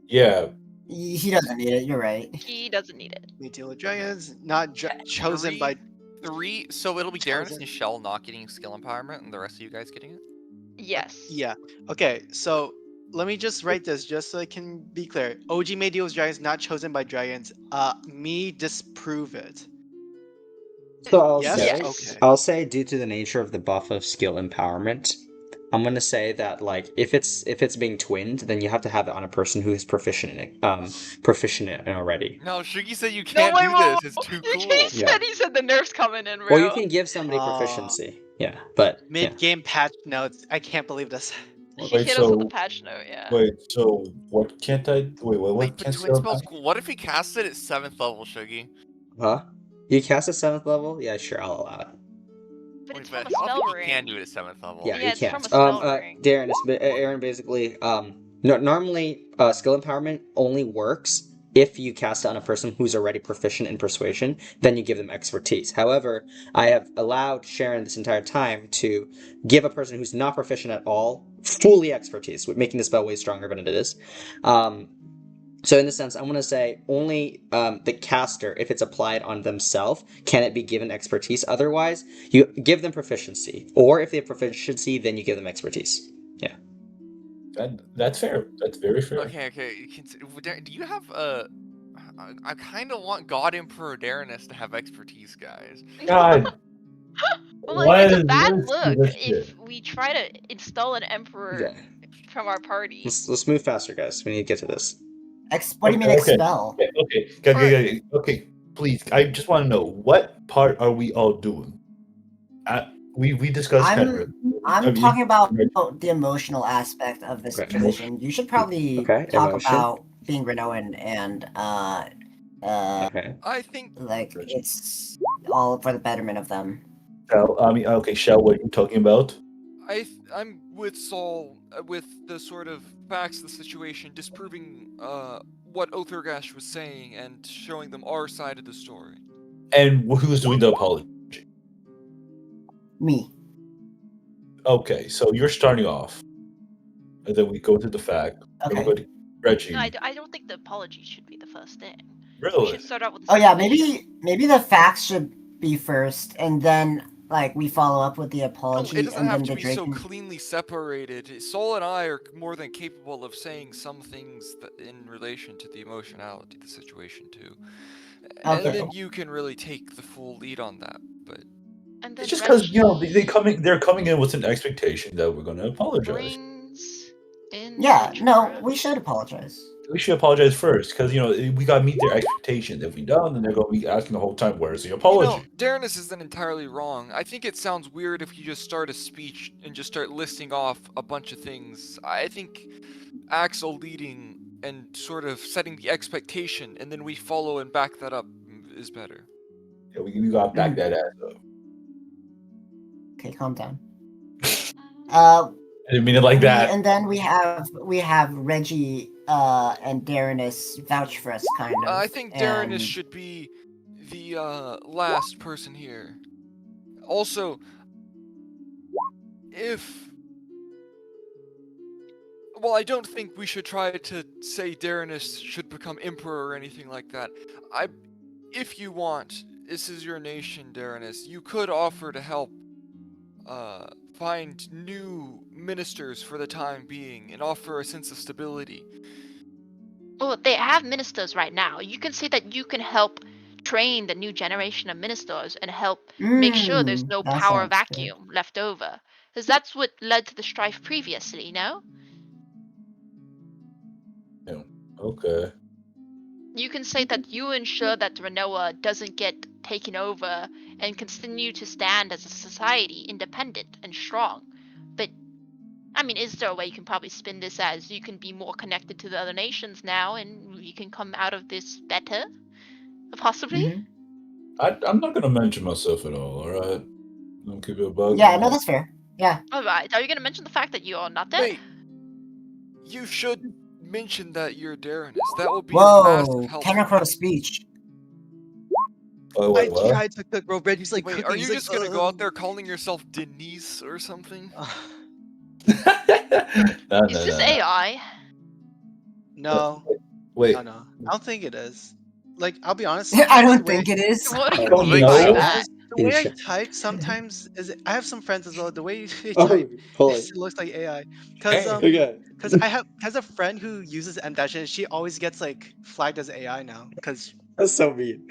Yeah. He doesn't need it. You're right. He doesn't need it. We deal with dragons, not chosen by. Three, so it'll be Darren Chosen. and Shell not getting skill empowerment, and the rest of you guys getting it. Yes. Yeah. Okay. So let me just write this just so I can be clear. OG made deal with dragons, not chosen by dragons. Me disprove it. So I'll Yes? say, Okay. I'll say, due to the nature of the buff of skill empowerment, I'm gonna say that like if it's being twinned, then you have to have it on a person who is proficient in it already. No, Shugi said you can't do this. It's too cool. He said the nerf's coming in, bro. Well, you can give somebody proficiency. Yeah, but yeah. Mid-game patch notes. I can't believe this. He hit us with a patch note, yeah. Wait, so what can't I? Wait, what Wait, but can't twin spell's cool. What if he casts it at 7th level, Shugi? Huh? You cast at 7th level? Yeah, sure, I'll allow it. But Wait, it's but from a I don't spell think ring. you can do it at 7th level. Yeah, Yeah, you it's can't. from a spell ring. Darren, Aaron basically, normally, skill empowerment only works if you cast it on a person who's already proficient in persuasion, then you give them expertise. However, I have allowed Sharon this entire time to give a person who's not proficient at all fully expertise, making the spell way stronger than it is. So in this sense, I'm going to say only the caster, if it's applied on themselves, can it be given expertise. Otherwise, you give them proficiency. Or if they have proficiency, then you give them expertise. Yeah. That's fair. That's very fair. Okay. Do you have I kind of want God Emperor Darrenus to have expertise, guys. God. Well, Why it's a is bad this look this if shit? we try to install an emperor from our party. Let's move faster, guys. We need to get to this. What do you mean expel? Okay. Please, I just want to know what part are we all doing? We discussed Kenrick. I'm talking about the emotional aspect of the situation. You should probably talk emotion. about being Ranoan and I think like it's all for the betterment of them. Shell, Shell, what are you talking about? I'm with Saul with the sort of facts of the situation, disproving what Outharrgash was saying and showing them our side of the story. And who's doing the apology? Me. Okay, so you're starting off, and then we go to the fact. Okay. Then we go to Reggie. No, I don't think the apology should be the first thing. Really? We should start out with the Oh yeah, situation. maybe the facts should be first, and then like we follow up with the No, apology, it doesn't and have then to the be so Draken. cleanly separated. Soul and I are more than capable of saying some things that in relation to the emotionality of the situation too. And Okay. then you can really take the full lead on that. But And then It's just because Reggie they're coming in with an expectation that we're going to apologize. brings in Yeah, the no, trap. we should apologize. We should apologize first because we got to meet their expectations. If we don't, then they're going to be asking the whole time, "Where's the apology?" Darrenus isn't entirely wrong. I think it sounds weird if you just start a speech and just start listing off a bunch of things. I think Axel leading and sort of setting the expectation, and then we follow and back that up is better. Yeah, we got to back that ass up. Okay, calm down. I didn't mean it like that. And then we have Reggie and Darrenus vouch for us, kind of. I think Darrenus should be the last person here. Also, well, I don't think we should try to say Darrenus should become emperor or anything like that. If you want, this is your nation, Darrenus. You could offer to help find new ministers for the time being and offer a sense of stability. Well, they have ministers right now. You can say that you can help train the new generation of ministers and help make sure there's no that power sounds vacuum left over. Because that's what led to the strife previously, no? Yeah. Okay. You can say that you ensure that Ranoa doesn't get taken over and continue to stand as a society, independent and strong. But, I mean, is there a way you can probably spin this as you can be more connected to the other nations now and you can come out of this better? Possibly? Mm-hmm. I'm not going to mention myself at all right? Don't keep it a bug. Yeah, no, that's fair. Yeah. Alright, are you going to mention the fact that you are not dead? Wait, you should mention that you're Darrenus. That would be a Whoa, massive help. Technocrat speech. I what? tried to cook, bro. Reggie's like Wait, cooking. are He's you like, just gonna go out there calling yourself Denise or something? No, Is this AI? No. Wait. No. I don't think it is. Like, I'll be honest. I sometimes don't the way think it is. What do you don't mean know. by that? The way I type sometimes is. I have some friends as well. The way they Oh, type, holy. it looks like AI. Because Okay. because I have a friend who uses M dash and she always gets like flagged as AI now. Because That's so mean.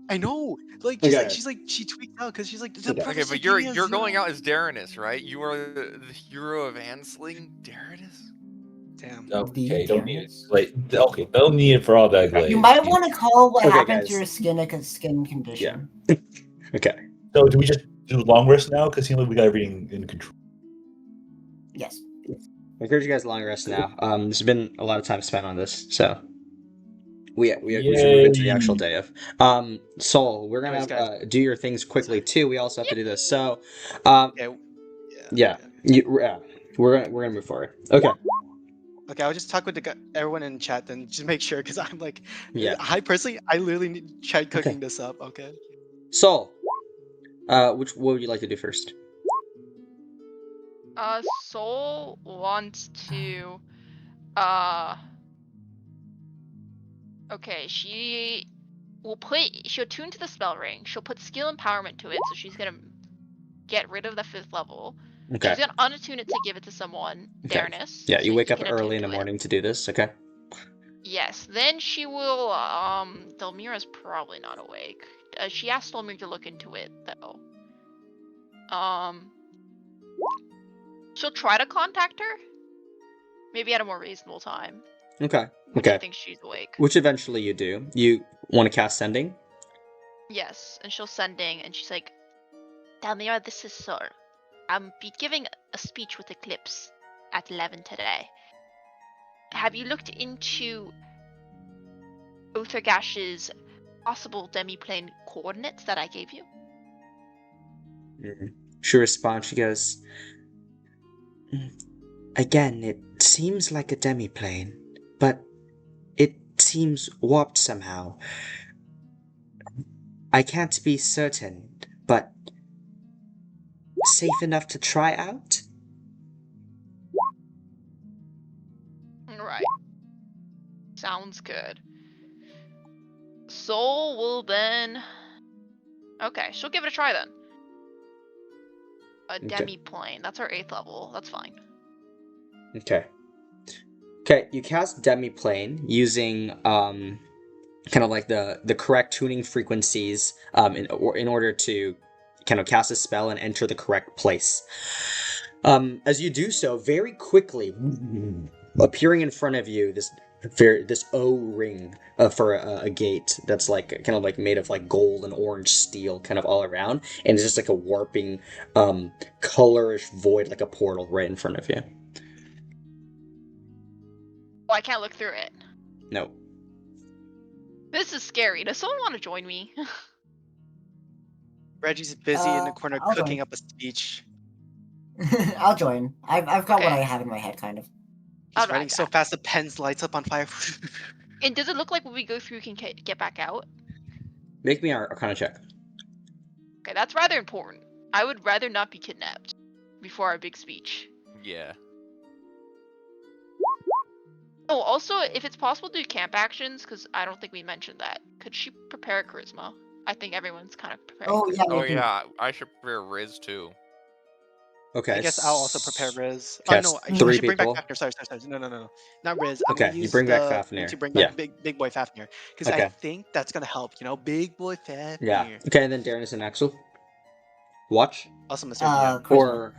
I know, like Okay. she tweaked out because she's like, the Okay. Okay, professor but gave me a you're zero." going out as Darrenus, right? You are the hero of Ansling, Darrenus? Damn. Okay, don't need it. Like, okay, don't need it for all that glaze. You might want to call what Okay, happened guys. to your skin a skin condition. Okay. So do we just do long rest now? Because we got everything in control. Yes. I encourage you guys to long rest now. There's been a lot of time spent on this, so we should move into the actual day of. Soul, we're gonna Anyways, guys. do your things quickly too. We also have to do this. So, Okay. yeah, we're gonna move forward. Okay. Okay, I'll just talk with everyone in chat then, just make sure, because I'm like, Yeah. I personally, I literally tried cooking this up. Okay. Soul, what would you like to do first? Soul wants to, okay, she'll tune to the spell ring, she'll put skill empowerment to it, so she's gonna get rid of the 5th level. Okay. She's gonna unattune it to give it to someone, Okay. Darrenus. Yeah, so you wake he up can early attune in the to it. morning to do this. Okay. Yes, then she will, Delmira's probably not awake. She asked Delmira to look into it, though. She'll try to contact her. Maybe at a more reasonable time. Okay. Which I think she's awake. Which eventually you do. You want to cast Sending? Yes, and she'll sending, and she's like, Delmira, this is Sir. I'm be giving a speech with Eclipse at 11 today. Have you looked into Outharrgash's possible demiplane coordinates that I gave you? She responds, she goes, again, it seems like a demiplane, but it seems warped somehow. I can't be certain, but safe enough to try out? Right. Sounds good. Soul will then Okay, she'll give it a try then. A Okay. demi-plane. That's our 8th level. That's fine. Okay. Okay, you cast Demiplane using kind of like the correct tuning frequencies in order to kind of cast a spell and enter the correct place. As you do so, very quickly, appearing in front of you, this O ring for a gate that's like kind of like made of like gold and orange steel, kind of all around, and it's just like a warping, colorish void, like a portal right in front of you. Oh, I can't look through it. No. This is scary. Does someone want to join me? Reggie's busy in the corner I'll cooking join. up a speech. I'll join. I've got what I Okay. have in my head, kind of. I'll He's writing drive so that. fast the pen's lights up on fire. And does it look like when we go through we can get back out? Make me an Arcana check. Okay, that's rather important. I would rather not be kidnapped before our big speech. Yeah. Oh, also, if it's possible to do camp actions, because I don't think we mentioned that. Could she prepare a charisma? I think everyone's kind of preparing. Oh yeah. Oh we can- yeah, I should prepare Riz too. Okay. I guess I'll also prepare Riz. Okay, Oh no, I three should bring back people. Fafnir. Sorry. No. Not Riz. I'm Okay, gonna you use bring back the Fafnir. to bring Yeah. back big boy Fafnir because I Okay. think that's gonna help. You know, big boy Fafnir. Yeah. Okay, and then Darren and Axel. Watch Also, Mr. DM. Charisma. or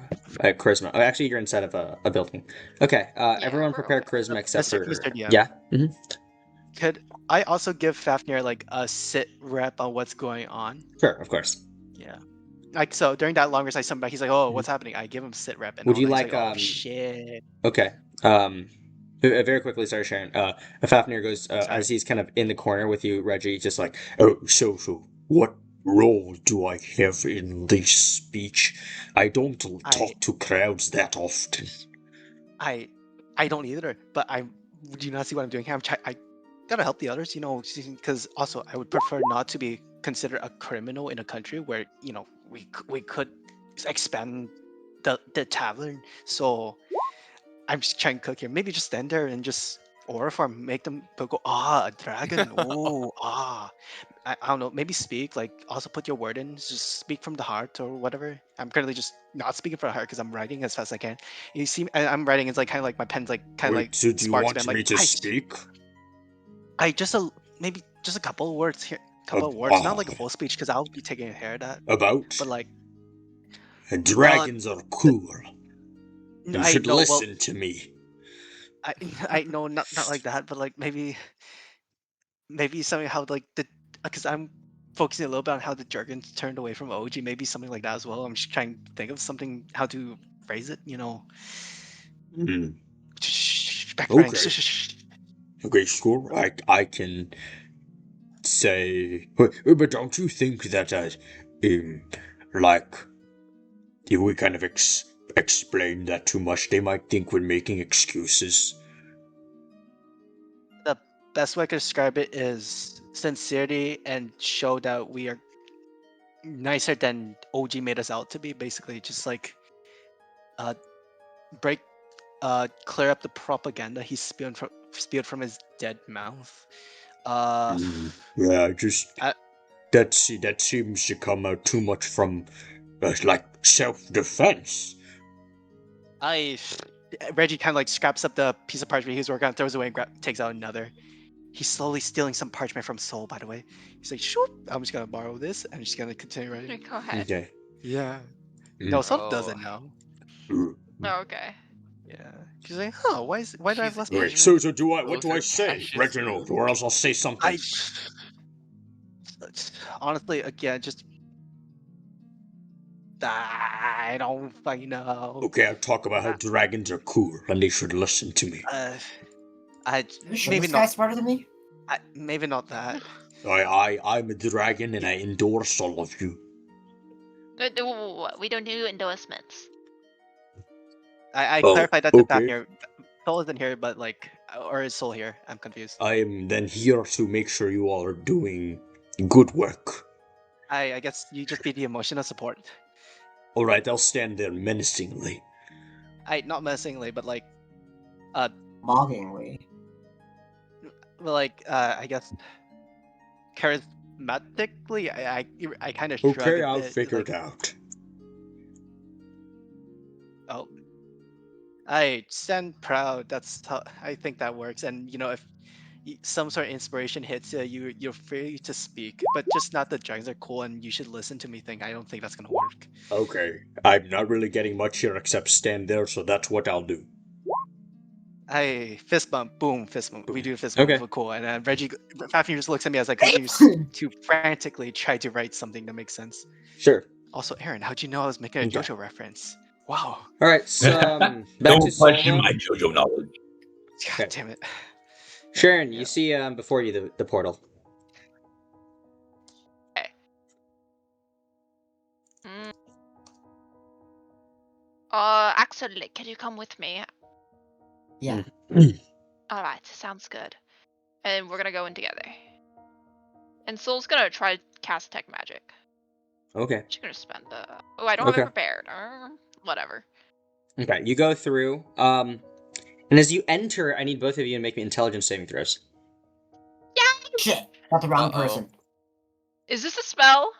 charisma. Oh, actually, you're inside of a building. Okay. Everyone we're prepare okay. charisma except Mr. for DM. yeah. hmm Could I also give Fafnir like a sit rep on what's going on? Sure, of course. Yeah. Like so during that long rest I come back, he's like, "Oh, what's happening?" I give him sit rep, and Would all you that. He's like like, "Oh shit." Okay. Very quickly, sorry, Sharon. Fafnir goes as he's kind of in the corner with you, Reggie. Just like, oh, so what role do I have in this speech? I don't talk to crowds that often. I don't either, but do you not see what I'm doing here? I gotta help the others, you know, because also I would prefer not to be considered a criminal in a country where you know we could expand the tavern. So I'm just trying to cook here. Maybe just stand there and just or farm, make them go a dragon. Oh I don't know. Maybe speak like also put your word in. Just speak from the heart or whatever. I'm currently just not speaking from the heart because I'm writing as fast as I can. You see, I'm writing. It's like kind of like my pen's like kind of like So do you sparks. want I'm like, me to speak? I just maybe just a couple of words here, couple of words, not like a full speech because I'll be taking care of that. About? But like, Dragons are cool. You should know, listen to me. I know not like that, but like maybe something how like the because I'm focusing a little bit on how the jargon turned away from OG. Maybe something like that as well. I'm just trying to think of something how to phrase it. You know. Back Okay. Frank. Okay, sure. I can say, but don't you think that like if we kind of explain that too much, they might think we're making excuses. The best way I could describe it is sincerity and show that we are nicer than OG made us out to be. Basically, just like break, clear up the propaganda he spewed from his dead mouth. Yeah, that seems to come out too much from like self-defense. Reggie kind of like scraps up the piece of parchment he was working on, throws away, and takes out another. He's slowly stealing some parchment from Soul, by the way. He's like, "Shoot, I'm just gonna borrow this, and I'm just gonna continue writing." Go ahead. Okay. Yeah. No, Soul doesn't Oh. know. Oh, okay. Yeah. She's like, "Huh? Why do I have less Wait, parchment?" so do I? What Those do I are say, Cash's Reginald? Or else I'll say something. Honestly, again, just I don't fucking know. Okay, I'll talk about how dragons are cool and they should listen to me. Maybe This not. guy's smarter than me. Maybe not that. I'm a dragon and I endorse all of you. We don't do endorsements. I Oh, clarified that to okay. Fafnir. Soul isn't here, but like, or is Soul here? I'm confused. I am then here to make sure you all are doing good work. I guess you just be the emotional support. Alright, I'll stand there menacingly. Not menacingly, but like, Mockingly. well, like, I guess mathematically, I kind of shrug Okay, a I'll bit. figure Like, it out. oh, I stand proud. That's how I think that works. And if some sort of inspiration hits you, you're free to speak, but just not the dragons are cool and you should listen to me thing. I don't think that's gonna work. Okay, I'm not really getting much here except stand there, so that's what I'll do. I fist bump, boom, fist bump. We do fist bump, Okay. cool. And then Fafnir just looks at me as I continue to frantically try to write something that makes sense. Sure. Also, Aaron, how'd you know I was making a Okay. JoJo reference? Wow. All right. So back to Don't Sol. question though. my JoJo knowledge. God Okay. damn it. Sharon, Yeah. you see before you the portal. Mm. Axel, can you come with me? Yeah. All right, sounds good. And we're gonna go in together. And Soul's gonna try to cast Tech Magic. Okay. She's gonna spend the. Oh, I don't have Okay. it prepared. Whatever. Okay. You go through. And as you enter, I need both of you to make me intelligence saving throws. Shit, got the wrong Uh-oh. person. Is this a spell?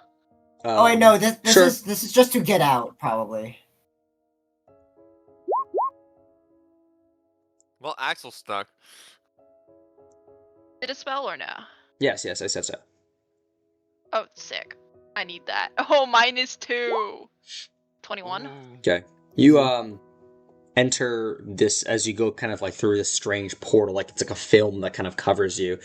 Oh wait, no, this sure. is just to get out, probably. Well, Axel's stuck. Is it a spell or no? Yes. I said so. Oh, sick. I need that. Oh, -2. 21. Okay. You enter this as you go kind of like through this strange portal, like it's like a film that kind of covers your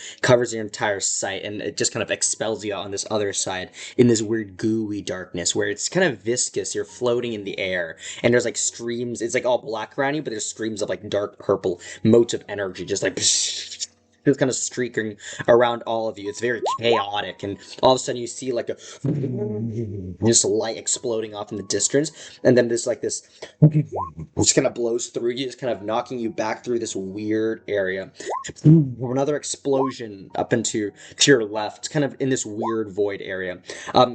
entire sight, and it just kind of expels you out on this other side in this weird gooey darkness where it's kind of viscous. You're floating in the air, and there's like streams. It's like all black around you, but there's streams of like dark purple motes of energy, just like just kind of streaking around all of you. It's very chaotic, and all of a sudden you see like a this light exploding off in the distance, and then there's like this which kind of blows through you, just kind of knocking you back through this weird area. Another explosion up into to your left, kind of in this weird void area.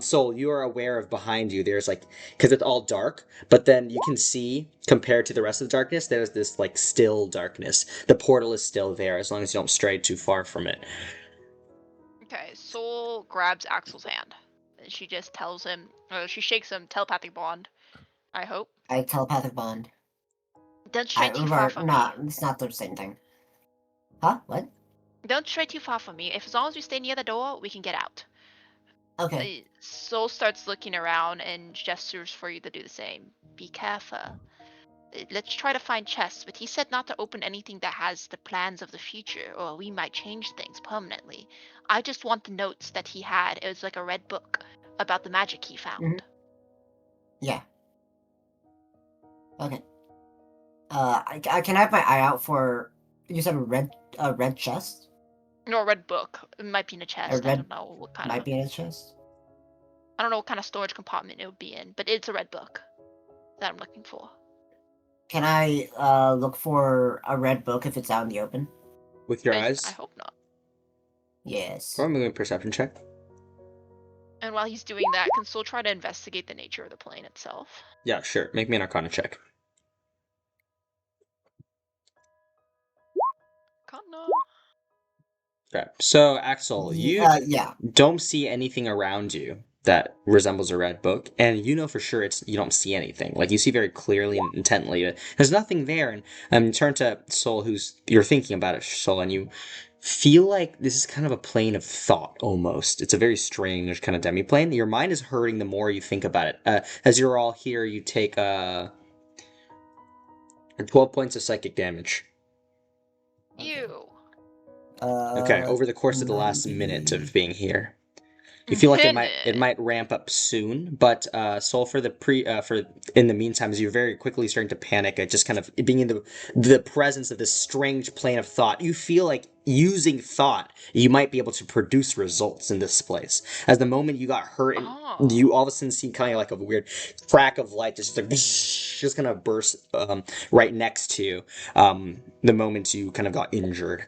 Soul, you are aware of behind you. There's like, because it's all dark, but then you can see compared to the rest of the darkness, there's this like still darkness. The portal is still there as long as you don't stray too far from it. Okay, Soul grabs Axel's hand. And she just tells him, she shakes him, telepathic bond, I hope. I telepathic bond. Don't stray too far from me. It's not the same thing. Huh? What? Don't stray too far from me. If as long as we stay near the door, we can get out. Okay. Soul starts looking around and gestures for you to do the same. Be careful. Let's try to find chests, but he said not to open anything that has the plans of the future, or we might change things permanently. I just want the notes that he had. It was like a red book about the magic he found. Yeah. Okay. I can have my eye out for. You said a red chest. No, a red book. It might be in a chest. I don't know what kind might of. be in a chest. I don't know what kind of storage compartment it would be in, but it's a red book that I'm looking for. Can I look for a red book if it's out in the open? With your eyes? I hope not. Yes. Or maybe a perception check. And while he's doing that, can Soul try to investigate the nature of the plane itself? Yeah, sure. Make me an Arcana check. Arcana. Okay. So, Axel, you yeah. don't see anything around you that resembles a red book, and you know for sure you don't see anything. Like, you see very clearly and intently, but there's nothing there. And you turn to Soul, you're thinking about it, Soul, and you feel like this is kind of a plane of thought, almost. It's a very strange kind of demi-plane. Your mind is hurting the more you think about it. As you're all here, you take 12 points of psychic damage. Ew. Okay, over the course of the last minute of being here. You feel like it might ramp up soon, but Soul, for in the meantime, as you're very quickly starting to panic at just kind of being in the presence of this strange plane of thought, you feel like using thought, you might be able to produce results in this place. As the moment you got hurt, and you all of a sudden see kind of like a weird crack of light, just like just kind of burst right next to you. The moment you kind of got injured.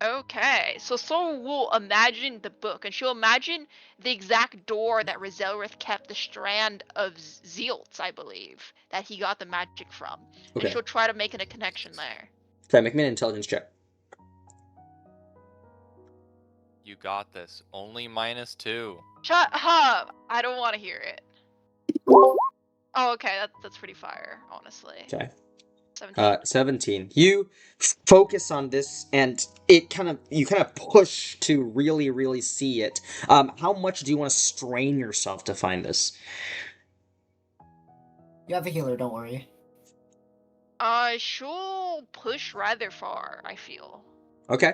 Okay, so Soul will imagine the book, and she'll imagine the exact door that Rizelrith kept the strand of Zealts, I believe, that he got the magic from. Okay. And she'll try to make a connection there. Okay, make me an intelligence check. You got this. Only -2. Shut up! I don't want to hear it. Oh, okay, that's pretty fire, honestly. Okay. 17. 17. You focus on this, and you kind of push to really see it. How much do you want to strain yourself to find this? You have a healer, don't worry. She'll push rather far, I feel. Okay.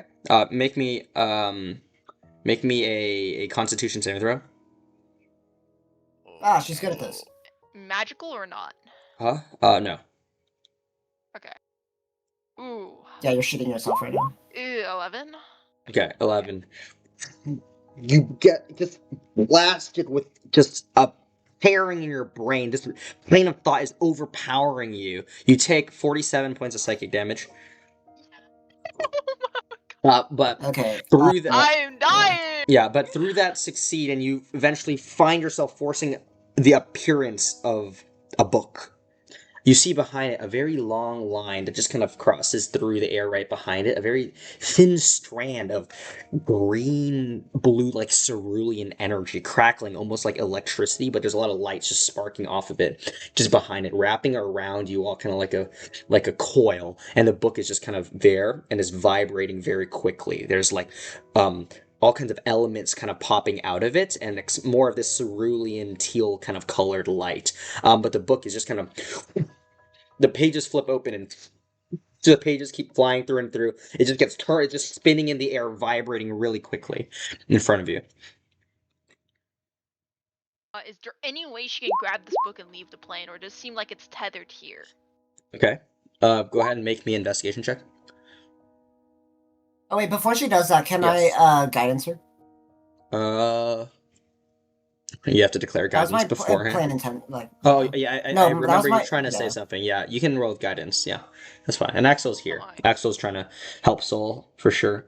Make me a Constitution saving throw. Ah, she's good at this. Magical or not? Huh? No. Okay. Ooh. Yeah, you're shitting yourself right now. 11. Okay, 11. You get just blasted with just a tearing in your brain. This plane of thought is overpowering you. You take 47 points of psychic damage. But Okay. through that, I'm dying! yeah, but through that succeed, and you eventually find yourself forcing the appearance of a book. You see behind it a very long line that just kind of crosses through the air right behind it, a very thin strand of green, blue, like cerulean energy crackling, almost like electricity, but there's a lot of lights just sparking off of it, just behind it, wrapping around you all kind of like a coil, and the book is just kind of there and is vibrating very quickly. There's like all kinds of elements kind of popping out of it, and more of this cerulean teal kind of colored light. But the book is just kind of... The pages flip open, and the pages keep flying through and through. It just gets turned, it's just spinning in the air, vibrating really quickly in front of you. Is there any way she can grab this book and leave the plane, or does it seem like it's tethered here? Okay. Go ahead and make me an investigation check. Oh wait, before she does that, can Yes. I guidance her? You have to declare That was guidance my beforehand. plan intent. Like. Oh yeah, I No, that was remember you my- trying to say yeah. something. Yeah, you can roll with guidance. Yeah, that's fine. And Axel's here. Fine. Axel's trying to help Soul for sure.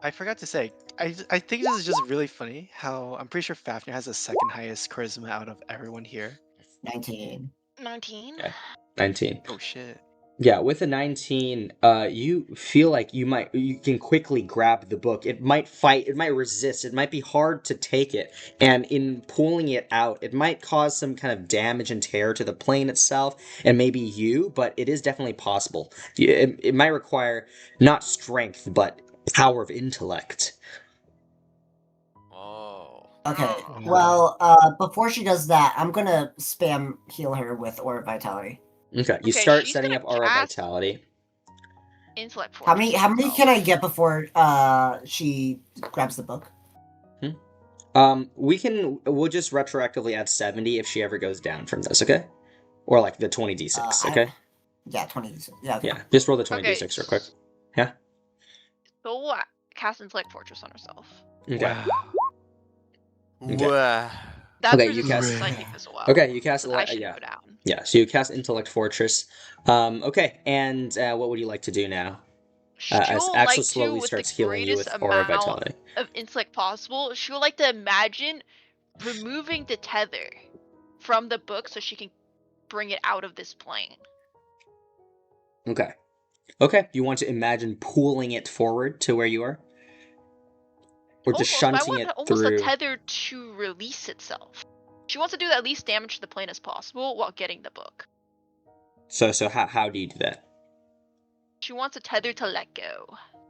I forgot to say, I think this is just really funny how I'm pretty sure Fafnir has the second highest charisma out of everyone here. 19. 19? Okay. 19. Oh shit. Yeah, with a 19, you feel like you can quickly grab the book. It might fight, it might resist, it might be hard to take it, and in pulling it out, it might cause some kind of damage and tear to the plane itself, and maybe you, but it is definitely possible. It might require not strength, but power of intellect. Oh. Okay, Oh. well, before she does that, I'm gonna spam heal her with Aura of Vitality. Okay, you Okay, start she's setting gonna up Aura cast- Vitality. Intellect How many Fortress can I itself. get before she grabs the book? We'll just retroactively add 70 if she ever goes down from this, okay? Or like the 20d6, okay? Yeah, 20. Yeah, okay. Yeah, just roll the 20d6 Okay. real quick. Yeah? So we'll cast Intellect Fortress on herself. Okay. Wow. Okay. Wow. That's Okay, her you just cast- psychic as well. Okay, you cast... So I should yeah. go down. Yeah, so you cast Intellect Fortress. Okay, and what would you like to do now? As She'll Axel like slowly to, with starts the healing you greatest with Aura amount Vitality. of intellect possible, she'll like to imagine removing the tether from the book so she can bring it out of this plane. Okay. Okay, you want to imagine pulling it forward to where you are? Or just Almost, but I shunting want it almost through... the tether to release itself. She wants to do the least damage to the plane as possible while getting the book. So how do you do that? She wants a tether to let go,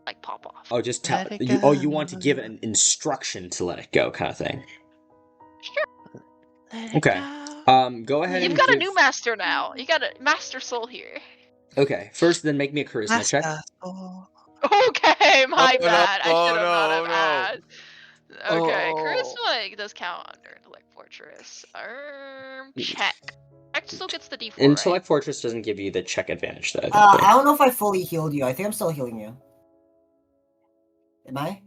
like pop off. Oh, just tell... Let it you want to give it go. an instruction to let it go, kind of thing. Sure. Let it Okay. go. Go ahead You've and got give... a new master now. You got a master soul here. Okay, first then make me a charisma check. Oh. Okay, my Oh, no, bad. I should have not have no. asked. Okay, Oh. charisma does count under Intellect Fortress. Check. Check still gets the D4, Intellect right? Fortress doesn't give you the check advantage, though. I don't think. I don't know if I fully healed you. I think I'm still healing you. Am I?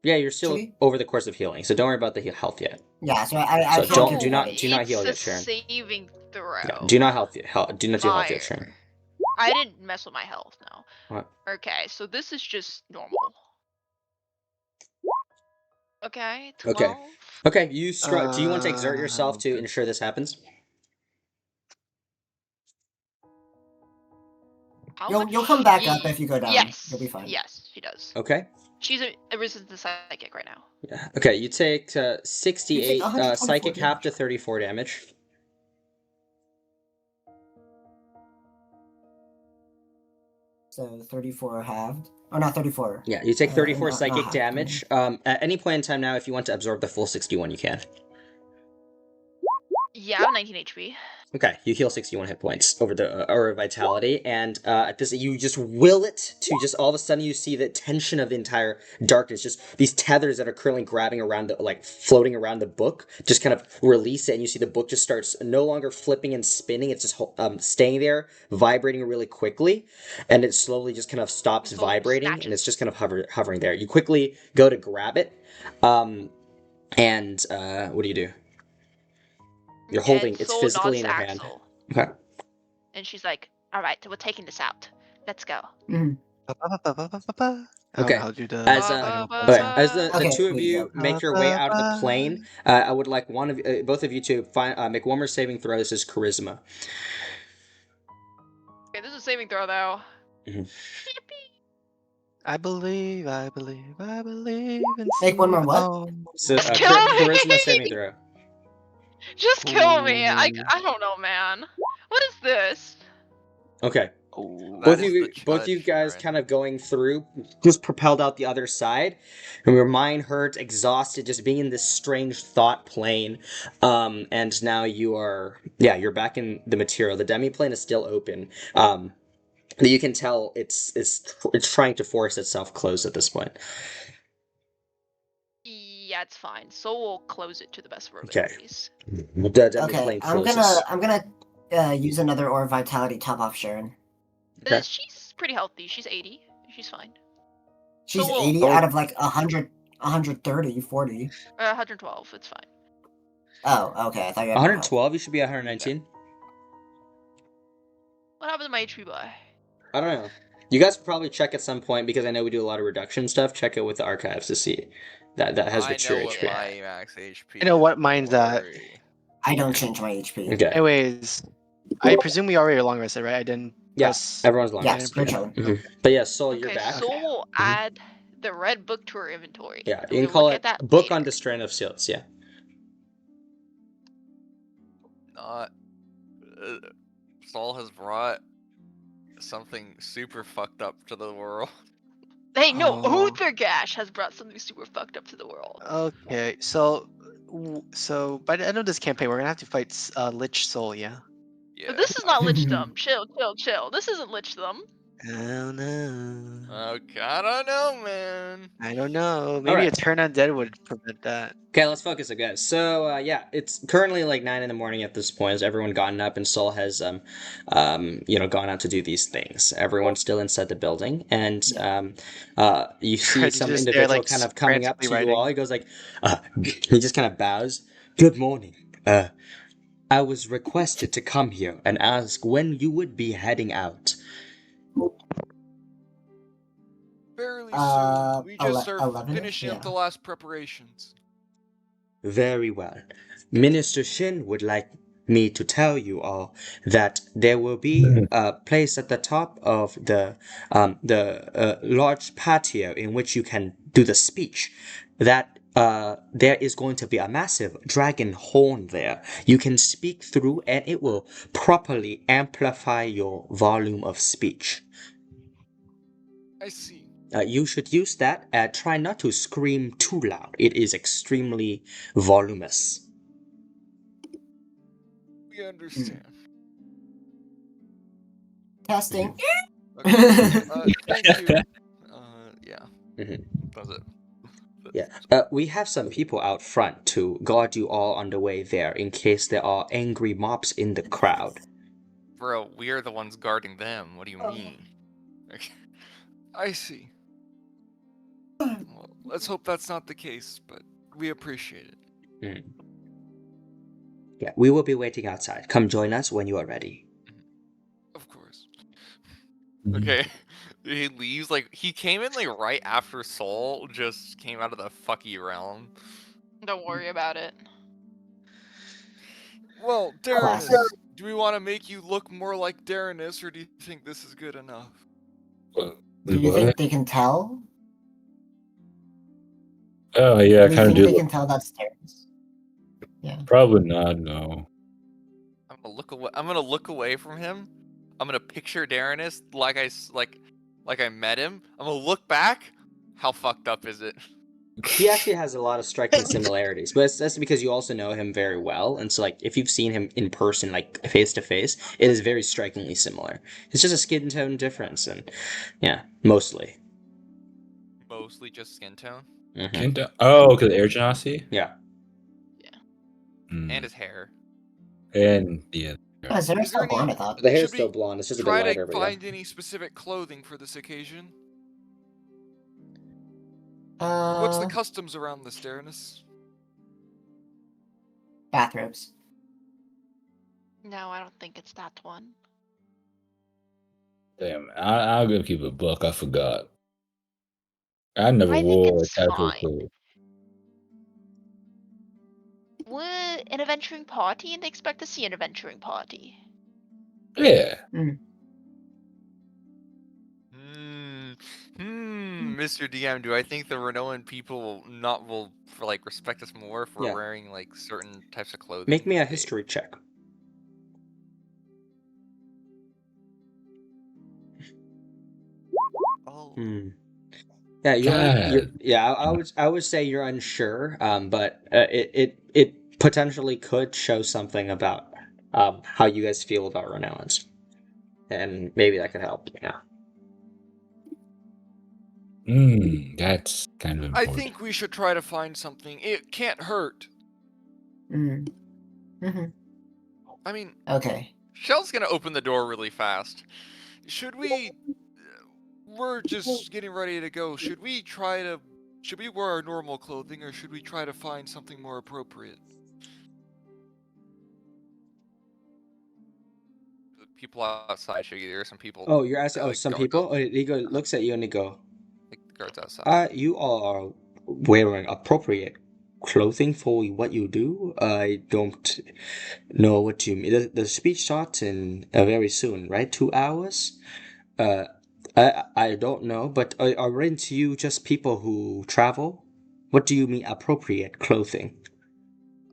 Yeah, you're still Actually? over the course of healing, so don't worry about the health yet. Yeah, so I So feel don't- like do you're not- right. do not heal It's yet, a Sharon. saving throw. Yeah, do not do not do health yet, Fire. Sharon. I didn't mess with my health, no. What? Okay, so this is just normal. Okay, 12. Okay. Okay, do you want to exert yourself to okay. ensure this happens? How You'll much- come back up if you go down. Yes. You'll be fine. Yes, she does. Okay. She's a resistant psychic right now. Yeah. Okay, you take 68 124 psychic half to damage. 34 damage. So 34 halved. Oh, not 34. Yeah, you take 34 not psychic half. damage. At any point in time now, if you want to absorb the full 61, you can. Yeah, I have 19 HP. Okay, you heal 61 hit points over the or vitality, and at this you just will it to just all of a sudden you see the tension of the entire darkness. Just these tethers that are currently grabbing around the floating around the book, just kind of release it, and you see the book just starts no longer flipping and spinning. It's just staying there, vibrating really quickly, and it slowly just kind of stops vibrating, and it's just kind of hovering there. You quickly go to grab it, and what do you do? You're holding it's physically in your hand. Okay. And she's like, "All right, we're taking this out. Let's go." Okay. I'll do the As as the two of please you make your way out of the plane, I would like both of you to make one more saving throw. This is charisma. Okay, this is a saving throw though. Mhm. I believe in Make one more what? So Just kill me! charisma saving throw. Just kill me. I don't know, man. What is this? Okay. Oh, Both of you guys kind of going through, just propelled out the other side, and your mind hurt, exhausted, just being in this strange thought plane. And now you're back in the material. The demi-plane is still open. You can tell it's trying to force itself closed at this point. Yeah, it's fine. So we'll close it to the best of our Okay. abilities. The demi-plane closes. I'm gonna use another Aura of Vitality top off Sharon. Okay. She's pretty healthy. She's 80. She's fine. She's So 80 out of like 100, 130, 40. 112. It's fine. Oh, okay. I thought you had 112. You should be at 119. What happened to my HP bar? I don't know. You guys could probably check at some point because I know we do a lot of reduction stuff. Check it with the archives to see that has the true HP. My max HP. You know what? Mine's at. I don't change my HP. Okay. Anyways, I presume we already are long rested, right? I didn't. Yes, everyone's long. Yes, rested. we're chilling. Mhm. But yeah, Soul, you're Okay, back. so we'll add the red book to our inventory. Yeah, and you can we'll call look it at that Book later. on the Strand of Seals. Yeah. Saul has brought something super fucked up to the world. Hey, no, Oh. Outharrgash has brought something super fucked up to the world. Okay, so by the end of this campaign, we're gonna have to fight Lich Soul, yeah? Yeah. But this is not Lichdom. Chill. This isn't Lichdom. I don't know. Okay, I don't know, man. I don't know. Maybe a turn undead would prevent that. Okay, let's focus, I guess. So yeah, it's currently like 9 in the morning at this point. Has everyone gotten up and Soul has gone out to do these things. Everyone's still inside the building, and you see some Just individual there, like, kind of coming up to frantically you all. He goes like, he just kind of bows. Good morning. I was requested to come here and ask when you would be heading out. Fairly soon. We just are 11-ish? finishing up Yeah. the last preparations. Very well. Minister Shin would like me to tell you all that there will be a place at the top of the large patio in which you can do the speech. That there is going to be a massive dragon horn there. You can speak through and it will properly amplify your volume of speech. I see. You should use that. Try not to scream too loud. It is extremely voluminous. We understand. Testing. Okay. Thank you. Yeah. Mhm. That's it. Yeah. We have some people out front to guard you all on the way there in case there are angry mobs in the crowd. Bro, we are the ones guarding them. What do you mean? Okay. I see. Well, let's hope that's not the case, but we appreciate it. Mm. Yeah, we will be waiting outside. Come join us when you are ready. Of course. Okay. He leaves, like, he came in, like, right after Soul just came out of the fucky realm. Don't worry about it. Well, Darrenus, Classic. do we want to make you look more like Darrenus, or do you think this is good enough? Do you think they can tell? Oh yeah, I Do you kind of think they do. can tell that's theirs? Yeah. Probably not. No. I'm gonna look away. I'm gonna look away from him. I'm gonna picture Darrenus like I met him. I'm gonna look back. How fucked up is it? He actually has a lot of striking similarities, but that's because you also know him very well, and so like if you've seen him in person, like face to face, it is very strikingly similar. It's just a skin tone difference, and yeah, mostly. Mostly just skin tone Mhm. Oh, because air genasi. Yeah. and his hair. And yeah. Oh, is there Is there still blonde? any? I thought. The hair's Should still we blonde. It's just a bit try to lighter, but yeah. find any specific clothing for this occasion? What's the customs around this, Darrenus? Bathrobes. No, I don't think it's that one. Damn, I'll go keep a buck. I forgot. I never I think wore it's casual fine. clothes. We're an adventuring party, and they expect to see an adventuring party. Yeah. Mr. DM, do I think the Ranoan people will like respect us more if we're Yeah. wearing like certain types of clothing? Make me a history check. Oh. Yeah, you're God. yeah. I would say you're unsure, but it potentially could show something about how you guys feel about Renoans, and maybe that could help. Yeah. That's kind of I important. think we should try to find something. It can't hurt. I mean, Okay. Shell's gonna open the door really fast. Should we? We're just getting ready to go. Should we wear our normal clothing, or should we try to find something more appropriate? People outside should there are some people. Oh, you're asking. Oh, like, some guard people. out- Oh, he looks at you and he go, like the guards outside. You all are wearing appropriate clothing for what you do. I don't know what you mean. The speech starts in very soon, right? 2 hours. I don't know, but aren't you just people who travel? What do you mean appropriate clothing?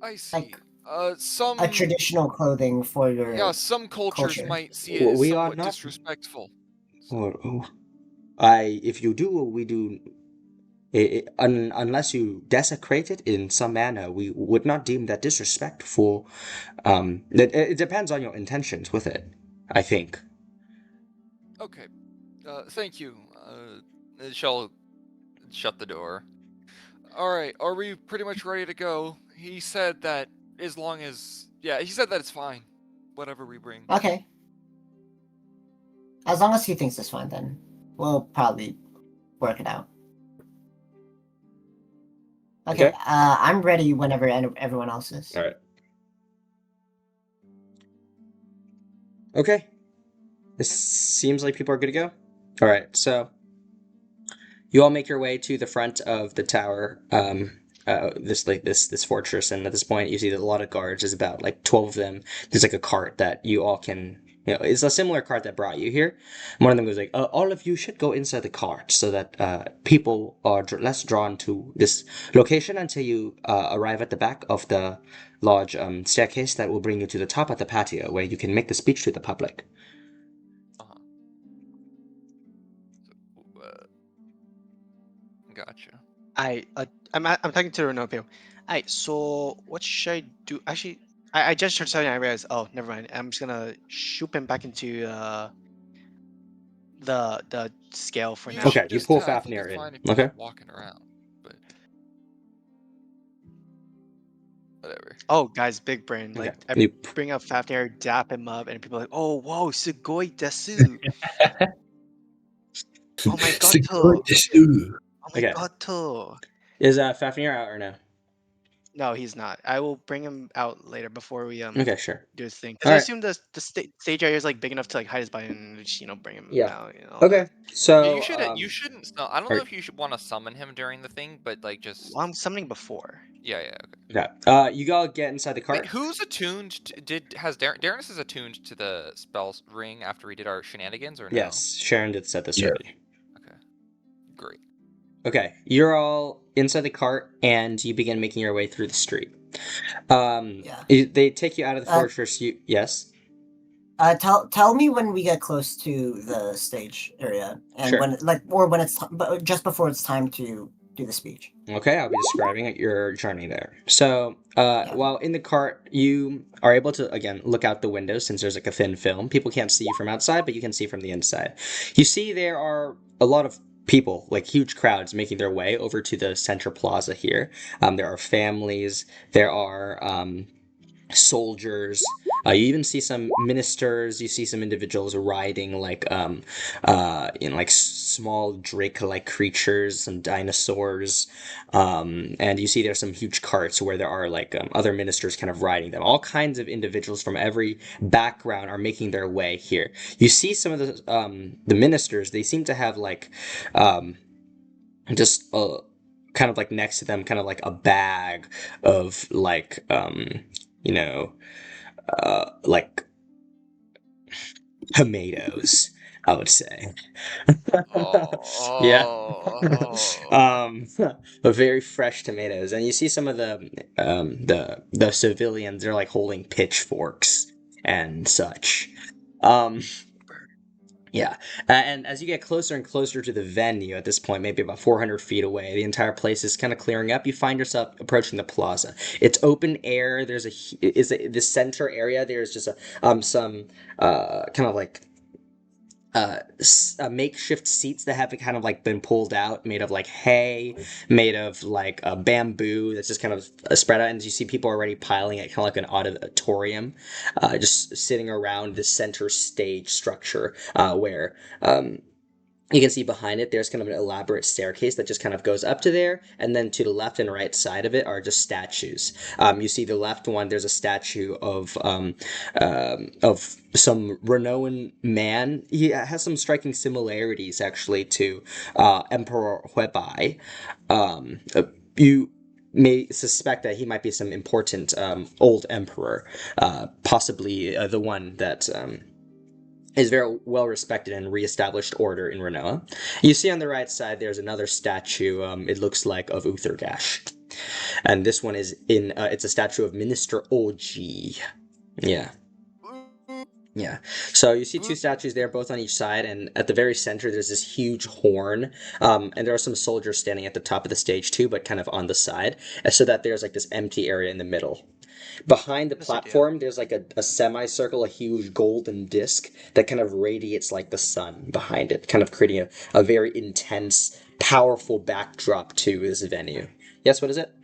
I see. Like Some a traditional clothing for your some cultures culture. might see it as We are somewhat not. disrespectful. If you do, we do. Unless you desecrate it in some manner, we would not deem that disrespectful. It depends on your intentions with it, I think. Okay. Thank you. Shell shut the door. All right. Are we pretty much ready to go? He said that as long as he said that it's fine. Whatever we bring. Okay. As long as he thinks it's fine, then we'll probably work it out. Okay. I'm ready whenever everyone else is. All right. Okay. This seems like people are good to go. All right. So you all make your way to the front of the tower. This fortress, and at this point, you see that a lot of guards. There's about like 12 of them. There's like a cart that you all can. It's a similar cart that brought you here. One of them goes like, all of you should go inside the cart so that people are less drawn to this location until you arrive at the back of the large staircase that will bring you to the top of the patio where you can make the speech to the public. Gotcha. I'm talking to Renopio. So what should I do? Actually, I just heard something. I realized. Oh, never mind. I'm just gonna shoot him back into the scale for now. Okay, you pull Fafnir in. Okay. Walking around, but whatever. Oh, guys, big brain. Like Okay. I bring up Fafnir, dap him up, and people are like, "Oh, whoa, sugoi desu." Oh my god, oh my Okay. god. Is Fafnir out or no? No, he's not. I will bring him out later before we Okay, sure. do his thing. All Because I right. assume the stage area is like big enough to like hide his body and just bring him Yeah. out. Okay. So You shouldn't. I don't know if you should want to summon him during the thing, but like just. Well, I'm summoning before. Yeah. Okay. You all get inside the cart. Wait, who's attuned? Darrenus is attuned to the spells ring after we did our shenanigans, or no? Yes, Sharon did set this Yeah. already. Okay. Great. Okay, you're all inside the cart, and you begin making your way through the street. Yeah. They take you out of the fortress. Yes. Tell me when we get close to the stage area, and Sure. when it's but just before it's time to do the speech. Okay, I'll be describing your journey there. So, while in the cart, you are able to, again, look out the window since there's like a thin film. People can't see you from outside, but you can see from the inside. You see there are a lot of people, like huge crowds, making their way over to the center plaza here. There are families, there are soldiers. You even see some ministers. You see some individuals riding like small drake-like creatures, some dinosaurs, and you see there's some huge carts where there are like other ministers kind of riding them. All kinds of individuals from every background are making their way here. You see some of the ministers. They seem to have like just kind of like next to them, kind of like a bag of like you know like tomatoes, I would say. Yeah. But very fresh tomatoes, and you see some of the civilians. They're like holding pitchforks and such. Um, yeah, and as you get closer and closer to the venue, at this point, maybe about 400 feet away, the entire place is kind of clearing up. You find yourself approaching the plaza. It's open air. There's the center area. There's just some kind of like makeshift seats that have kind of like been pulled out, made of like hay, made of like bamboo that's just kind of spread out, and you see people already piling it, kind of like an auditorium, just sitting around the center stage structure, where you can see behind it, there's kind of an elaborate staircase that just kind of goes up to there, and then to the left and right side of it are just statues. You see the left one, there's a statue of some Ranoan man. He has some striking similarities, actually, to Emperor Huebai. You may suspect that he might be some important old emperor, possibly the one that is very well respected and reestablished order in Ranoa. You see on the right side, there's another statue. It looks like of Outharrgash, and this one is in. It's a statue of Minister Oji. Yeah. Yeah. So you see two statues there, both on each side, and at the very center, there's this huge horn. And there are some soldiers standing at the top of the stage too, but kind of on the side, so that there's like this empty area in the middle. Behind the platform, there's like a semicircle, a huge golden disc that kind of radiates like the sun behind it, kind of creating a very intense, powerful backdrop to this venue. Yes, what is it?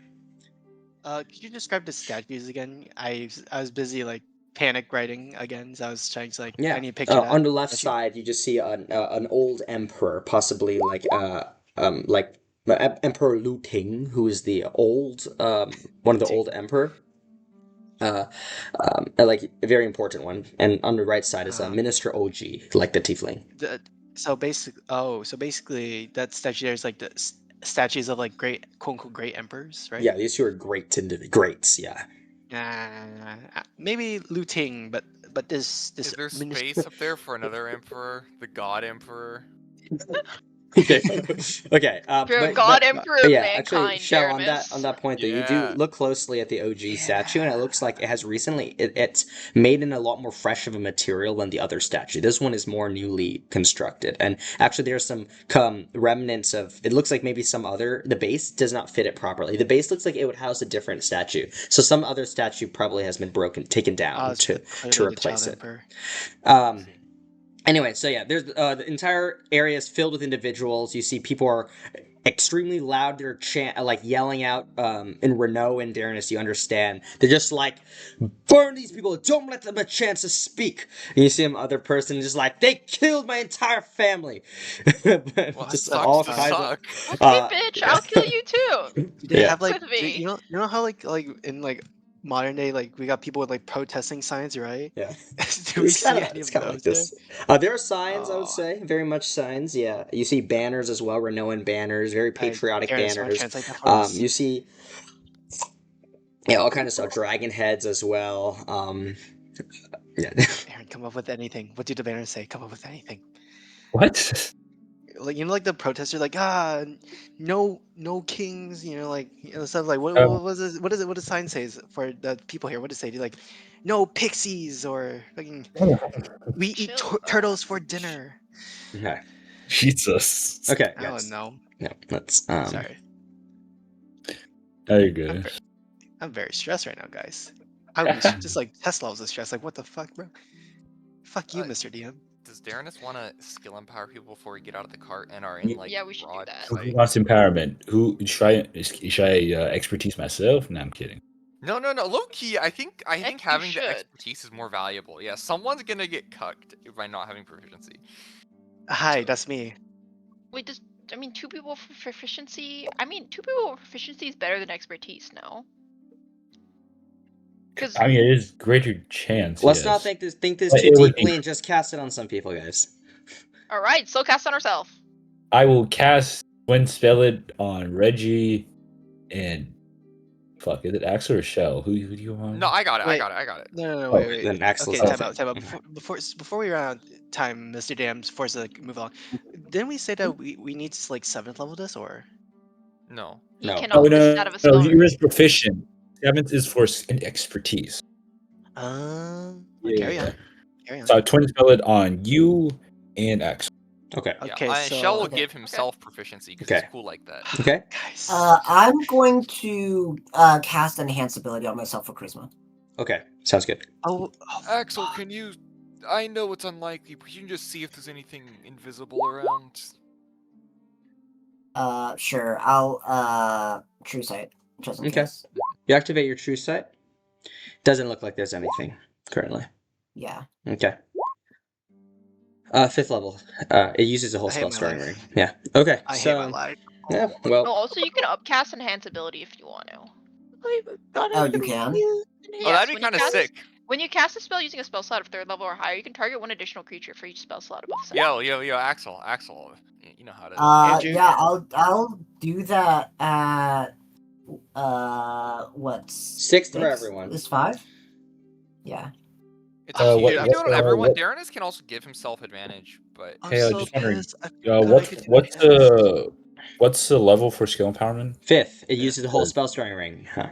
Could you describe the statues again? I was busy like panic writing again, so I was trying to like I need to picture that. On the left statue. side, you just see an old emperor, possibly like Emperor Lu Ting, who is the old one of the old emperor. Like a very important one, and on the right side is Minister Oji, like the tiefling. So basically, that statue there is like the statues of like great, quote unquote, great emperors, right? Yeah, these two are greats. Yeah. Maybe Lu Ting, but this Is there space up there for another emperor, the God Emperor? Okay. Okay. You're God Emperor of actually, mankind, Shell, Aramis. on that point, though, you do look closely at the OG statue, and it looks like it has recently it's made in a lot more fresh of a material than the other statue. This one is more newly constructed, and actually, there's some remnants of. It looks like maybe the base does not fit it properly. The base looks like it would house a different statue, so some other statue probably has been taken down to replace it. Anyway, so yeah, there's the entire area is filled with individuals. You see people are extremely loud. They're like yelling out in Renault and Darrenus. You understand? They're just like, burn these people! Don't let them a chance to speak. And you see some other person just like, they killed my entire family. Just all kinds of. Okay, bitch, I'll kill you too. They have like, you know how like in like modern day, like we got people with like protesting signs, right? Yeah. Do we see any of those like this. There are signs, I would say, very much signs. Yeah, you see banners as well, Ranoan banners, very patriotic banners. You see, all kinds of stuff, dragon heads as well. Aaron, come up with anything. What do the banners say? Come up with anything. What? like the protesters, like no kings, stuff like Um, what was this, what is it? What does sign says for the people here? What does it say? Like, no pixies or fucking we eat Chill, turtles for dinner. Okay. Jesus. Okay. I don't Yes. know. Yeah. Let's. Sorry, There you I'm go. I'm very stressed right now, guys. I would be just like Tesla was stressed. Like, what the fuck, bro? Fuck you, Mr. DM. Does Darrenus want to skill empower people before we get out of the cart and are in like Yeah, we should do broad that. Who sight? wants empowerment? Who should I expertise myself? No, I'm kidding. No, low key. I think you having the should. expertise is more valuable. Yeah, someone's gonna get cucked by not having proficiency. Hi, that's me. Wait, I mean, 2 people for proficiency? I mean, 2 people with proficiency is better than expertise, no? Because I mean, it is greater chance. Let's yes. not think this But too it would deeply be- and just cast it on some people, guys. all right, so cast on ourselves. I will cast Twin Spell it on Reggie and fuck. Is it Axel or Shell? Who do you want? No, I got it. Wait. I got it. No, Oh, wait. Then Axel's Okay, off. time out. Before we run out of time, Mr. Dam's forced to like move along. Didn't we say that we need to like 7th level this or? No. You No. cannot miss it out of a spell. You're as proficient. 7th is for expertise. Carry on. So I twin spell it on you and Axel. Okay. Okay, Yeah, so Shell will Okay. give himself proficiency because Okay. he's cool like that. Okay. guys. I'm going to cast enhance ability on myself for charisma. Okay. Sounds good. Oh, Axel, can you? I know it's unlikely, but you can just see if there's anything invisible around. Sure. I'll true sight just in Okay. case. You activate your true sight. Doesn't look like there's anything currently. Yeah. Okay. 5th level. It uses a whole I hate spell my storing life. ring. Yeah. Okay. I hate so my life. yeah. No, Well. also you can upcast enhance ability if you want to. Oh, you can. Oh, Yes, that'd be when you kind of cast- sick. When you cast a spell using a spell slot of 3rd level or higher, you can target 1 additional creature for each spell slot above 7th. Yo, Axel. You know how to. Andrew? Yeah. I'll do that at what? 6th for everyone. Is 5? Yeah. It's up to you. what- You can do it on everyone. what- Darrenus can also give himself advantage, but I'm Hey, I was so just wondering, pissed. I forgot I what's could do what's enhance. what's the level for skill empowerment? 5th. It uses a whole spell storing ring. Huh.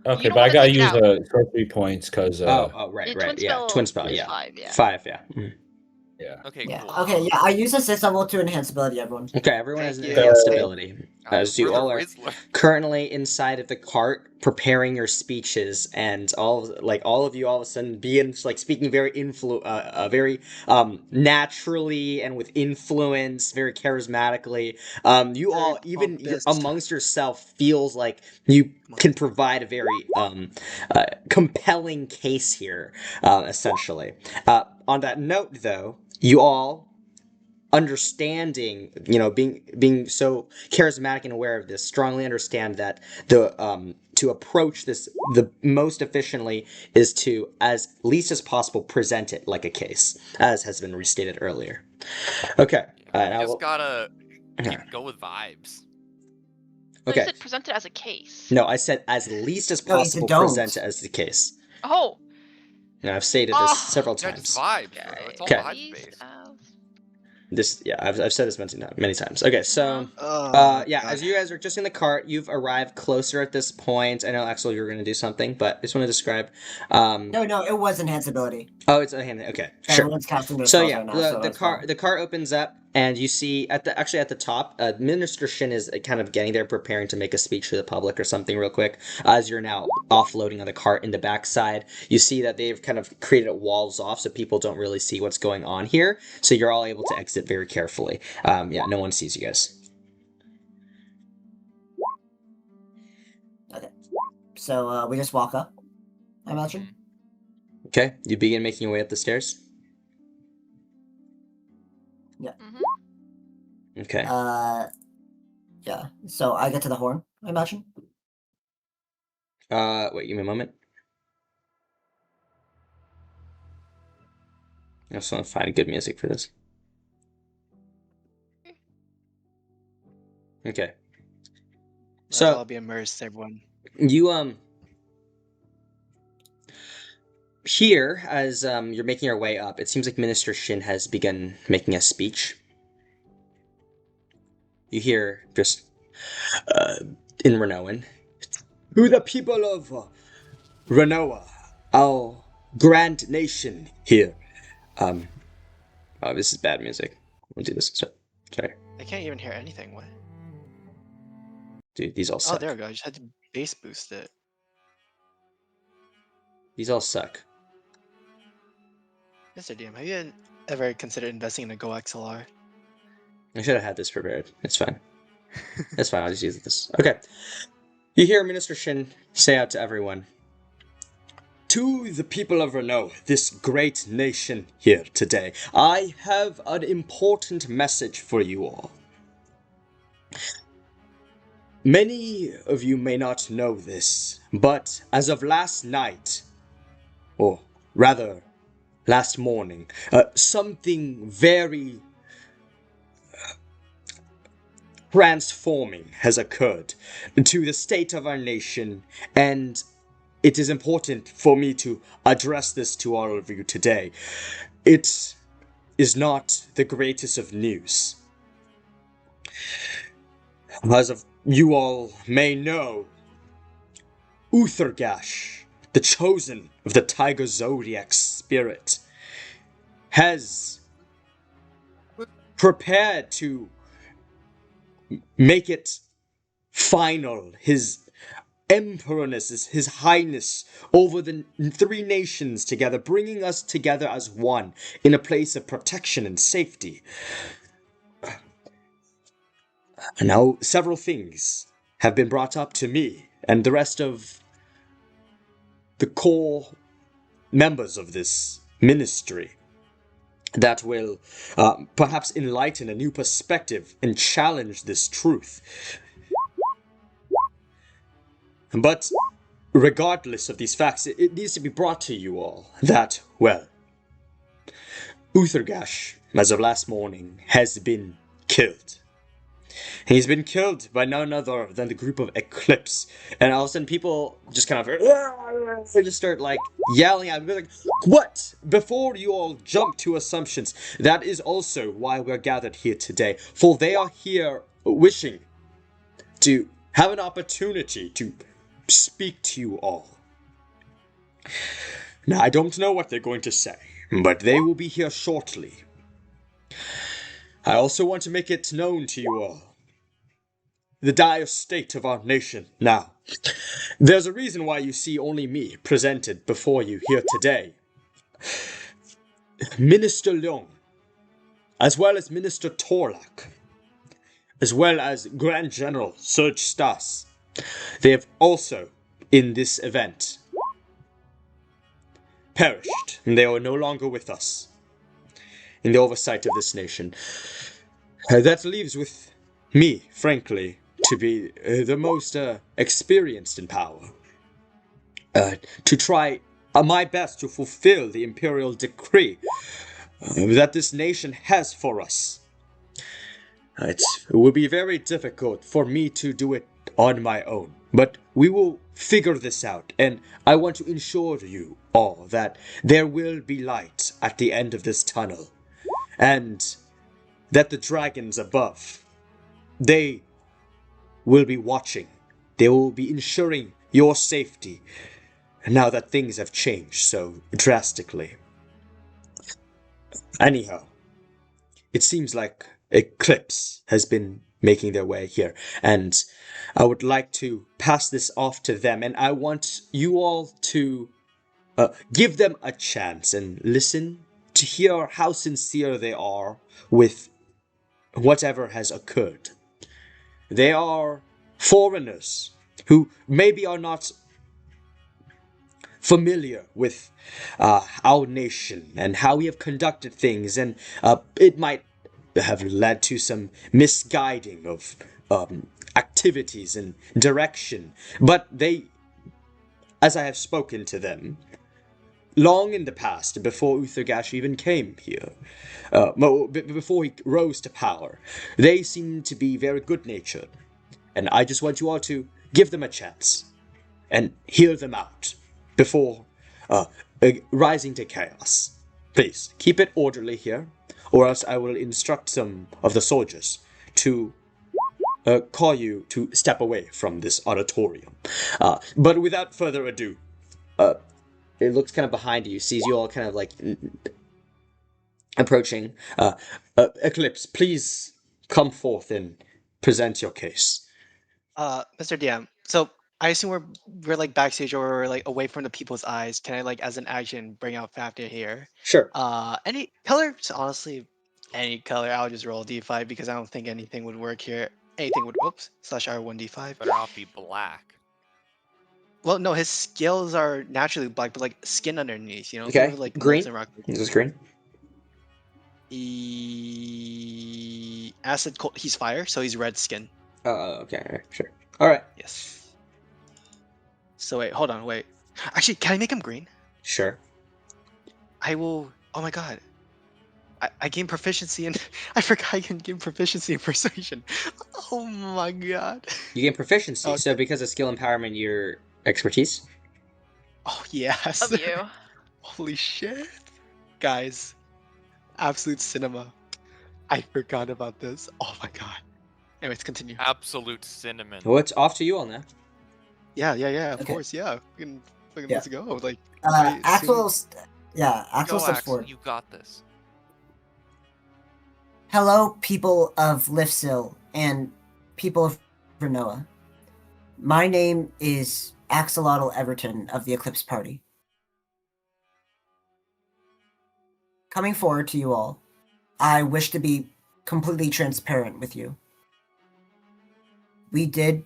Okay, You don't but I wanna gotta take it use out. 3 points because Right. Twin Right. Yeah. spell Twin spell. is Yeah. 5, yeah. 5. Yeah. Mhm. yeah. okay, Yeah. cool. Okay. Yeah. I use a 6th level to enhance ability. Everyone. Okay. Everyone has an Thank you. enhanced ability. As We're you the all are Rizzler. currently inside of the cart preparing your speeches, and all of you all of a sudden begin speaking very naturally and with influence, very charismatically. You Very all, even pompous. amongst yourself, feels like you can provide a very compelling case here, essentially. On that note, though, you all understanding, being so charismatic and aware of this, strongly understand that to approach this the most efficiently is to, as least as possible, present it like a case, as has been restated earlier. Okay. You now just we'll- gotta go with vibes. So Okay. you said present it as a case. No, I said as least as No, he said possible don't. present it as the case. Oh. Now, I've stated this Oh. several Yeah, just times. vibes, bro. It's all Okay. vibes based. I've said this many times. Okay, so God. as you guys are just in the cart, you've arrived closer at this point. I know, Axel, you were going to do something, but I just want to describe. No, it was enhance ability. Oh, it's a hand. Okay, sure. Everyone's casting their So spells yeah, right now, so the that's fine. car opens up, and you see at the top, Minister Shin is kind of getting there, preparing to make a speech to the public or something real quick. As you're now offloading on the cart in the backside, you see that they've kind of created walls off, so people don't really see what's going on here. So you're all able to exit very carefully. No one sees you guys. Okay. So we just walk up, I imagine. Okay, you begin making your way up the stairs. Yeah. Mm-hmm. Okay. Yeah. So I get to the horn, I imagine. Wait, give me a moment. I just want to find good music for this. Okay. Let's So all be immersed, everyone. you here as you're making your way up, it seems like Minister Shin has begun making a speech. You hear just in Ranoan, "To the people of Ranoa, our grand nation here." Oh, this is bad music. We'll do this. Sorry. I can't even hear anything. What? Dude, these all suck. Oh, there we go. I just had to bass boost it. These all suck. Mr. DM, have you ever considered investing in a Go XLR? I should have had this prepared. It's fine. It's fine. I'll just use this. Okay. You hear Minister Shin say out to everyone, "To the people of Renault, this great nation here today, I have an important message for you all. Many of you may not know this, but as of last night, or rather last morning, something very transforming has occurred to the state of our nation, and it is important for me to address this to all of you today. It is not the greatest of news. As of you all may know, Outharrgash, the chosen of the Tiger Zodiac spirit, has prepared to make it final. His emperorness, his highness over the three nations together, bringing us together as one in a place of protection and safety. Now, several things have been brought up to me and the rest of the core members of this ministry that will perhaps enlighten a new perspective and challenge this truth. But regardless of these facts, it needs to be brought to you all that, well, Outharrgash, as of last morning, has been killed. He's been killed by none other than the group of Eclipse. And all of a sudden people just kind of just start like yelling at me like, "What?" Before you all jump to assumptions, that is also why we're gathered here today. For they are here wishing to have an opportunity to speak to you all. Now, I don't know what they're going to say, but they will be here shortly. I also want to make it known to you all the dire state of our nation now. There's a reason why you see only me presented before you here today. Minister Leung, as well as Minister Torlak, as well as Grand General Serge Stas, they have also, in this event, perished, and they are no longer with us in the oversight of this nation. That leaves with me, frankly, to be the most experienced in power. To try my best to fulfill the imperial decree that this nation has for us. It will be very difficult for me to do it on my own, but we will figure this out, and I want to ensure you all that there will be light at the end of this tunnel, and that the dragons above, they will be watching. They will be ensuring your safety now that things have changed so drastically. Anyhow, it seems like Eclipse has been making their way here, and I would like to pass this off to them, and I want you all to give them a chance and listen to hear how sincere they are with whatever has occurred. They are foreigners who maybe are not familiar with our nation and how we have conducted things, and it might have led to some misguiding of activities and direction. But they, as I have spoken to them, long in the past, before Outharrgash even came here, before he rose to power, they seem to be very good-natured. And I just want you all to give them a chance and hear them out before rising to chaos. Please, keep it orderly here, or else I will instruct some of the soldiers to call you to step away from this auditorium. But without further ado, It looks kind of behind you, sees you all kind of like approaching. Eclipse, please come forth and present your case. Mr. DM. So I assume we're like backstage or we're like away from the people's eyes. Can I like as an action bring out Fafnir here? Sure. Any color? Just honestly, any color. I'll just roll D5 because I don't think anything would work here. Anything would. Oops. Slash R1D5. Better not be black. Well, no, his scales are naturally black, but like skin underneath. You know, think of Okay. it like Green. molten rock. Is this green? Acid cold. He's fire, so he's red skin. Okay. Sure. All right. Yes. So wait, hold on, wait. Actually, can I make him green? Sure. I will. Oh my god. I gain proficiency in. I forgot I can gain proficiency in persuasion. Oh my god. You gain proficiency, Okay. so because of skill empowerment, your expertise. Oh yes. Of you. Holy shit. Guys, absolute cinema. I forgot about this. Oh my god. Anyways, continue. Absolute cinnamon. Well, it's off to you all now. Yeah, of Okay. course, yeah. Fucking Yeah. let's go. Like, I Axel, assume- Axel Go, steps Axe, forward. you got this. Hello, people of Lifsil and people of Ranoa. My name is Axolotl Everton of the Eclipse Party. Coming forward to you all, I wish to be completely transparent with you. We did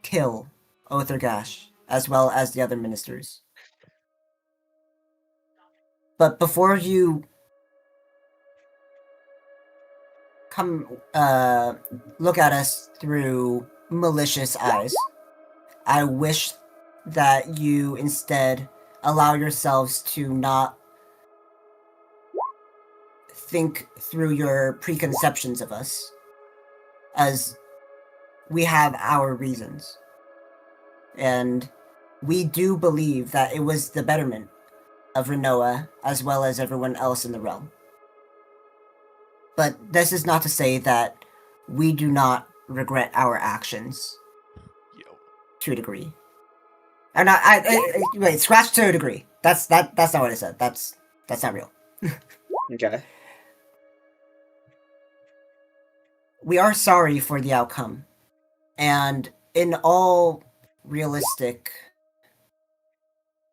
kill Outharrgash, as well as the other ministers. But before you come look at us through malicious eyes, I wish that you instead allow yourselves to not think through your preconceptions of us, as we have our reasons. And we do believe that it was the betterment of Ranoa as well as everyone else in the realm. But this is not to say that we do not regret our actions Yo. to a degree. Or not, wait, scratch to a degree. That's not what I said. That's not real. Okay. We are sorry for the outcome. And in all realistic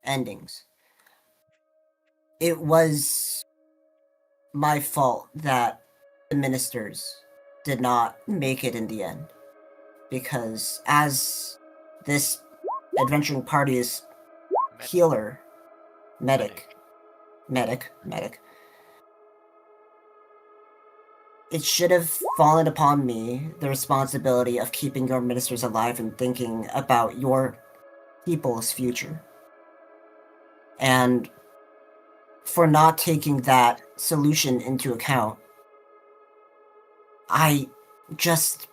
endings, it was my fault that the ministers did not make it in the end. Because as this adventuring party's healer, medic, it should have fallen upon me the responsibility of keeping your ministers alive and thinking about your people's future. And for not taking that solution into account, I just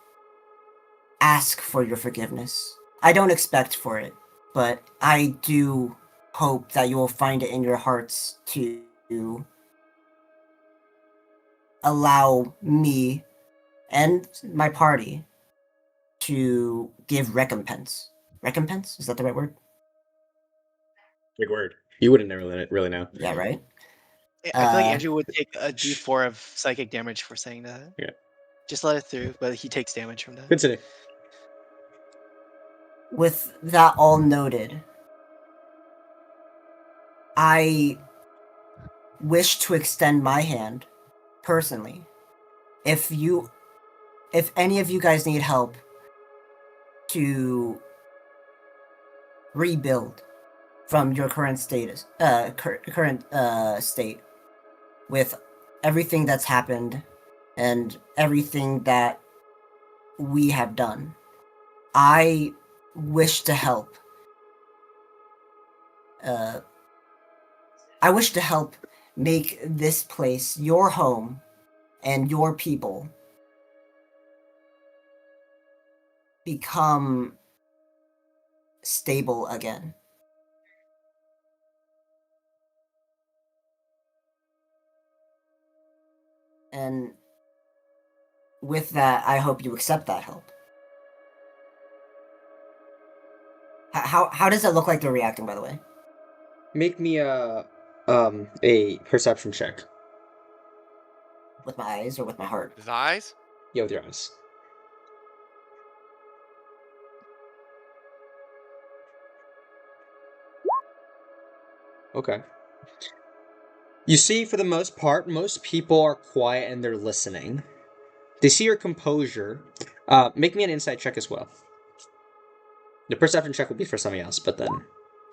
ask for your forgiveness. I don't expect for it, but I do hope that you will find it in your hearts to allow me and my party to give recompense. Recompense? Is that the right word? Big word. You wouldn't really know. Yeah, right? I feel like Andrew would take a D4 of psychic damage for saying that. Yeah. Just let it through, but he takes damage from that. Continue. With that all noted, I wish to extend my hand, personally. If any of you guys need help to rebuild from your current status, current state, with everything that's happened and everything that we have done, I wish to help. I wish to help make this place your home and your people become stable again. And with that, I hope you accept that help. How does it look like they're reacting, by the way? Make me a perception check. With my eyes or with my heart? His eyes? Yeah, with your eyes. Okay. You see, for the most part, most people are quiet and they're listening. They see your composure. Make me an insight check as well. The perception check will be for something else, but then,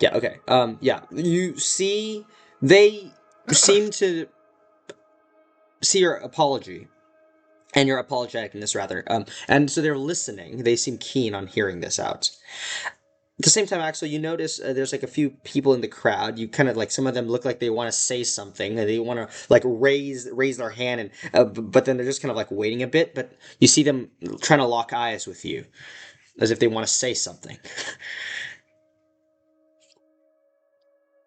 yeah, okay. Yeah, you see, they seem to see your apology, and you're apologetic in this rather. And so they're listening. They seem keen on hearing this out. At the same time, Axel, you notice there's like a few people in the crowd. You kind of like some of them look like they want to say something. They want to like raise their hand, and but then they're just kind of like waiting a bit. But you see them trying to lock eyes with you, as if they want to say something.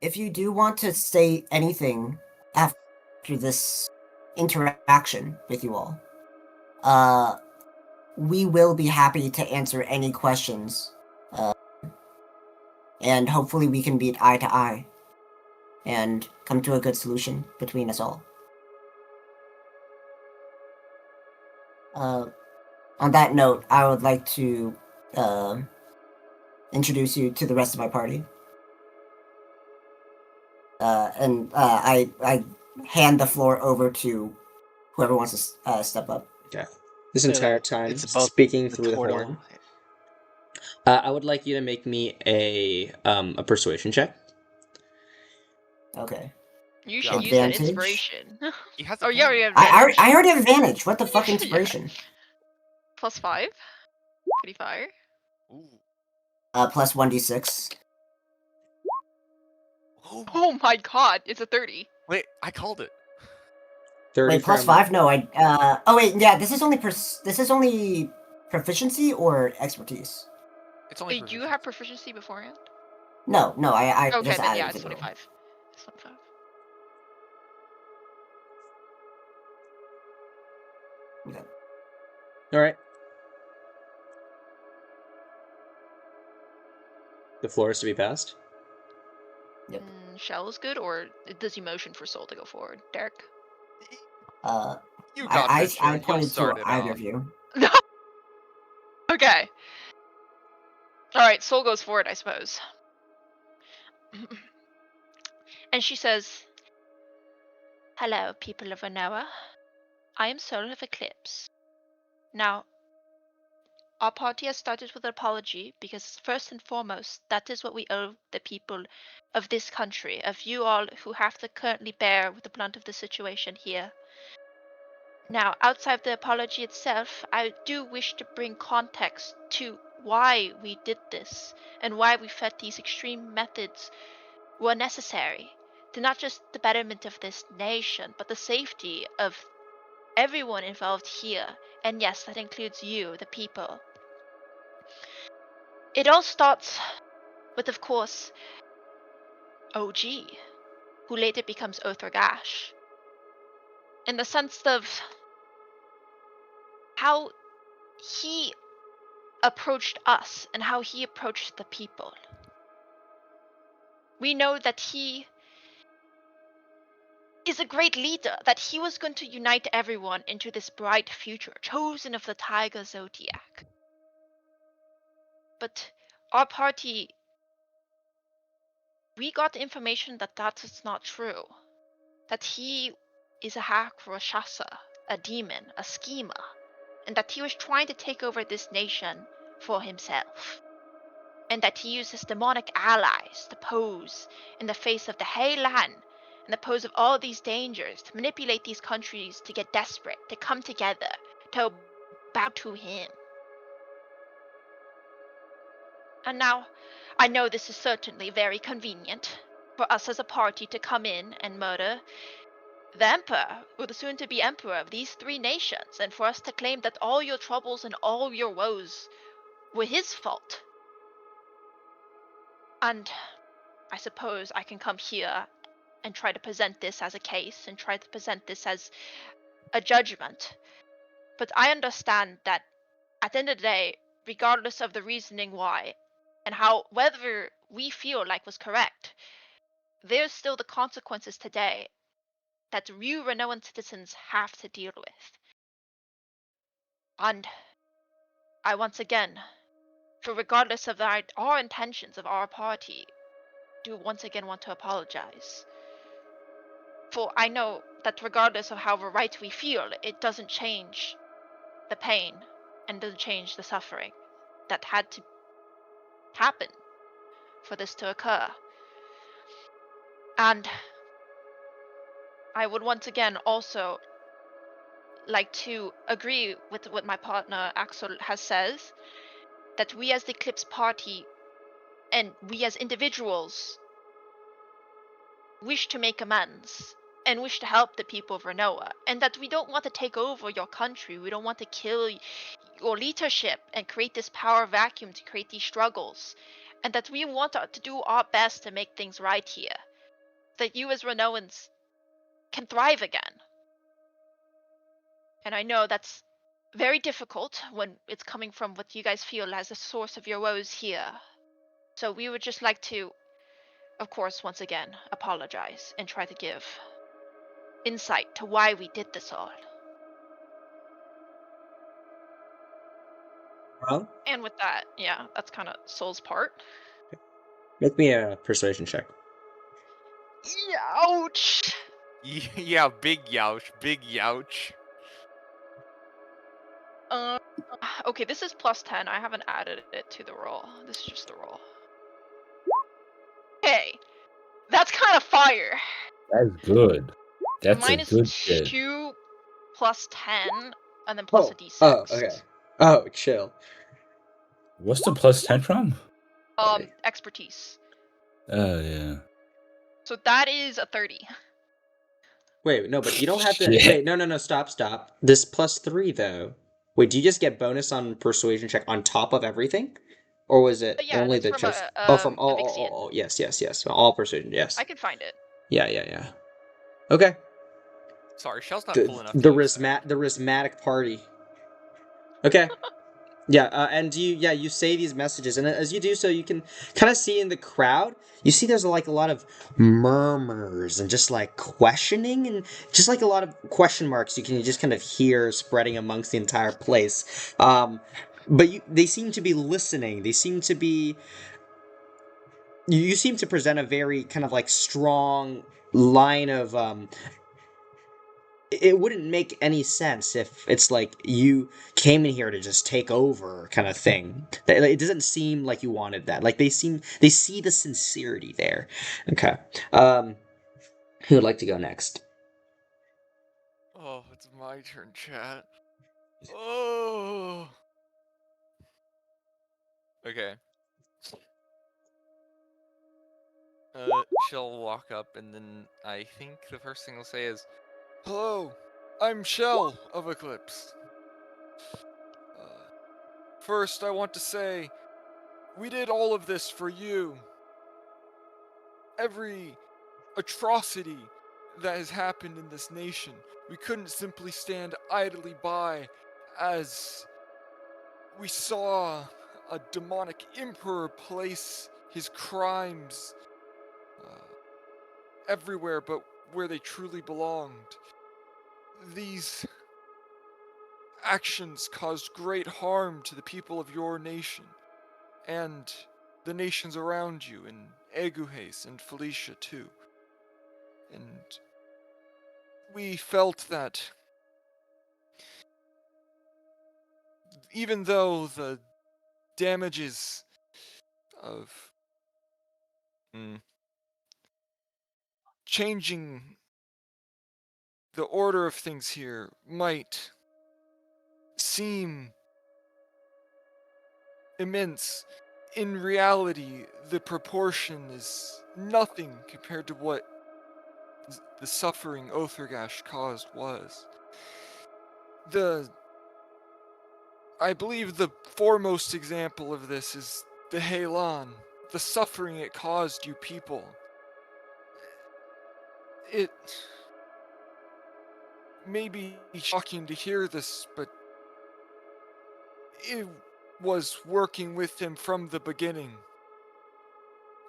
If you do want to say anything after this interaction with you all, we will be happy to answer any questions. And hopefully we can meet eye to eye and come to a good solution between us all. On that note, I would like to introduce you to the rest of my party. I hand the floor over to whoever wants to step up. Okay. This entire time, It's both speaking the through the turtle. horn. I would like you to make me a persuasion check. Okay. You should use that Advantage? inspiration. He has Oh, you already have I advantage. already have advantage. What the fuck Yeah. inspiration? +5. Pretty fire. Ooh. Plus 1d6. Oh my god, it's a 30. Wait, I called it. 30 Wait, plus from- 5? No, oh wait, yeah, this is only proficiency or expertise? It's only. Wait, do you have proficiency beforehand? No, I Okay, just then added yeah, it it's to the roll. 25. It's 25. Okay. All right. The floor is to be passed. Yep. Shell is good, or does he motion for Soul to go forward? Derek? You got I this, Sharon. He'll pointed start to it either off. of you. Okay. Alright, Soul goes forward, I suppose. And she says, "Hello, people of Ranoa. I am Soul of Eclipse. Now, our party has started with an apology because, first and foremost, that is what we owe the people of this country, of you all who have to currently bear with the brunt of the situation here. Now, outside of the apology itself, I do wish to bring context to why we did this and why we felt these extreme methods were necessary to not just the betterment of this nation, but the safety of everyone involved here. And yes, that includes you, the people. It all starts with, of course, OG, who later becomes Outharrgash. In the sense of how he approached us and how he approached the people. We know that he is a great leader, that he was going to unite everyone into this bright future, chosen of the Tiger Zodiac. But our party, we got information that that is not true. That he is a Rakshasa, a demon, a schemer, and that he was trying to take over this nation for himself. And that he used his demonic allies to pose in the face of the Heilan and the pose of all these dangers to manipulate these countries to get desperate, to come together, to bow to him. And now, I know this is certainly very convenient for us as a party to come in and murder the Emperor, or the soon-to-be Emperor of these three nations, and for us to claim that all your troubles and all your woes were his fault. And I suppose I can come here and try to present this as a case and try to present this as a judgment. But I understand that at the end of the day, regardless of the reasoning why, and how whether we feel like was correct, there's still the consequences today that you Ranoan citizens have to deal with. And I once again, for regardless of our intentions of our party, do once again want to apologize. For I know that regardless of how right we feel, it doesn't change the pain and doesn't change the suffering that had to happen for this to occur. And I would once again also like to agree with what my partner Axel has says, that we as the Eclipse party and we as individuals wish to make amends and wish to help the people of Ranoa, and that we don't want to take over your country. We don't want to kill your leadership and create this power vacuum to create these struggles, and that we want to do our best to make things right here, that you as Ranoans can thrive again. And I know that's very difficult when it's coming from what you guys feel as the source of your woes here. So we would just like to, of course, once again, apologize and try to give insight to why we did this all. Well, And with that, yeah, that's kind of Soul's part. make me a persuasion check. Ouch! Yeah, big youch, big youch. Okay, this is plus 10. I haven't added it to the roll. This is just the roll. Hey, that's kind of fire. That's good. That's a Minus good shit. 2 plus 10, and then plus a d6. okay. Oh, chill. What's the plus 10 from? Expertise. Oh, yeah. So that is a 30. Wait, no, but you don't have to. Shit. Wait, no, stop. This +3 though. Wait, do you just get bonus on persuasion check on top of everything, or was it Yeah, only that's the from just? Oh, from Evixian. yes. All persuasion, yes. I can find it. Yeah. Okay. Sorry, Shell's not The full enough. the rhismatic party. Okay. Yeah, and you say these messages, and as you do so, you can kind of see in the crowd, you see there's like a lot of murmurs and just like questioning and just like a lot of question marks you can just kind of hear spreading amongst the entire place. But they seem to be listening. They seem to be. You seem to present a very kind of like strong line of it wouldn't make any sense if it's like you came in here to just take over kind of thing. It doesn't seem like you wanted that. Like they see the sincerity there. Okay. Who would like to go next? Oh, it's my turn, chat. Oh. Okay. She'll walk up, and then I think the first thing I'll say is, Hello, I'm Shell of Eclipse. First, I want to say, we did all of this for you. Every atrocity that has happened in this nation, we couldn't simply stand idly by as we saw a demonic emperor place his crimes everywhere but where they truly belonged. These actions caused great harm to the people of your nation and the nations around you, in Aeguhean and Felicia too. And we felt that even though the damages of changing the order of things here might seem immense, in reality, the proportion is nothing compared to what the suffering Outharrgash caused was. I believe the foremost example of this is the Helan, the suffering it caused you people. It may be shocking to hear this, but it was working with him from the beginning.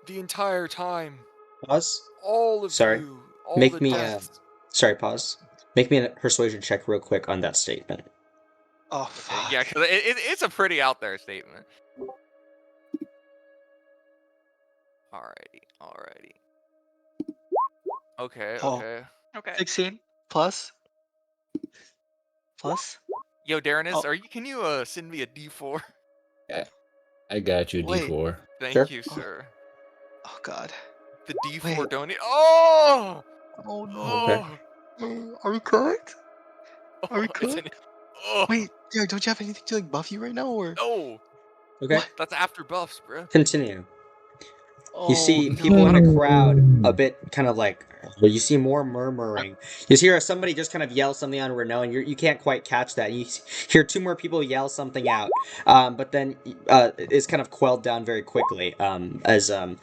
The entire time. Pause. All of Sorry. you, all Make the me deaths. sorry, pause. Make me a persuasion check real quick on that statement. Oh fuck. Yeah, because it's a pretty out there statement. Alrighty. Okay. Oh. Okay. 16 plus. Yo, Darrenus, Oh. can you send me a D4? I got you, Wait. D4. Thank Sure. you, sir. Oh god. The D4 Wait. donate. Oh! Oh no. Oh! Are we cooked? Are we It's cooked? oh! Wait, Derek, don't you have anything to like buff you right now, or? No! Okay. What? That's after buffs, bro. Continue. You Oh see no. people in a crowd a bit kind of like, you see more murmuring. You hear somebody just kind of yell something on Renault, and you can't quite catch that. You hear two more people yell something out, but then it's kind of quelled down very quickly as some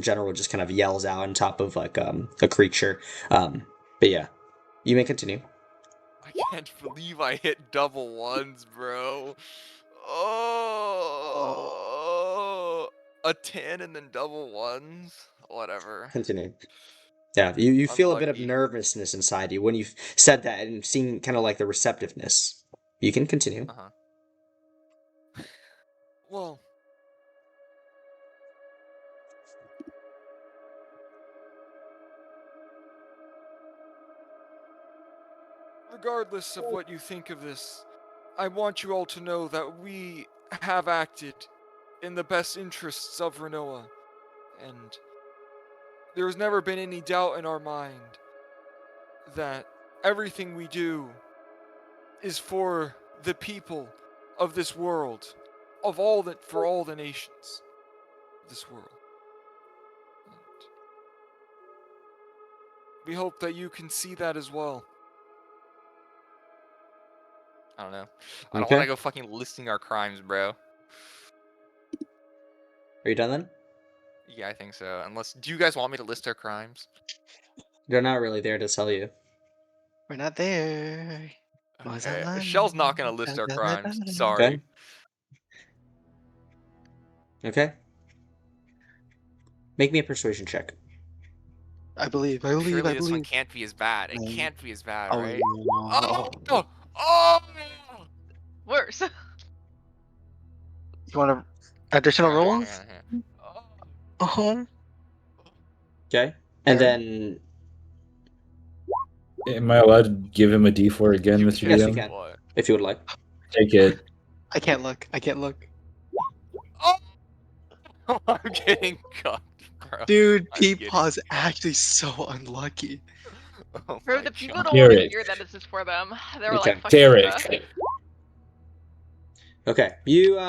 general just kind of yells out on top of like a creature. But yeah, you may continue. I can't believe I hit double ones, bro. Oh, a 10 and then double ones. Whatever. Continue. Yeah, you feel a bit of Unlucky. nervousness inside you when you've said that and seen kind of like the receptiveness. You can continue. Well, regardless of what you think of this, I want you all to know that we have acted in the best interests of Ranoa, and there has never been any doubt in our mind that everything we do is for the people of this world, for all the nations of this world. And we hope that you can see that as well. I don't know. I don't Okay. want to go fucking listing our crimes, bro. Are you done then? Yeah, I think so. Do you guys want me to list our crimes? They're not really there to tell you. We're not there. Okay. Shell's not gonna list our crimes. Sorry. Okay. Make me a persuasion check. I believe. Surely this one can't be as bad. It Mm. can't be as bad, Oh, right? no. Oh! Worse. You want a additional rolls? Okay. And then Am I allowed to give him a D4 again, Mr. yes, DM? you can, if you would like. Take it. I can't look. Oh! I'm getting cucked, bro. Dude, I'm getting Peepaw's actually so unlucky. Oh For my the people God. don't want to Derek. hear that this is for them. They were Okay. like, fuck you, Derek. bruh. Okay. You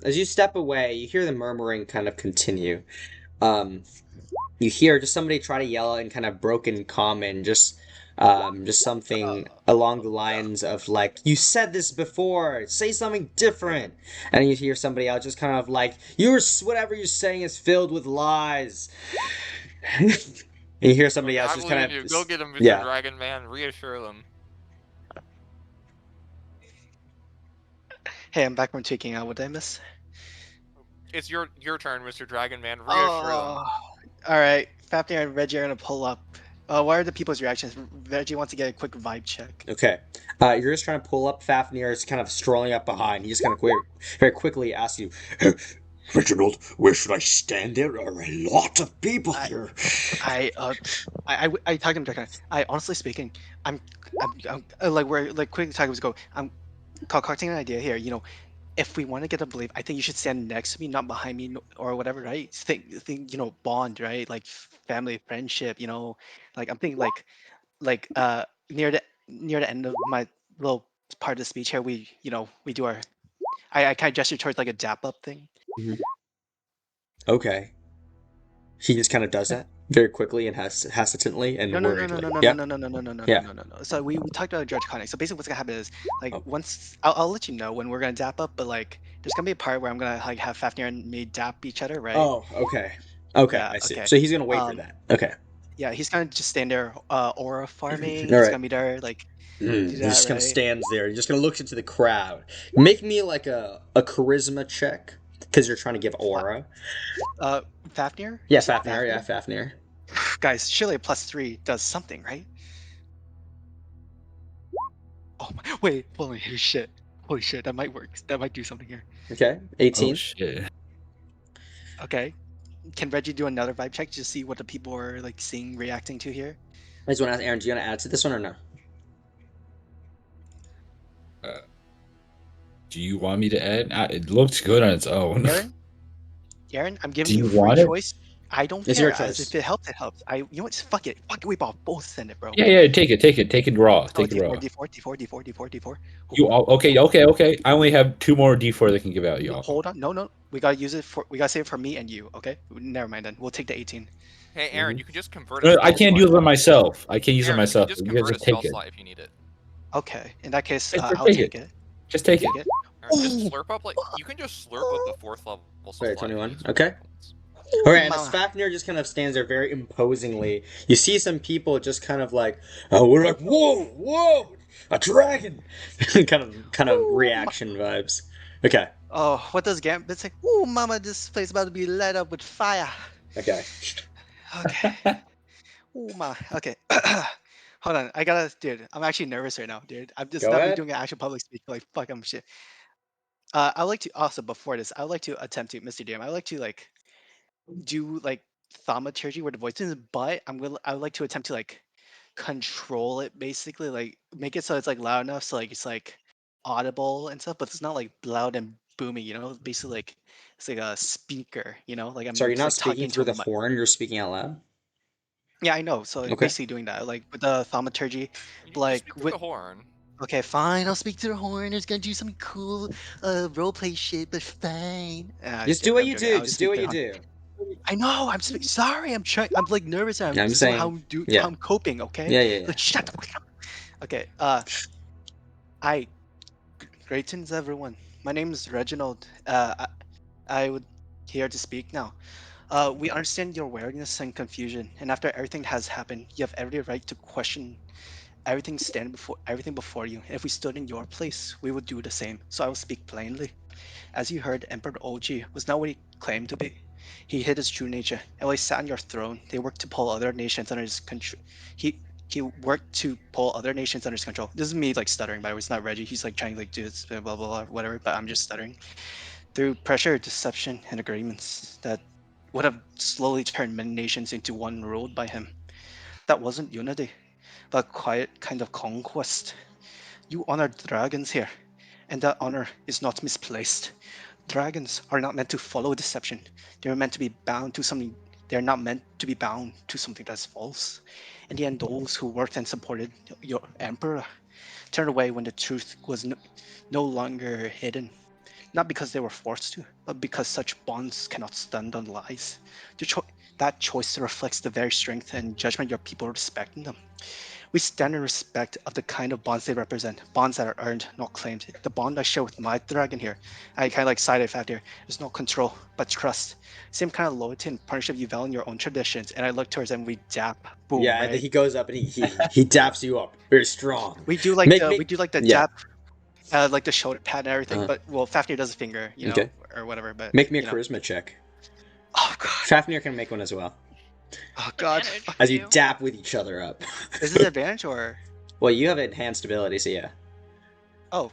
as you step away, you hear the murmuring kind of continue. You hear just somebody try to yell in kind of broken common, just something along the lines of like, you said this before, say something different. And you hear somebody else just kind of like, whatever you're saying is filled with lies. And you hear somebody else I just believe kind you. of Go get him, Mr. yeah. Dragon Man. Reassure them. Hey, I'm back from taking out. What did I miss? It's your turn, Mr. Dragon Man. Reassure them. All right. Fafnir and Reggie are gonna pull up. What are the people's reactions? Reggie wants to get a quick vibe check. Okay. You're just trying to pull up. Fafnir is kind of strolling up behind. He just kind of very quickly asks you, Reginald, where should I stand? There are a lot of people here. I talked to him directly. Honestly speaking, I'm like we're like quick talking was go. I'm concocting an idea here. You know, if we want to get a belief, I think you should stand next to me, not behind me or whatever, right? Think you know, bond, right? Like family, friendship. You know, like I'm thinking like near the end of my little part of the speech here, we do our. I kind of gesture towards like a dap up thing. Okay. He just kind of does that very quickly and hesitantly and worriedly. No. So we talked about George Connick. So basically, what's gonna happen is like once I'll let you know when we're gonna dap up, but like there's gonna be a part where I'm gonna like have Fafnir and me dap each other, right? Oh, okay. Okay, Yeah, I see. okay. So he's gonna wait for that. Okay. Yeah, he's gonna just stand there, aura farming. All He's right. gonna be there, like You're Do just that, gonna right? stand there. You're just gonna look into the crowd. Make me like a charisma check because you're trying to give aura. Fafnir? Yeah, You said Fafnir. Yeah, Fafnir. Guys, surely a +3 does something, right? Oh my, wait, holy shit. Holy shit, that might work. That might do something here. Okay, Oh 18. shit. Okay. Can Reggie do another vibe check to see what the people are like seeing, reacting to here? I just want to ask Aaron, do you want to add to this one or no? Do you want me to add? It looks good on its own. Aaron, I'm Do giving you you free want it? choice. I don't It's care. your As choice. if it helps, it helps. You know what? Fuck it. Fuck it. We both send it, bro. Yeah, take it, take it raw, Oh, take it raw. D4. You okay? I only have 2 more D4 that can give out, y'all. Hold on. No. We gotta use it for. We gotta save it for me and you. Okay. Never mind then. We'll take the 18. Hey, Aaron, you can just convert a No, spell I can't slot use if it you need myself. I can't use it Aaron, you myself. can just You guys convert a just spell take it. slot if you need it. Okay. In that case, Just I'll take take it. it. Just take it. Aaron, just slurp up like you can just slurp up the 4th level spell Sorry, slot. if you 21. need Okay. points. All right, and as Mama. Fafnir just kind of stands there very imposingly, you see some people just kind of like, oh, we're like, whoa, a dragon, kind of reaction vibes. Okay, Oh, what does Gambit say? Ooh, mama, this place about to be lit up with fire. okay. Okay. Ooh, ma. Okay. Hold on. I gotta, dude. I'm actually nervous right now, dude. I'm just Go not me ahead. doing an actual public speak. Like, fuck, I'm shit. I would like to also before this. I would like to attempt to, Mr. DM. I would like to like do like thaumaturgy where the voice is, but I would like to attempt to like control it basically, like make it so it's like loud enough so like it's like audible and stuff, but it's not like loud and booming, you know? Basically like it's like a speaker, you know? Like So I'm you're just not like speaking talking to through a the mic. horn, you're speaking out loud? Yeah, I know. So like Okay. basically doing that, like with the thaumaturgy, You just like speak through with the horn. okay, fine. I'll speak to the horn. It's gonna do some cool roleplay shit, but fine. Just do what I'm you joking. do, I'll just just do speak what to the you horn. do. I know. Sorry. I'm trying. I'm like nervous. I'm This is how saying, yeah. I'm coping. Okay. Yeah. Like shut the fuck up. Okay. I greetings everyone. My name is Reginald. I would here to speak now. We understand your wariness and confusion, and after everything has happened, you have every right to question everything before you. If we stood in your place, we would do the same. So I will speak plainly. As you heard, Emperor Oji was not what he claimed to be. He hid his true nature, and while he sat on your throne, they worked to pull other nations under his control. He worked to pull other nations under his control. This is me like stuttering, by the way. It's not Reggie. He's like trying to like do this, blah blah blah, whatever. But I'm just stuttering through pressure, deception, and agreements that would have slowly turned many nations into one ruled by him. That wasn't unity, but a quiet kind of conquest. You honor dragons here, and that honor is not misplaced. Dragons are not meant to follow deception. They're meant to be bound to something. They're not meant to be bound to something that's false. In the end, those who worked and supported your emperor turned away when the truth was no longer hidden. Not because they were forced to, but because such bonds cannot stand on lies. That choice reflects the very strength and judgment your people respect in them. We stand in respect of the kind of bonds they represent, bonds that are earned, not claimed. The bond I share with my dragon here, I kind of like side effect here, is not control, but trust. Same kind of loyalty and partnership you value in your own traditions. And I look towards them, we dap, boom, Yeah, and then right? he goes up and he daps you up very strong. We do like Make the me, we do like the yeah. dap, like the shoulder pad and everything. Uh-huh. But well, Fafnir does a finger, you know, Okay. or whatever. But Make me a you know, charisma check. oh god, Fafnir can make one as well. oh god. Advantage for As you dap with each other up. Is this advantage or? Well, you have enhanced ability, so yeah. Oh,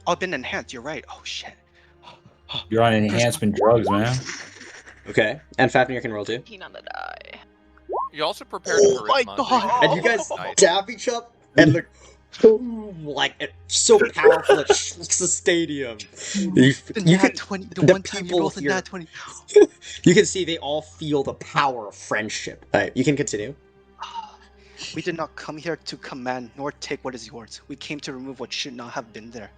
I've been enhanced. You're right. Oh shit. You're on enhancement drugs, man. Okay, and Fafnir can roll too. 18 on the die. You also prepared Oh my charisma. God. And you guys Nice. dap each up and like, boom, like it's so powerful it shakes the stadium. You The can, nat 20. The the one time you people rolled the here, nat 20. you can see they all feel the power of friendship. You can continue. We did not come here to command nor take what is yours. We came to remove what should not have been there.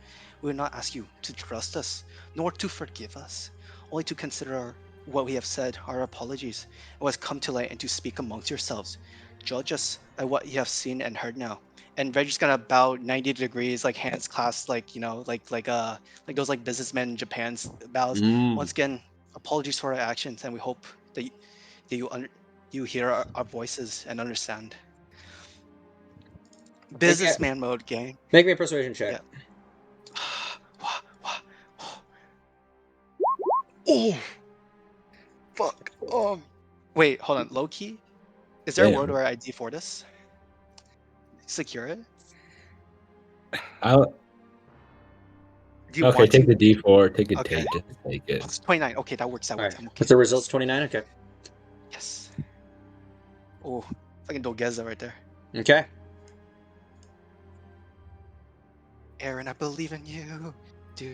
We will not ask you to trust us, nor to forgive us, only to consider what we have said, our apologies, and what has come to light and to speak amongst yourselves. Judge us by what you have seen and heard now. And Reggie's gonna bow 90 degrees, like hands clasped, like you know, like those like businessmen in Japan's bows. Once again, apologies for our actions, and we hope that you hear our voices and understand. Businessman mode, gang. Make me a persuasion check. Yeah. Oh, fuck. Wait, hold on. Low key, is there a Damn. world where I D4 this? Secure it? I'll, Do you okay, want take to? the D4. Take it. Okay. Take it. Take it. Plus 29. Okay, that works. That All works. right. I'm okay. What's the results? 29. Okay. Yes. Oh, fucking Dogeza right there. Okay. Aaron, I believe in you. Do.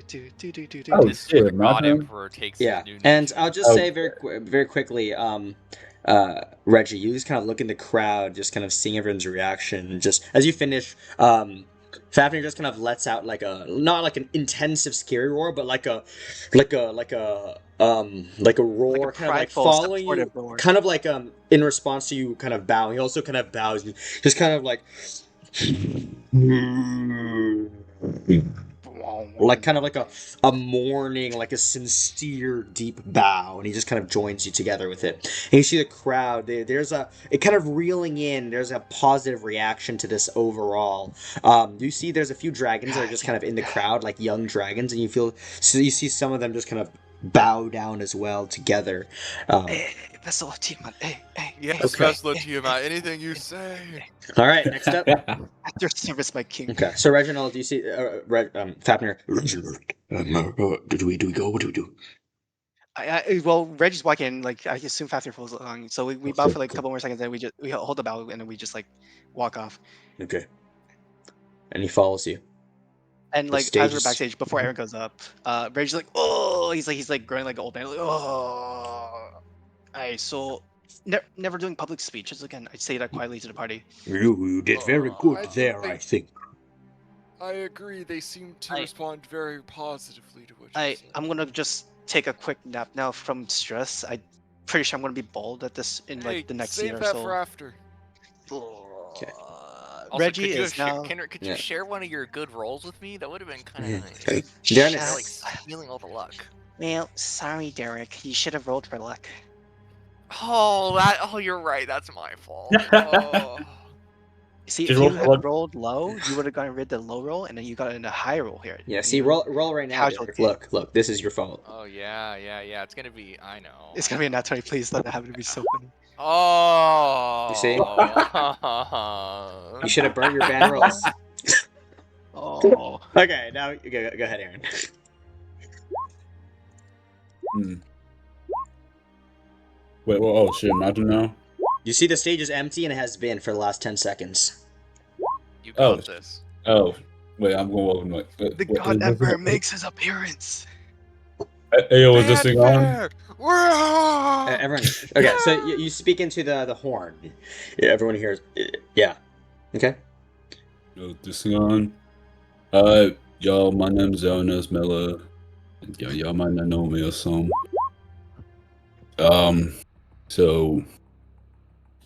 Oh, This is where the shit, God Martin. Emperor takes Yeah, his new and nature. I'll just Oh. say very quickly, Reggie, you just kind of look in the crowd, just kind of seeing everyone's reaction. Just as you finish, Fafnir just kind of lets out like a not like an intensive scary roar, but like a roar, Like a kind of like prideful, following you, supportive roar. kind of like in response to you kind of bowing. He also kind of bows, and just kind of like. Like kind of like a mourning, like a sincere, deep bow, and he just kind of joins you together with it. And you see the crowd. There's it kind of reeling in. There's a positive reaction to this overall. You see, there's a few dragons that are just kind of in the crowd, like young dragons, and you see some of them just kind of bow down as well together. Hey, Vessel of Tiamat. Hey. Yes, Okay. Vessel of Tiamat, anything you say. All right, next up. At your service, my king. Okay, so Reginald, do you see Fafnir? Do we go? What do we do? Well, Reggie's walking. Like I assume Fafnir follows along. So we bow for like a couple more seconds, then we hold the bow, and then we just like walk off. Okay. And he follows you. And The like stage as we're is- backstage, before Aaron goes up, Reggie's like, oh, he's like growing like an old man. Like, oh. Alright, so never doing public speeches again. I'd say that quietly to the party. You did very good I think there, they- I think. I agree, they seem to respond very positively to what you said. I'm gonna just take a quick nap now from stress. I'm pretty sure I'm gonna be bald at this in like the next save year or that so. for after. Okay. Also, Reggie could you is now. Kendrick, could Yeah. you share one of your good rolls with me? That would have been kind Yeah. of nice. Okay. Shut Darren Kinda up. like stealing all the luck. Well, sorry, Derek. You should have rolled for luck. Oh, you're right. That's my fault. Oh. See, Just if roll you for had luck. rolled low, you would have gotten rid of the low roll, and then you got in a high roll here. Yeah, see, You know? roll right now, Casual Derek. Look, this is your fault. Oh yeah. It's gonna be. I know. It's gonna be a nat 20. Please let it happen to be so funny. Oh. You see? You should have burned your bad rolls. Oh. Okay, now go ahead, Aaron. Wait, oh shit, imagine now. You see the stage is empty and it has been for the last 10 seconds. You got Oh. this. Oh, wait, I'm going welcome. The God Emperor makes his appearance. Hey, yo, is this thing on? Fanfare! Wah! Everyone, okay, so you speak into the horn. Yeah, everyone hears. Yeah. Okay. Yo, this thing on? Y'all, my name's Jonas Miller. Y'all might not know me or some. So,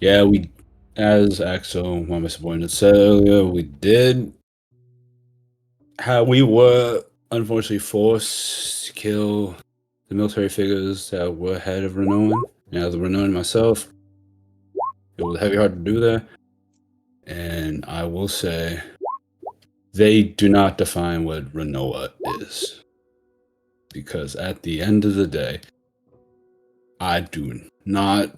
yeah, we, as Axel, one of my subordinates said earlier, we were unfortunately forced to kill the military figures that were head of Ranoan. And as a Ranoan myself, it was heavy hard to do that. And I will say, they do not define what Ranoa is. Because at the end of the day, I do not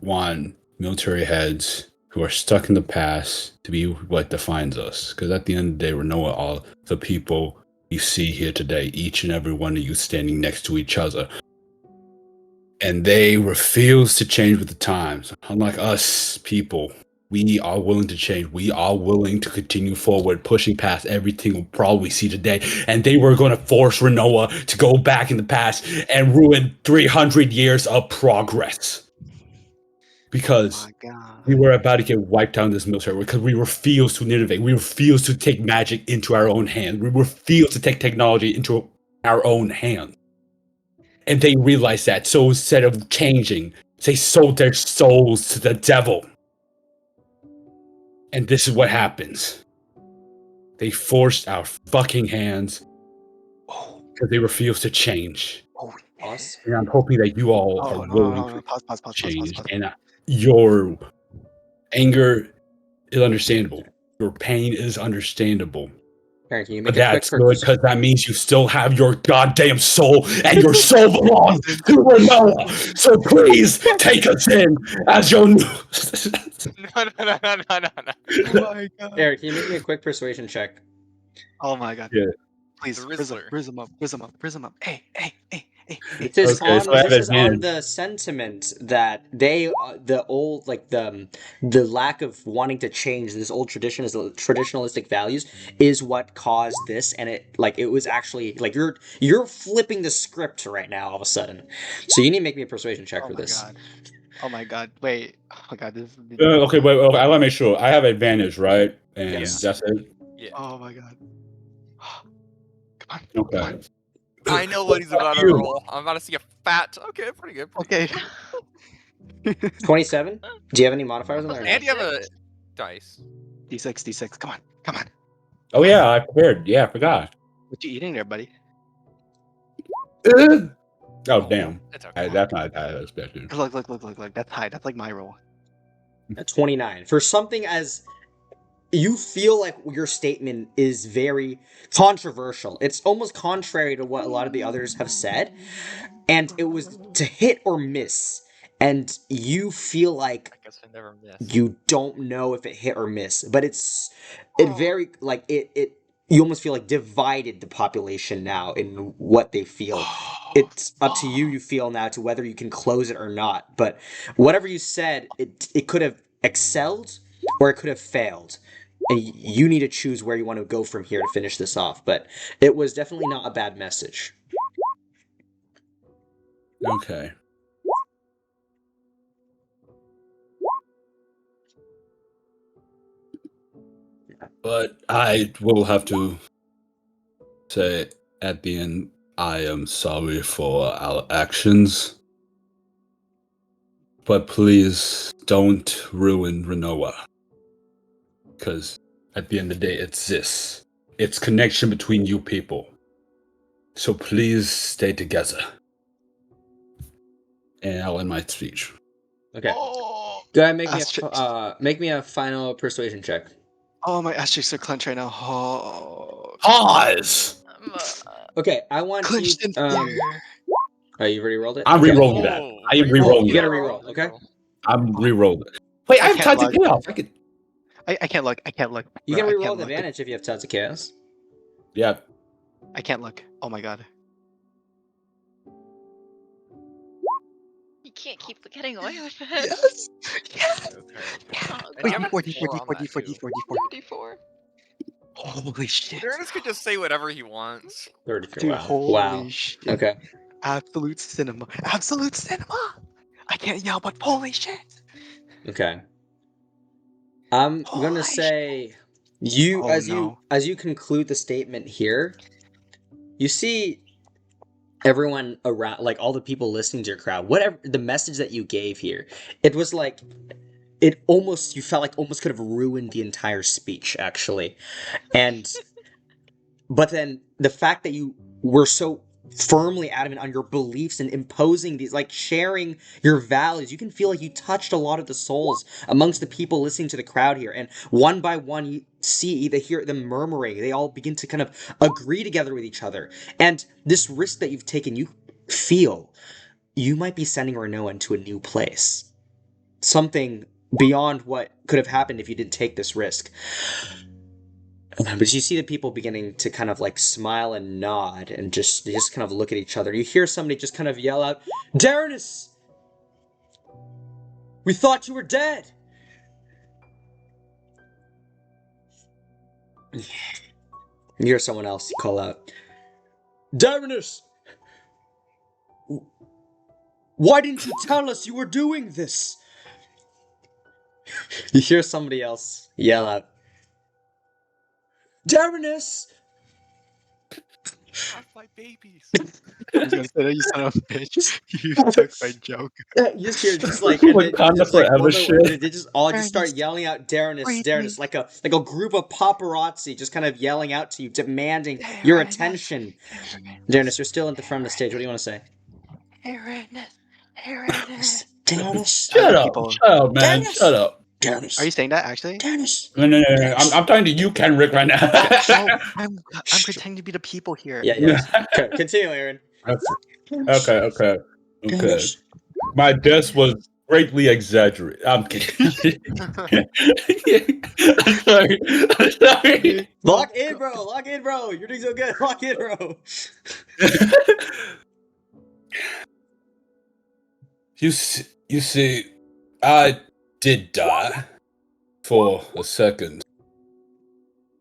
want military heads who are stuck in the past to be what defines us. Because at the end of the day, Ranoa are the people you see here today, each and every one of you standing next to each other. And they refuse to change with the times. Unlike us people, we are willing to change. We are willing to continue forward, pushing past everything problem we see today. And they were going to force Ranoa to go back in the past and ruin 300 years of progress. Because Oh my God. we were about to get wiped out in this military because we refused to innovate. We refused to take magic into our own hands. We refused to take technology into our own hands. And they realized that. So instead of changing, they sold their souls to the devil. And this is what happens. They forced our fucking hands because they refused to change. Oh, Us? And I'm hoping that you all Oh, are no, willing no, to no. Pause. change. And your anger is understandable. Your pain is understandable. Aaron, can you But make a quick that's good because that means you still have your goddamn soul, and your soul belongs to Ranoa. So please take us in as your new. No, no, no, no, no, no, no. Oh my god. Eric, can you make me a quick persuasion check? Oh my god. Yeah. Please, The Prism, Rizzler. Prism up, Prism up, Prism up. Hey, hey, hey, hey, hey. This is Okay, on so I have this is on advantage. the sentiment that they the old like the lack of wanting to change this old tradition is the traditionalistic values is what caused this, and it was actually like you're flipping the script right now all of a sudden. So you need to make me a persuasion check Oh for my this. god. Oh my god. Wait. Oh my god. This is Okay, wait, okay, I want to make sure I have advantage, right? And Yes. that's it. Yeah. Oh my god. Come on. Okay. Come on. I know what he's about to you. roll. I'm about to see a fat. Okay, pretty good. Pretty Okay. 27. Do you have any modifiers on Plus there? good. And you have a dice. D6, D6. Come on. Come on. Oh yeah, I prepared. Yeah, I forgot. What you eating there, buddy? Oh damn, It's okay. that's not that expected. Look. That's high. That's like my roll. 29. For something as you feel like your statement is very controversial. It's almost contrary to what a lot of the others have said. And it was to hit or miss. And you feel like I guess I never miss. you don't know if it hit or miss. But it very like it you almost feel like divided the population now in what they feel. It's up to you feel now to whether you can close it or not. But whatever you said, it could have excelled or it could have failed. And you need to choose where you want to go from here to finish this off. But it was definitely not a bad message. Okay. But I will have to say at the end, I am sorry for our actions. But please don't ruin Ranoa. Because at the end of the day, it's this. It's connection between you people. So please stay together. And I'll end my speech. Okay. Oh, Go ahead, make me a final persuasion check. oh my asterisks are clenched right now. Oh, Pause! Okay, I want clenched in you. fear. Oh, you already rolled it. I'm Okay. re-rolling that. Oh, I am reroll. re-rolling You that. gotta re-roll, okay? I'm re-rolling it. Wait, I I have can't time to log. chaos. I could. I can't look. I can't look. You bro, can I re-roll can't with look. advantage if you have tons of chaos. Yeah. I can't look. Oh my god. You can't keep getting away with it. Yes. Yes. Okay. Yeah. Oh, And Wait, you have a 40, 4 40, on 40, that, 40, too. 40, 34. Holy shit. Ernest could just say whatever he wants. 33. Dude, Wow. holy Wow. shit. Okay. Absolute cinema. Absolute cinema. I can't yell, but holy shit. Okay. I'm gonna Holy say you Oh, as no. you conclude the statement here, you see everyone around, like all the people listening to your crowd, whatever the message that you gave here, it was like you felt like almost could have ruined the entire speech actually. And but then the fact that you were so firmly adamant on your beliefs and imposing these, like sharing your values, you can feel like you touched a lot of the souls amongst the people listening to the crowd here. And one by one, you hear them murmuring. They all begin to kind of agree together with each other. And this risk that you've taken, you feel you might be sending Ranoan to a new place. Something beyond what could have happened if you didn't take this risk. But you see the people beginning to kind of like smile and nod and just kind of look at each other. You hear somebody just kind of yell out, "Darrenus! We thought you were dead!" You hear someone else call out, "Darrenus! Why didn't you tell us you were doing this?" You hear somebody else yell out, "Darrenus!" Have my babies. I was gonna say that you son of a bitch. You took my joke. You just hear just like, and Wakanda just like forever one of the- shit. they just all just start yelling out Darrenus, like a group of paparazzi just kind of yelling out to you, demanding your attention. Darrenus, you're still at the front of the stage. What do you want to say? Darrenus. Darrenus. Shut up. People. Shut up, man. Dennis! Shut up. Darnis. Are you saying that actually? Darnis. No. I'm talking to you, Kenrick, right now. No, I'm pretending to be the people here. Yeah. Continue, Aaron. Okay. Darnis. My death was greatly exaggerated. I'm kidding. I'm sorry. Lock in, bro. You're doing so good. Lock in, bro. You see, I did die for a second.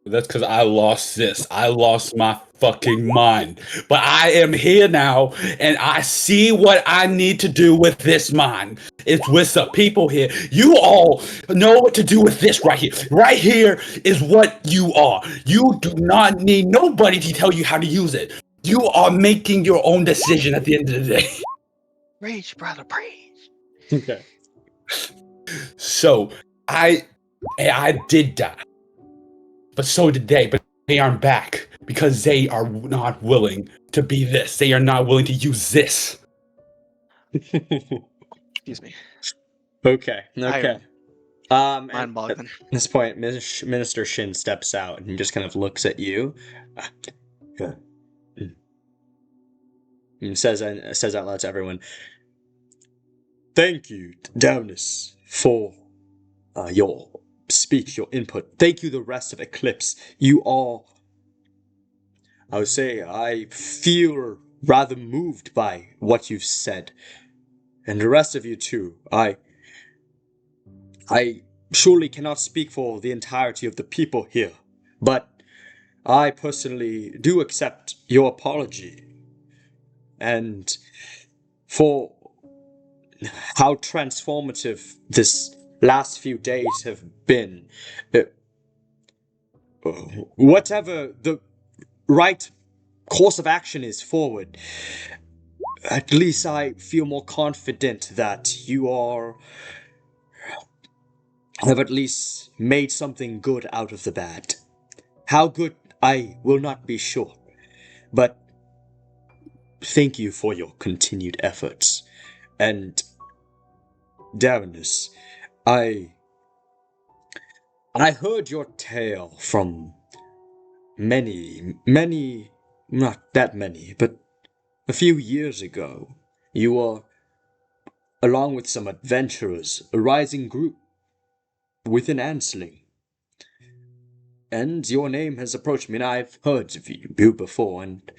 That's because I lost this. I lost my fucking mind. But I am here now, and I see what I need to do with this mind. It's with the people here. You all know what to do with this right here. Right here is what you are. You do not need nobody to tell you how to use it. You are making your own decision at the end of the day. Rage, brother, rage. Okay. So I did die. But so did they, but they aren't back because they are not willing to be this. They are not willing to use this. Excuse me. Okay. Mind At boggling. this point, Minister Shin steps out and just kind of looks at you. And says out loud to everyone, "Thank you, Damnus, for your speech, your input. Thank you, the rest of Eclipse. You all, I would say, I feel rather moved by what you've said. And the rest of you too. I surely cannot speak for the entirety of the people here, but I personally do accept your apology. And for how transformative this last few days have been. Whatever the right course of action is forward, at least I feel more confident that you have at least made something good out of the bad. How good, I will not be sure, but thank you for your continued efforts. And Darrenus, I heard your tale from many, not that many, but a few years ago. You were, along with some adventurers, a rising group within Ansling. And your name has approached me, and I've heard of you before, and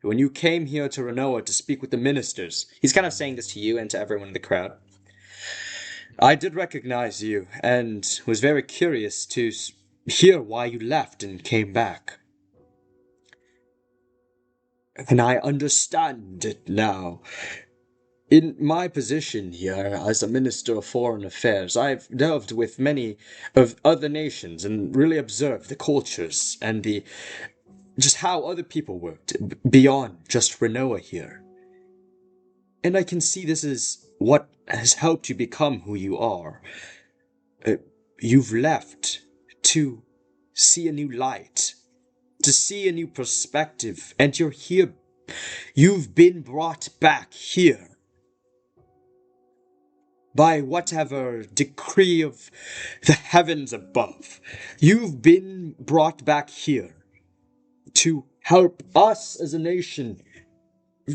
when you came here to Ranoa to speak with the ministers, he's kind of saying this to you and to everyone in the crowd, I did recognize you, and was very curious to hear why you left and came back. And I understand it now. In my position here as a Minister of Foreign Affairs, I've delved with many of other nations and really observed the cultures and just how other people worked beyond just Ranoa here. And I can see this is what has helped you become who you are. You've left to see a new light, to see a new perspective, and you're here. You've been brought back here by whatever decree of the heavens above. You've been brought back here to help us as a nation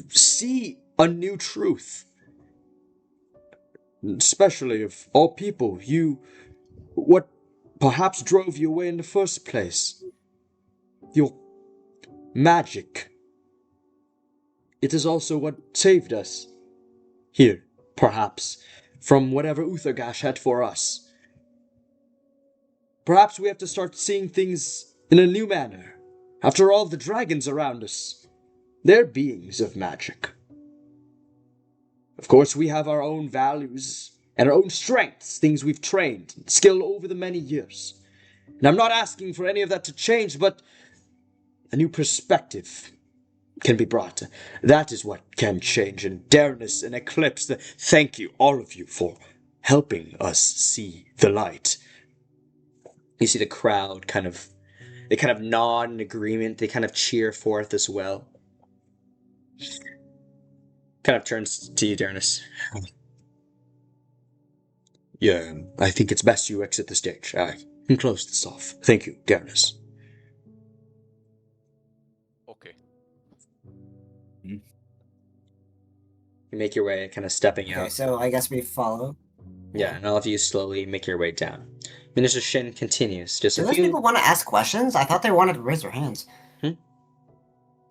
see a new truth. Especially of all people, what perhaps drove you away in the first place. Your magic. It is also what saved us. Here, perhaps, from whatever Outharrgash had for us. Perhaps we have to start seeing things in a new manner. After all, the dragons around us, they're beings of magic. Of course, we have our own values and our own strengths, things we've trained and skilled over the many years. And I'm not asking for any of that to change, but a new perspective can be brought. That is what can change. And Darrenus and Eclipse, thank you, all of you, for helping us see the light. You see the crowd they kind of nod in agreement. They kind of cheer forth as well. Kind of turns to you, Darrenus. Yeah, I think it's best you exit the stage. I can close this off. Thank you, Garrus. Okay. You make your way, kind of stepping Okay, out. so I guess we follow. Yeah, and all of you slowly make your way down. Minister Shin continues. Just Do a those few. people want to ask questions? I thought they wanted to raise their hands.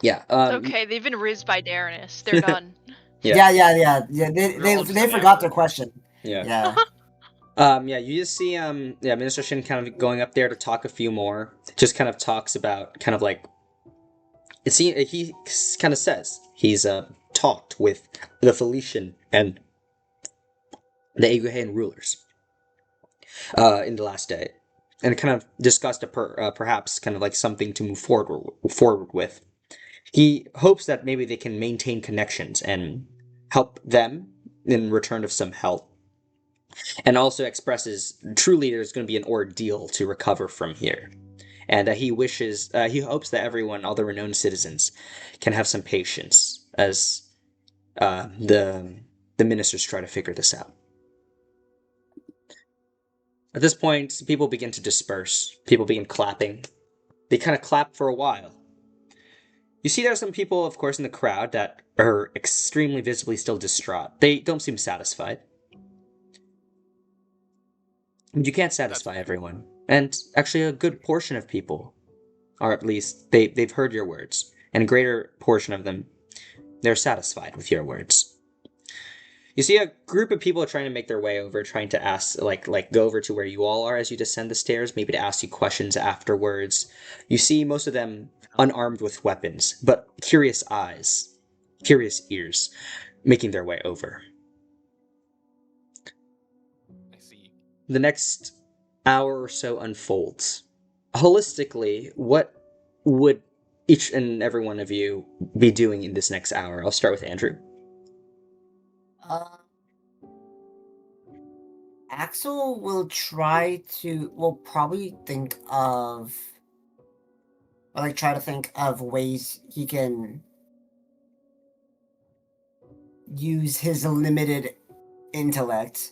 Yeah. It's okay. They've been rizzed by Darrenus. They're done. Yeah. Yeah. They're all just They forgot their enamored. question. Yeah. Yeah. Yeah, you just see Minister Shin kind of going up there to talk a few more. Just kind of talks about kind of like he kind of says he's talked with the Felician and the Aeguhean rulers in the last day, and kind of discussed perhaps kind of like something to move forward with. He hopes that maybe they can maintain connections and help them in return of some help, and also expresses truly there's going to be an ordeal to recover from here, and he hopes that everyone, all the renowned citizens, can have some patience as the ministers try to figure this out. At this point, people begin to disperse. People begin clapping. They kind of clap for a while. You see there are some people, of course, in the crowd that are extremely visibly still distraught. They don't seem satisfied. You can't satisfy everyone. And actually a good portion of people, or at least they've heard your words, and a greater portion of them, they're satisfied with your words. You see a group of people trying to make their way over, trying to ask, go over to where you all are as you descend the stairs, maybe to ask you questions afterwards. You see most of them unarmed with weapons, but curious eyes, curious ears, making their way over. I see. The next hour or so unfolds. Holistically, what would each and every one of you be doing in this next hour? I'll start with Andrew. Axel will probably think of, try to think of ways he can use his limited intellect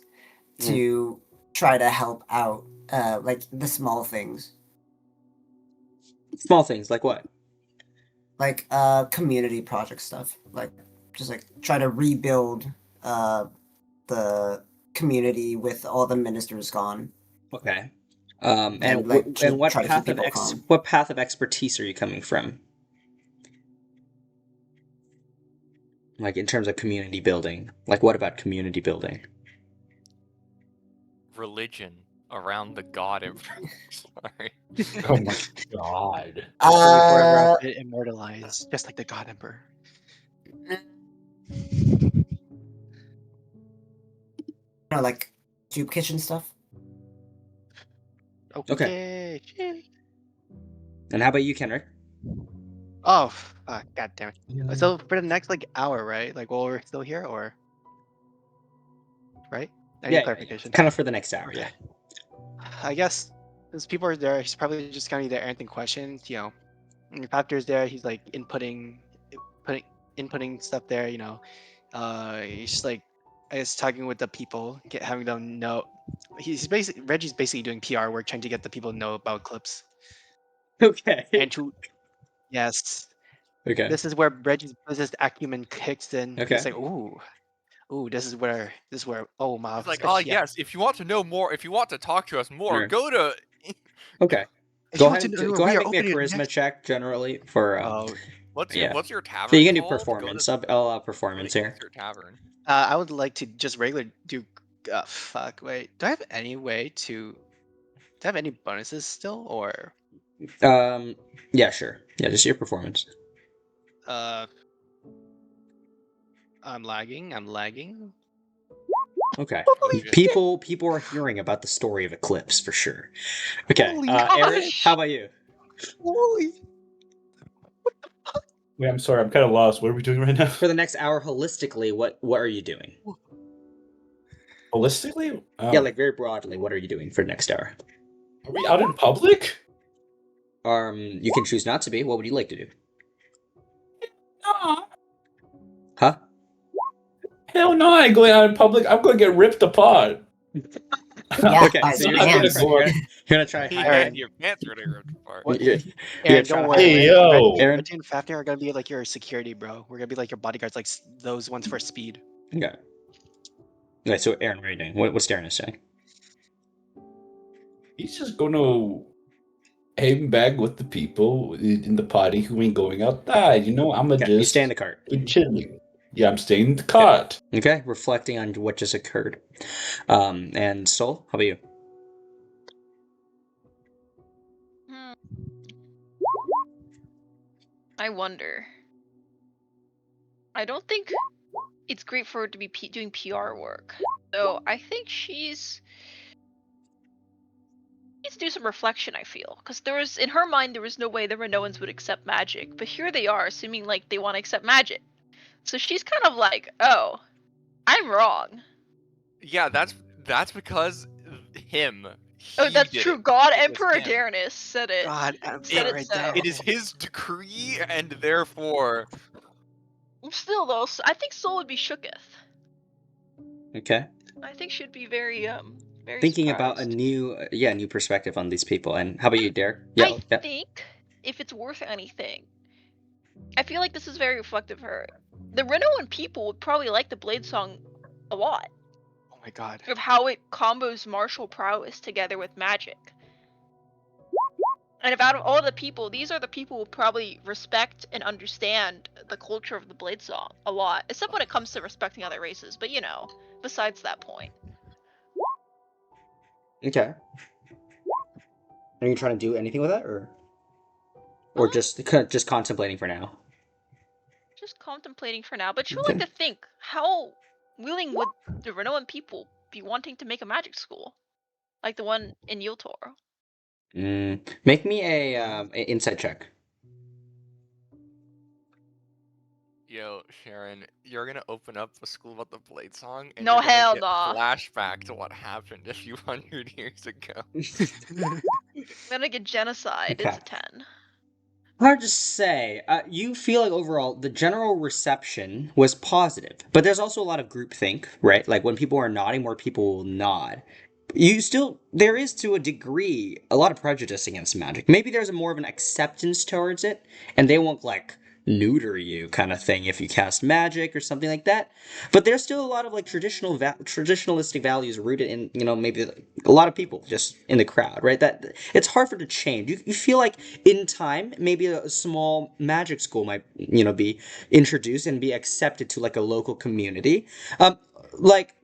to try to help out, the small things. Small things, like what? Like, community project stuff. Try to rebuild, the community with all the ministers gone. Okay. And What path of expertise are you coming from? Like in terms of community building. Like what about community building? Religion around the god emperor. Sorry. Oh my god. Forever immortalized, just like the god emperor. Like soup kitchen stuff. Okay. And how about you, Kenrick? Oh, god damn it. So for the next hour, right? While we're still here, or right? I need clarification. Kind of for the next hour, yeah. I guess since people are there, he's probably just gonna either answering questions, And if Raptor's there, he's inputting stuff there, he's just I guess talking with the people, having them know. Reggie's basically doing PR work, trying to get the people to know about Eclipse. Okay. And yes. Okay. This is where Reggie's business acumen kicks in. Okay. He's like, this is where, oh my. It's like, yes, if you want to know more, if you want to talk to us more, Sure. go to. Okay. Go ahead and make me a charisma check generally for. What's your tavern? So you can do called? performance. I'll allow performance here. What's your tavern? I would like to just regular do. Wait. Do I have any way to? Do I have any bonuses still, or? Yeah, sure. Yeah, just your performance. I'm lagging. Okay. People are hearing about the story of Eclipse for sure. Okay. Aaron, how about you? Holy. Wait, I'm sorry. I'm kind of lost. What are we doing right now? For the next hour, holistically, what are you doing? Holistically? Yeah, very broadly, what are you doing for the next hour? Are we out in public? You can choose not to be. What would you like to do? No. Huh? Hell no, I ain't going out in public. I'm going to get ripped apart. Yeah, Okay, by so the you're pants. gonna try He hiding. had your pants ripped apart. What? You're, Aaron, trying don't to worry. hide. Hey, yo. Reggie, Aaron. Reggie and Fafnir are gonna be like your security, bro. We're gonna be like your bodyguards, like those ones for speed. Okay. Okay, so Aaron, what are you doing? What's Darren saying? He's just gonna hang back with the people in the party who ain't going outside. You know, I'ma Okay, you just stay in the cart. be chilling. Yeah, I'm staying in the cart. Okay, reflecting on what just occurred. And Soul, how about you? Hmm. I wonder. I don't think it's great for her to be doing PR work. So I think she's needs to do some reflection, I feel. Because there was, in her mind, there was no way the Ranoans would accept magic. But here they are, assuming like they want to accept magic. So she's kind of like, oh, I'm wrong. Yeah, that's because him. Oh, He that's did true. it. God It was Emperor him. Darnus said it. God, I'm Said right it so. there. It is his decree, and therefore, Still though, I think Soul would be shooketh. Okay. I think she'd be very very Thinking about a surprised. new perspective on these people. And how about you, Derek? I think if it's worth anything, I feel like this is very reflective of her. The Renoan people would probably like the Blade Song a lot. Oh my god. Of how it combos martial prowess together with magic. And if out of all the people, these are the people who probably respect and understand the culture of the Blade Song a lot. Except when it comes to respecting other races, but you know, besides that point. Okay. Are you trying to do anything with that, or just contemplating for now? Just contemplating for now, but you like to think, how willing would the Renoan people be wanting to make a magic school? Like the one in Yultor? Make me a insight check. yo, Sharon, you're gonna open up a school about the Blade Song, and No, you're gonna hell get nah. flashback to what happened a few hundred years ago. I'm gonna get genocide. Okay. It's a 10. Hard to say. You feel like overall the general reception was positive, but there's also a lot of groupthink, right? Like when people are nodding, more people will nod. There is to a degree a lot of prejudice against magic. Maybe there's more of an acceptance towards it, and they won't like neuter you kind of thing if you cast magic or something like that. But there's still a lot of like traditionalistic values rooted in, maybe a lot of people just in the crowd, right? That it's hard for it to change. You feel like in time maybe a small magic school might be introduced and be accepted to like a local community. Like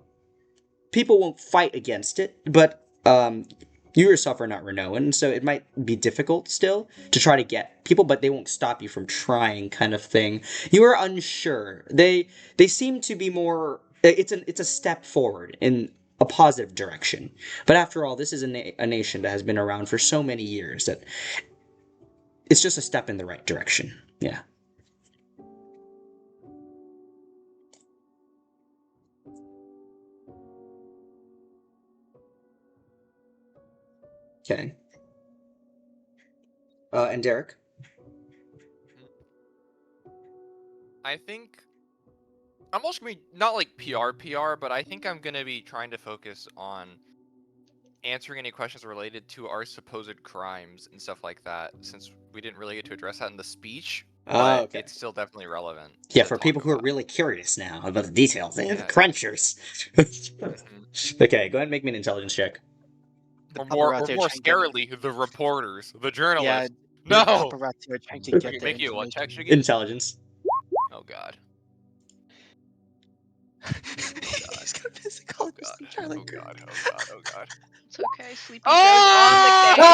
people won't fight against it, but you yourself are not Ranoan, so it might be difficult still to try to get people, but they won't stop you from trying, kind of thing. You are unsure. They seem to be more. It's a step forward in a positive direction. But after all, this is a nation that has been around for so many years that it's just a step in the right direction. Yeah. Okay. And Derek? I think I'm also gonna be not like PR, but I think I'm gonna be trying to focus on answering any questions related to our supposed crimes and stuff like that, since we didn't really get to address that in the speech. But Okay. it's still definitely relevant. Yeah, to for talk people who are about. really curious now about the details, the Yeah. crunchers. Okay, go ahead and make me an intelligence check. The Or more paparazzi are trying to scarily, the reporters, the Yeah, journalists. the No! paparazzi are trying to get Okay, the make you what information. check again? Intelligence. Oh god. He's got a physical Oh god. speech, I Oh like god. Oh god. Oh god. It's okay. Sleepy Joe's on the case.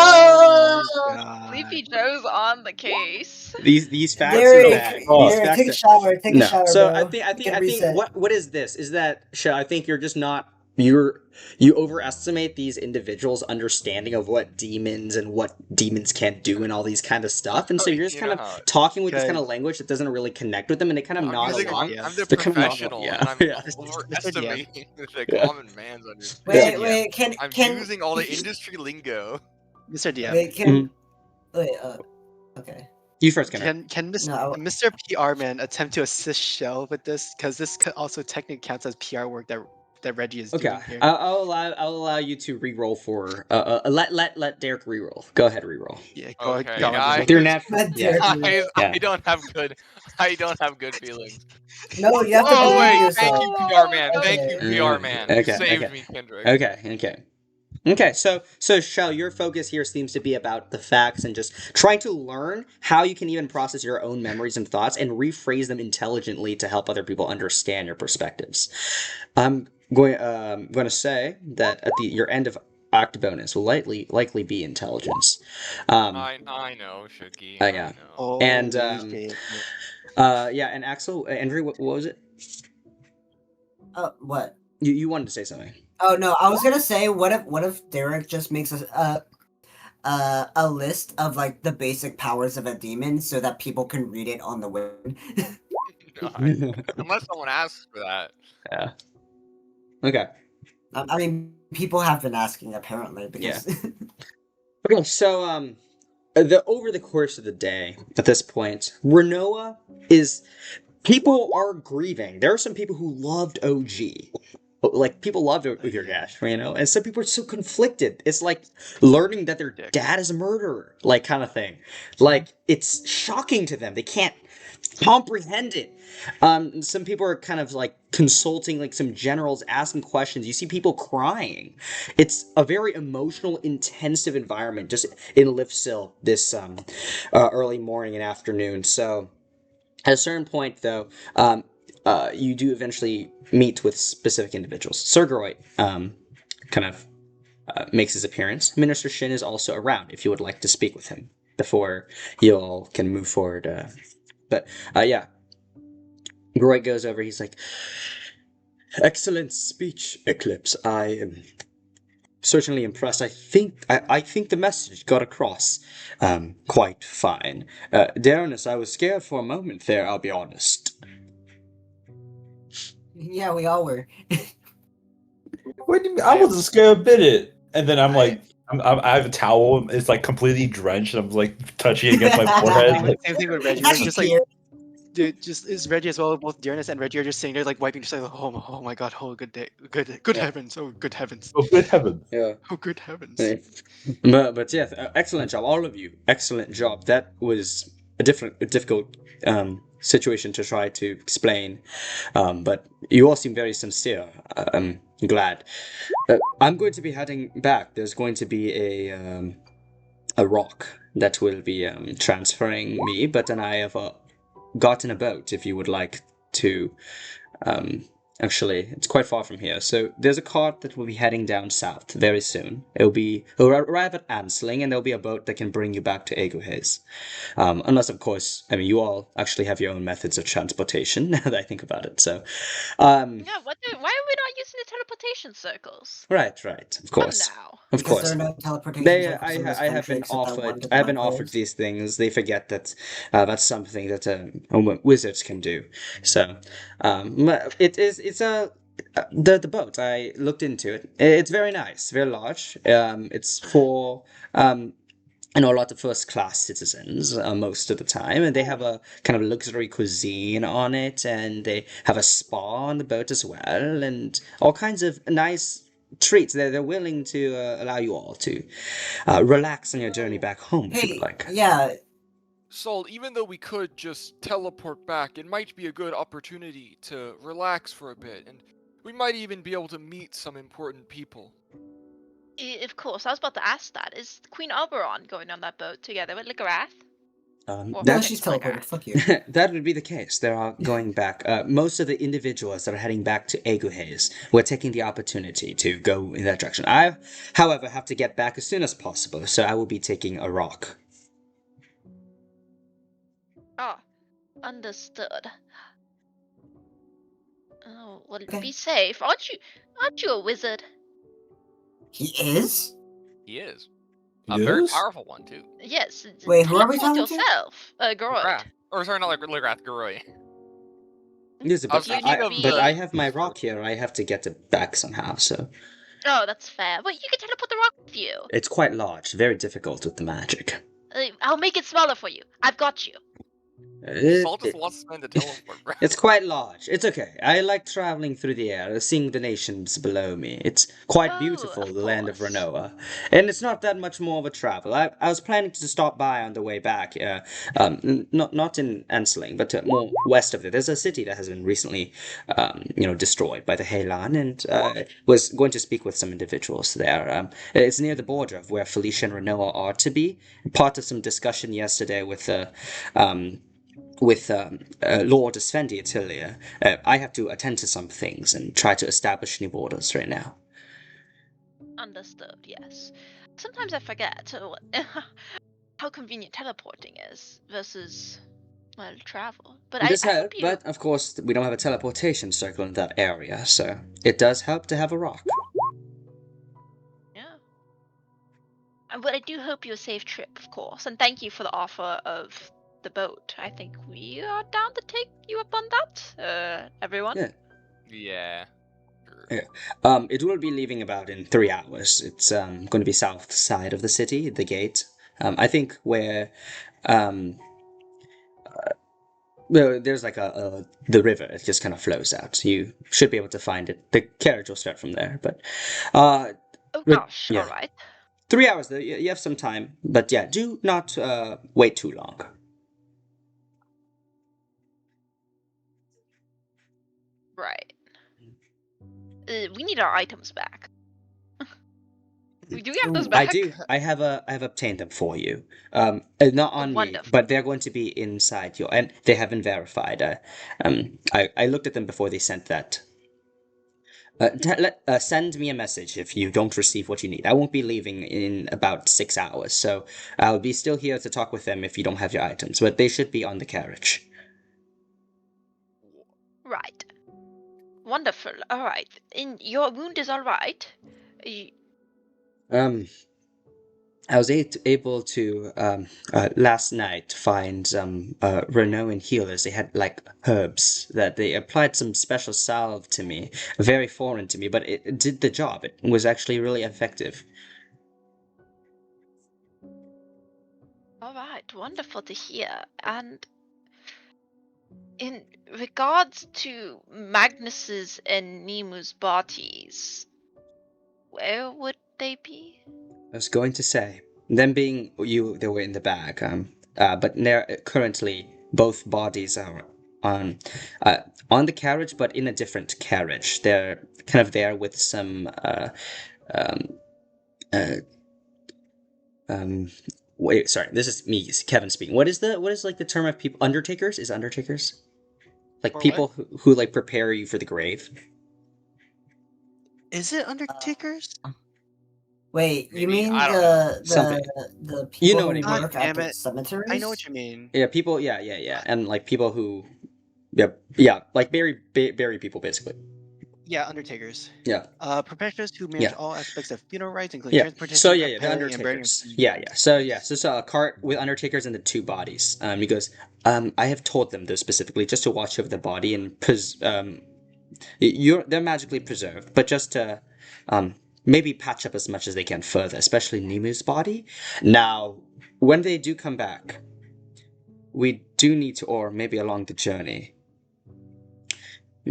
Oh god. Sleepy Joe's on the case. These facts Derek, are bad. Oh. These Derek, facts take a are... shower. Take a No. shower, So bro. I think Get reset. what is this? Is that I think you're just not you overestimate these individuals' understanding of what demons and what demons can't do and all these kind of stuff, and so you're just You kind know how of talking with this kind Guys. of language that doesn't really connect with them, and they kind of I'm nod using along. Yeah. I'm the They're kind of professional, yeah, and I'm yeah. overestimating the Yeah. common man's understanding. Wait, Mr. wait, I'm can using all the industry lingo. Mr. DM. wait, can wait, okay. You first, Kendrick. Can No. Mr. PR man attempt to assist Shell with this? Because this could also technically counts as PR work that that Reggie is Okay, doing here. I'll allow you to re-roll for let Derek re-roll. Go ahead, re-roll. Yeah, Okay, go on, guys. With your Reggie. natural, Let yeah, Derek Guys, yeah. I don't have good feelings. No, you have to Oh believe in wait, thank yourself. you, PR man. Thank you, Okay. PR man. You saved me, Kendrick. Okay. So Shell, your focus here seems to be about the facts and just trying to learn how you can even process your own memories and thoughts and rephrase them intelligently to help other people understand your perspectives. I'm going to say that at your end of act bonus will likely be intelligence. I know, Shooky. Yeah. I know. Holy And shit. yeah, and Axel, Andrew, what was it? What? You wanted to say something. Oh no, I was gonna say, what if Derek just makes a list of like the basic powers of a demon so that people can read it on the web. Unless someone asks for that. Yeah. Okay. I mean, people have been asking apparently because. Okay, so over the course of the day, at this point, Ranoa is people are grieving. There are some people who loved OG. Like people loved Outharrgash, and some people are so conflicted. It's like learning that their dad is a murderer, like kind of thing. Like it's shocking to them. They can't comprehend it. Some people are kind of like consulting, like some generals asking questions. You see people crying. It's a very emotional, intensive environment just in Liftsil this early morning and afternoon. So at a certain point, though, you do eventually meet with specific individuals. Sergeroid kind of makes his appearance. Minister Shin is also around if you would like to speak with him before you all can move forward. But yeah, Groit goes over. He's like, "Excellent speech, Eclipse. I am certainly impressed. I think the message got across quite fine. Darrenus, I was scared for a moment there. I'll be honest." Yeah, we all were. What do you mean? I wasn't scared a bit. And then I'm like, I have a towel. It's like completely drenched. And I'm like touching it against my forehead. Same thing with Reggie. We're just like, dude, just is Reggie as well. Both Dearness and Reggie are just sitting there like wiping, just like, oh my god, oh good day, good heavens, oh good heavens, Oh good heavens, yeah, oh good heavens. But yeah, excellent job, all of you. Excellent job. That was a difficult situation to try to explain, but you all seem very sincere. I'm glad. I'm going to be heading back. There's going to be a rock that will be transferring me, but then I have gotten a boat if you would like to. Actually, it's quite far from here. So there's a cart that will be heading down south very soon. It'll arrive at Ansling, and there'll be a boat that can bring you back to Aeguhean. Unless, of course, I mean, you all actually have your own methods of transportation. Now that I think about it, so. Yeah, why are we not using the teleportation circles? Right. Of course. Now. Of Because course. there are no teleportation circles I in this have country been except that one offered. to I have been black offered holes. these things. They forget that that's something that wizards can do. So, it's the boat. I looked into it. It's very nice, very large. It's for a lot of first class citizens most of the time, and they have a kind of luxury cuisine on it, and they have a spa on the boat as well, and all kinds of nice treats. They're willing to allow you all to relax on your journey back home if you would like. Yeah. Sol, even though we could just teleport back, it might be a good opportunity to relax for a bit, and we might even be able to meet some important people. Of course, I was about to ask that. Is Queen Oberon going on that boat together with Ligarath? No, she's teleported. Fuck you. That would be the case. They are going back. Most of the individuals that are heading back to Aeguhean were taking the opportunity to go in that direction. I, however, have to get back as soon as possible, so I will be taking a rock. Oh, understood. Oh, well, be safe. Aren't you a wizard? He is? He is. A very powerful one, too. Yes. Wait, who are we talking yourself. Groid. Or sorry, not like Ligrath, Groid. Yes, but I have my rock here. I have to get it back somehow, so. Oh, that's fair. But you can teleport the rock with you. It's quite large, very difficult with the magic. I'll make it smaller for you. I've got you. Salt just wants to spend the teleport, bro. It's quite large. It's okay. I like traveling through the air, seeing the nations below me. It's quite Oh, beautiful, of the land of course. Ranoa. And it's not that much more of a travel. I was planning to stop by on the way back, not in Ansling, but more west of it. There's a city that has been recently, destroyed by the Heilan, and was going to speak with some individuals there. It's near the border of where Felician and Ranoa are to be. Part of some discussion yesterday with Lord Svendi Attilia. I have to attend to some things and try to establish new borders right now. Understood, yes. Sometimes I forget how convenient teleporting is versus, well, travel. But It does I help, hope you... but of course we don't have a teleportation circle in that area, so it does help to have a rock. Yeah. But I do hope you a safe trip, of course. And thank you for the offer of the boat. I think we are down to take you up on that, everyone. Yeah. Yeah. It will be leaving about in 3 hours. It's going to be south side of the city, the gate. I think where well, there's like the river. It just kind of flows out. You should be able to find it. The carriage will start from there. But Oh gosh, yeah. all right. 3 hours though. You have some time. But yeah, do not wait too long. Right. We need our items back. Do we have those Ooh. back? I do. I have obtained them for you. Not on me, Wonderful. but they're going to be inside your, and they have been verified. I looked at them before they sent that. Send me a message if you don't receive what you need. I won't be leaving in about 6 hours, so I'll be still here to talk with them if you don't have your items. But they should be on the carriage. Right. Wonderful. All right. Your wound is all right. I was able to last night find some Ranoan healers. They had like herbs that they applied some special salve to me, very foreign to me, but it did the job. It was actually really effective. All right. Wonderful to hear. And in regards to Magnus's and Nemu's bodies, where would they be? I was going to say, them being you, they were in the bag. But currently both bodies are on the carriage, but in a different carriage. They're kind of there with some wait, sorry, this is me, Kevin speaking. What is like the term of people? Undertakers? Is undertakers? Like Or people who like prepare you for the grave. Is it Undertakers? Wait, you Maybe, mean I don't know. Something. the people You know what I who mean. work God at damn the it. cemeteries? I know what you mean. Yeah, people. Yeah, and like people who, like bury people basically. Yeah, Undertakers. Yeah. Professionals who manage Yeah. all aspects of funeral rites, including Yeah. transportation, So the preparing, and burning. undertakers. Yeah. So a cart with undertakers and the 2 bodies. He goes. I have told them this specifically just to watch over the body and they're magically preserved, but just to maybe patch up as much as they can further, especially Nemu's body. Now, when they do come back, we do need to, or maybe along the journey,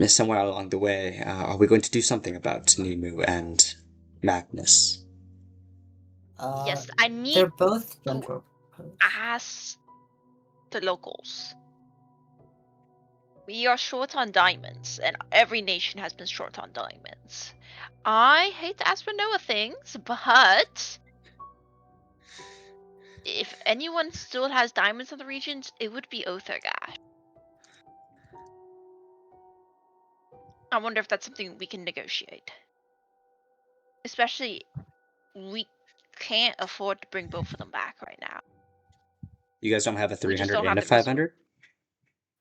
somewhere along the way, are we going to do something about Nemu and Magnus? Yes, I need They're both to Dendro. ask the locals. We are short on diamonds, and every nation has been short on diamonds. I hate to ask for Noah things, but if anyone still has diamonds in the regions, it would be Outharrgash. I wonder if that's something we can negotiate. Especially, we can't afford to bring both of them back right now. You guys don't have a We just 300 don't and a have the resource. 500?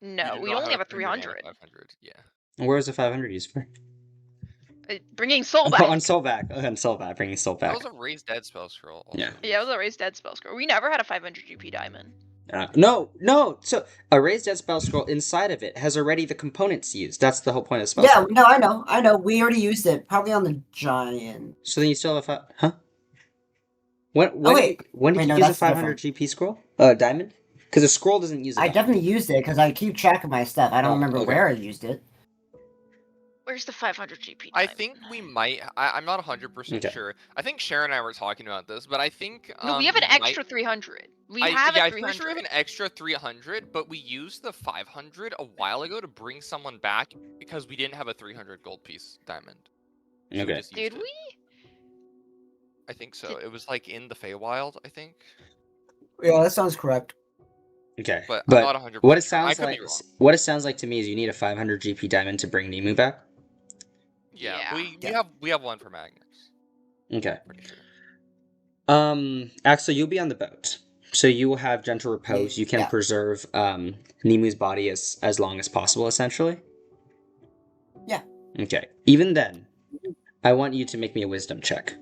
No, do we not only have a 300 and 300. 500, yeah. Where is the 500 used for? Bringing soul back. Oh, on Soulback. On Soulback, bringing Soul That back. was a raised dead spell scroll. Also. Yeah. Yeah, it was a raised dead spell scroll. We never had a 500 GP diamond. No. So a raised dead spell scroll inside of it has already the components used. That's the whole point of the spell. Yeah, scroll. no, I know. We already used it. Probably on the giant. So then you still have huh? When wait. when did Wait, you no, use a that's 500 GP scroll? Diamond? Because a scroll doesn't use a I die. definitely used it because I keep track of my stuff. I don't Oh, remember okay. where I used it. Where's the 500 GP? I diamond? think we might. I'm not 100% Okay. sure. I think Sharon and I were talking about this, but I think No, we have an we might- extra 300. We I, have yeah, a I'm pretty 300. sure we have an extra 300, but we used the 500 a while ago to bring someone back because we didn't have a 300 gold piece diamond. So we Okay. just used Did it. we? I think so. It was like in the Feywild, I think. Yeah, that sounds correct. Okay. But I'm But not 100% what it sure. I sounds could like, be wrong. what it sounds like to me is you need a 500 GP diamond to bring Nemu back. Yeah, Yeah. we have one for Magnus. Okay. Pretty sure. Axel, you'll be on the boat, so you will have gentle repose. You can Yeah. preserve Nemu's body as long as possible, essentially. Yeah. Okay. Even then, I want you to make me a wisdom check.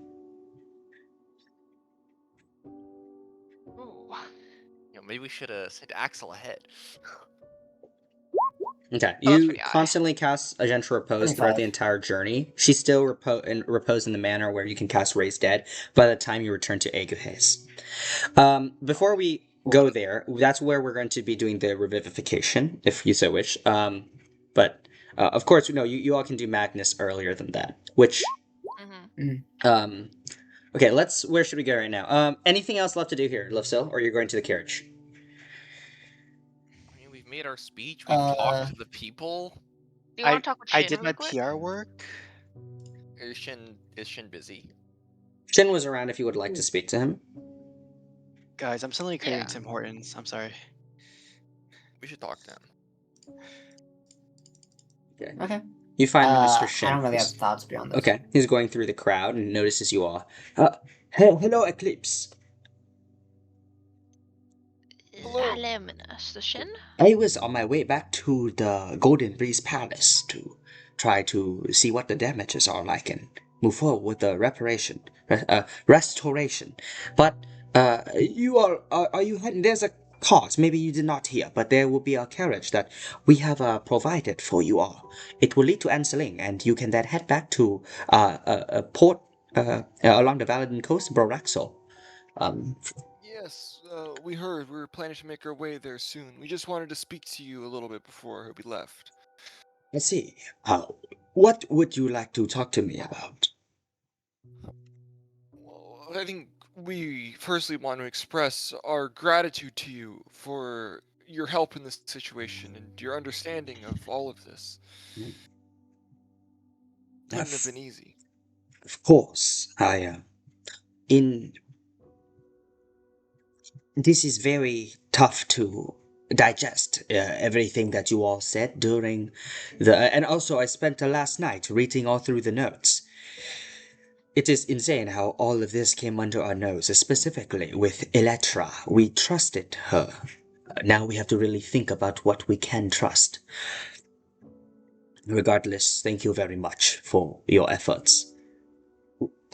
Ooh. You know, maybe we should have sent Axel ahead. Okay. Oh, that's You pretty high. constantly cast a gentle repose throughout the 25. entire journey. She's still repose in the manner where you can cast Raise Dead by the time you return to Aeguhean. Before we go there, that's where we're going to be doing the revivification, if you so wish. But of course, you all can do Magnus earlier than that. Which, Mhm. okay, where should we go right now? Anything else left to do here, Lufsil, or you're going to the carriage? I mean, we've made our speech. We've talked to the people. Do you want to talk with Shin I did my really quick? PR work. Is Shin busy? Shin was around if you would like to speak to him. Guys, I'm suddenly craving Yeah. Tim Hortons. I'm sorry. We should talk to him. Okay. Okay. You find Minister I Shin. don't really have thoughts beyond this. Okay, he's going through the crowd and notices you all. Hello, Eclipse. Hello. Hello, Minister Shin. I was on my way back to the Golden Breeze Palace to try to see what the damages are like and move forward with the restoration. But you are you heading? There's a cause. Maybe you did not hear, but there will be a carriage that we have provided for you all. It will lead to Anseling, and you can then head back to a port along the Valadin coast, Boraxel. Yes, we heard. We were planning to make our way there soon. We just wanted to speak to you a little bit before we left. I see. What would you like to talk to me about? Well, I think we firstly want to express our gratitude to you for your help in this situation and your understanding of all of this. Couldn't have been easy. Of course, this is very tough to digest everything that you all said during and also I spent the last night reading all through the notes. It is insane how all of this came under our nose, specifically with Electra. We trusted her. Now we have to really think about what we can trust. Regardless, thank you very much for your efforts.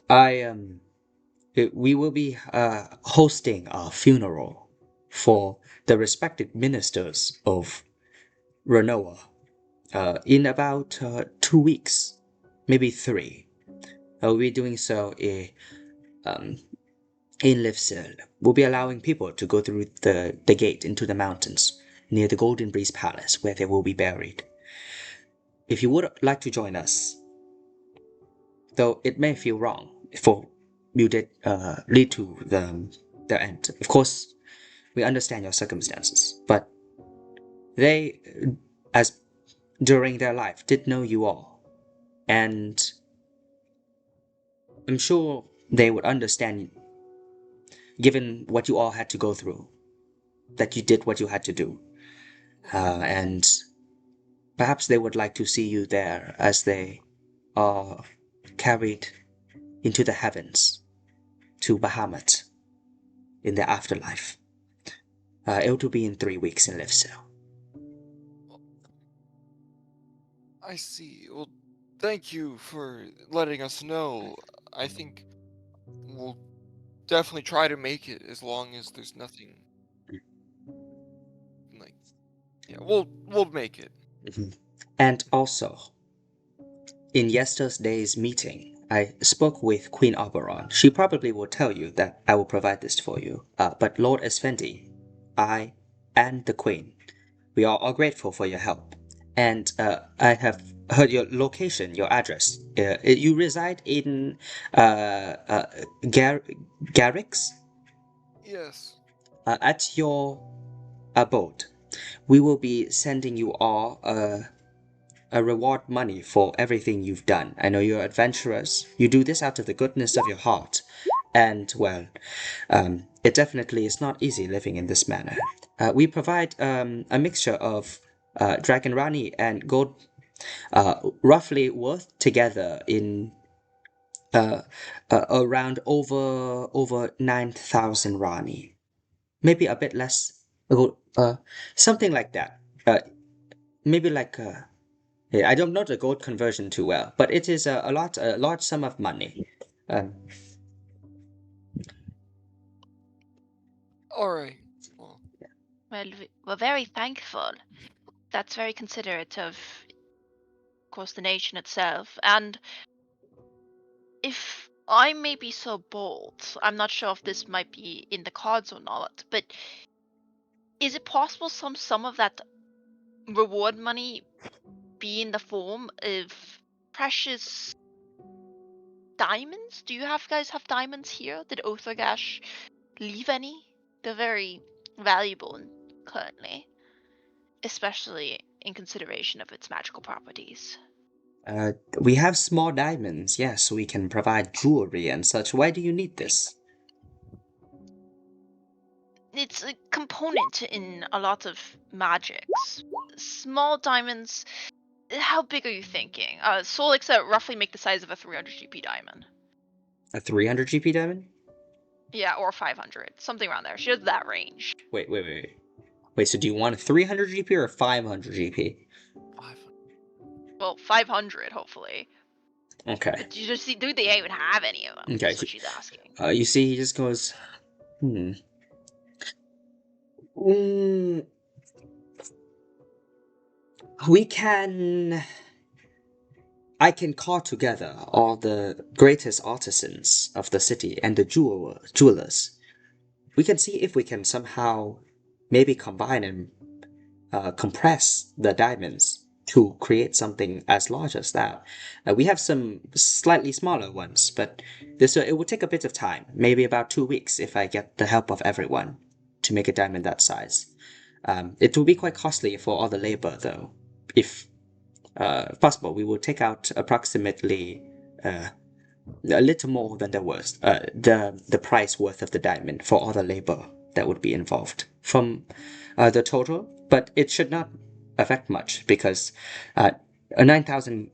We will be hosting a funeral for the respected ministers of Ranoa in about 2 weeks, maybe 3. We'll be doing so in Livsil. We'll be allowing people to go through the gate into the mountains near the Golden Breeze Palace, where they will be buried. If you would like to join us, though it may feel wrong for you did lead to the end. Of course, we understand your circumstances, but they, as during their life, did know you all, and I'm sure they would understand, given what you all had to go through, that you did what you had to do, and perhaps they would like to see you there as they are carried into the heavens to Bahamut in the afterlife. It will be in 3 weeks in Livsil. I see. Well, thank you for letting us know. I think we'll definitely try to make it as long as there's nothing like. Yeah, we'll make it. And also, in yesterday's meeting, I spoke with Queen Oberon. She probably will tell you that I will provide this for you. But Lord Esfendi, I and the Queen. We are all grateful for your help. And I have heard your location, your address. You reside in Garrix? Yes. At your abode. We will be sending you all a reward money for everything you've done. I know you're adventurers. You do this out of the goodness of your heart. And, well, it definitely is not easy living in this manner. We provide a mixture of Dragon Rani and gold, roughly worth together in around over 9,000 Rani. Maybe a bit less, something like that. Maybe like I don't know the gold conversion too well, but it is a large sum of money. All right. Well, Well, we're very thankful. That's very considerate of course, the nation itself. And if I may be so bold, I'm not sure if this might be in the cards or not, but is it possible some of that reward money be in the form of precious diamonds? Do you guys have diamonds here? Did Outharrgash leave any? They're very valuable currently, especially in consideration of its magical properties. We have small diamonds, yes, we can provide jewelry and such. Why do you need this? It's a component in a lot of magics. Small diamonds. How big are you thinking? Solix roughly make the size of a 300 GP diamond. A 300 GP diamond? Yeah, or 500, something around there. She has that range. Wait. Wait, so do you want a 300 GP or a 500 GP? Well, 500, hopefully. Okay. But you just see, do they even have any of them? Okay. That's what she's asking. You see, he just goes, I can call together all the greatest artisans of the city and the jewelers. We can see if we can somehow maybe combine and compress the diamonds to create something as large as that. We have some slightly smaller ones, but it will take a bit of time, maybe about 2 weeks if I get the help of everyone to make a diamond that size. It will be quite costly for all the labor, though. If possible, we will take out approximately a little more than the price worth of the diamond for all the labor that would be involved from the total, but it should not affect much because a 9,000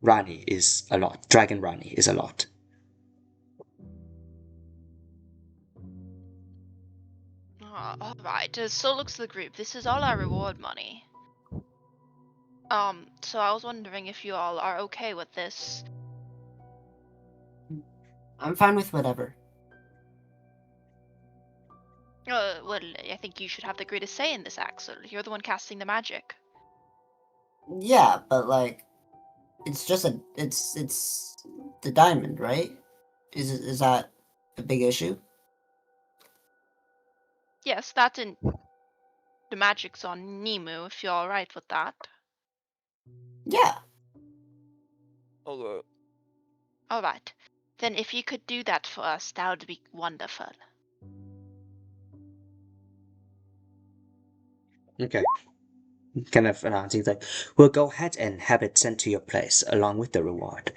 Rani is a lot. Dragon Rani is a lot. Alright, so looks the group. This is all our reward money. So I was wondering if you all are okay with this. I'm fine with whatever. Well, I think you should have the greatest say in this, Axel. You're the one casting the magic. Yeah, but like, it's the diamond, right? Is that a big issue? Yes, that's in the magic's on Nemu, if you're alright with that. Yeah. okay. Alright. Then if you could do that for us, that would be wonderful. Okay. Kind of announcing that we'll go ahead and have it sent to your place along with the reward.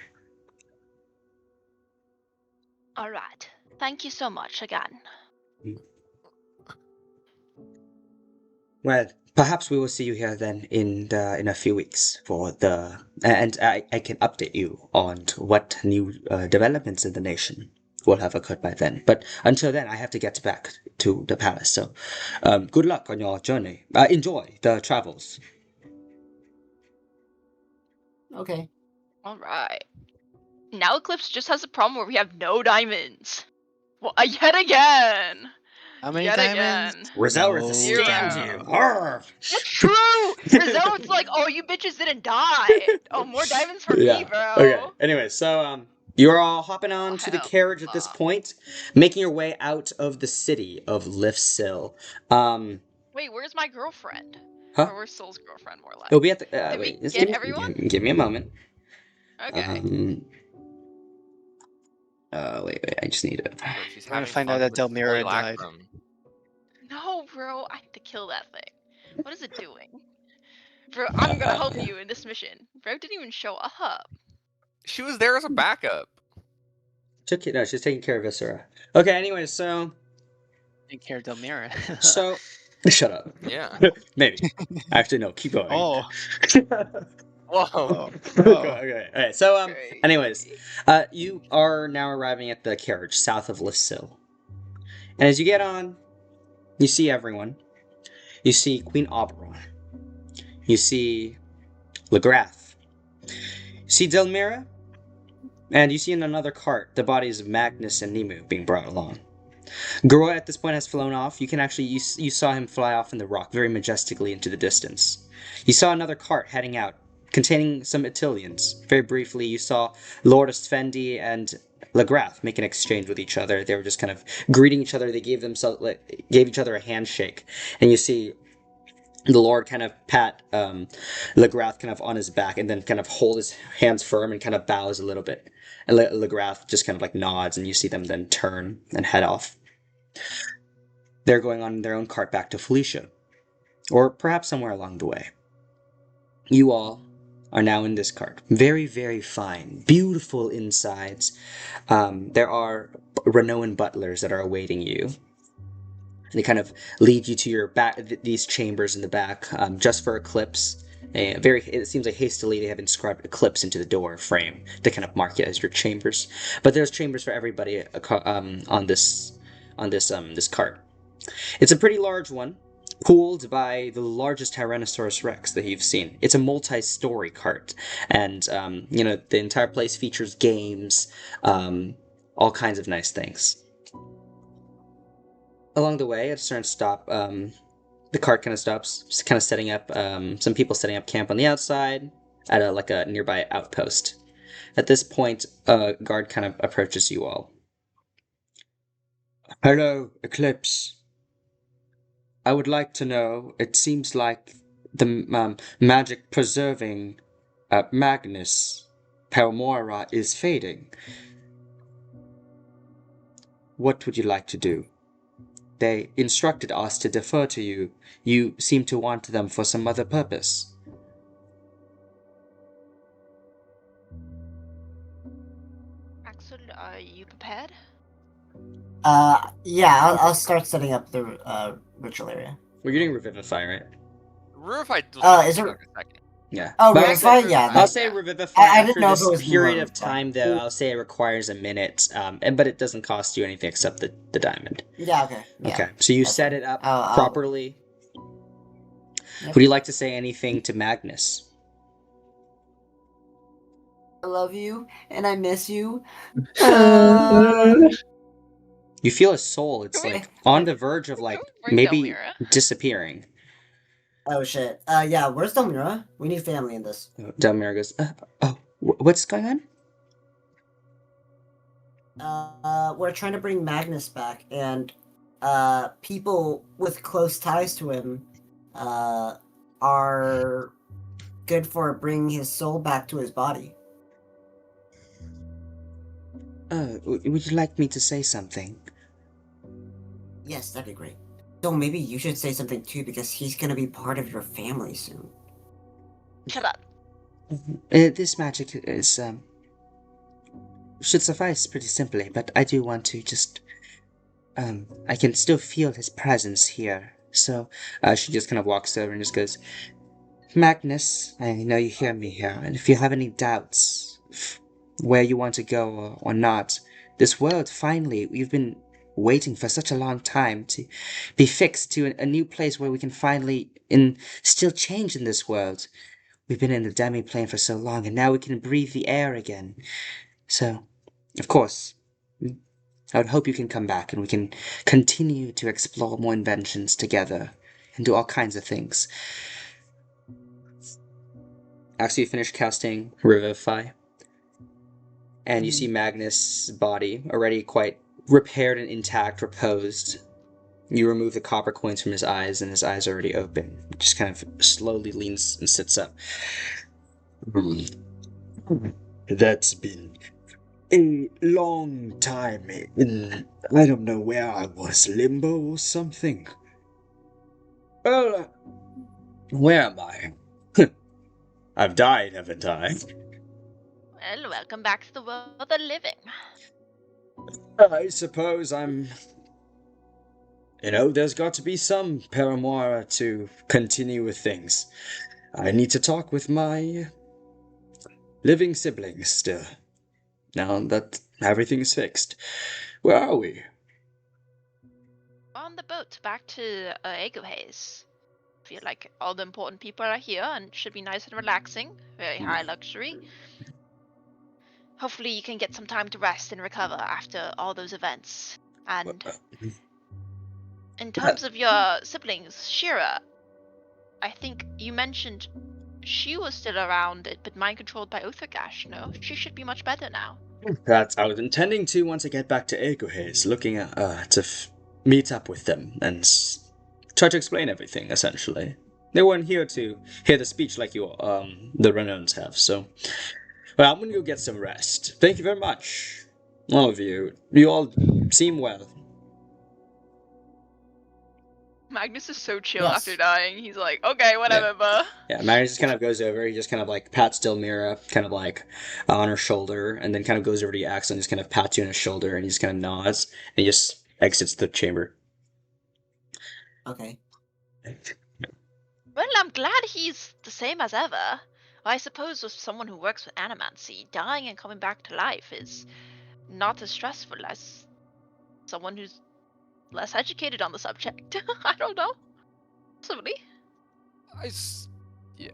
Alright. Thank you so much again. Well, perhaps we will see you here then in a few weeks for and I can update you on what new developments in the nation will have occurred by then. But until then, I have to get back to the palace. So, good luck on your journey. Enjoy the travels. Okay. Alright. Now Eclipse just has a problem where we have no diamonds. Well, yet again. How many Yet diamonds? again. Rosaurus No scams you. Arrgh. That's true! Rizzo's like, oh, you bitches didn't die. Oh, more diamonds for me, bro. Okay. Anyway, so you're all hopping on to the hell carriage at this point, making your way out of the city of Lifsil. Wait, where's my girlfriend? Huh? Or where's Soul's girlfriend, more like? It'll be at the. Did we Wait, just get everyone? give me a moment. Okay. Wait. I just need it. Bro, she's We're gonna having find out fun that with Delmira died. Lacrum. No, bro, I have to kill that thing. What is it doing? Bro, I'm gonna help you in this mission. Bro didn't even show up. She was there as a backup. No, she's taking care of Viscera. Okay. Anyway, so Take care of Delmira. shut up. Yeah. Maybe. Actually, no. Keep going. Oh. Whoa. Oh. Okay. All right. So Crazy. anyways, you are now arriving at the carriage south of Lysil, and as you get on, you see everyone. You see Queen Oberon. You see Lagrath. You see Delmira. And you see in another cart the bodies of Magnus and Nemu being brought along. Garroy at this point has flown off. You can actually you saw him fly off in the rock very majestically into the distance. You saw another cart heading out, containing some Attilians. Very briefly, you saw Lord Sfendi and Lagrath make an exchange with each other. They were just kind of greeting each other. They gave each other a handshake, and you see the Lord kind of pat Lagrath kind of on his back, and then kind of hold his hands firm and kind of bows a little bit. And Lagrath just kind of like nods, and you see them then turn and head off. They're going on their own cart back to Felicia, or perhaps somewhere along the way. You all are now in this cart. Very, very fine, beautiful insides. There are Ranoan butlers that are awaiting you. They kind of lead you to your back, these chambers in the back, just for Eclipse. It seems like hastily they have inscribed Eclipse into the door frame to kind of mark it as your chambers. But there's chambers for everybody on this cart. It's a pretty large one, pulled by the largest Tyrannosaurus Rex that you've seen. It's a multi-story cart, and the entire place features games, all kinds of nice things. Along the way, at a certain stop, the cart kind of stops, just kind of setting up, some people setting up camp on the outside at a nearby outpost. At this point, a guard kind of approaches you all. Hello, Eclipse. I would like to know, it seems like the magic preserving Magnus Palmora is fading. What would you like to do? They instructed us to defer to you. You seem to want them for some other purpose. Axel, are you prepared? Yeah, I'll start setting up the ritual area. Well, you're doing Revivify, right? Revivify. Is it? A second. Yeah. Oh, But Revivify? Yeah. I'll say Revivify I after didn't know if this it was period of Revivify. time, though. I'll say it requires a minute, but it doesn't cost you anything except the diamond. Yeah, okay. Yeah. Okay, so you That's set fine. it up I'll- properly. Yep. Would you like to say anything to Magnus? I love you, and I miss you. You feel his soul. It's Can we- like on the verge of like Bring maybe Delmira. disappearing. Oh shit. Yeah, where's Delmira? We need family in this. Delmira goes, what's going on? We're trying to bring Magnus back, and people with close ties to him are good for bringing his soul back to his body. Would you like me to say something? Yes, that'd be great. So maybe you should say something too, because he's gonna be part of your family soon. Shut up. This magic is, should suffice pretty simply, but I do want to just, I can still feel his presence here. So, she just kind of walks over and just goes, Magnus, I know you hear me here, and if you have any doubts where you want to go or not, this world finally, we've been waiting for such a long time to be fixed to a new place where we can finally instill change in this world. We've been in the demi-plane for so long, and now we can breathe the air again. So, of course, I would hope you can come back and we can continue to explore more inventions together and do all kinds of things. After you finish casting Revivify, and you see Magnus' body already quite repaired and intact, reposed, You remove the copper coins from his eyes, and his eyes are already open. He just kind of slowly leans and sits up. That's been a long time. I don't know where I was, limbo or something. Well, where am I? I've died, haven't I? Well, welcome back to the world of the living. I suppose I'm. There's got to be some paramour to continue with things. I need to talk with my living siblings still. Now that everything's fixed. Where are we? On the boat back to Aeguhean. Feel like all the important people are here and should be nice and relaxing. Very high luxury. Hopefully you can get some time to rest and recover after all those events. And in terms of your siblings, Shira, I think you mentioned she was still around, but mind controlled by Outharrgash. No, she should be much better now. I was intending to once I get back to Aeguhean, looking at to meet up with them and try to explain everything. Essentially, they weren't here to hear the speech like the Ranoans have. So, well, I'm gonna go get some rest. Thank you very much, all of you. You all seem well. Magnus is so chill Yes. after dying. He's like, okay, whatever, bro. Yeah, Magnus just kind of goes over. He just kind of like pats Delmira, kind of like on her shoulder, and then kind of goes over to Axel and just kind of pats you on his shoulder, and he just kind of nods, and he just exits the chamber. Okay. Well, I'm glad he's the same as ever. I suppose with someone who works with animancy, dying and coming back to life is not as stressful as someone who's less educated on the subject. I don't know. Possibly. Yeah.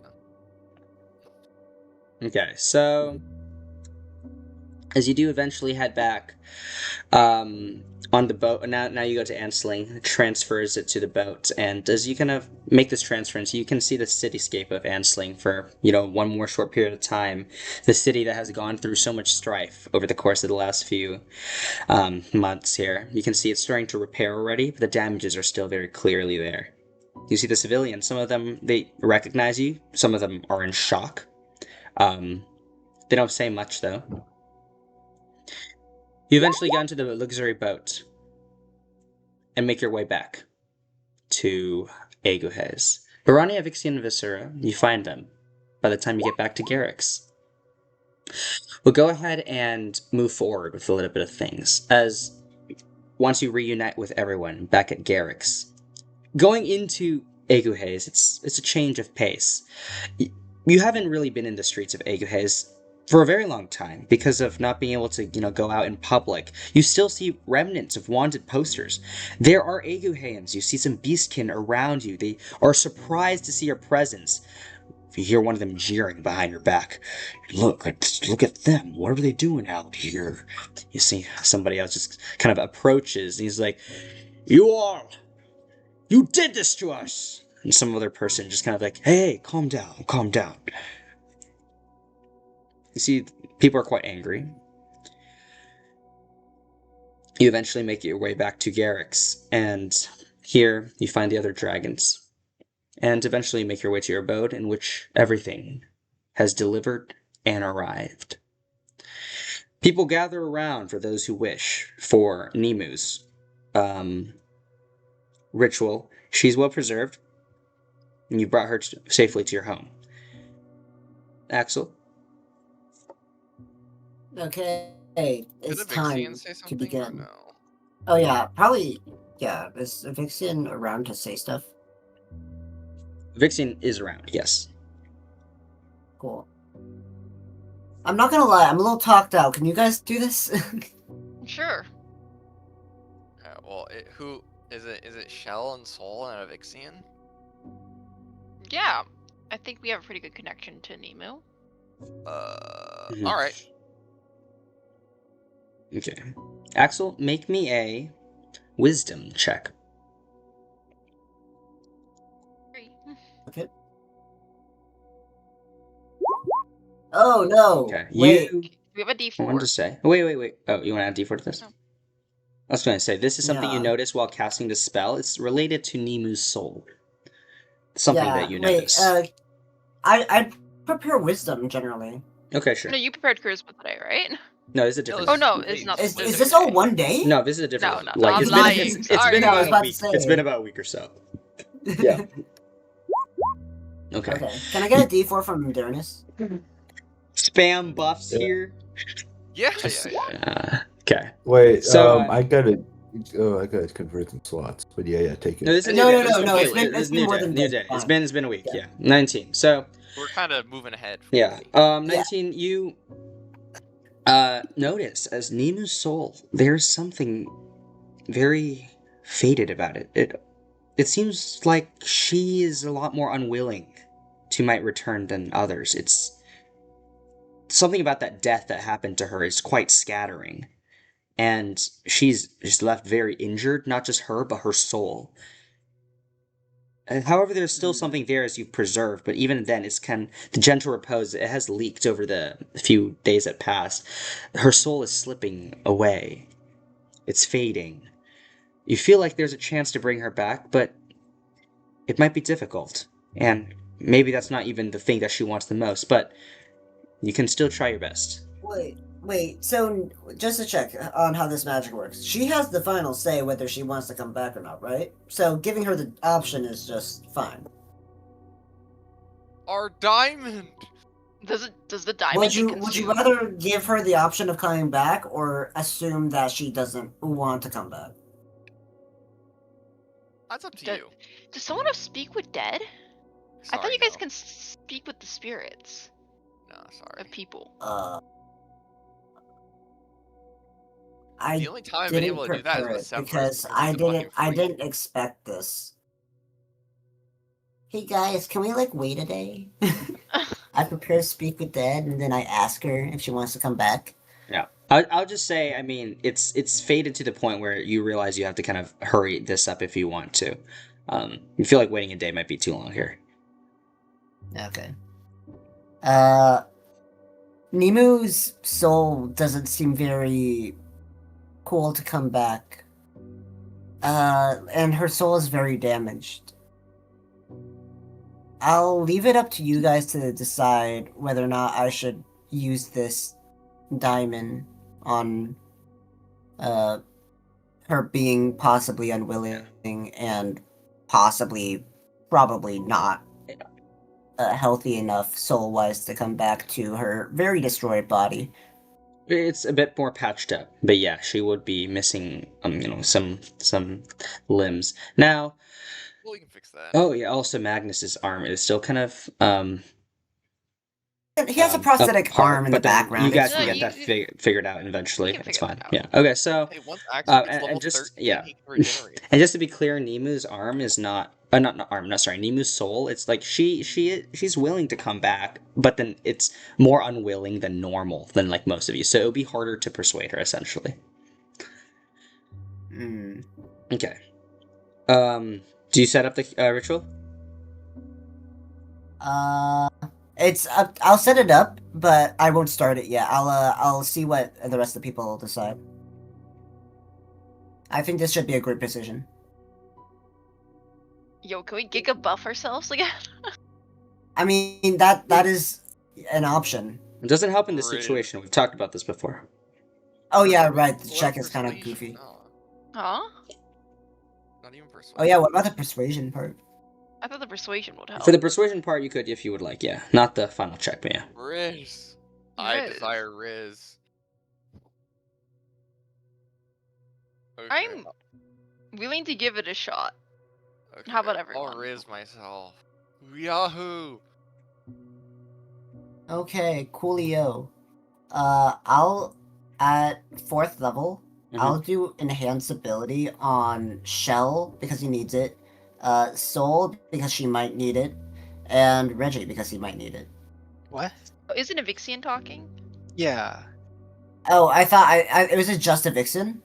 Okay, so as you do eventually head back on the boat, now you go to Ansling, transfers it to the boat, and as you kind of make this transference, you can see the cityscape of Ansling for one more short period of time. The city that has gone through so much strife over the course of the last few months here. You can see it's starting to repair already, but the damages are still very clearly there. You see the civilians. Some of them, they recognize you. Some of them are in shock. They don't say much, though. You eventually get into the luxury boat and make your way back to Aeguhean. Barani, Avixian, and Viscera, you find them by the time you get back to Garrix. We'll go ahead and move forward with a little bit of things, as once you reunite with everyone back at Garrix. Going into Aeguhean, it's a change of pace. You haven't really been in the streets of Aeguhean for a very long time because of not being able to, go out in public. You still see remnants of wanted posters. There are Aeguheans. You see some beastkin around you. They are surprised to see your presence. If you hear one of them jeering behind your back, look at them. What are they doing out here? You see somebody else just kind of approaches, and he's like, You did this to us! And some other person just kind of like, hey, calm down. You see, people are quite angry. You eventually make your way back to Garrix, and here you find the other dragons. And eventually make your way to your abode, in which everything has delivered and arrived. People gather around for those who wish for Nemu's ritual. She's well preserved, and you brought her safely to your home. Axel? Okay, Did it's Avixian time say to something or begin. no? Oh yeah, probably. Yeah, is Evixian around to say stuff? Vixian is around, yes. Cool. I'm not gonna lie, I'm a little talked out. Can you guys do this? Sure. Well, who is it? Is it Shell and Soul and Avixian? Yeah. I think we have a pretty good connection to Nemu. All right. Okay. Axel, make me a wisdom check. 3. Okay. Oh no! Okay. Wait. You We have a I wanted to D4. say. Wait. Oh, you want to add D4 to this? No. I was going to say, this is something you Yeah. notice while casting the spell. It's related to Nimu's soul. Something that you wait, notice. I prepare wisdom generally. Okay, sure. No, you prepared charisma today, right? No, this is a different. Oh no, it's not. Is this this all one day? No, this is a different. No, like I'm it's lying. been it's Sorry. been I was about a about to week. say. It's been about a week or so. Yeah. Okay. Okay. Can I get a D4 from Darnus? Spam buffs here. Yeah. Okay. Wait, So, I got it. Oh, I got it converted slots. But yeah, take it. No, this is a No, new no, day. no, This no, is it's been- it's been new more day, than new that. day. Fine. It's been a week. Yeah. Yeah. 19. So We're kind of moving ahead. yeah. 19. You notice as Nimu's soul, there's something very fated about it. It seems like she is a lot more unwilling to might return than others. It's something about that death that happened to her is quite scattering. And she's left very injured, not just her, but her soul. However, there's still something there as you've preserved, but even then, it's the gentle repose. It has leaked over the few days that passed. Her soul is slipping away. It's fading. You feel like there's a chance to bring her back, but it might be difficult. And maybe that's not even the thing that she wants the most, but you can still try your best. Wait, so just to check on how this magic works, she has the final say whether she wants to come back or not, right? So giving her the option is just fine. Our diamond. Does the diamond Would get you consumed? rather give her the option of coming back or assume that she doesn't want to come back? That's up to That- you. Does someone have speak with dead? I thought Sorry, you guys no. can speak with the spirits No, sorry. of people. I The only time I've been didn't able to do that is prepare with it Severus because because he's a fucking I freak. didn't expect this. Hey guys, can we wait a day? I prepare to speak with dead and then I ask her if she wants to come back. Yeah. I'll just say, I mean, it's faded to the point where you realize you have to kind of hurry this up if you want to. You feel like waiting a day might be too long here. Okay. Nimu's soul doesn't seem very cool to come back. And her soul is very damaged. I'll leave it up to you guys to decide whether or not I should use this diamond on her being possibly unwilling and probably not healthy enough soul-wise to come back to her very destroyed body. It's a bit more patched up, but yeah, she would be missing, some limbs. Now, Well, we can fix that. oh yeah, also Magnus's arm is still kind of He has a prosthetic apart, arm in the but then background. You guys It's can fine. get that figured out eventually. We can It's figure fine. that out. Yeah. Okay. So, Hey, once Axel gets and level just 13, yeah, he can regenerate. and just to be clear, Nimu's arm is not. Not arm. No, sorry. Nimu's soul. It's like she's willing to come back, but then it's more unwilling than normal than like most of you. So it would be harder to persuade her essentially. Okay. Do you set up the ritual? It's up. I'll set it up, but I won't start it yet. I'll see what the rest of the people decide. I think this should be a group decision. Yo, can we giga buff ourselves again? I mean that is an option. It doesn't help in this Right. situation. We've talked about this before. Oh yeah, right. The What check about is kind of persuasion? goofy. Oh, Huh? not even persuasion. Oh yeah, what about the persuasion part? I thought the persuasion would help. For the persuasion part, you could if you would like. Yeah, not the final check, but yeah. Riz. I Riz. desire Riz. Okay. I'm willing to give it a shot. okay. how about I'll everyone? Riz myself. Yahoo! Okay, coolio. I'll at 4th level. I'll do enhance ability on Shell because he needs it, Soul because she might need it, and Reggie because he might need it. What? Oh, isn't Evixian talking? Yeah. Oh, I thought it was just a Vixen.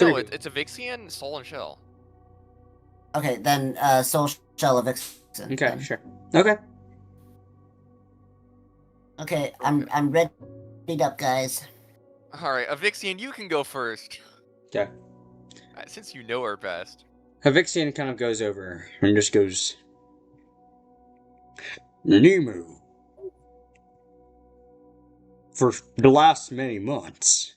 No, it's a Vixian, Soul, and Shell. Okay, then Soul, Shell, a Vixen. Okay, then. sure. Okay. Okay, I'm ready up, guys. Alright, Evixian, you can go first. Okay. Since you know her best. Havixian kind of goes over and just goes, Nemu, for the last many months,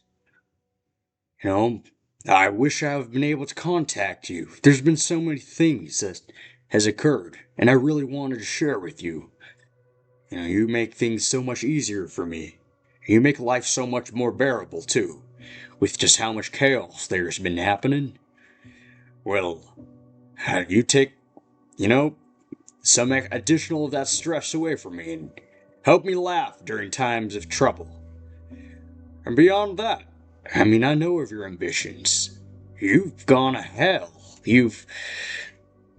you know, I wish I have been able to contact you. There's been so many things that has occurred, and I really wanted to share with you. You know, you make things so much easier for me. You make life so much more bearable, too, with just how much chaos there's been happening. Well, you take, you know, some additional of that stress away from me and help me laugh during times of trouble. And beyond that, I mean, I know of your ambitions. You've gone to hell. You've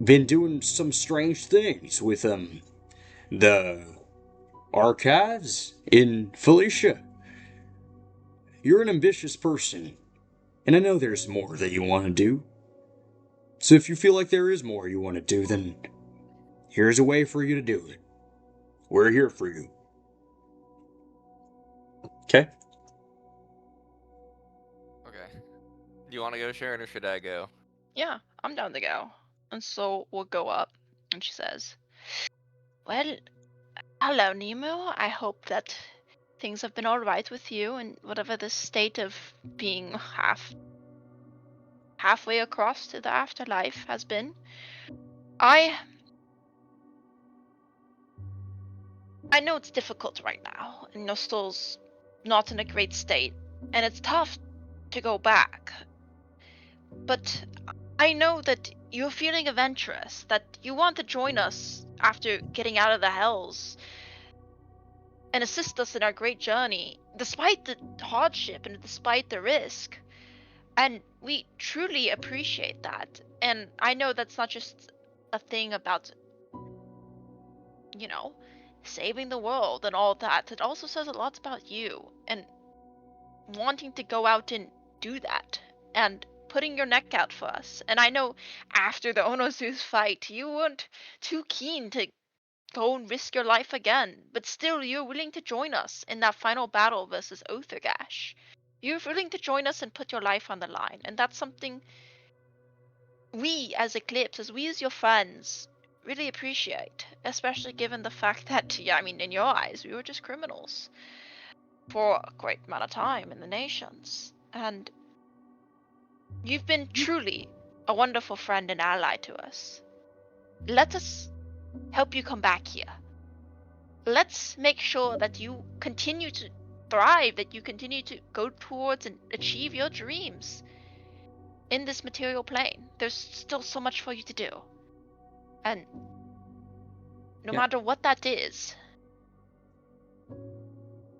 been doing some strange things with, the archives in Felicia. You're an ambitious person, and I know there's more that you want to do. So if you feel like there is more you want to do, then here's a way for you to do it. We're here for you. Okay? Okay. Do you want to go, Sharon, or should I go? Yeah, I'm down to go. And so we'll go up, and she says, "Well, hello, Nemo. I hope that things have been all right with you and whatever this state of being halfway across to the afterlife has been. I know it's difficult right now, and your soul's not in a great state, and it's tough to go back. But I know that you're feeling adventurous, that you want to join us after getting out of the hells and assist us in our great journey, despite the hardship and despite the risk. And we truly appreciate that. And I know that's not just a thing about, you know, saving the world and all that. It also says a lot about you and wanting to go out and do that and putting your neck out for us. And I know after the Onozu's fight, you weren't too keen to go and risk your life again, but still you're willing to join us in that final battle versus Outharrgash. You're willing to join us and put your life on the line, and that's something we as Eclipse, as we as your friends, really appreciate, especially given the fact that, yeah, I mean, in your eyes, we were just criminals for a great amount of time in the nations. And you've been truly a wonderful friend and ally to us. Let us help you come back here. Let's make sure that you continue to thrive, that you continue to go towards and achieve your dreams in this material plane. There's still so much for you to do. And no matter what that is,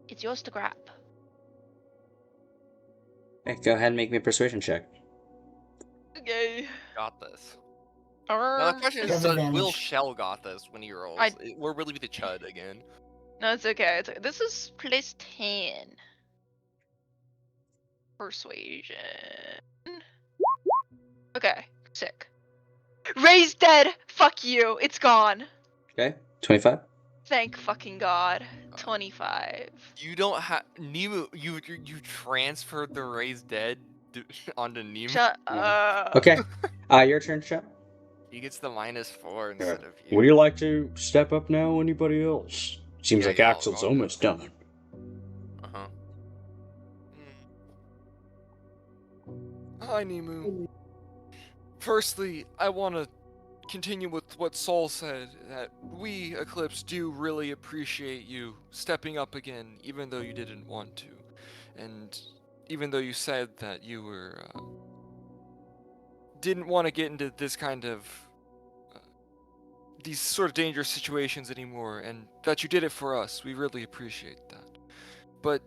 it's yours to grab. Okay, go ahead and make me a persuasion check. Okay. Got this. Now the question is, Does will advantage. Shell got this when he rolls? Or will he be the Chud again? No, it's okay. This is place 10. Persuasion. Okay, sick. Ray's dead! Fuck you! It's gone! Okay, 25. Thank fucking God. 25. You don't have Nemo. You transferred the raised dead onto Nemo. Shut up. Okay, your turn, Shep. He gets the -4 instead of you. Would you like to step up now, anybody else? Seems Yeah, like yeah, Axel's I'll almost done. Uh-huh. Hi, Nemu. Firstly, I want to continue with what Saul said, that we, Eclipse, do really appreciate you stepping up again, even though you didn't want to. And even though you said that you were, didn't want to get into this kind of, these sort of dangerous situations anymore, and that you did it for us. We really appreciate that. But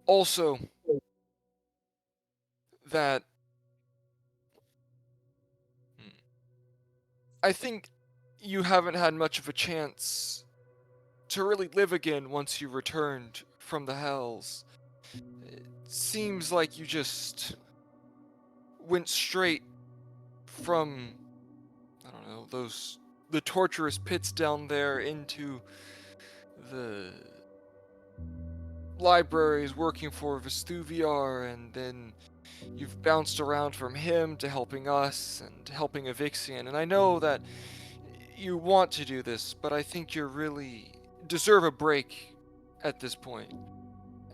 also, that I think you haven't had much of a chance to really live again once you returned from the hells. It seems like you just went straight from, I don't know, the torturous pits down there into the libraries working for Vestuviar, and then you've bounced around from him to helping us and helping Evixian. And I know that you want to do this, but I think you really deserve a break at this point.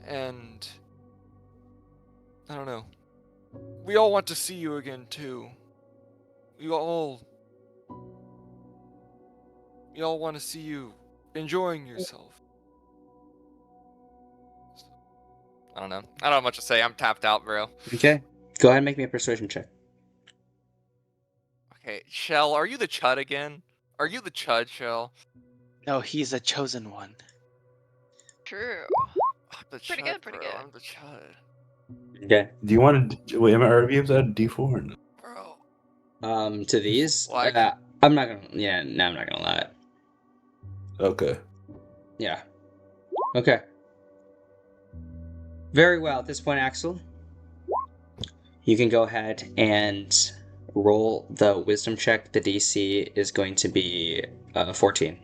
And I don't know. We all want to see you again too. We all want to see you enjoying yourself. I don't know. I don't have much to say. I'm tapped out, bro. Okay. Go ahead and make me a persuasion check. Okay, Shell, are you the Chud again? Are you the Chud, Shell? No, he's a chosen one. True. I'm the Pretty Chud, good, pretty bro. good. I'm the Chud. Okay. Do you want to wait? Am I already able to add D4? Bro. To these, Like- I'm not gonna. Yeah, no, I'm not gonna lie. Okay. Yeah. Okay. Very well. At this point, Axel, you can go ahead and roll the wisdom check. The DC is going to be 14.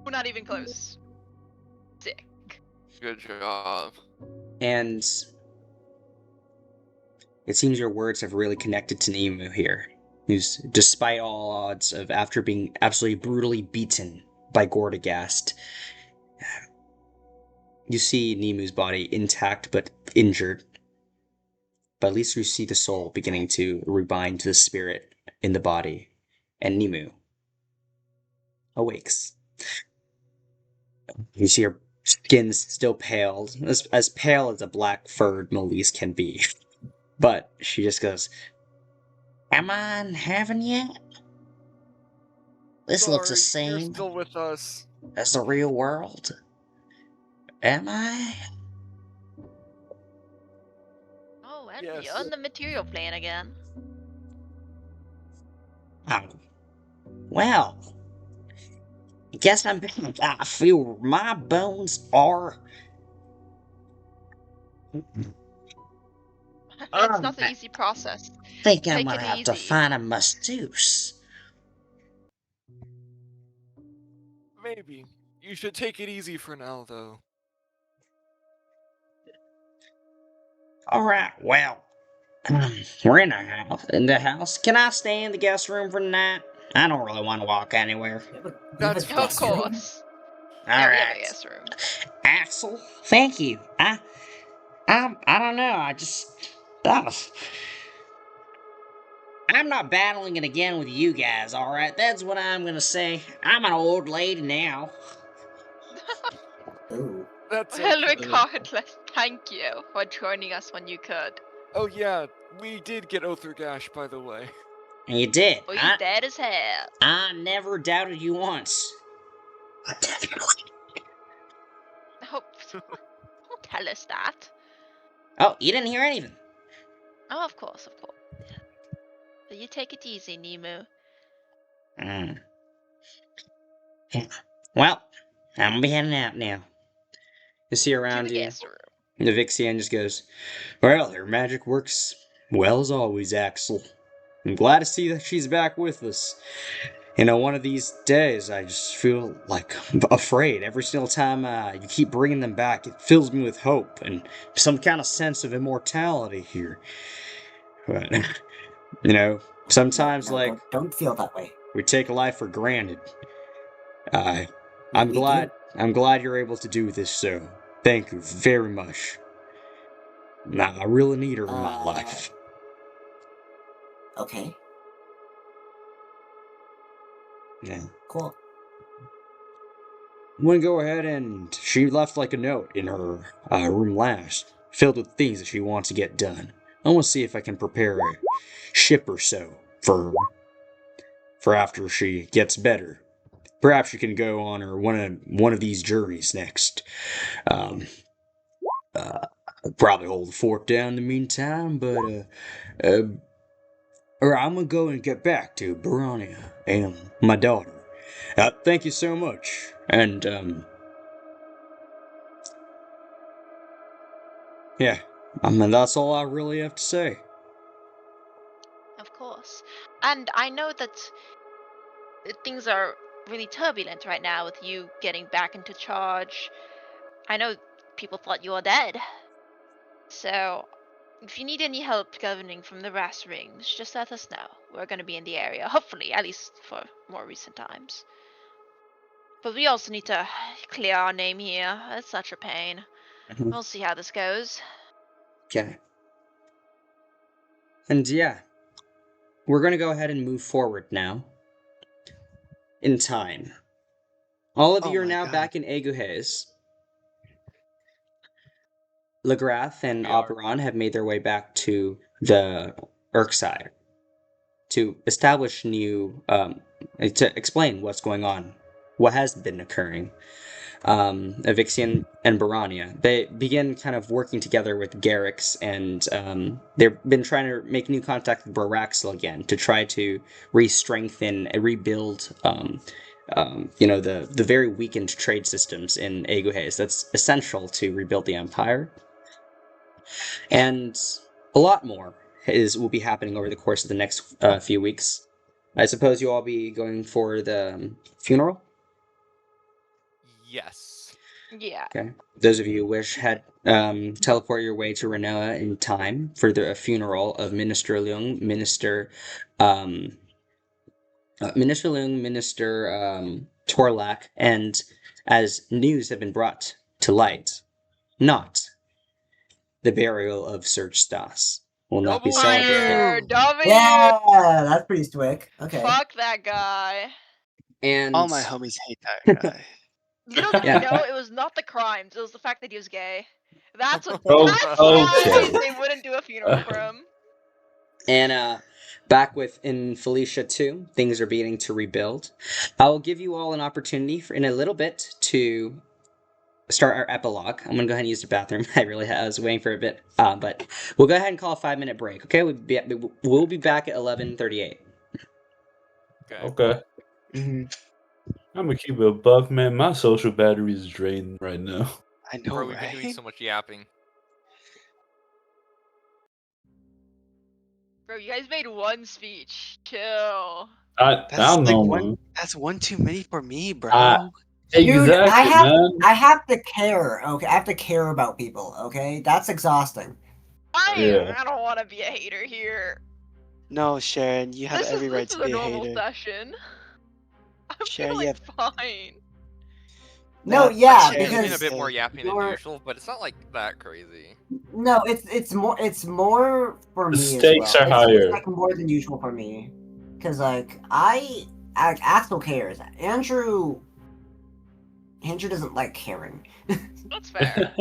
We're not even close. Sick. Good job. And it seems your words have really connected to Nemu here, who's, despite all odds of after being absolutely brutally beaten by Gordagast, you see Nemu's body intact but injured. But at least you see the soul beginning to rebind to the spirit in the body, and Nemu awakes. You see her skin's still pale, as pale as a black-furred Melise can be. But she just goes, "Am I in heaven yet? This looks the Sorry, you're same still with us. as the real world. Am I?" Oh, and Yes. you're on the material plane again. Oh. Well, I guess I feel my bones are. It's not an easy process. Think I'm Take gonna it have to easy. find a masseuse. Maybe. You should take it easy for now, though. Alright, well, we're in the house. Can I stay in the guest room for the night? I don't really want to walk anywhere. That's Of guest room? course. Yeah, we have a Alright. guest room. Axel, thank you. I don't know, I'm not battling it again with you guys, alright? That's what I'm gonna say. I'm an old lady now. Ooh. That's Well, okay. regardless, thank you for joining us when you could. Oh yeah, we did get Outharrgash, by the way. And you did. Oh, you dead as hell. I never doubted you once. Oh, don't tell us that. Oh, you didn't hear anything. Oh, of course, of course. But you take it easy, Nemu. Well, I'm gonna be heading out now. You see To around the you, guest room. the Vixian just goes, "Well, her magic works well as always, Axel. I'm glad to see that she's back with us. You know, one of these days, I just feel like afraid. Every single time you keep bringing them back, it fills me with hope and some kind of sense of immortality here. But, you know, sometimes, No, like, don't feel that way. we take life for granted. I'm We do. glad you're able to do this, so thank you very much. Nah, I really need her in my life." Okay, Yeah. cool. I'm gonna go ahead and she left like a note in her room last, filled with things that she wants to get done. I want to see if I can prepare a ship or so for after she gets better. Perhaps she can go on her one of these journeys next. I'll probably hold the fort down in the meantime, but or I'm gonna go and get back to Barania and my daughter. Thank you so much, and yeah, I mean that's all I really have to say. Of course. And I know that things are really turbulent right now with you getting back into charge. I know people thought you were dead. So, if you need any help governing from the brass rings, just let us know. We're going to be in the area, hopefully, at least for more recent times. But we also need to clear our name here. It's such a pain. Mhm. We'll see how this goes. Okay. And yeah, we're going to go ahead and move forward now. In time. All of Oh you are my now God. back in Aeguhean. Lagrath and We are. Oberon have made their way back to the Urkside to establish new, to explain what's going on, what has been occurring. Evixian and Barania. They begin kind of working together with Garrix, and they've been trying to make new contact with Baraxel again to try to re-strengthen and rebuild, the very weakened trade systems in Aeguhean. That's essential to rebuild the Empire. And a lot more will be happening over the course of the next few weeks. I suppose you all be going for the funeral? Yes. Yeah. Okay. Those of you who wish, teleport your way to Ranoa in time for the funeral of Minister Leung, Minister Torlak, and as news have been brought to light, not the burial of Serge Stas will not be celebrated. Fire! W! Yeah, that's pretty stoic. Okay. Fuck that guy. And All my homies hate that guy. Little did Yeah. we know, it was not the crimes, it was the fact that he was gay. That's Oh, why okay. they wouldn't do a funeral for him. And back in Felicia 2, things are beginning to rebuild. I will give you all an opportunity in a little bit to start our epilogue. I'm gonna go ahead and use the bathroom. I was waiting for a bit, but we'll go ahead and call a 5-minute break. Okay, we'll be back at 11:38. Okay. Okay. Mhm. I'm gonna keep it a buck, man. My social battery is drained right now. I know, Bro, we've been doing right? so much yapping. Bro, you guys made one speech. Chill. I don't know, man. That's one too many for me, bro. Dude, Exactly, man. I have to care. Okay, I have to care about people. Okay, that's exhausting. Yeah. I don't want to be a hater here. No, Sharon, you have every right This to is be a a normal hater. session. I'm Sharon, feeling you fine. No, That- yeah, Sharon, There's been a because bit more yapping than you're- usual, but it's not like that crazy. no, it's more for The me stakes as are well. It's higher. like more than usual for me, because like Axel cares. Andrew doesn't like caring. That's fair.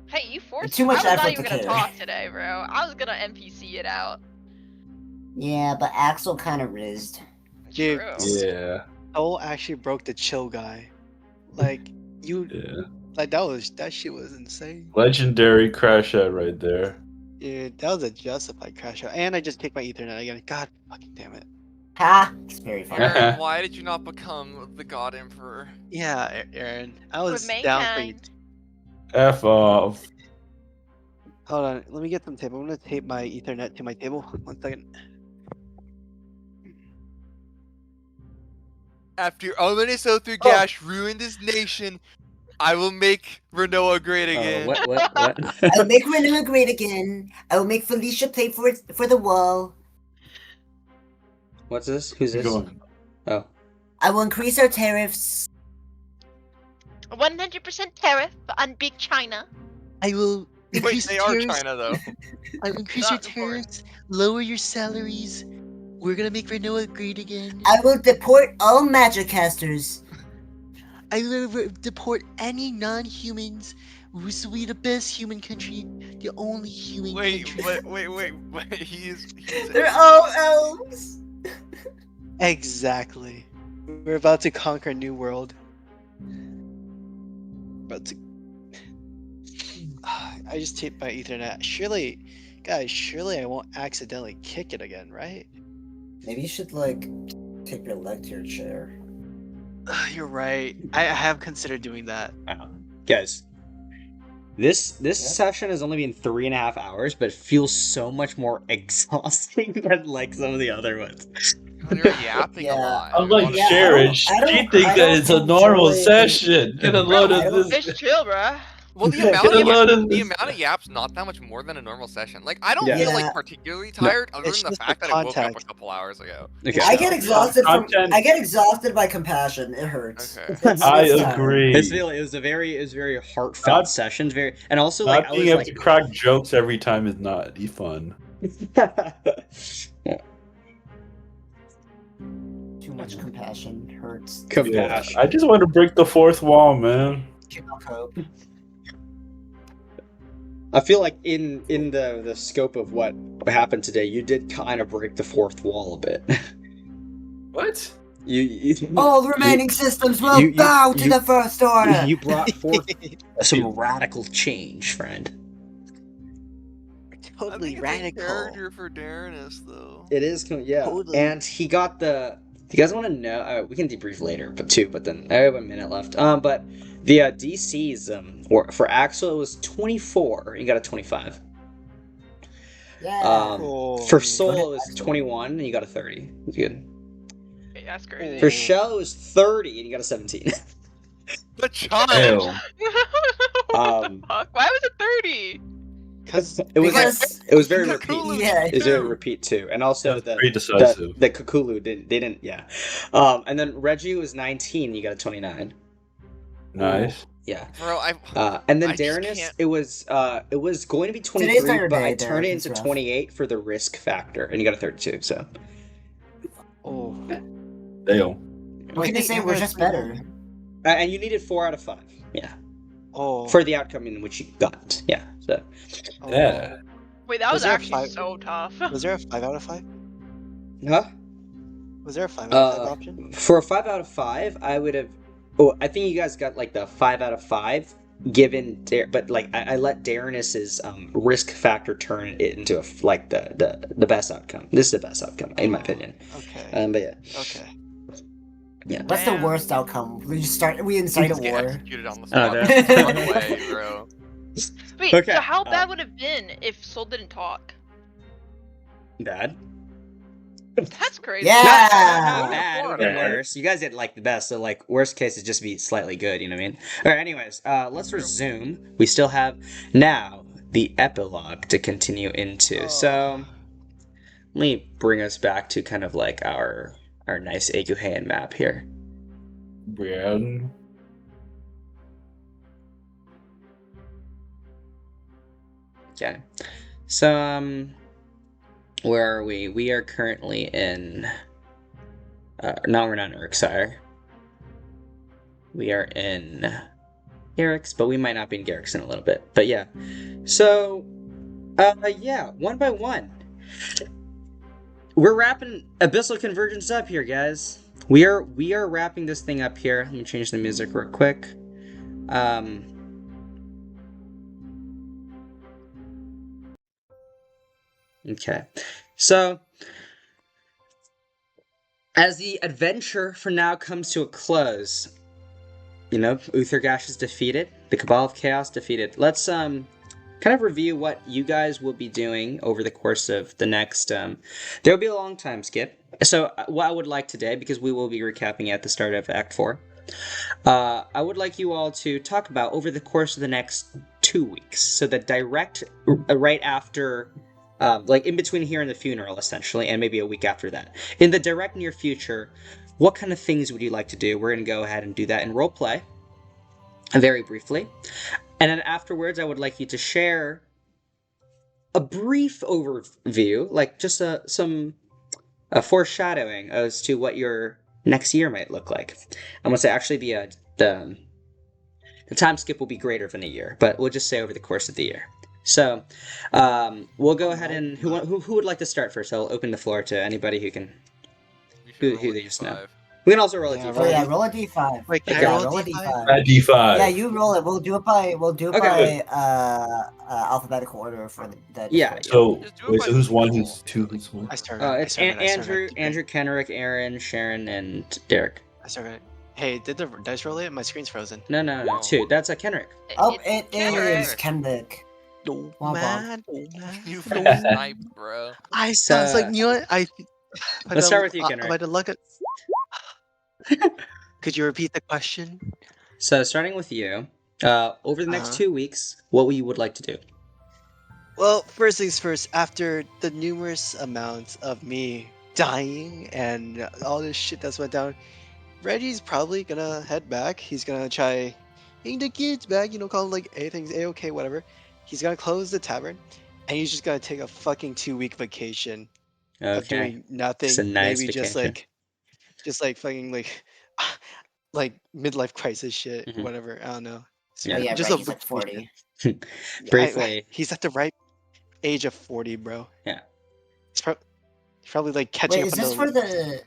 Hey, you forced Too me. much I was not effort even to gonna care. talk today, bro. I was gonna NPC it out. Yeah, but Axel kind of rizzed. Dude, True. Yeah. Soul actually broke the chill guy. Like you, Yeah. like that shit was insane. Legendary crash out right there. Dude, that was a justified crash out. And I just kicked my Ethernet again. God fucking damn it. Ha! It's very funny. Aaron, why did you not become the God Emperor? Yeah, Aaron, I With was down for you. mankind. F off. Hold on, let me get some tape. I'm gonna tape my Ethernet to my table. 1 second. After ominous Outharrgash ruined his nation, I will make Ranoa great again. What? I'll make Ranoa great again. I'll make Felicia pay for the wall. What's this? Who's Keep this? going. Oh. I will increase our tariffs. 100% tariff on Big China. I will Wait, increase they the are tariffs. China though. I will increase your Not important. tariffs, lower your salaries. We're gonna make Renoa great again. I will deport all magic casters. I will deport any non-humans. This will be the best human country, the only human Wait, country. wait. He's They're all elves. Exactly. We're about to conquer a new world. About to. I just taped my Ethernet. Surely, guys, I won't accidentally kick it again, right? Maybe you should like take your leg to your chair. You're right. I have considered doing that. Guys, this session has only been 3.5 hours, but it feels so much more exhausting than like some of the other ones. God, you're yapping a Yeah. lot. I'm like Yeah, Sharon. I She don't- thinks I that don't it's a normal enjoy- session. Get a load I of don't- this. It's chill, bruh. Well, the Get amount a of load of the this. amount of yaps not that much more than a normal session. Like I don't Yeah. feel Yeah. like particularly tired, other it's than the just the fact that I woke up a context. couple hours ago. Okay. I get exhausted from. Content- I get exhausted by compassion. It hurts. Okay. I it's tiring. agree. It was very heartfelt Not- session. Very, and also like Not I being was able like, to crack jokes every time is not fun. Too much compassion hurts. Yeah, compassion. I just want to break the fourth wall, man. Cannot cope. I feel like in the scope of what happened today, you did kind of break the fourth wall a bit. What? You All remaining systems will you- bow to you- the first order. you brought forth some radical change, friend. Totally I think it's a radical. character for Darrenus, though. It is, yeah. Totally. And he got the. Do you guys want to know? We can debrief later, but then I have a minute left. But the DCs for Axel it was 24. You got a 25. Yeah. Cool. For Soul it was 21, and you got a 30. That's good. Hey, that's crazy. For Shell it was 30, and you got a 17. The child. Hell. What the fuck? Why was it 30? It was Because- it was very Cthulhu repeat. Yeah. It was very repeat too, and also the Pretty decisive. the Cthulhu didn't yeah. And then Reggie was 19. You got a 29. Nice. Yeah. Bro, And then I just Darrenus, can't- it was going to be Today's 23, your but day, I turned it Darren, into it's rough. 28 for the risk factor, and you got a 32. So Oh. Damn. What can you say? We're just better. and you needed 4 out of 5. Yeah. Oh. For the outcome in which you got. Yeah. So Oh. Yeah. Wait, that Was was there a actually five- so tough. Was there a 5 out of 5? huh? Was there a 5 out of 5 Uh, option? For a 5 out of 5, I would have. Oh, I think you guys got like the 5 out of 5 given, but like I let Darrenus's risk factor turn it into like the best outcome. This is the best outcome in my opinion. Okay. But yeah, Okay. yeah. What's the Damn. worst outcome? We incite a just get war. executed on the Oh, spot. no. Run away, bro. Wait, Okay, so how bad would it have been if Soul didn't talk? Bad. That's crazy. Yeah. Not bad, Horrible. even worse. You guys did like the best, so like worst case is just be slightly good. You know what I mean? All right. Anyways, let's resume. We still have now the epilogue to continue into. So let me bring us back to kind of like our nice Aeguhean map here. Brian. Okay. So where are we? We are currently in. No, we're not in Urksire. We are in Garrix, but we might not be in Garrix in a little bit. But yeah. So, yeah, one by one. We're wrapping Abyssal Convergence up here, guys. We are wrapping this thing up here. Let me change the music real quick. Okay. So, as the adventure for now comes to a close, you know, Outharrgash is defeated, the Cabal of Chaos defeated. Let's kind of review what you guys will be doing over the course of the next there'll be a long time skip. So what I would like today, because we will be recapping at the start of Act 4, I would like you all to talk about over the course of the next 2 weeks. So the direct right after like in between here and the funeral, essentially, and maybe a week after that. In the direct near future, what kind of things would you like to do? We're going to go ahead and do that in roleplay, very briefly. And then afterwards, I would like you to share a brief overview, like just some foreshadowing as to what your next year might look like. I'm going to say actually the time skip will be greater than a year, but we'll just say over the course of the year. So, we'll go ahead and who would like to start first? I'll open the floor to anybody who can. You should Who roll a they just know. D5. We can also roll a Yeah, d5. Oh yeah, roll a d5. Wait, can Okay. I roll roll a a D5? d5. At D5. Yeah, you roll it. We'll do it by Okay. alphabetical order for the. Yeah. So, Just do it wait, by so who's one, roll. who's two, who's one? I started. It's Andrew, Kenrick, Aaron, Sharon, and Derek. I started. Hey, did the dice roll it? My screen's frozen. No, No. 2. That's a Kenrick. Oh, It's it Kenrick. is Kendrick. No, Womp man. You fucking sniped, bro. I sounds like So- you know what? Let's start with you, By Kenrick. the luck of... Could you repeat the question? So, starting with you, over the next Uh-huh. 2 weeks, what you would like to do? Well, first things first, after the numerous amounts of me dying and all this shit that's went down, Reggie's probably gonna head back. He's gonna try getting the kids back, call them like anything's A-okay, whatever. He's gonna close the tavern, and he's just gonna take a fucking 2-week vacation of Okay. doing It's a nothing. nice Maybe vacation. just like fucking like, like midlife crisis shit, Mhm. whatever. I don't know. Yeah. Oh yeah, Just Reggie's a like 40. vacation. Briefly, He's at the right age of 40, bro. yeah. He's probably like catching Wait, up is on this for the?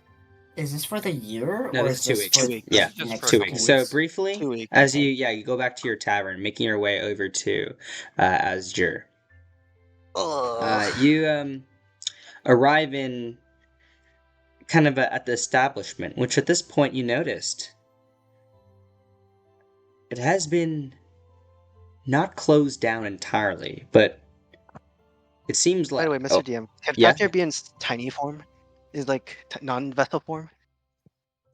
Is this for the year, No, or this is is 2 this weeks. for 2 weeks. Yeah, Just next for a 2 couple weeks. weeks. So briefly, 2 weeks. as Okay. you go back to your tavern, making your way over to Asjur. You arrive in kind of at the establishment, which at this point you noticed it has been not closed down entirely, but it seems By the way, like Mr. DM, can yeah, Fafnir be in tiny form? Is like non-vessel form?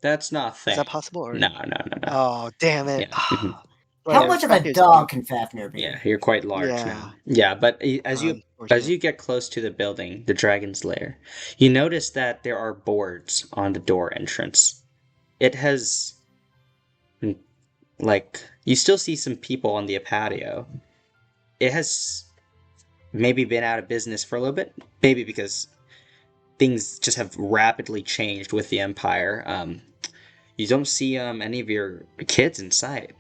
that's not a Is thing. that possible? Or... No, no, no, no. Oh, damn it. Yeah. Mhm. How Well, much of a Fafnir's dog weak. can Fafnir be? Yeah, you're quite large Yeah. now. Yeah, but as you Unfortunate. get close to the building, the dragon's lair, you notice that there are boards on the door entrance. It has like you still see some people on the patio. It has maybe been out of business for a little bit, maybe because things just have rapidly changed with the empire. You don't see any of your kids inside.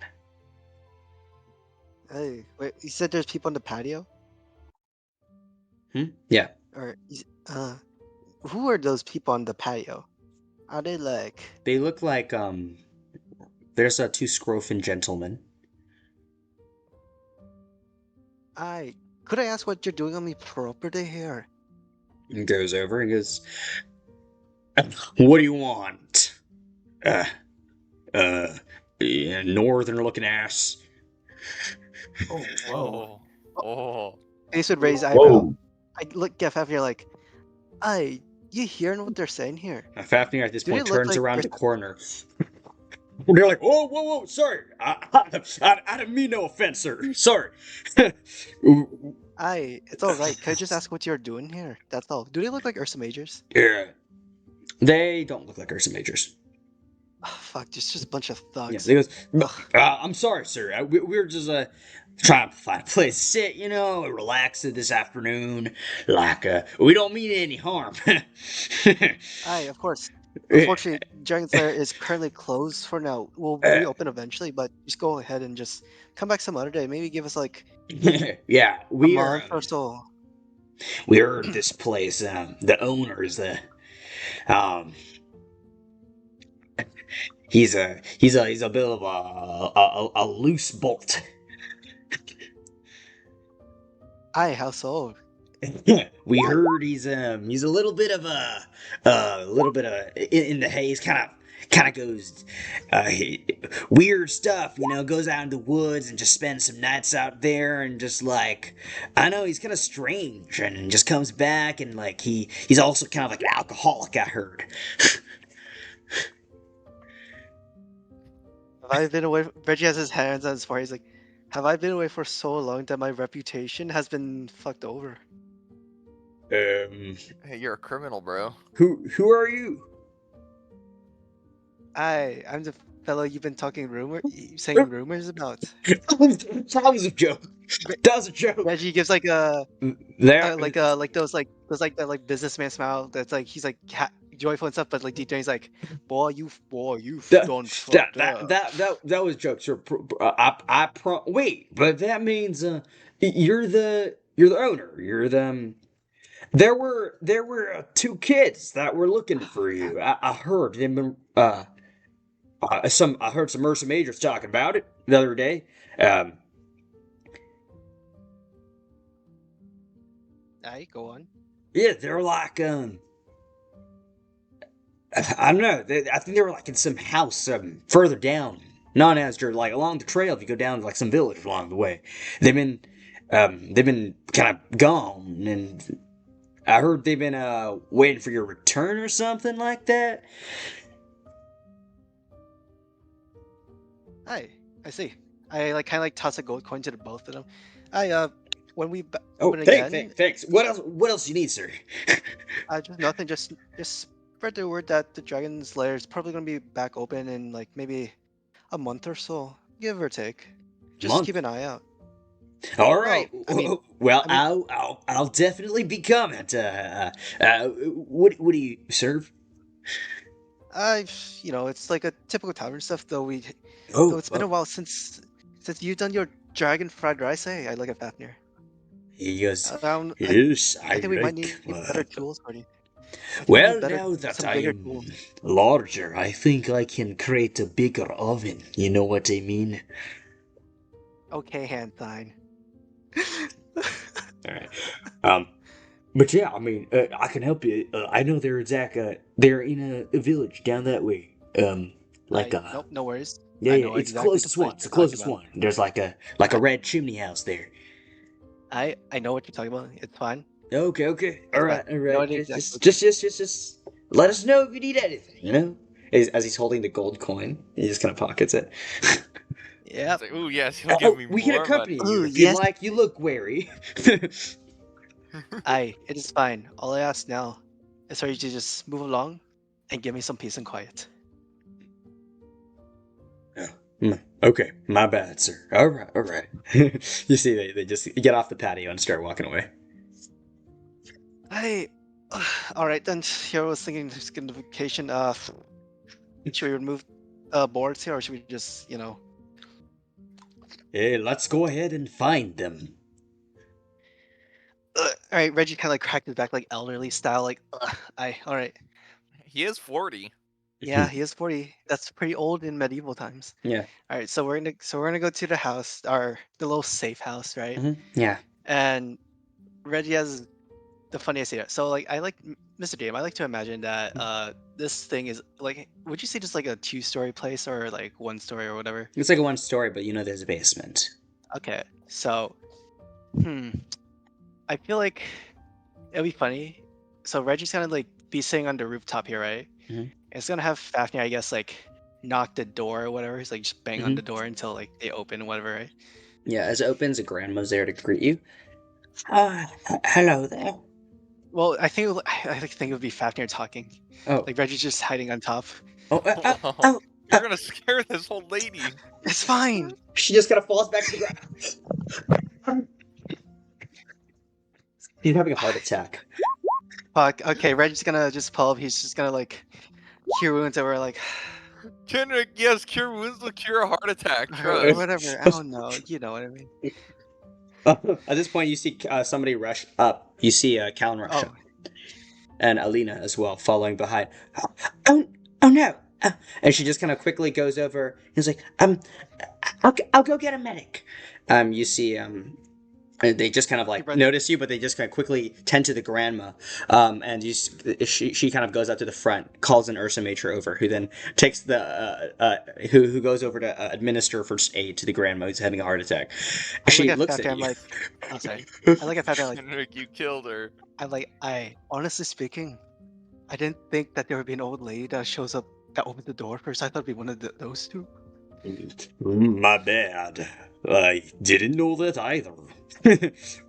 Hey, wait, you said there's people on the patio? Yeah. Or, who are those people on the patio? Are they like... They look like there's two Scrofin gentlemen. Could I ask what you're doing on me property here? He goes over and goes, "What do you want? Yeah, northern looking ass." Oh, whoa. Oh. Ace would raise eyebrow. Whoa. I look at Fafnir like, you hearing what they're saying here? Fafnir at this Do they point look turns like around they're- the corner. They're like, "Whoa, whoa, whoa! Sorry, I didn't mean no offense, sir. Sorry." It's alright. Can I just ask what you're doing here? That's all. Do they look like Ursa Majors? Yeah, they don't look like Ursa Majors. Oh, fuck, just a bunch of Yeah, thugs. he goes, Ugh. "I'm sorry, sir. We're just trying to find a place to sit, relax it this afternoon. Like, we don't mean any harm." Of course. Unfortunately, Dragon's Lair is currently closed for now. We'll reopen eventually, but just go ahead and just come back some other day. Maybe give us like Yeah, a we are. month or so. We heard this place. The owner is he's a bit of a loose bolt. How so? We heard he's a little bit of in the haze, kind of goes weird stuff, goes out in the woods and just spends some nights out there, and just like, I know he's kind of strange, and just comes back, and like he's also kind of like an alcoholic, I heard. Have I been away? Reggie has his hands on his forehead. He's like, have I been away for so long that my reputation has been fucked over? Hey, you're a criminal, bro. Who are you? I'm the fellow you've been saying rumors about. That was a joke. That was a joke. Reggie gives like a There, like those businessman smile. That's like he's like joyful and stuff, but like deep down he's like, boy, you done fucked up. that was jokes. Wait, but that means you're the owner. You're the There were two kids that were looking for you. I heard them. I heard some Ursa Majors talking about it the other day. Go on. Yeah, they're like I don't know. I think they were like in some house further down, not Asger, like along the trail. If you go down to like some village along the way, they've been kind of gone, and I heard they've been waiting for your return or something like that. I see. I like kind of like toss a gold coin to the both of them. When we Oh, open again, thanks. What else? What else you need, sir? just nothing. Just spread the word that the dragon's lair is probably gonna be back open in like maybe a month or so, give or take. Just keep Month. an eye out. All Well, right. no, I mean, Well, I mean, I'll definitely be coming. What do you serve? it's like a typical tavern stuff. Though Oh, it's been a while since you've done your dragon fried rice. Hey, I like a Fafnir. yes, Um, I, yes, I I think we might like. need better tools for you. I think we need Well, better, now that some bigger I'm tools. larger, I think I can create a bigger oven. You know what I mean? Okay, hand sign. All right. But yeah, I mean, I can help you. I know they're they're in a village down that way. Like Nope, no worries. yeah, I yeah, know it's the exactly the closest one. place It's the you're talking closest about. one. There's like a red chimney house there. I know what you're talking about. It's fine. Okay, okay, all It's fine. right, all No, right. it's exactly. Just let us know if you need anything. You know, as he's holding the gold coin, he just kind of pockets it. Yeah. It's like, ooh, yes, he'll give me We can more accompany money. you Ooh, if you'd yes. like. You look wary. It is fine. All I ask now is for you to just move along and give me some peace and quiet. Okay, my bad, sir. All right, all right. You see, they just get off the patio and start walking away. All right then. Here I was thinking, just get the vacation. Should we remove boards here, or should we just, Hey, let's go ahead and find them. All right, Reggie kind of like cracked his back, like elderly style, like, all right. He is 40. Yeah, he is 40. That's pretty old in medieval times. Yeah. All right, so we're gonna go to the house, the little safe house, right? Yeah. And Reggie has the funniest idea. So like, Mr. DM. I like to imagine that this thing is like, would you say just like a 2-story place or like 1 story or whatever? It's like a one story, but you know there's a basement. Okay, so I feel like it'll be funny. So Reggie's gonna like be sitting on the rooftop here, right? Mhm. It's gonna have Fafnir, I guess, like knock the door or whatever. He's like just bang on the door until like they open, whatever, right? Yeah, as it opens, a grandma's there to greet you. Hello there. Well, I think it would be Fafnir talking. Oh. Like Reggie's just hiding on top. You're gonna scare this old lady. It's fine. She just kind of falls back to the ground. He's having a heart attack. Fuck. Okay, Reggie's gonna just pull up. He's just gonna like cure wounds, and we're like, Kendrick, yes, cure wounds will cure a heart attack. or Trust. whatever. I don't know. You know what I mean? At this point, you see somebody rush up. You see Callan rush up. And Alina as well, following behind. Oh no! And she just kind of quickly goes over. He's like, I'll go get a medic. You see, they just kind of like notice you, but they just kind of quickly tend to the grandma. And she kind of goes up to the front, calls an Ursa Matra over, who then takes who goes over to administer first aid to the grandma who's having a heart attack. She looks at you. I'm like, oh sorry. I look at Fafnir like, Kendrick, you killed her. I honestly speaking, I didn't think that there would be an old lady that shows up that opens the door first. I thought it'd be one of those two. My bad. I didn't know that either.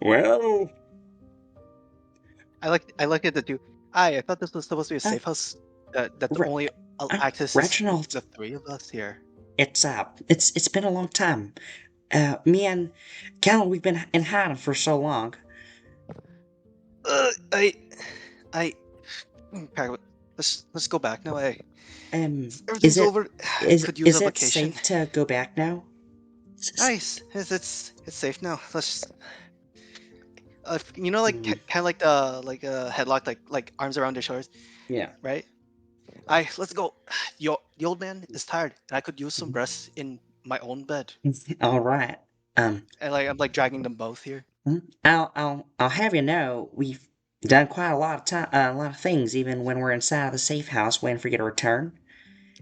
Well, I like it that you. I thought this was supposed to be a safe house that's only access Reginald. the 3 of us here. It's been a long time. Me and Callan, we've been in hiding for so long. Let's go back now. Is it over. is Could use a it vacation. safe to go back now? Nice. It's safe now. Let's. Like kind of like the headlock, like arms around their shoulders. Yeah. Right. Let's go. The old man is tired, and I could use some rest in my own bed. All right. And I'm like dragging them both here. I'll have you know we've done quite a lot of things, even when we're inside of the safe house waiting for you to return.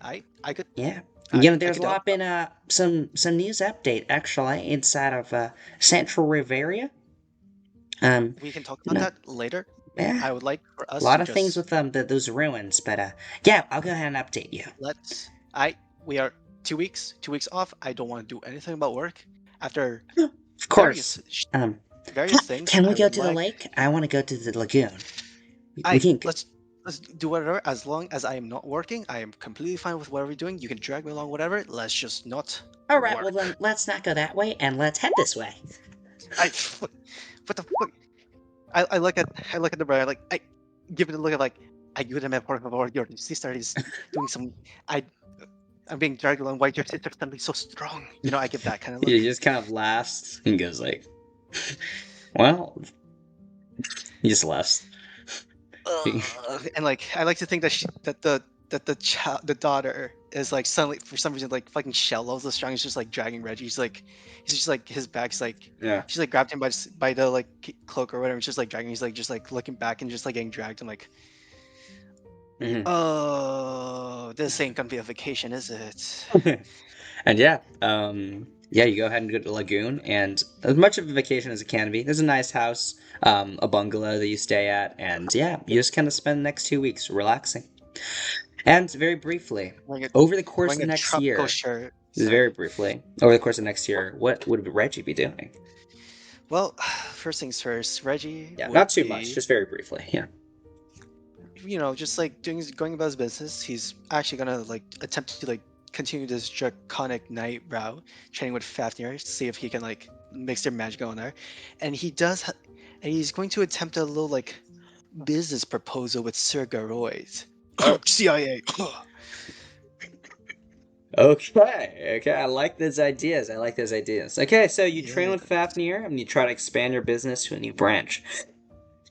I could. Yeah. I There's a lot been some news update actually inside of Central Riveria. We can talk about that later. Yeah. I would like for A us lot to of things just with those ruins, but yeah, I'll go ahead and update you. let's. We are 2 weeks off. I don't want to do anything about work. After Of course. various things, Can we I go would to the like. lake? I want to go to the lagoon. We can. Let's do whatever. As long as I am not working, I am completely fine with whatever you're doing. You can drag me along, whatever. Let's just not. All right. Well work. then, let's not go that way, and let's head this way. What the fuck? I look at the brother like I give it a look at like ayúdame por favor. Your sister is doing some. I'm being dragged along. Why your sister suddenly so strong? You know, I give that kind of look. He just kind of laughs and goes like, "Well," he just laughs. And like I like to think that the daughter is like suddenly for some reason like fucking shell levels the strong. He's just like dragging Reggie. He's just like his back's like Yeah. she's like grabbed him by the like cloak or whatever. It's just like dragging. He's like just like looking back and just like getting dragged. I'm like, Mhm. oh, this ain't gonna be a vacation, is it? And yeah, you go ahead and go to the lagoon, and as much of a vacation as it can be. There's a nice house, a bungalow that you stay at, and yeah, you just kind of spend the next 2 weeks relaxing. And very briefly, over the course of next year, very briefly, over the course of next year, what would Reggie be doing? Well, first things first, Reggie. Yeah, would not too be, much, just very briefly. Yeah. You know, just like going about his business. He's actually gonna like attempt to like continue this draconic night route, training with Fafnir to see if he can like mix their magic on there, and and he's going to attempt a little like business proposal with Sir Garoid. CIA. Okay, I like those ideas. Okay, so you train with Fafnir and you try to expand your business to a new branch.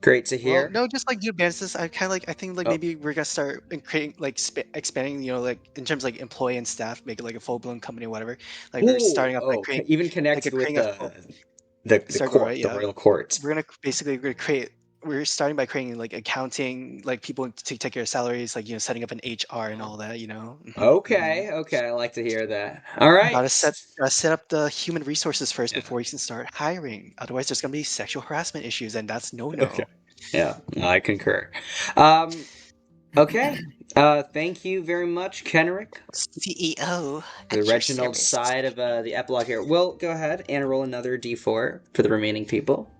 Great to hear. Well, no, just like new business. I kind of like. I think like maybe we're gonna start creating like expanding. You know, like in terms of, like employee and staff, make it like a full blown company, or whatever. Like we're starting up like creating even connected with creating the Start court, right, the royal court. We're gonna create. We're starting by creating like accounting, like people to take care of salaries, like setting up an HR and all that. Okay, I like to hear that. All right. Gotta set up the human resources first before you can start hiring. Otherwise, there's gonna be sexual harassment issues, and that's no. Okay. Yeah, I concur. Okay. Thank you very much, Kenrick. CEO. The Reginald side of the epilogue here. We'll go ahead and roll another d4 for the remaining people.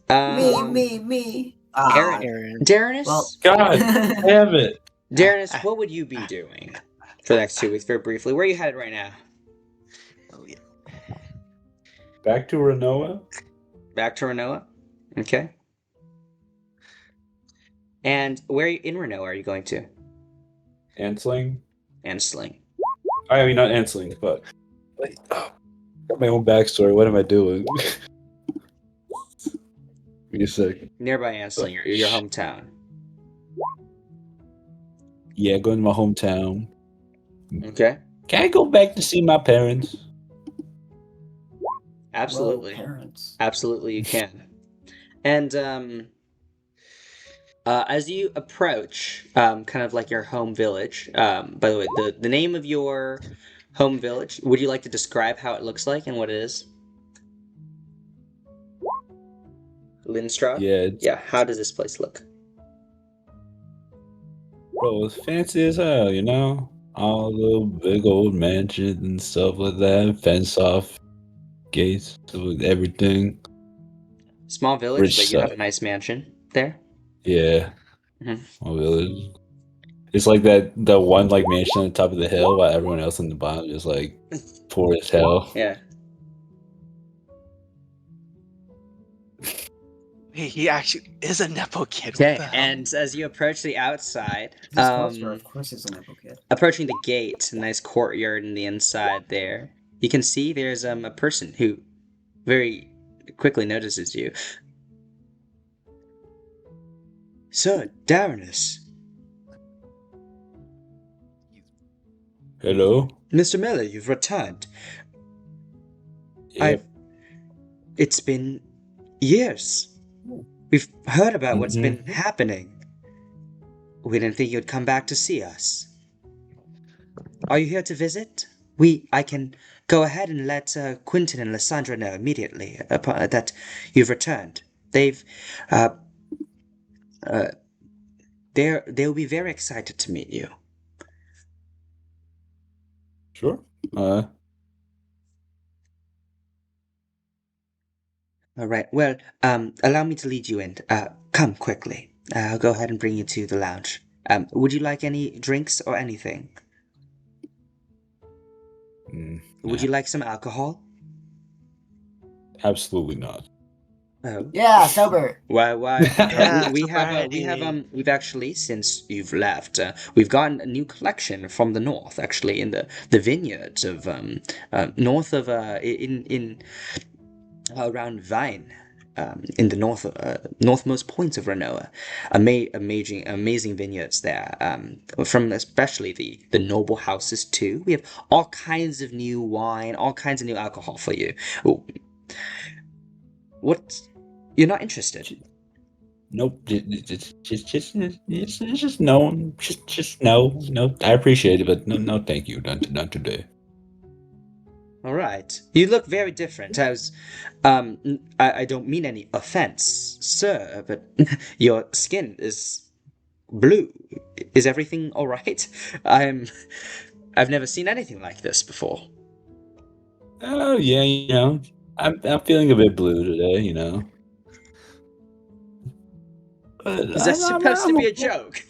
Me. Aaron. Darrenus? Well, God damn it. Darrenus, what would you be doing for the next 2 weeks, very briefly? Where are you headed right now? Back to Ranoa? Back to Ranoa? Okay. And where in Ranoa are you going to? Ansling? Ansling. I mean, not Ansling, but... Like, got my own backstory. What am I doing? Give me a second. Nearby Ansling, your hometown. Yeah, going to my hometown. Okay. Can I go back to see my parents? Absolutely. Whoa, parents. Absolutely, you can. And as you approach, kind of like your home village. By the way, the name of your home village. Would you like to describe how it looks like and what it is? Lindstraw? Yeah. How does this place look? Bro, it's fancy as hell, you know? All the big old mansions and stuff like that, fence off gates with everything. Small village, Rich but you have stuff. a nice mansion there. Yeah. Mhm. My village. It's like that one like mansion on the top of the hill while everyone else in the bottom is like poor as hell. Yeah. He actually is a Nepo kid. Okay, and as you approach the outside, Of course he's a Nepo kid. approaching the gate, a nice courtyard in the inside there, you can see there's a person who very quickly notices you. Sir, Darrenus. Hello? Mr. Miller, you've returned. Yep. It's been years. We've heard about what's been happening. We didn't think you'd come back to see us. Are you here to visit? I can go ahead and let Quentin and Lysandra know immediately that you've returned. They've Uh, they'll be very excited to meet you. Sure. All right. Well, allow me to lead you in. Come quickly. I'll go ahead and bring you to the lounge. Would you like any drinks or anything? Would you like some alcohol? Absolutely not. Oh. Yeah, sober. Why? Yeah, we have sobriety. we've actually, since you've left, we've gotten a new collection from the north. Actually, in the vineyards of north of in around Vine. In the northmost points of Ranoa, amazing vineyards there. From especially the noble houses too. We have all kinds of new wine, all kinds of new alcohol for you. Ooh. What? You're not interested? Nope. Just no. Just no. No. I appreciate it, but no. Thank you. Not today. All right. You look very different. I don't mean any offense, sir, but your skin is blue. Is everything all right? I've never seen anything like this before. Oh yeah, I'm feeling a bit blue today, But Is that supposed to be a joke?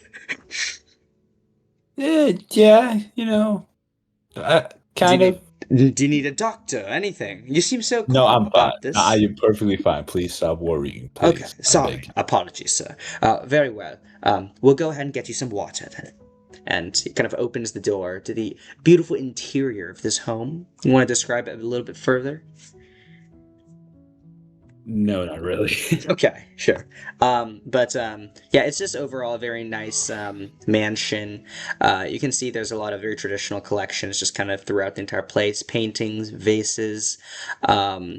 Yeah, kind of. Do you need a doctor? Anything? You seem so No, calm I'm fine. about this. I am perfectly fine. Please stop worrying. Okay, Please. I sorry. beg you. Apologies, sir. Very well. We'll go ahead and get you some water then. And he kind of opens the door to the beautiful interior of this home. You want to describe it a little bit further? No, not really. Okay, sure. Yeah, it's just overall a very nice mansion. You can see there's a lot of very traditional collections just kind of throughout the entire place. Paintings, vases,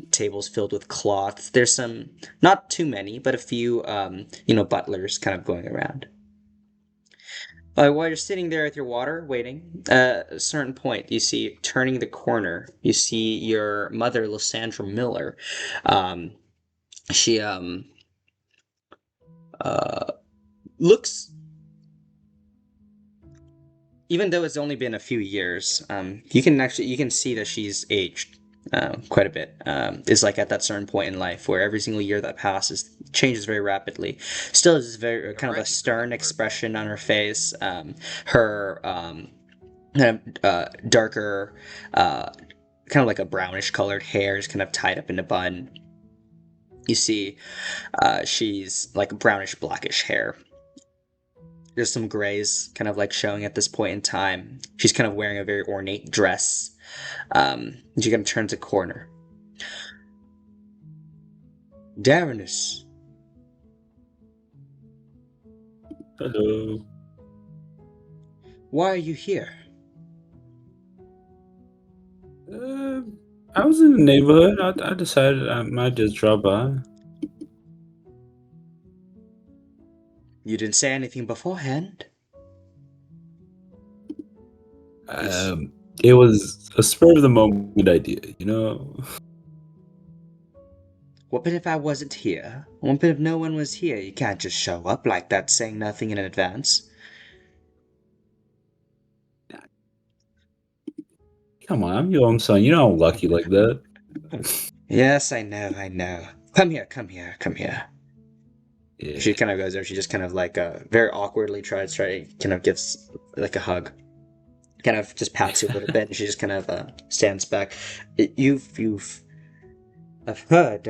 tables filled with cloths. There's some, not too many, but a few, butlers kind of going around. While you're sitting there with your water, waiting, at a certain point, you see, turning the corner, you see your mother, Lysandra Miller. She looks, even though it's only been a few years, you can see that she's aged quite a bit. It's like at that certain point in life where every single year that passes changes very rapidly. Still has very kind of a stern expression on her face. Her kind of darker, kind of like a brownish colored hair is kind of tied up in a bun. You see, she's like brownish blackish hair. There's some grays kind of like showing at this point in time. She's kind of wearing a very ornate dress. She kind of turns a corner. Darrenus. Hello. Why are you here? I was in the neighborhood. I decided I might just drop by. You didn't say anything beforehand. It was a spur of the moment idea, What but if I wasn't here? What but if no one was here? You can't just show up like that saying nothing in advance. Come on, I'm your own son. You're not lucky like that. Yes, I know. Come here. Yeah. She kind of goes there. She just kind of like very awkwardly kind of gives like a hug. Kind of just pats you a little bit, and she just kind of stands back. I've heard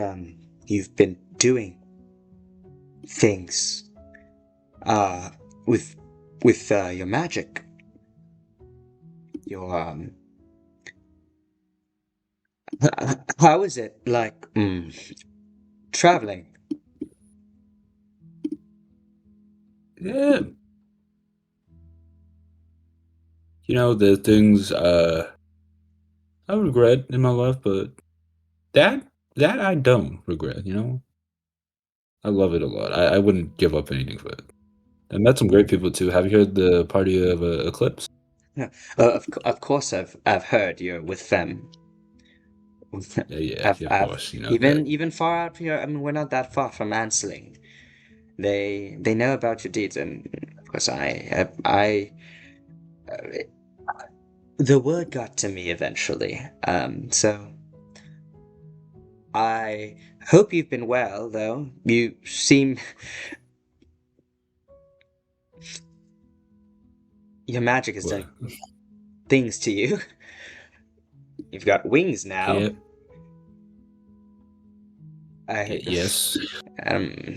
you've been doing things with your magic. Your how is it like traveling? Yeah. The things I regret in my life, but that I don't regret, I love it a lot. I wouldn't give up anything for it. I met some great people too. Have you heard the party of Eclipse? Of course, I've heard you're with them. Yeah, of course. Even far out here. I mean, we're not that far from Ansling. They know about your deeds, and of course, the word got to me eventually. So I hope you've been well, though. You seem your magic has done Well, things to you. You've got wings now. yeah, I yes. um.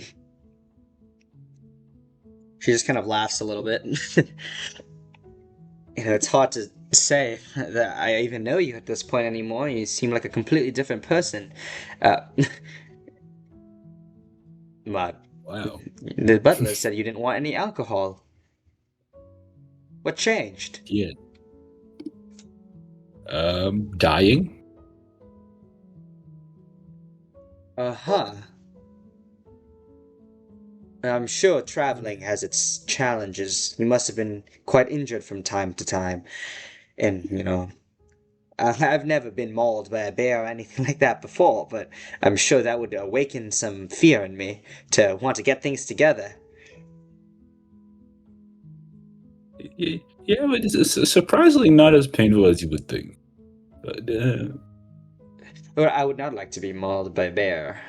She just kind of laughs a little bit. It's hard to say that I even know you at this point anymore. You seem like a completely different person. Uh, my, Wow. the butler said you didn't want any alcohol. What changed? Yeah. Dying? Uh-huh. I'm sure traveling has its challenges. You must have been quite injured from time to time. And, I've never been mauled by a bear or anything like that before, but I'm sure that would awaken some fear in me to want to get things together. Yeah, but it's surprisingly not as painful as you would think. But, Or I would not like to be mauled by a bear.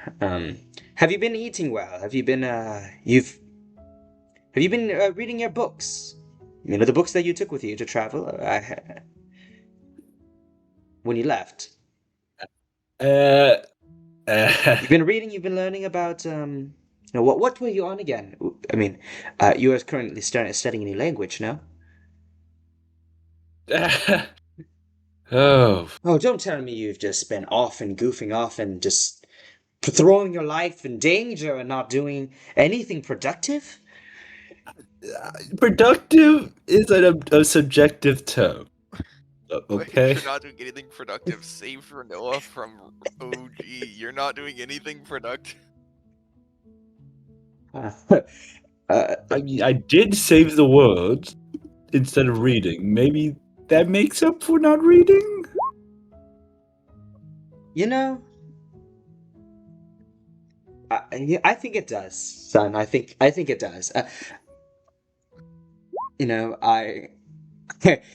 Have you been eating well? Have you been reading your books? The books that you took with you to travel. When you left. uh, You've been reading. You've been learning about what were you on again? I mean, you are currently studying a new language, no? oh, Oh, don't tell me you've just been off and goofing off and just throwing your life in danger and not doing anything productive. productive is a subjective term. Okay. You're not doing anything productive, save for Noah from OG. You're not doing anything productive. I mean, I did save the world instead of reading. Maybe that makes up for not reading? You know, I think it does, son. I think it does. I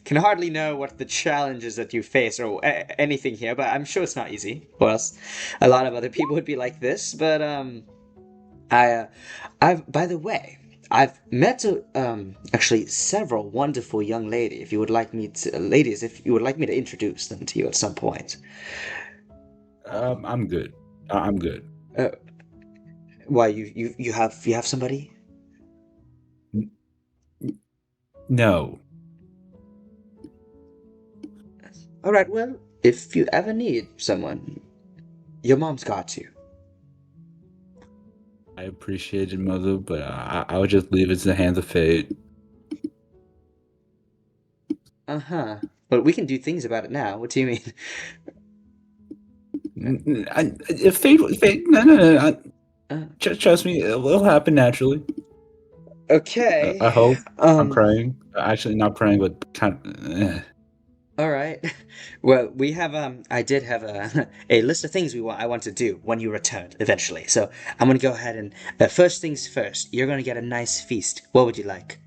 can hardly know what the challenges that you face or anything here, but I'm sure it's not easy. Or else, a lot of other people would be like this. But I've by the way, I've met actually several wonderful young ladies. If you would like me to introduce them to you at some point. I'm good. I'm good. Why you have somebody? No. All right. Well, if you ever need someone, your mom's got you. I appreciate it, Mother, but I would just leave it to the hands of fate. Uh-huh. But we can do things about it now. What do you mean? If fate, no. Trust me, it'll happen naturally. Okay. I hope. I'm Um. praying. Actually, not praying, but kind of. All right. Well, we have I did have a list of things I want to do when you return eventually. So I'm gonna go ahead and first things first. You're gonna get a nice feast. What would you like?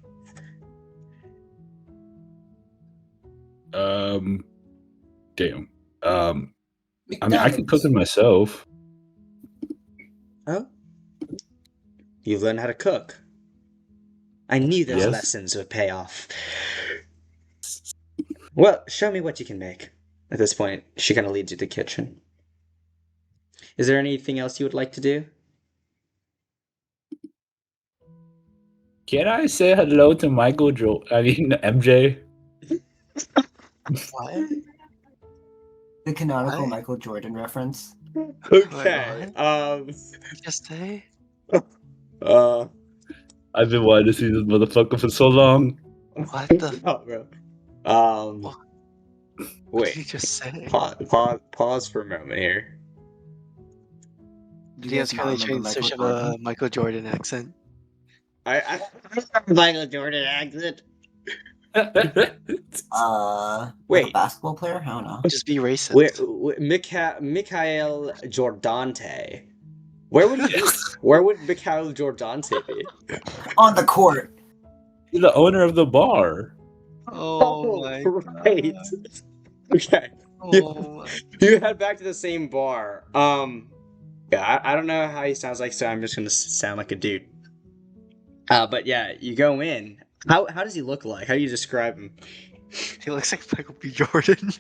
Damn. I mean, I can cook it myself. Oh. You've learned how to cook. I knew those Yes. lessons would pay off. Well, show me what you can make. At this point, she kind of leads you to the kitchen. Is there anything else you would like to do? Can I say hello to Michael MJ? What? The canonical What? Michael Jordan reference. Okay. What? Just say. I've been wanting to see this motherfucker for so long. What the? Oh, bro. What did Wait. you just say? Pause for a moment here. Do you Diaz guys not currently remember trained Michael search of Jordan? a Michael Jordan accent. I Michael Jordan accent. Like Wait. a basketball player? I don't know. Just be racist. Mikhail Jordante. Where would he be? Where would Mikhail Giordante be? On the court. He's the owner of the bar. Oh my right. god. Okay. Oh my. You head back to the same bar. Yeah, I don't know how he sounds like, so I'm just gonna sound like a dude. But yeah, you go in. How does he look like? How do you describe him? He looks like Michael B. Jordan.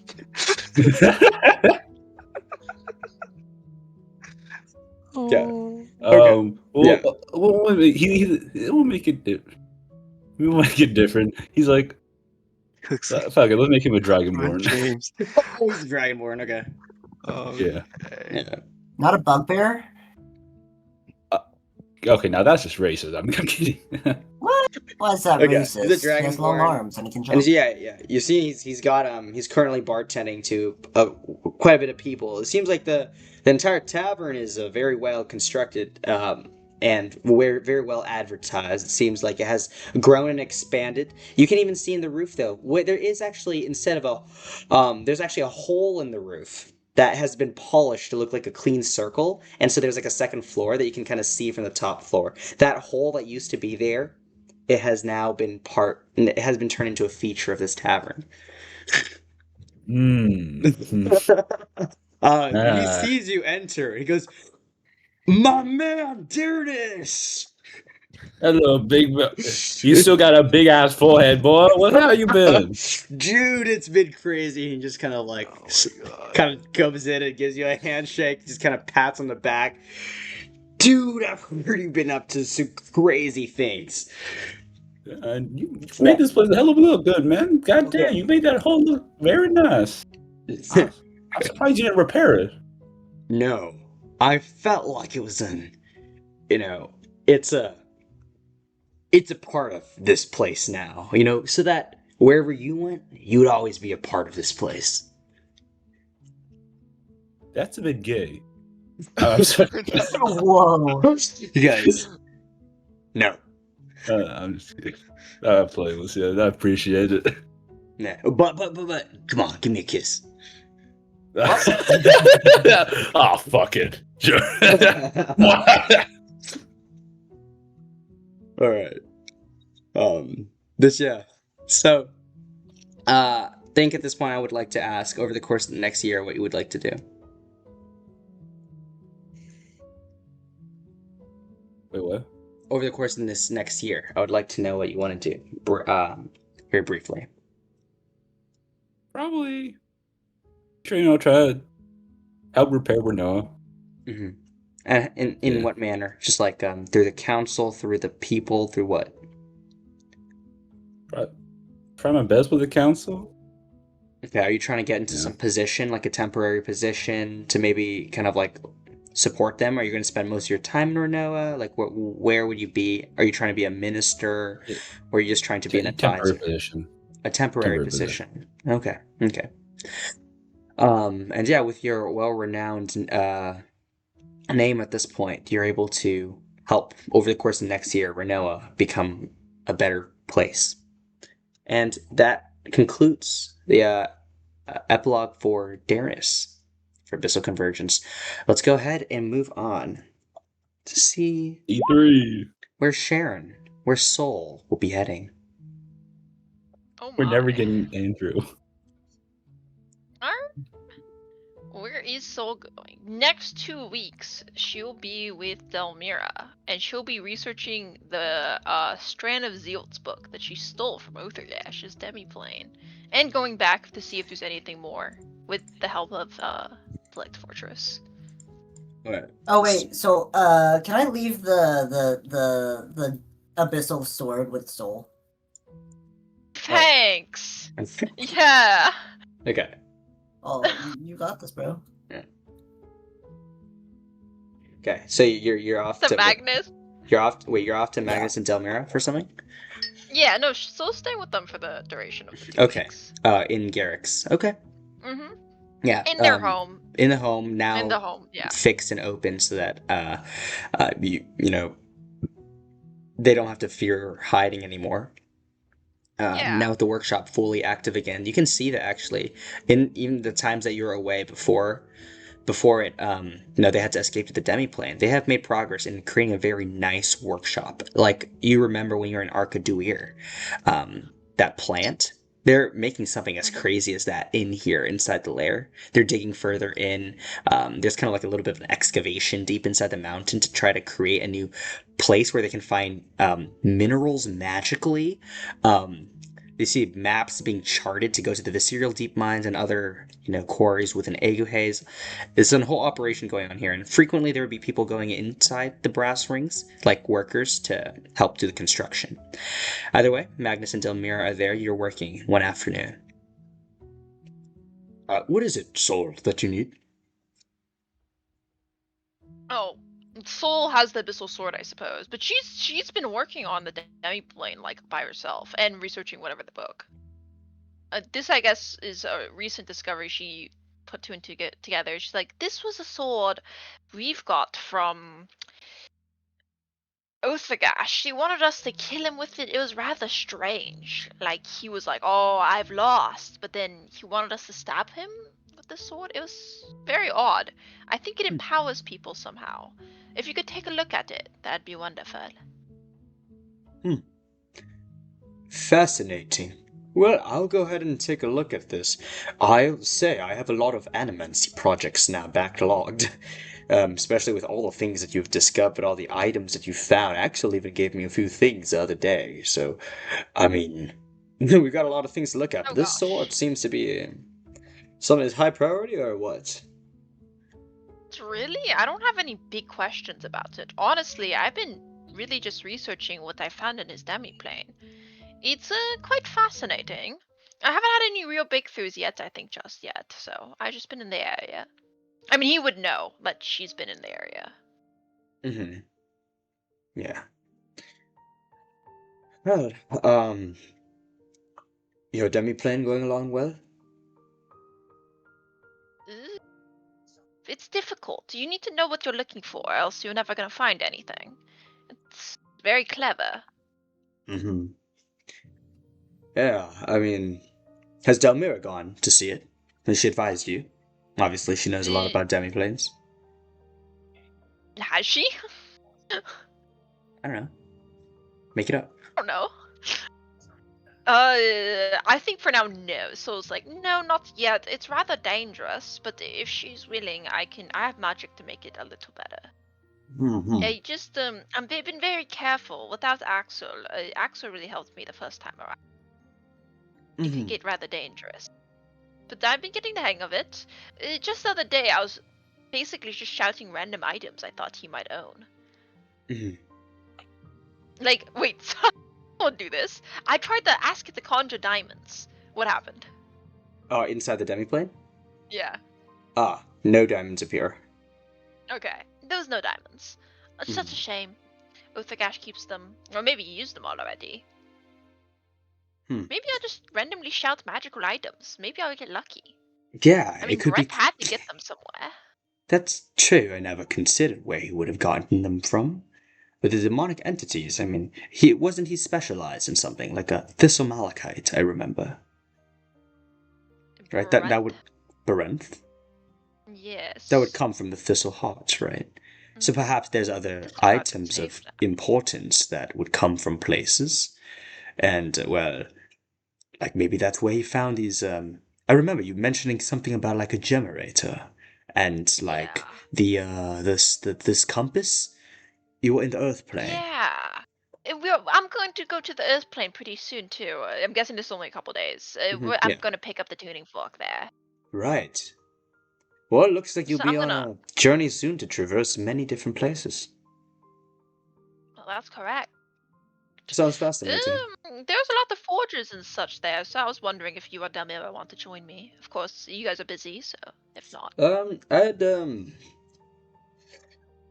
Yeah. Well, Yeah. we'll make it. We'll make it different. He's like, He looks like fuck it. Let's make him a LeBron dragonborn. James. Oh, he's a Dragonborn. Okay. Yeah. Yeah. Not a bugbear? Okay, now that's just racist. I'm kidding. What? Why is that Okay, racist? he's a He has long dragonborn. arms and he can jump. And yeah. You see, he's got he's currently bartending to quite a bit of people. It seems like the entire tavern is very well constructed, and very well advertised. It seems like it has grown and expanded. You can even see in the roof though, where there is actually instead of there's actually a hole in the roof that has been polished to look like a clean circle, and so there's like a second floor that you can kind of see from the top floor. That hole that used to be there, it has now been it has been turned into a feature of this tavern. He sees you enter. He goes, "My man, Dirtis!" Hello, big. You still got a big ass forehead, boy. What how you been? Dude, it's been crazy. He just kind of like, kind of comes in and gives you a handshake, just kind of pats on the back. Dude, I've heard you've been up to some crazy things. You made this place a hell of a look good, man. God damn, you made that whole look very nice. I'm surprised you didn't repair it. No, I felt like it was it's a part of this place now, so that wherever you went, you would always be a part of this place. That's a bit gay. I'm sorry. Whoa. You guys, no. I'm just kidding. I'm playing with you. I appreciate it. No, but, come on, give me a kiss. Oh, fuck it. Sure. All right. So, think at this point I would like to ask over the course of the next year what you would like to do. Wait, what? Over the course of this next year, I would like to know what you want to do. Very briefly. Probably. Sure, try to help repair Ranoan. Mm-hmm. And in what manner? Just like through the council, through the people, through what? Try my best with the council. Okay, are you trying to get into some position, like a temporary position, to maybe kind of like support them? Are you going to spend most of your time in Ranoa? Like, where would you be? Are you trying to be a minister, or are you just trying to be an advisor? Position. A temporary position. Okay. And yeah, with your well-renowned name at this point, you're able to help over the course of next year, Ranoa become a better place. And that concludes the epilogue for Darius for Abyssal Convergence. Let's go ahead and move on to see E3. where Sharon, where Soul will be heading. Oh We're my. never getting Andrew. Where is Soul going? Next 2 weeks, she'll be with Delmira, and she'll be researching the strand of Zealt's book that she stole from Outharrgash's demiplane, and going back to see if there's anything more with the help of Select Fortress. Alright. Oh wait, so can I leave the abyssal sword with Soul? Thanks. Yeah. Okay. Oh, you got this, bro. Okay, so you're off The to Magnus. You're off to Magnus and Delmira for something? Yeah, no, Soul's staying with them for the duration of the 2 Okay. weeks. In Garrick's. Okay. Mm-hmm. Yeah. In their home. In the home now. In the home, yeah. Fixed and open so that they don't have to fear hiding anymore. Now with the workshop fully active again, you can see that actually in even the times that you were away before before it, they had to escape to the demiplane, they have made progress in creating a very nice workshop. Like, you remember when you're in Arcaduir, that plant? They're making something as crazy as that in here inside the lair. They're digging further in. There's kind of like a little bit of an excavation deep inside the mountain to try to create a new place where they can find minerals magically. You see maps being charted to go to the visceral deep mines and other, quarries within Aeguhean. There's a whole operation going on here, and frequently there would be people going inside the brass rings, like workers, to help do the construction. Either way, Magnus and Delmira are there. You're working one afternoon. What is it, Soul, that you need? Oh, Soul has the Abyssal Sword, I suppose, but she's been working on the demiplane like by herself and researching whatever the book. This, I guess, is a recent discovery she put two and two together. She's like, this was a sword we've got from Outharrgash. She wanted us to kill him with it. It was rather strange. Like, he was like, oh, I've lost, but then he wanted us to stab him with the sword. It was very odd. I think it empowers people somehow. If you could take a look at it, that'd be wonderful. Fascinating. Well, I'll go ahead and take a look at this. I'll say I have a lot of animancy projects now backlogged. Especially with all the things that you've discovered, all the items that you found. Actually, even gave me a few things the other day. So, I mean, we've got a lot of things to look at. Oh, But this gosh. sword seems to be something that's high priority, or what? Really? I don't have any big questions about it. Honestly, I've been really just researching what I found in his demiplane. It's quite fascinating. I haven't had any real breakthroughs yet, I think, just yet, so I've just been in the area. I mean, he would know that she's been in the area. Mm-hmm. Yeah. Well, your demiplane going along well? It's difficult. You need to know what you're looking for, else you're never gonna find anything. It's very clever. Mm-hmm. Yeah, I mean, has Delmira gone to see it? Has she advised you? Obviously, she knows a lot about demiplanes. Has she? I don't know. Make it up. I don't know. I think for now, no. So it's like, no, not yet. It's rather dangerous, but if she's willing, I have magic to make it a little better. Mm-hmm. I've been very careful without Axel. Axel really helped me the first time around. It could get rather dangerous. But I've been getting the hang of it. Just the other day, I was basically just shouting random items I thought he might own. Like, wait, someone do this. I tried to ask it to conjure diamonds. What happened? Inside the demiplane? Yeah. No diamonds appear. Okay. There was no diamonds. It's such a shame. Outharrgash keeps them. Or maybe he used them all already. Maybe I'll just randomly shout magical items. Maybe I'll get lucky. Yeah, I mean, it could Greg be. had to get them somewhere. That's true. I never considered where he would have gotten them from. But the demonic entities, I mean, wasn't he specialized in something like a thistle malachite? I remember. Right, that would Barenth. Yes. That would come from the thistle hearts, right? So perhaps there's other items of importance that would come from places, and well, like maybe that's where he found these. I remember you mentioning something about like a generator, and like this compass. You were in the Earth plane. Yeah. I'm going to go to the Earth plane pretty soon too. I'm guessing this is only a couple days. I'm going to pick up the tuning fork there. Right. Well, it looks like you'll So be on a journey soon to traverse many different places. Well, that's correct. Sounds fascinating. There's a lot of forges and such there, so I was wondering if you or Delmira want to join me. Of course, you guys are busy, so if not.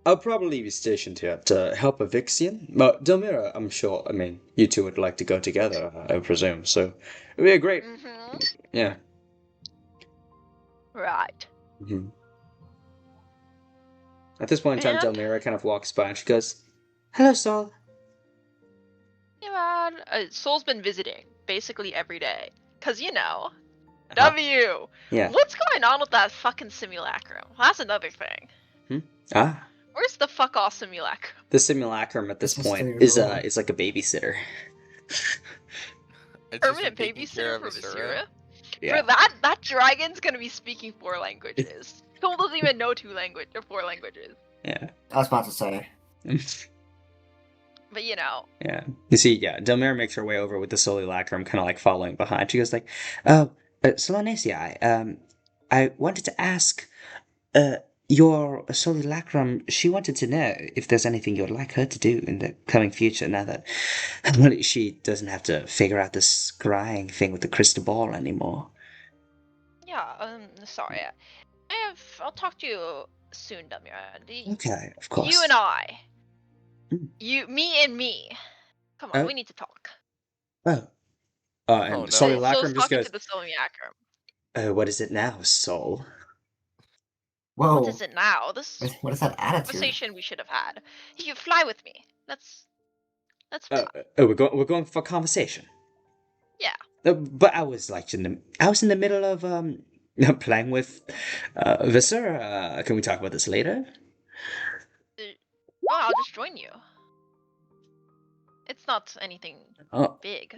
I'll probably be stationed here to help Evixian. But Delmira, I'm sure, I mean, you two would like to go together, I presume, so it'd be a great... Yeah. Right. At this point in time, Delmira kind of walks by and she goes, "Hello, Saul." Yeah, man. Soul's been visiting basically every day. Because, W! Yeah. What's going on with that fucking simulacrum? That's another thing. Ah, Where's the fuck off simulacrum? the simulacrum at this It's just point a is room. is like a babysitter. It's just Permanent been taking care babysitter of for Visura. Visura? Yeah. For that dragon's gonna be speaking 4 languages. Cole doesn't even know 4 languages. Yeah. I was about to say. But you know. Yeah. You see, yeah, Delmira makes her way over with the Solilacrum kind of like following behind. She goes like, "Oh, Solanaceae, I wanted to ask, your Solilacrum, she wanted to know if there's anything you'd like her to do in the coming future now that well, she doesn't have to figure out this scrying thing with the crystal ball anymore." Yeah, sorry. I'll talk to you soon, Damira. Okay, of course. You and I. Mm. Me and me. Come on, Oh. we need to talk. Oh. Oh, And no. Solilacrum just talking goes, to the simulacrum. "Oh, what is it now, soul?" Whoa. What is it now? This What is that attitude? conversation we should have had. You fly with me. Let's fly. We're going for conversation. Yeah. But I was in the middle of playing with Viscera. Can we talk about this later? I'll just join you. It's not anything Oh, big.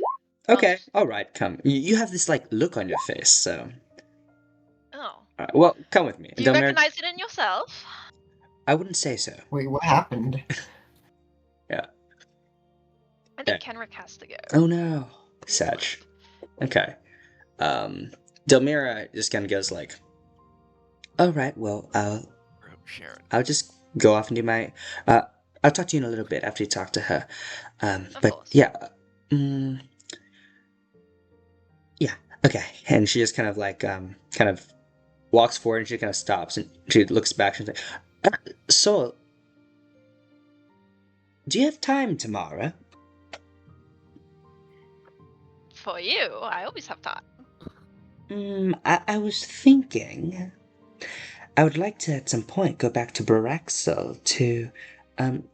okay, all right. Come. You have this like look on your face, so. Oh. All right, well, come with me. Do you recognize it in yourself? I wouldn't say so. Wait, what happened? Yeah. I think Kenrick has to go. Oh no, Satch. Okay. Delmira just kind of goes like, "All right, well, Sharon. I'll just go off and do my. I'll talk to you in a little bit after you talk to her. But course. yeah, yeah, okay." And she just kind of like kind of walks forward and she kind of stops and she looks back and she's like, "So, do you have time tomorrow?" For you, I always have time. I was thinking I would like to at some point go back to Baraxel to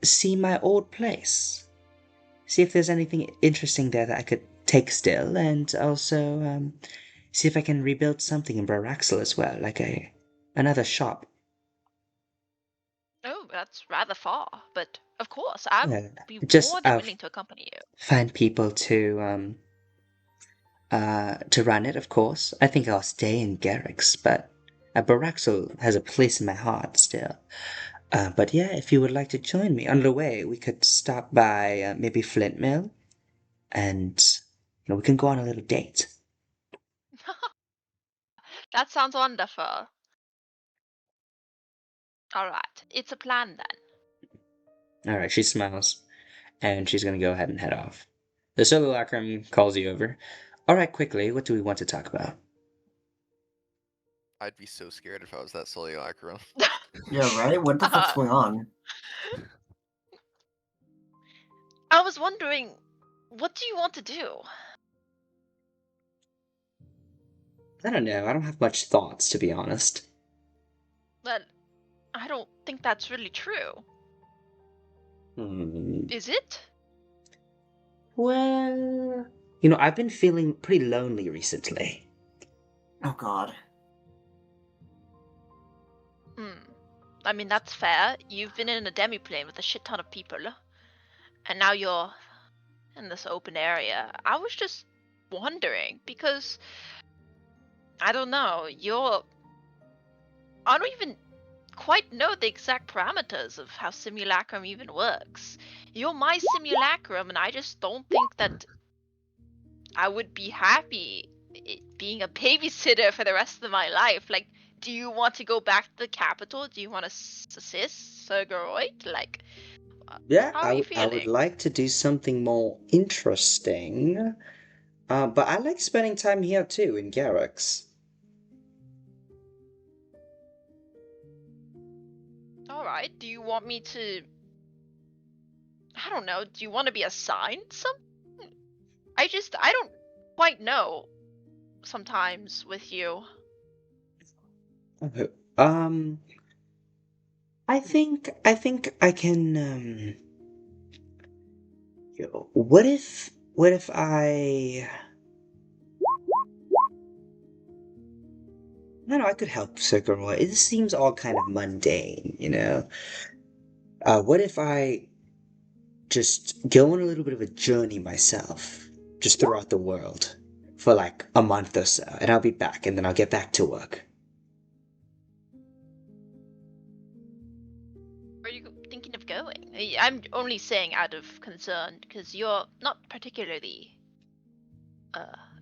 see my old place. See if there's anything interesting there that I could take still, and also see if I can rebuild something in Baraxel as well, like another shop. Oh, that's rather far, but of course, I Yeah, would be just more than willing to accompany you. find people to run it, of course. I think I'll stay in Garrix, but Baraxel has a place in my heart still. But yeah, if you would like to join me on the way, we could stop by maybe Flint Mill, and we can go on a little date. That sounds wonderful. All right, it's a plan then. All right, she smiles, and she's gonna go ahead and head off. The Solilacrum calls you over. All right, quickly, what do we want to talk about? I'd be so scared if I was that Solilacrum. Yeah, right? What the fuck's going on? I was wondering, what do you want to do? I don't know. I don't have much thoughts, to be honest. But I don't think that's really true. Hmm. Is it? Well, I've been feeling pretty lonely recently. Oh god. I mean, that's fair. You've been in a demi-plane with a shit ton of people. And now you're in this open area. I was just wondering, because I don't know, I don't even quite know the exact parameters of how simulacrum even works. You're my simulacrum, and I just don't think that I would be happy being a babysitter for the rest of my life. Like, do you want to go back to the capital? Do you want to assist Sergeroid? Like, Yeah, how are you feeling? I would like to do something more interesting. But I like spending time here too, in Garrux. Alright, do you want me to... I don't know, do you want to be assigned something? I don't quite know sometimes with you. I think I can, what if I... No, I could help Circle Roy. It seems all kind of mundane, you know? What if I just go on a little bit of a journey myself, just throughout the world, for like a month or so, and I'll be back, and then I'll get back to work. Are you thinking of going? I'm only saying out of concern because you're not particularly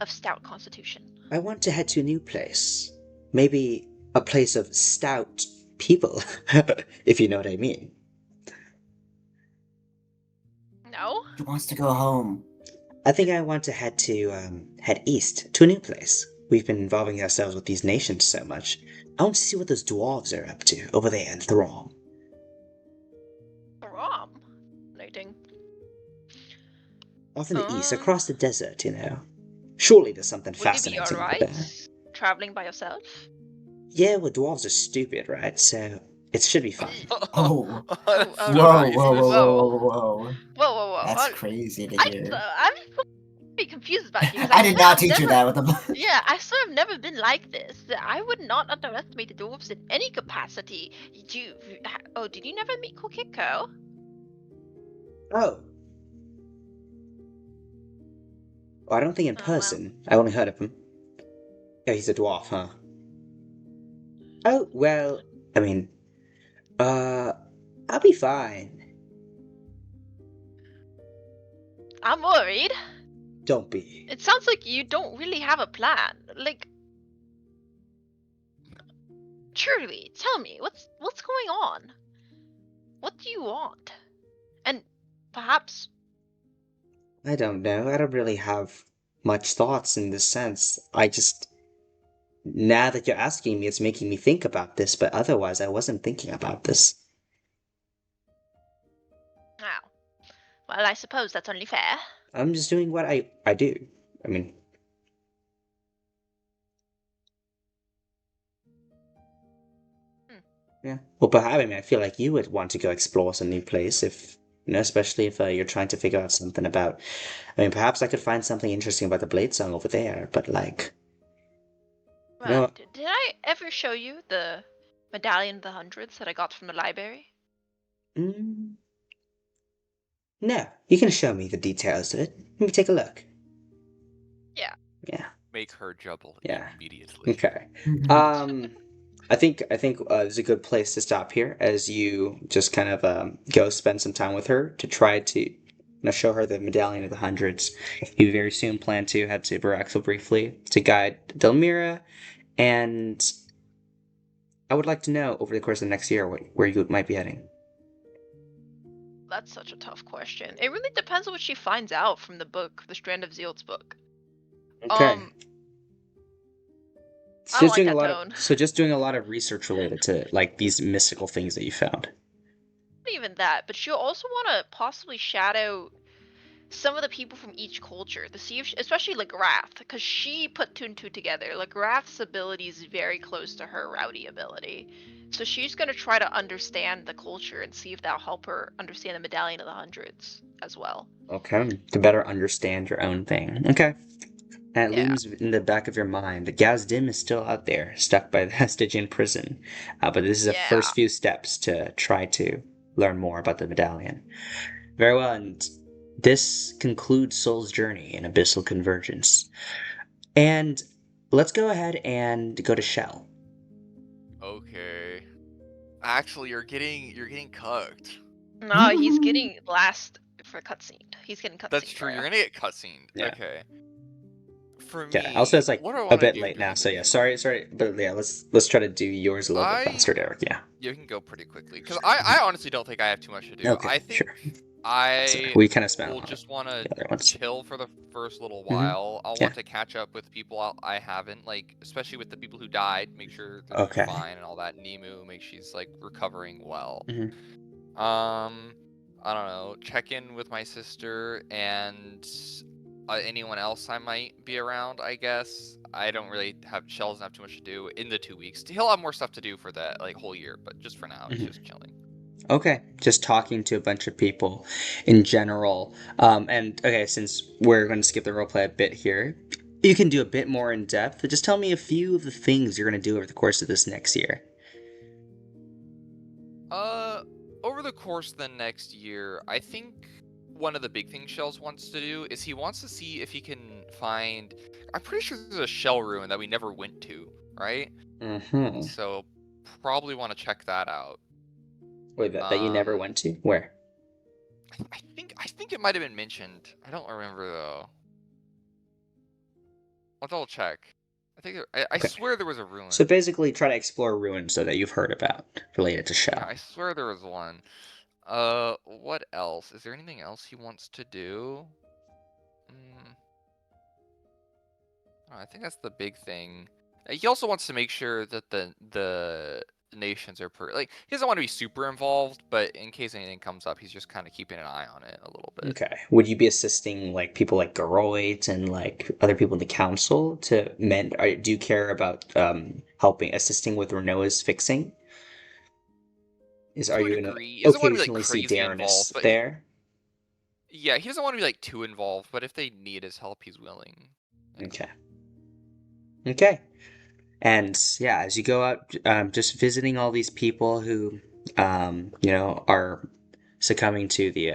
of stout constitution. I want to head to a new place. Maybe a place of stout people, if you know what I mean. No? He wants to go home. I think I want to head east to a new place. We've been involving ourselves with these nations so much. I want to see what those dwarves are up to over there in Throm. Rom. Noting. Off in the east, across the desert, you know. Surely there's something Would you be fascinating over alright there. traveling by yourself? Yeah, well, dwarves are stupid, right? So it should be fun. Oh. That's Oh, so Whoa, nice. whoa, whoa, Whoa. whoa, whoa. Whoa. That's crazy to hear. I'm pretty confused about you. 'cause I did swear not I've teach you never- that with the. Yeah, I swear I've never been like this. I would not underestimate the dwarves in any capacity. Did you never meet Kokiko? Oh. Well, I don't think in Oh, person. I only heard of him. Yeah, he's a dwarf, huh? Oh, well, I mean, I'll be fine. I'm worried. Don't be. It sounds like you don't really have a plan. Like, truly, tell me, what's going on? What do you want? And perhaps I don't know. I don't really have much thoughts in this sense. I just. Now that you're asking me, it's making me think about this, but otherwise I wasn't thinking about this. oh. Well, I suppose that's only fair. I'm just doing what I do. I mean. Yeah. Well, perhaps, I mean, I feel like you would want to go explore some new place if, you know, especially if you're trying to figure out something about. I mean, perhaps I could find something interesting about the Blade Song over there, but like. Well, No. did I ever show you the medallion of the hundreds that I got from the library? Mm, no, you can show me the details of it. Let me take a look. Yeah. Yeah. Make her jubble Yeah. immediately. Okay. I think it's a good place to stop here as you just kind of go spend some time with her to try to show her the medallion of the hundreds. You very soon plan to head to Baraxel briefly to guide Delmira, and I would like to know over the course of the next year where you might be heading. That's such a tough question. It really depends on what she finds out from the book, the Strand of Zealt's book. Okay. I Just don't doing like a that lot tone. so just doing a lot of research related to like these mystical things that you found. Not even that, but she'll also want to possibly shadow some of the people from each culture to see if, especially Lagrath, because she put two and two together. Lagrath's ability is very close to her rowdy ability, so she's gonna try to understand the culture and see if that'll help her understand the Medallion of the Hundreds as well. Okay. To better understand your own thing. Okay. And it Yeah. looms in the back of your mind. Gazdim is still out there, stuck by the Stygian prison. But this is the Yeah. first few steps to try to learn more about the medallion. Very well, and this concludes Soul's journey in Abyssal Convergence. And let's go ahead and go to Shell. Okay. Actually, you're getting cooked. No, he's getting last for cutscene. He's getting cutscene. That's true. You're gonna get cutscened. Yeah. Okay. For me, Yeah, also it's like what do I a wanna bit do late now, during so the yeah, day? sorry, but yeah, let's try to do yours a little bit faster, Derek. Yeah. You can go pretty quickly because I honestly don't think I have too much to do. Okay, I think sure. I We kind of spent will on just want to the other ones. chill for the first little Mhm. while. I'll Yeah. want to catch up with people I haven't, like especially with the people who died. Make sure they're Okay. fine and all that. Nemu, make she's like recovering well. Mhm. I don't know. Check in with my sister and anyone else I might be around. I guess I don't really have Shell doesn't have too much to do in the 2 weeks. He'll have more stuff to do for that like whole year, but just for now, it's Mhm. just chilling. Okay, just talking to a bunch of people in general. And okay, since we're going to skip the roleplay a bit here, You can do a bit more in depth, but just tell me a few of the things you're going to do over the course of this next year. Over the course of the next year, I think one of the big things Shells wants to do is he wants to see if he can find. I'm pretty sure there's a shell ruin that we never went to, right? Mm-hmm. So probably want to check that out. Wait, that you never went to? Where? I think it might have been mentioned. I don't remember though. I'll double check. I Okay. swear there was a ruin. So basically, try to explore ruins that you've heard about related to Shell. Yeah, I swear there was one. What else? Is there anything else he wants to do? I think that's the big thing. He also wants to make sure that the nations are he doesn't want to be super involved, but in case anything comes up, he's just kind of keeping an eye on it a little bit. Okay. Would you be assisting like people like Garoid and like other people in the council to mend? Do you care about assisting with Renoa's fixing? Are you gonna He doesn't want to be occasionally see crazy Darrenus involved, but there? yeah, he doesn't want to be too involved, but if they need his help, he's willing. Okay. Okay. And yeah, as you go out, just visiting all these people who, are succumbing to the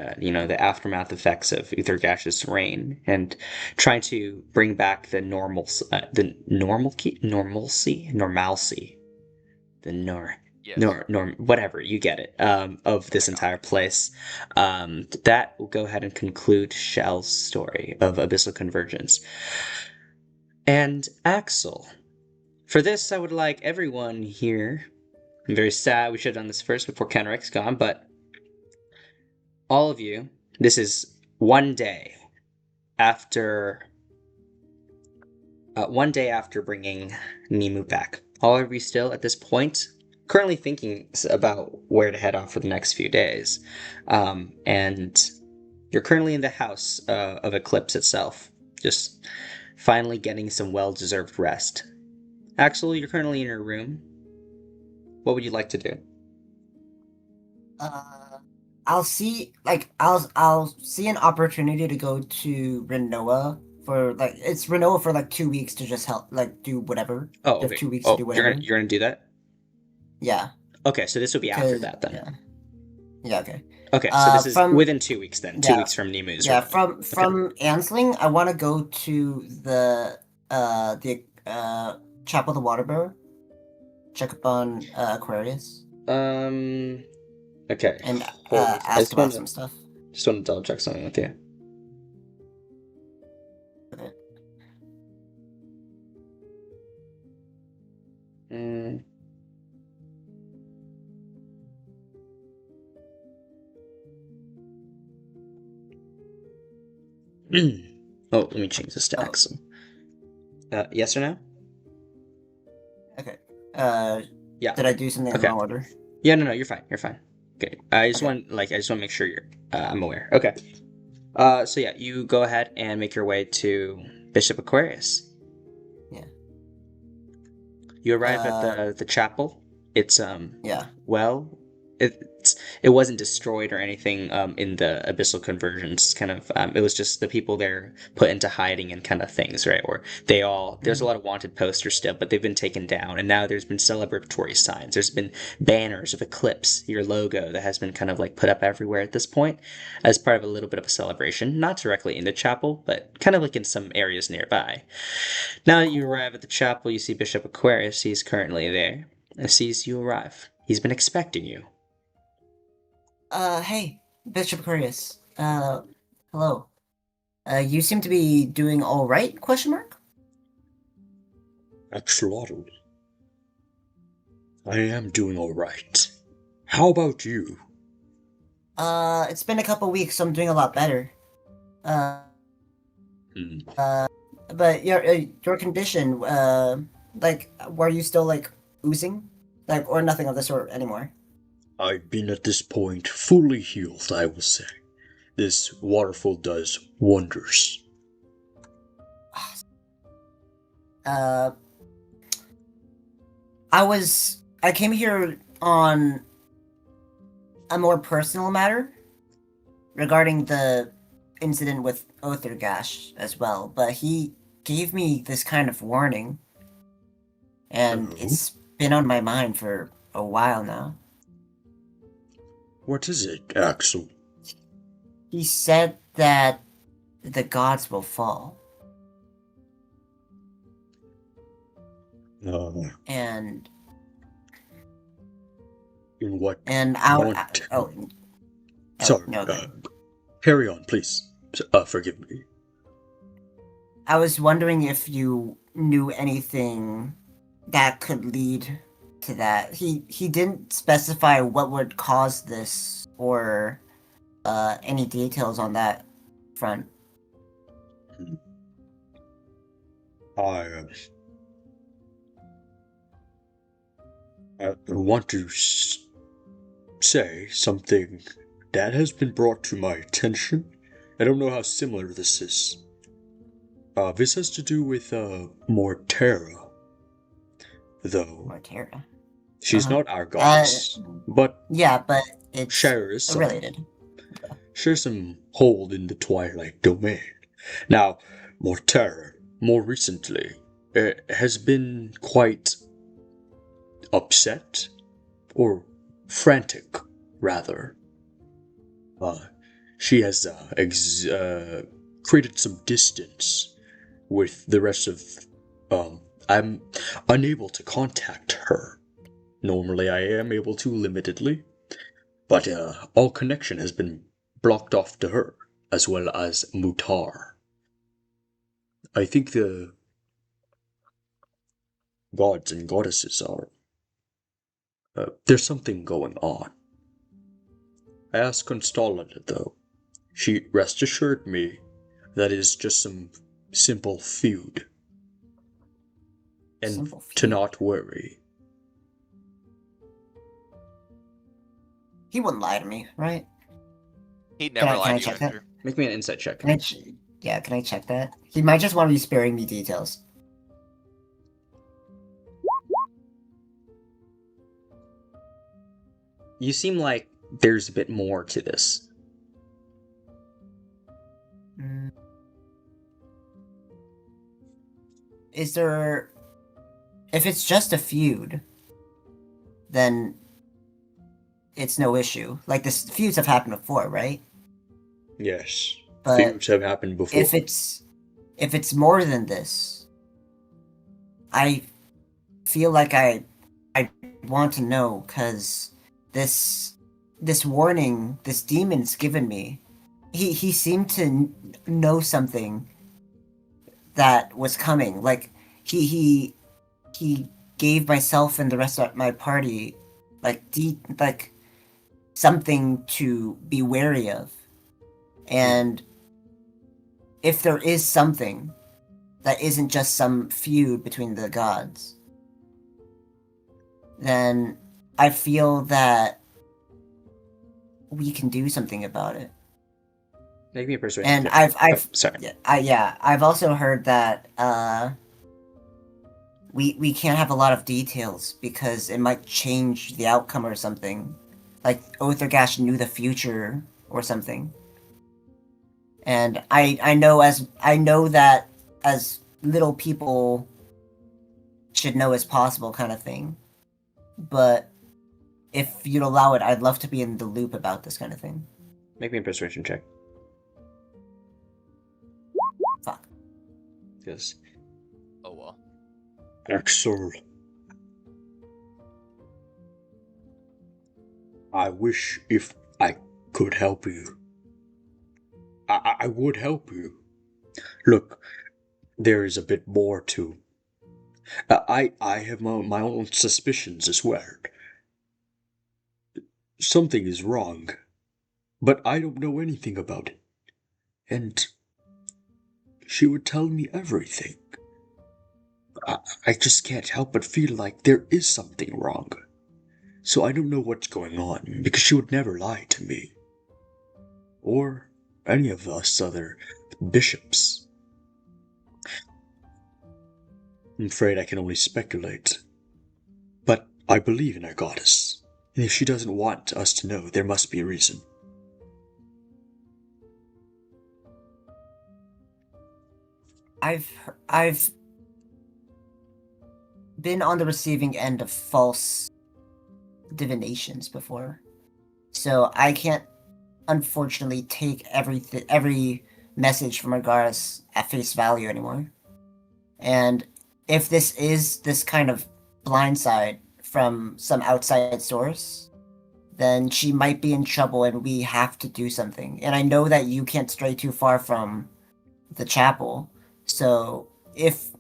aftermath effects of Outharrgash's reign, and trying to bring back the normalcy, whatever, you get it, of this entire place. That will go ahead and conclude Shell's story of Abyssal Convergence. And Axel. For this, I would like everyone here. I'm very sad we should have done this first before Kenric's gone, but all of you, this is one day after bringing Nemu back. All of you still at this point currently thinking about where to head off for the next few days, and you're currently in the house of Eclipse itself, just finally getting some well-deserved rest. Axel, you're currently in your room. What would you like to do? I'll see an opportunity to go to Renoa for it's Renoa for 2 weeks to just help do whatever. Oh, okay. 2 weeks to do whatever. You're gonna do that? Yeah. Okay, so this will be after that then. Yeah. Okay. Okay, so this is within 2 weeks then. 2 weeks from Nemu's. Yeah, from Ansling, I want to go to the Chapel of the Waterbearer. Check up on Aquarius. Okay. And ask about some stuff. Just want to double check something with you. Okay. Oh, let me change this to Axel. Yes or no? Okay. Yeah. Did I do something in the wrong order? Yeah, no, you're fine. You're fine. Okay. I just want to make sure I'm aware. Okay. So yeah, you go ahead and make your way to Bishop Aquarius. Yeah. You arrive at the chapel. It's yeah. Well, it wasn't destroyed or anything in the Abyssal Convergence. Kind of it was just the people there put into hiding and kind of things, right? Or there's a lot of wanted posters still, but they've been taken down, and now there's been celebratory signs. There's been banners of Eclipse, your logo, that has been kind of put up everywhere at this point as part of a little bit of a celebration, not directly in the chapel, but kind of in some areas nearby. Now that you arrive at the chapel, you see Bishop Aquarius. He's currently there and sees you arrive. He's been expecting you. Hey, Bishop Aquarius. Hello. You seem to be doing all right? ? Axolotl. I am doing all right. How about you? It's been a couple weeks, so I'm doing a lot better. But your condition, were you still oozing, or nothing of the sort anymore? I've been at this point fully healed, I will say. This waterfall does wonders. I came here on a more personal matter regarding the incident with Outharrgash as well, but he gave me this kind of warning, and Oh? it's been on my mind for a while now. What is it, Axel? He said that the gods will fall, and In what out. context? Oh, Sorry, no. Okay. carry on, please. Forgive me. I was wondering if you knew anything that could lead to that. He didn't specify what would cause this or any details on that front. I want to say something that has been brought to my attention. I don't know how similar this is. This has to do with Mortera, though. Mortera. She's not our goddess, but yeah, but it's shares some, related. shares some hold in the Twilight domain. Now, Mortera, more recently, has been quite upset, or frantic, rather. She has created some distance with the rest of. I'm unable to contact her. Normally, I am able to limitedly, but all connection has been blocked off to her, as well as Mutar. I think the gods and goddesses are. There's something going on. I asked Constallada, though. She rest assured me that it is just some simple feud. And Simple feud. to not worry. He wouldn't lie to me, right? He'd Can never I lie to you, check that? Victor. Make me an insight check. Can I check that? He might just want to be sparing me details. You seem like there's a bit more to this. Is there... If it's just a feud, then it's no issue. Like, this feuds have happened before, right? Yes, But feuds have happened before. if it's more than this, I feel like I want to know, because this warning this demon's given me, he seemed to know something that was coming. Like he gave myself and the rest of my party like something to be wary of. And if there is something that isn't just some feud between the gods, then I feel that we can do something about it. Make me a persuasion And check. I've Sorry. I've also heard that we can't have a lot of details because it might change the outcome or something. Like Outharrgash knew the future or something. And I know that as little people should know as possible, kind of thing. But if you'd allow it, I'd love to be in the loop about this kind of thing. Make me a persuasion check. Fuck. Yes. Oh well. Axel. I wish if I could help you. I would help you. Look, there is a bit more to. I have my own suspicions as well. Something is wrong, but I don't know anything about it. And she would tell me everything. I just can't help but feel like there is something wrong. So I don't know what's going on, because she would never lie to me. Or any of us other bishops. I'm afraid I can only speculate. But I believe in our goddess, and if she doesn't want us to know, there must be a reason. I've been on the receiving end of false divinations before, so I can't unfortunately take every message from Argaris at face value anymore. And if this is this kind of blindside from some outside source, then she might be in trouble and we have to do something. And I know that you can't stray too far from the chapel, so if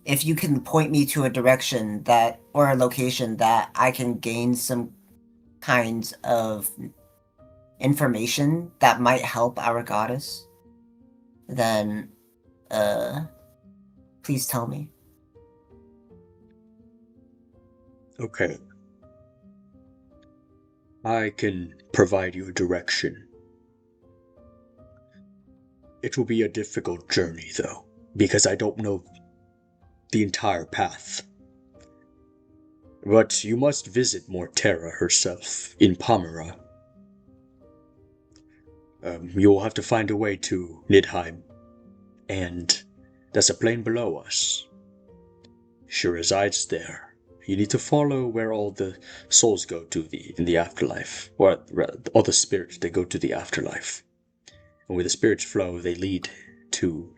you can point me to a direction that, or a location that I can gain some kinds of information that might help our goddess, then please tell me. Okay. I can provide you direction. It will be a difficult journey, though, because I don't know the entire path. But you must visit Morterra herself in Pomera. You will have to find a way to Nidheim, and there's a plane below us. She resides there. You need to follow where all the souls go to in the afterlife, or rather, all the spirits they go to the afterlife. And where the spirits flow, they lead to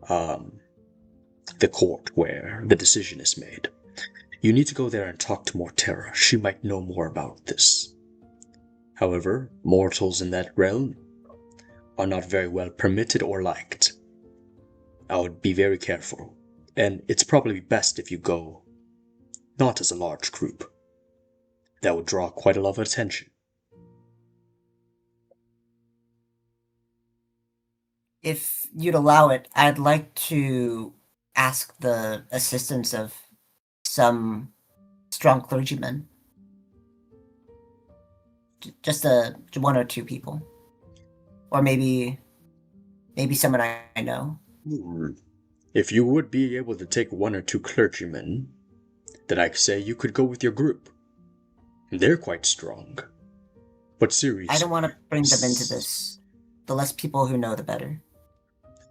the court where the decision is made. You need to go there and talk to Morterra. She might know more about this. However, mortals in that realm are not very well permitted or liked. I would be very careful, and it's probably best if you go not as a large group. That would draw quite a lot of attention. If you'd allow it, I'd like to ask the assistance of some strong clergymen. Just one or two people. Or maybe someone I know. If you would be able to take one or two clergymen, then I could say you could go with your group. They're quite strong. But seriously, I don't want to bring them into this. The less people who know, the better.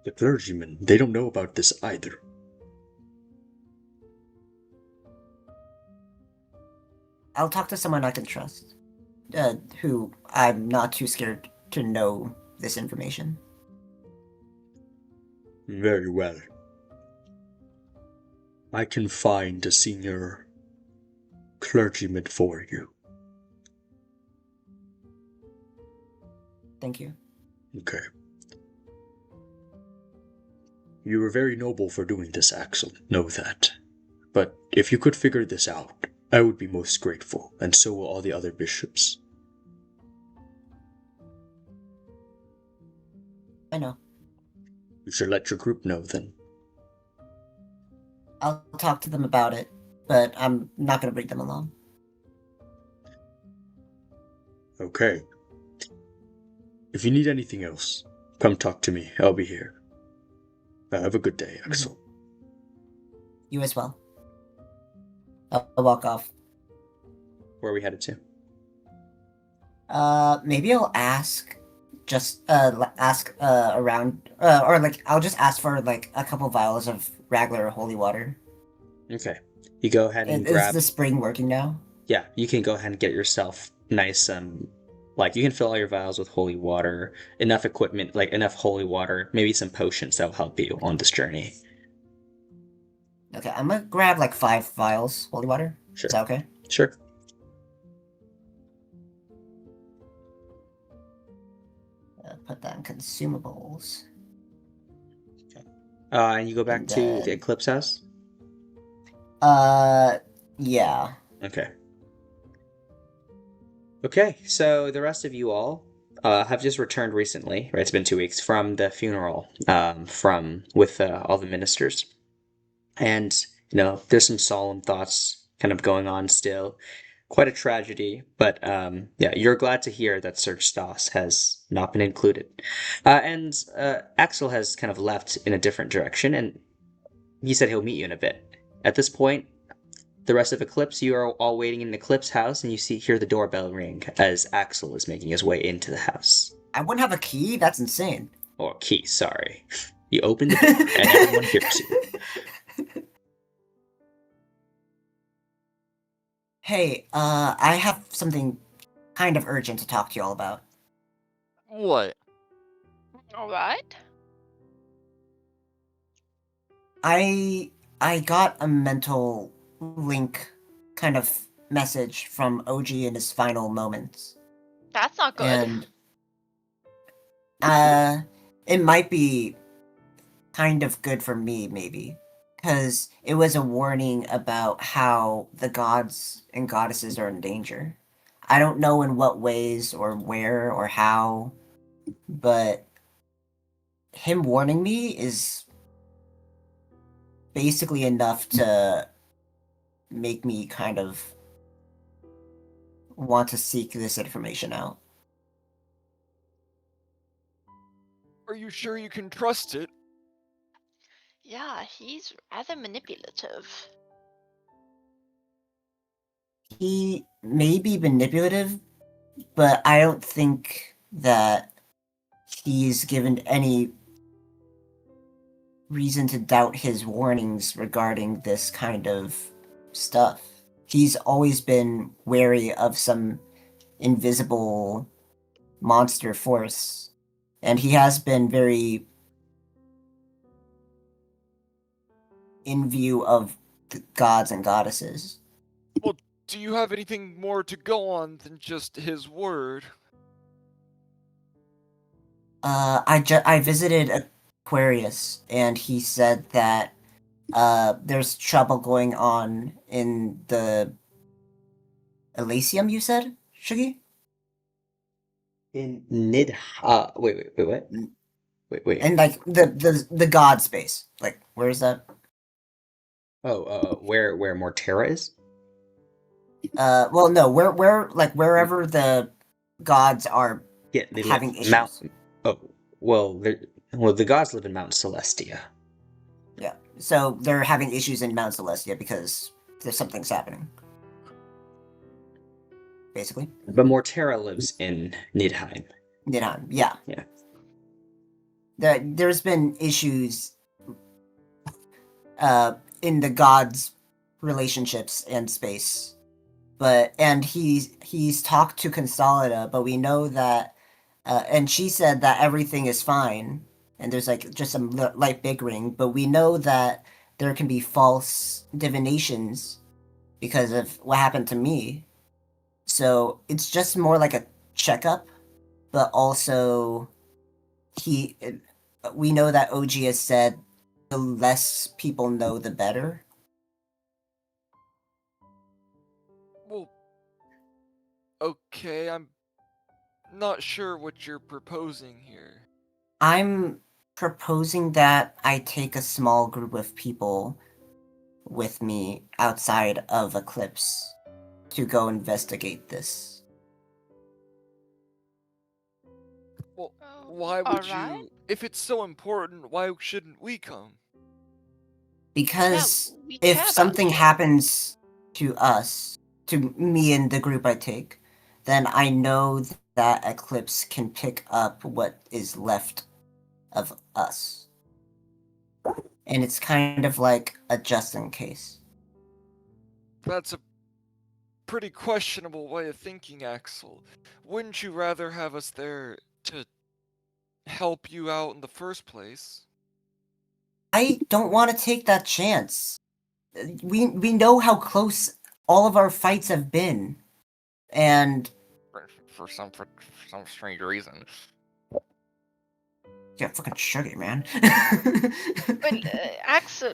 The clergymen, they don't know about this either. I'll talk to someone I can trust, who I'm not too scared to know this information. Very well. I can find a senior clergyman for you. Thank you. Okay. You were very noble for doing this, Axel. Know that. But if you could figure this out, I would be most grateful, and so will all the other bishops. I know. You should let your group know then. I'll talk to them about it, but I'm not going to bring them along. Okay. If you need anything else, come talk to me. I'll be here. Have a good day, Axel. You as well. I'll walk off. Where are we headed to? Maybe I'll ask around, or like I'll just ask for like a couple vials of regular holy water. Okay. You go ahead and Is grab... the spring working now? Yeah, you can go ahead and get yourself nice, like you can fill all your vials with holy water, enough equipment, like enough holy water, maybe some potions that'll help you on this journey. Okay, I'm gonna grab like 5 vials holy water. Sure. Is that okay? Sure. Put that in consumables. Okay. And you go back to then... the Eclipse house? Yeah. Okay. Okay, so the rest of you all have just returned recently, right? It's been 2 weeks from the funeral, with all the ministers. And, there's some solemn thoughts kind of going on still. Quite a tragedy, but yeah, you're glad to hear that Sir Stas has not been included. And Axel has kind of left in a different direction, and he said he'll meet you in a bit. At this point, the rest of Eclipse, you are all waiting in Eclipse house, and you hear the doorbell ring as Axel is making his way into the house. I wouldn't have a key? That's insane. Or key, sorry. You open the door, and everyone hears you. Hey, I have something kind of urgent to talk to you all about. What? All right. I got a mental link kind of message from OG in his final moments. That's not good. And it might be kind of good for me, maybe. Because it was a warning about how the gods and goddesses are in danger. I don't know in what ways or where or how, but him warning me is basically enough to make me kind of want to seek this information out. Are you sure you can trust it? Yeah, he's rather manipulative. He may be manipulative, but I don't think that he's given any reason to doubt his warnings regarding this kind of stuff. He's always been wary of some invisible monster force, and he has been very in view of the gods and goddesses. Well, do you have anything more to go on than just his word? I visited Aquarius, and he said that there's trouble going on in the Elysium. You said, Shuggy? In wait, what? Wait. And like the god space. Like, where is that? Oh, where Morterra is? Well, no, where like wherever the gods are Yeah, they having live issues. Mount. Oh, well, the gods live in Mount Celestia. Yeah, so they're having issues in Mount Celestia because something's happening. Basically. But Morterra lives in Nidheim. Nidheim, yeah. Yeah. There's been issues in the gods' relationships and space. And he's talked to Consolida, but we know that and she said that everything is fine, and there's like just some light bickering, but we know that there can be false divinations because of what happened to me. So it's just more like a checkup, but also we know that OG has said the less people know, the better. Well, okay, I'm not sure what you're proposing here. I'm proposing that I take a small group of people with me outside of Eclipse to go investigate this. Well, why would alright. you? If it's so important, why shouldn't we come? Because we if care about something you. happens to us, to me and the group I take, then I know that Eclipse can pick up what is left of us. And it's kind of like a just in case. That's a pretty questionable way of thinking, Axel. Wouldn't you rather have us there to help you out in the first place? I don't want to take that chance. We know how close all of our fights have been, and For some strange reason. yeah, fucking sugar, man. Well, Axel,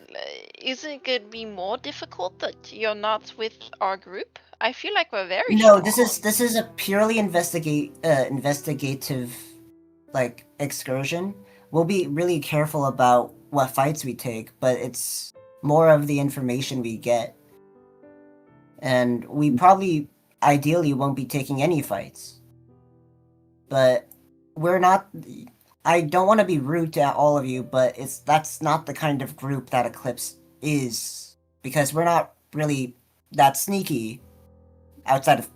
isn't it gonna be more difficult that you're not with our group? I feel like we're very No, strong. this is a purely investigative, like, excursion. We'll be really careful about what fights we take, but it's more of the information we get. And we probably, ideally, won't be taking any fights. But we're not... I don't want to be rude to all of you, but that's not the kind of group that Eclipse is. Because we're not really that sneaky outside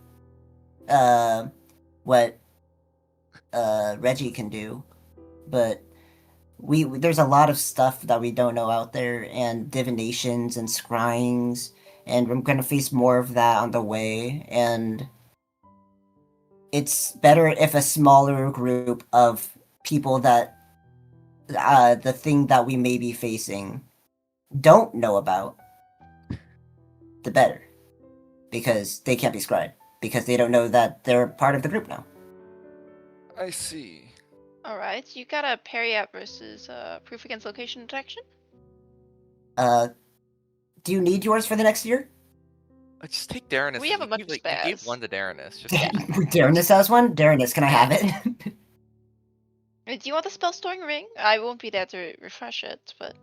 of what Reggie can do. But there's a lot of stuff that we don't know out there, and divinations and scryings, and we're gonna face more of that on the way. And it's better if a smaller group of people that the thing that we may be facing don't know about, the better, because they can't be scried because they don't know that they're part of the group now. I see. Alright, you got a parry out versus proof against location detection? Do you need yours for the next year? Just take Darrenus. We have a bunch of You gave spares. one to Darrenus. Just Darrenus has one? Darrenus, can I have it? Do you want the spell storing ring? I won't be there to refresh it, but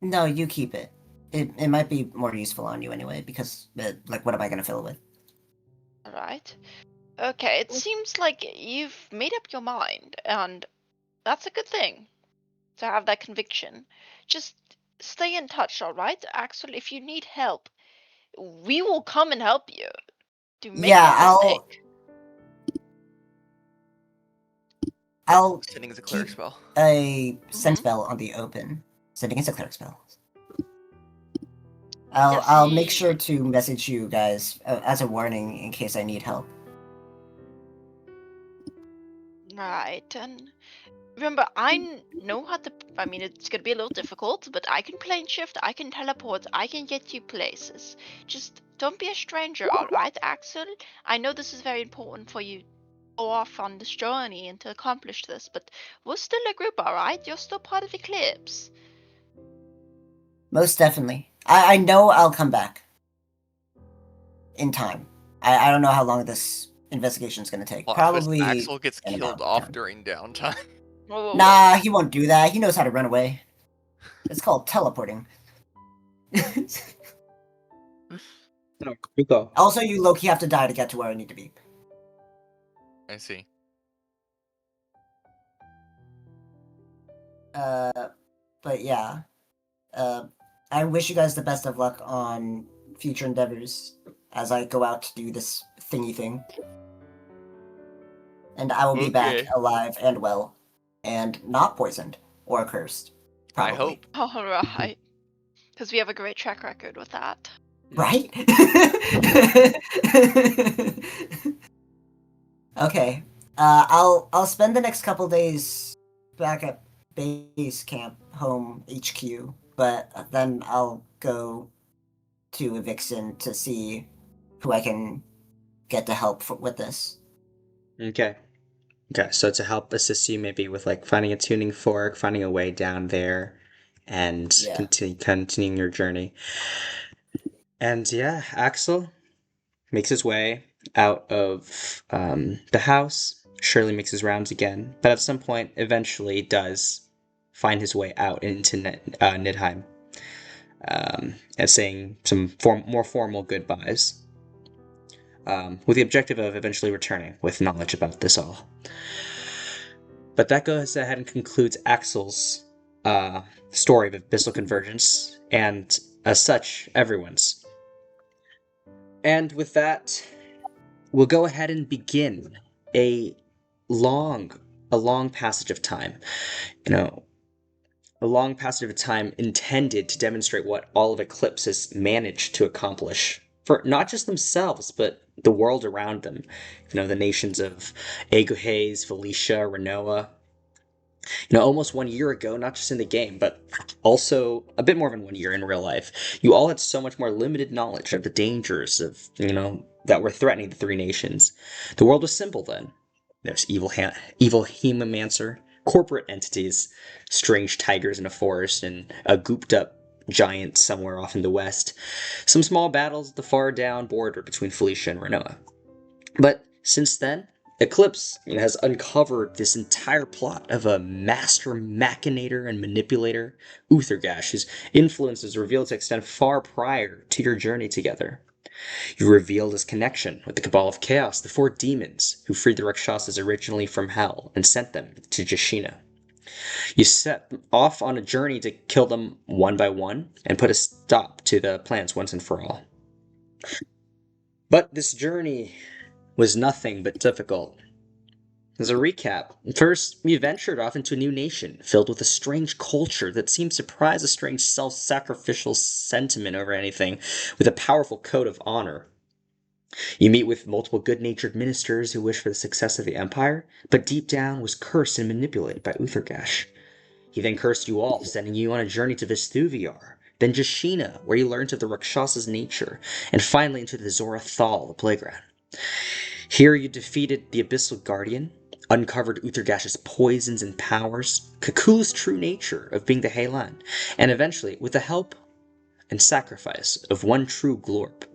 No, you keep it. It might be more useful on you anyway, because, like, what am I gonna fill it with? alright. Okay, it seems like you've made up your mind, and that's a good thing to have that conviction. Just stay in touch, alright? Axel, if you need help, we will come and help you. Do make Yeah, no mistake. I'll Sending is a cleric keep spell. a send Mhm. spell on the open. Sending is a cleric spell. Yes, I'll make ye- sure to message you guys as a warning in case I need help. Right, and remember, know how to. I mean, it's gonna be a little difficult, but I can plane shift, I can teleport, I can get you places. Just don't be a stranger, alright, Axel? I know this is very important for you to go off on this journey and to accomplish this, but we're still a group, alright? You're still part of Eclipse. Most definitely. I know I'll come back. In time. I don't know how long this investigation's gonna take. Plot twist, Probably. Axel gets in killed about off time. during downtime. Whoa, whoa, Nah, he won't do that. He knows how to run away. It's called teleporting. Rico. Also, you low-key have to die to get to where I need to be. I see. But yeah. I wish you guys the best of luck on future endeavors as I go out to do this thingy thing. And I will be back Okay. alive and well, and not poisoned or cursed. I Probably. hope. Alright. Because we have a great track record with that. Right? Okay. I'll spend the next couple days back at base camp, home HQ, but then I'll go to Evixen to see who I can get to help with this. Okay. Okay, so to help assist you maybe with like finding a tuning fork, finding a way down there, and Yeah. continuing your journey. And yeah, Axel makes his way out of the house, surely makes his rounds again, but at some point eventually does find his way out into Nidheim, and saying some more formal goodbyes, with the objective of eventually returning with knowledge about this all. But that goes ahead and concludes Axel's story of Abyssal Convergence, and as such, everyone's. And with that, we'll go ahead and begin a long passage of time. A long passage of time intended to demonstrate what all of Eclipse has managed to accomplish for not just themselves, but the world around them. The nations of Aeguhean, Felicia, Ranoa. Almost 1 year ago, not just in the game, but also a bit more than 1 year in real life, you all had so much more limited knowledge of the dangers of, that were threatening the three nations. The world was simple then. There's evil hemomancer, corporate entities, strange tigers in a forest, and a gooped up giant somewhere off in the west. Some small battles at the far down border between Felicia and Ranoa. But since then, Eclipse has uncovered this entire plot of a master machinator and manipulator, Outharrgash, whose influence is revealed to extend far prior to your journey together. You revealed his connection with the Cabal of Chaos, the four demons who freed the Rakshasas originally from Hell and sent them to Jashina. You set off on a journey to kill them one by one and put a stop to the plans once and for all. But this journey was nothing but difficult. As a recap, first, you ventured off into a new nation, filled with a strange culture that seems to prize a strange self-sacrificial sentiment over anything, with a powerful code of honor. You meet with multiple good-natured ministers who wish for the success of the Empire, but deep down was cursed and manipulated by Outharrgash. He then cursed you all, sending you on a journey to Vestuviar, then Jashina, where you learned of the Rakshasa's nature, and finally into the Zorathal, the playground. Here you defeated the Abyssal Guardian, uncovered Outharrgash's poisons and powers, Cthulhu's true nature of being the Heilan, and eventually, with the help and sacrifice of one true Glorp,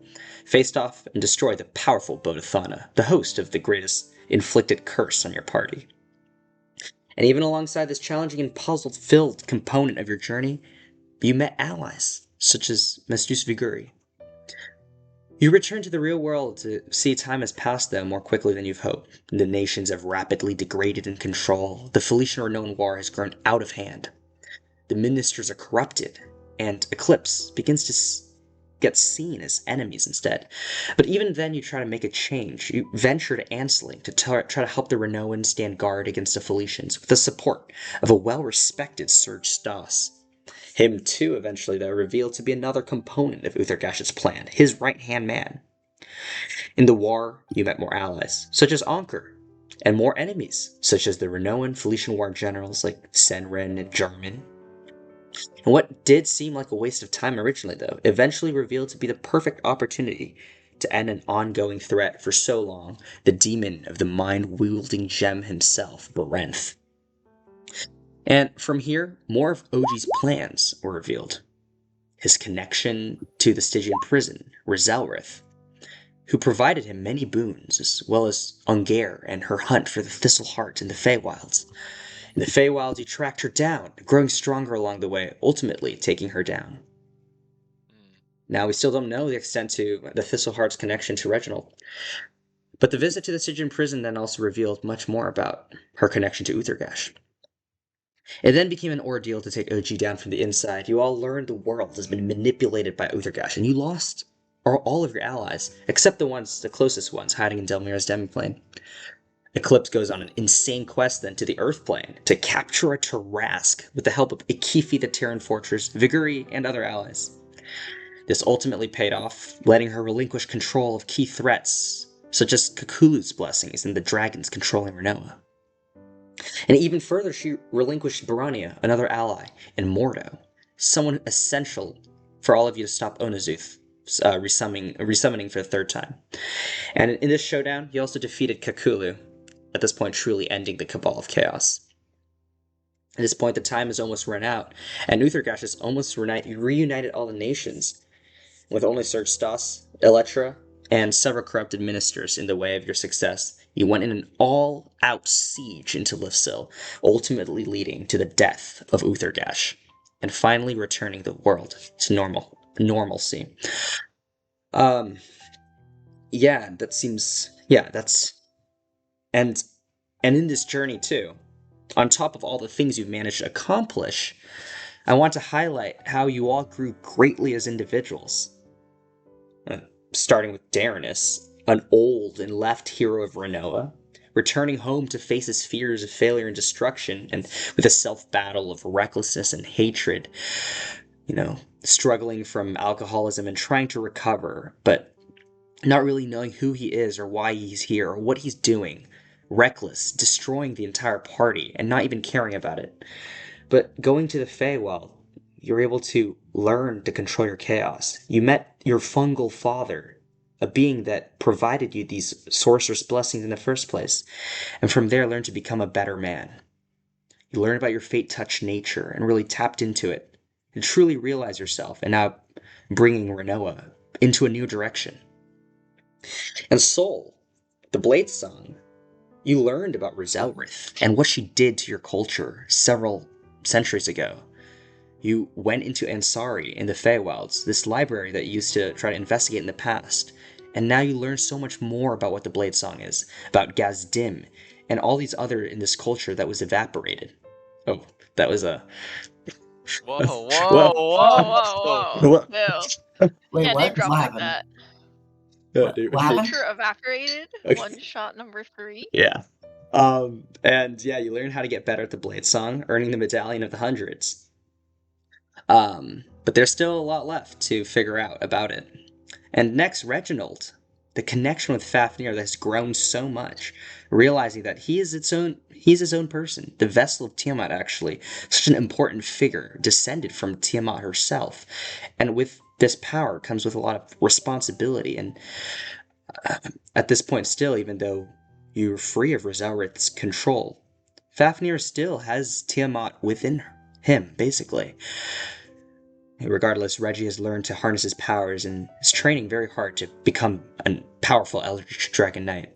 faced off and destroyed the powerful Bodhithana, the host of the greatest inflicted curse on your party. And even alongside this challenging and puzzle-filled component of your journey, you met allies, such as Mestus Viguri. You return to the real world to see time has passed though more quickly than you've hoped. The nations have rapidly degraded in control, the Felician Ranoan war has grown out of hand. The ministers are corrupted, and Eclipse begins to get seen as enemies instead. But even then you try to make a change. You venture to Ansling to try to help the Ranoans stand guard against the Felicians with the support of a well-respected Serge Stas. Him too, eventually, though, revealed to be another component of Outharrgash's plan, his right-hand man. In the war, you met more allies, such as Anker, and more enemies, such as the Ranoan Felician war generals like Senren and Jarman. And what did seem like a waste of time originally, though, eventually revealed to be the perfect opportunity to end an ongoing threat for so long, the demon of the mind-wielding gem himself, Barenth. And from here, more of Oji's plans were revealed. His connection to the Stygian prison, Rizelrith, who provided him many boons, as well as Ungare and her hunt for the Thistle Heart in the Feywilds. In the Feywilds, he tracked her down, growing stronger along the way, ultimately taking her down. Now, we still don't know the extent to the Thistle Heart's connection to Reginald. But the visit to the Stygian prison then also revealed much more about her connection to Outharrgash. It then became an ordeal to take OG down from the inside. You all learned the world has been manipulated by Outharrgash, and you lost all of your allies, except the closest ones, hiding in Delmira's demiplane. Eclipse goes on an insane quest then to the Earth Plane to capture a Tarrasque with the help of Aegihean the Terran Fortress, Viguri, and other allies. This ultimately paid off, letting her relinquish control of key threats, such as Cthulhu's blessings and the dragons controlling Ranoa. And even further, she relinquished Barania, another ally, and Mordo, someone essential for all of you to stop Onazuth resummoning for the third time. And in this showdown, you also defeated Cthulhu, at this point truly ending the Cabal of Chaos. At this point, the time has almost run out, and Outharrgash has almost reunited all the nations, with only Serge Stas, Electra, and several corrupted ministers in the way of your success. You went in an all-out siege into Lifsil, ultimately leading to the death of Outharrgash, and finally returning the world to normalcy. Yeah, that seems... Yeah, that's... And in this journey, too, on top of all the things you've managed to accomplish, I want to highlight how you all grew greatly as individuals. Starting with Darinus, an old and left hero of Ranoa, returning home to face his fears of failure and destruction, and with a self-battle of recklessness and hatred, struggling from alcoholism and trying to recover, but not really knowing who he is or why he's here or what he's doing. Reckless, destroying the entire party, and not even caring about it. But going to the Feywild, you're able to learn to control your chaos. You met your fungal father, a being that provided you these sorcerous blessings in the first place, and from there learned to become a better man. You learned about your fate-touched nature and really tapped into it, and truly realized yourself, and now bringing Ranoa into a new direction. And Soul, the Blade Song, you learned about Rizelrith and what she did to your culture several centuries ago. You went into Ansari in the Feywilds, this library that you used to try to investigate in the past, and now you learn so much more about what the Blade Song is, about Gazdim, and all these other in this culture that was evaporated. Oh, that was a... Whoa, whoa, whoa, Whoa. Bill. Wait, Yeah, what? name drop What like happened? that. What happened? Culture evaporated. Okay. One shot number 3. Yeah. And yeah, you learn how to get better at the blade song, earning the medallion of the hundreds. But there's still a lot left to figure out about it. And next, Reginald, the connection with Fafnir that has grown so much, realizing that he's his own person, the vessel of Tiamat actually, such an important figure, descended from Tiamat herself. And with this power comes with a lot of responsibility, and at this point still, even though you're free of Rizalrith's control, Fafnir still has Tiamat within him, basically. Regardless, Reggie has learned to harness his powers and is training very hard to become a powerful Eldritch Dragon Knight.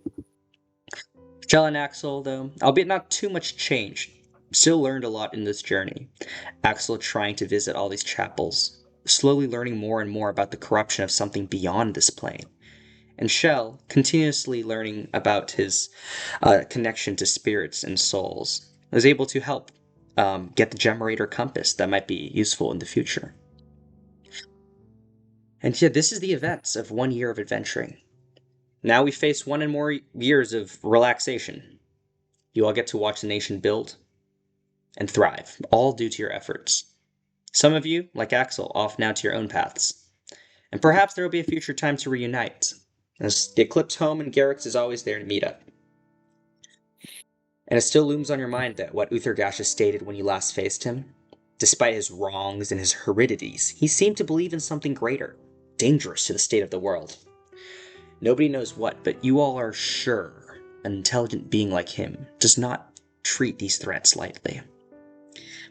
Shell and Axel, though, albeit not too much changed, still learned a lot in this journey. Axel trying to visit all these chapels, slowly learning more and more about the corruption of something beyond this plane. And Shell continuously learning about his connection to spirits and souls, was able to help get the Gemerator compass that might be useful in the future. And yeah, this is the events of 1 year of adventuring. Now we face 1 and more years of relaxation. You all get to watch the nation build and thrive, all due to your efforts. Some of you, like Axel, off now to your own paths. And perhaps there will be a future time to reunite, as the Eclipse home and Garrick's is always there to meet up. And it still looms on your mind that what Outharrgash has stated when you last faced him. Despite his wrongs and his heredities, he seemed to believe in something greater, dangerous to the state of the world. Nobody knows what, but you all are sure an intelligent being like him does not treat these threats lightly.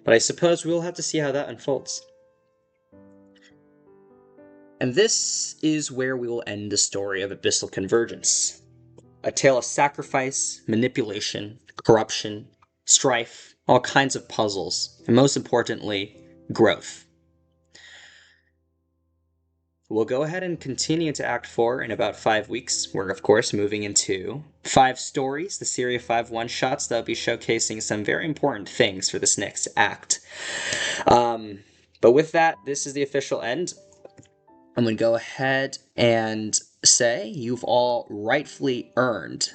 But I suppose we'll have to see how that unfolds. And this is where we will end the story of Abyssal Convergence. A tale of sacrifice, manipulation, corruption, strife, all kinds of puzzles, and most importantly, growth. We'll go ahead and continue to Act 4 in about 5 weeks. We're, of course, moving into 5 stories, the series of 5 one-shots that'll be showcasing some very important things for this next act. But with that, this is the official end. I'm going to go ahead and say you've all rightfully earned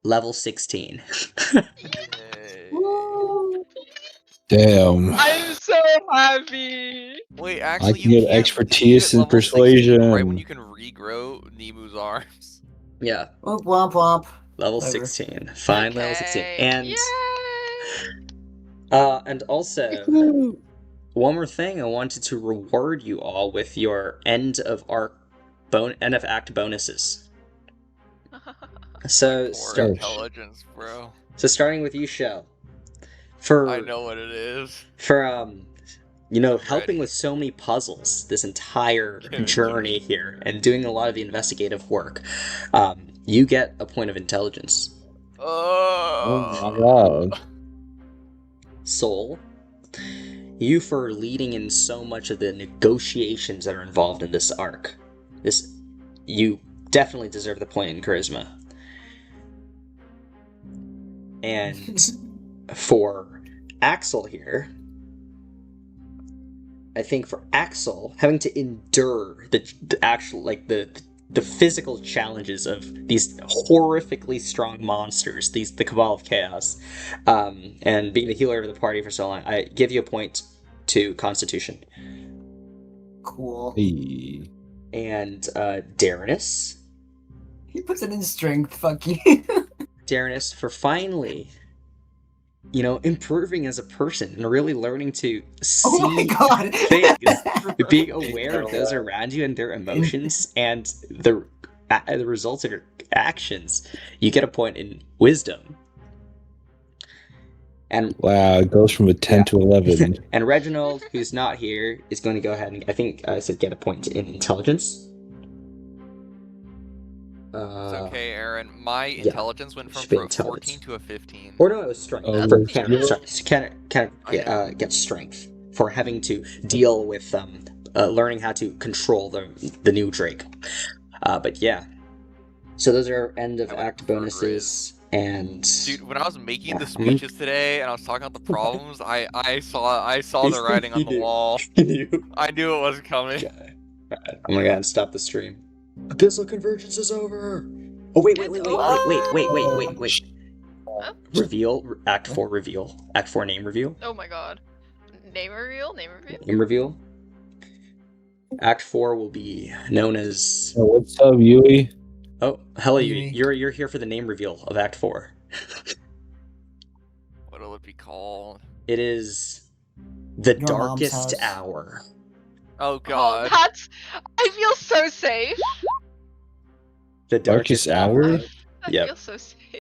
level 16. Damn. I'm so happy. Wait, I actually, can you get can't expertise get and level 16 right persuasion. when you can regrow Nemu's arms. Yeah, Womp womp womp. level Whatever. 16. Fine, level 16. Okay. And Yay! and also, one more thing, I wanted to reward you all with your end of act bonuses. So, Poor intelligence, bro. so starting with you, Shell. I know what it is. For helping with so many puzzles this entire journey here and doing a lot of the investigative work, you get a point of intelligence. Oh my god. Soul, you for leading in so much of the negotiations that are involved in this arc. You definitely deserve the point in charisma. And for Axel here, I think for Axel, having to endure the actual, like, the physical challenges of these horrifically strong monsters, the Cabal of Chaos, and being the healer of the party for so long, I give you a point to Constitution. Cool. Hey. And Darrenus. He puts it in strength, fuck you. Darrenus, for finally, improving as a person and really learning to see Oh my god! things, being aware of those around you and their emotions and the results of your actions. You get a point in wisdom. And Wow, it goes from a 10 to 11. and Reginald, who's not here, is going to go ahead and I think I said get a point in intelligence. It's okay, Aaron. My yeah, intelligence went should be from a 14 intelligence. to a 15. Or no, it was strength. Oh, For that's Canada, good. sorry. Canada gets strength for having to deal with learning how to control the new Drake. But yeah, so those are end of I went act for bonuses. And Dude, when I was making Yeah, the I'm gonna- speeches today and I was talking about the problems, I saw the writing on You the knew. wall. You knew. I knew it was coming. Okay. Alright, I'm gonna go ahead and stop the stream. Abyssal Convergence is over. Oh wait. reveal, Act 4 reveal, Act 4 name reveal, Oh my god. Name reveal? Name reveal? name reveal. Act 4 will be known as. Oh, what's up, Yui? Oh, hello, Yui. you're here for the name reveal of Act 4. What'll it be called? It is the Your mom's darkest house. hour. Oh Oh, god. that's. I feel so safe. The Darkest darkest hour? hour. I Yep. feel so safe.